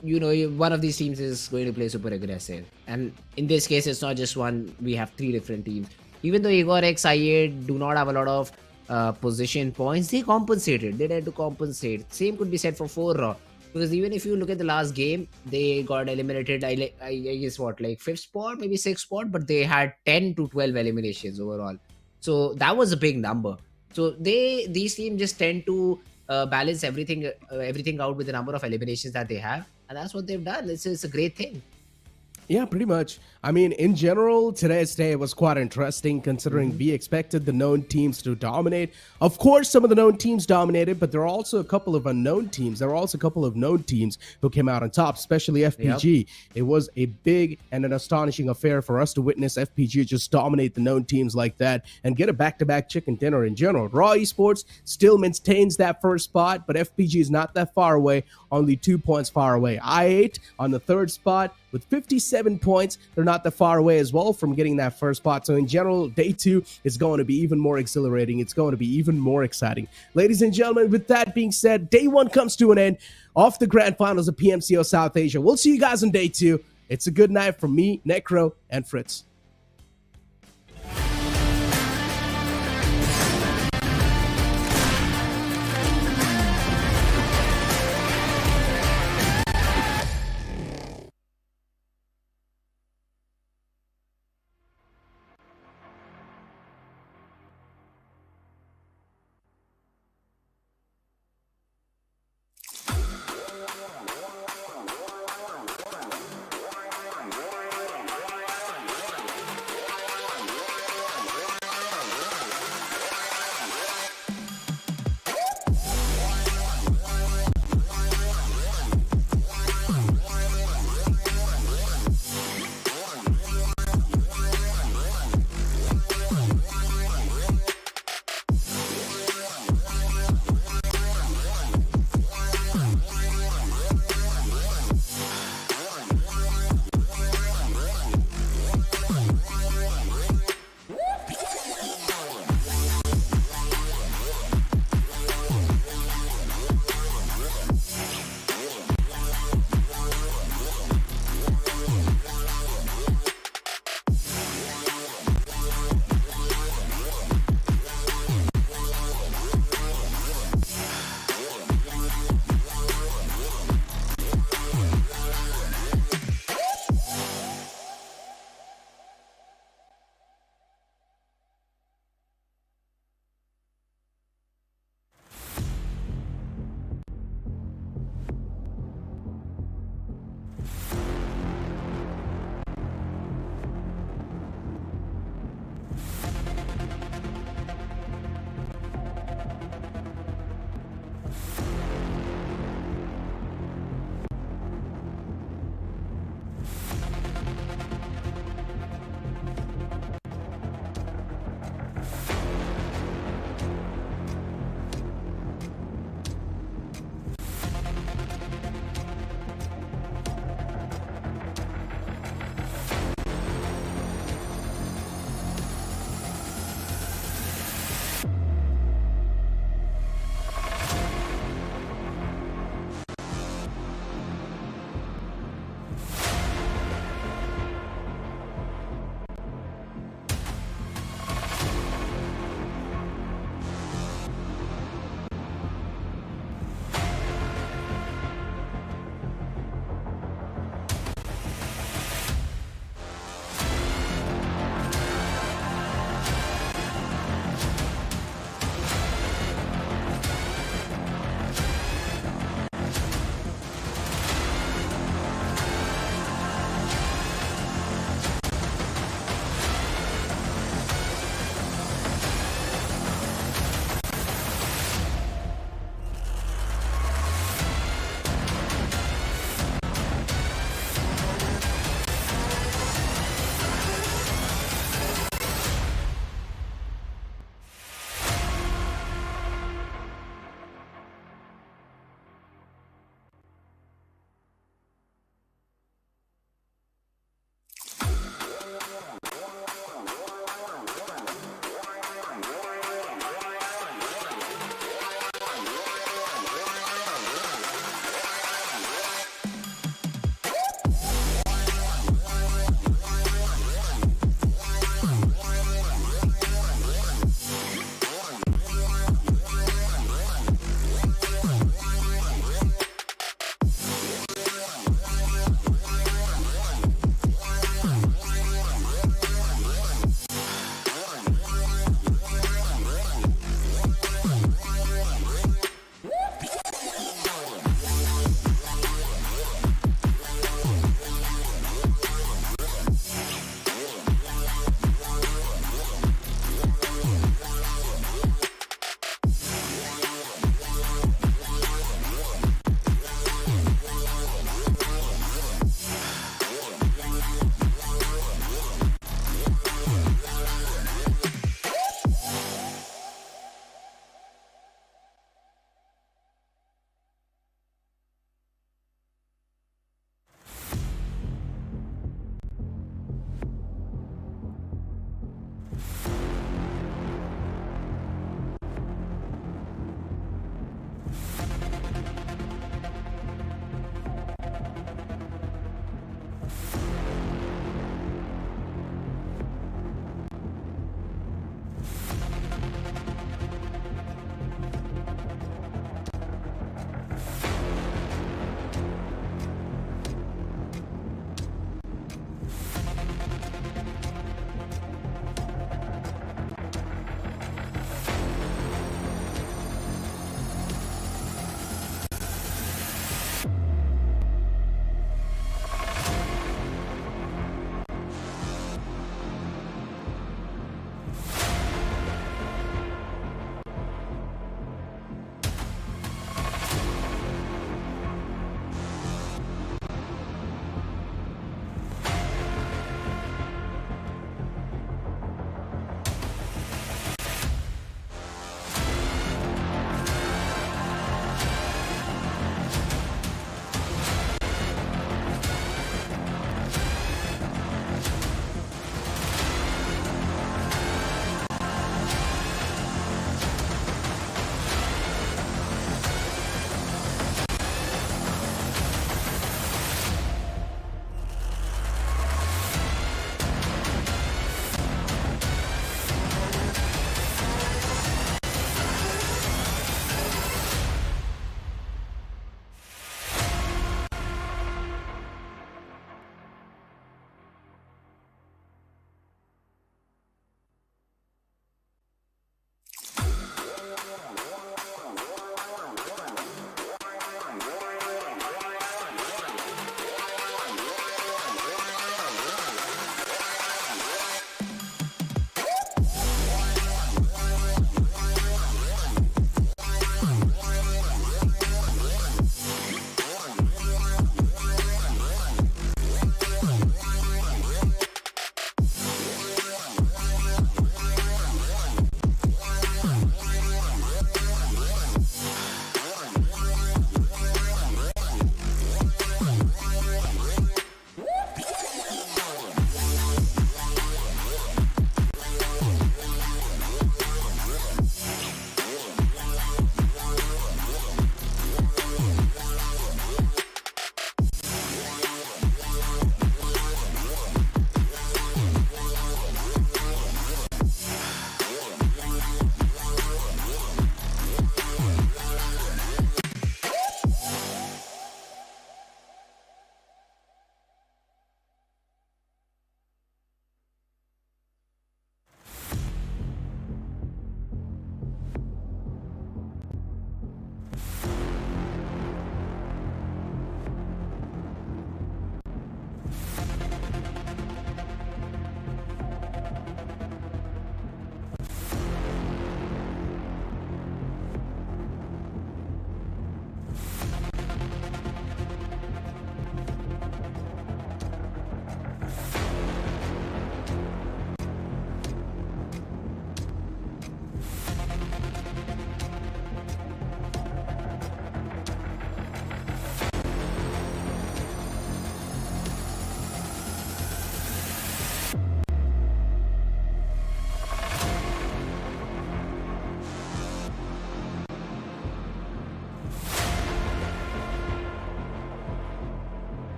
one of these teams is going to play super aggressive, and in this case, it's not just one. We have 3 different teams. Even though ENG do not have a lot of position points, they compensated. They had to compensate. Same could be said for 4 Raw, because even if you look at the last game, they got eliminated. I guess what, like 5th spot, maybe 6th spot, but they had 10 to 12 eliminations overall. So that was a big number. So these teams just tend to balance everything out with the number of eliminations that they have, and that's what they've done. It's a great thing. Yeah, pretty much. I mean, in general, today's day was quite interesting considering we expected the known teams to dominate. Of course, some of the known teams dominated, but there are also a couple of unknown teams. There are also a couple of known teams who came out on top, especially FPG. Yep. It was a big and an astonishing affair for us to witness FPG just dominate the known teams like that and get a back-to-back chicken dinner in general. Raw Esports still maintains that first spot, but FPG is not that far away, only 2 points far away. I8 on the third spot with 57 points. They're not that far away as well from getting that first spot. So in general, day 2 is going to be even more exhilarating. It's going to be even more exciting. Ladies and gentlemen, with that being said, day 1 comes to an end off the grand finals of PMCO South Asia. We'll see you guys on day 2. It's a good night from me, Necro, and Fritz.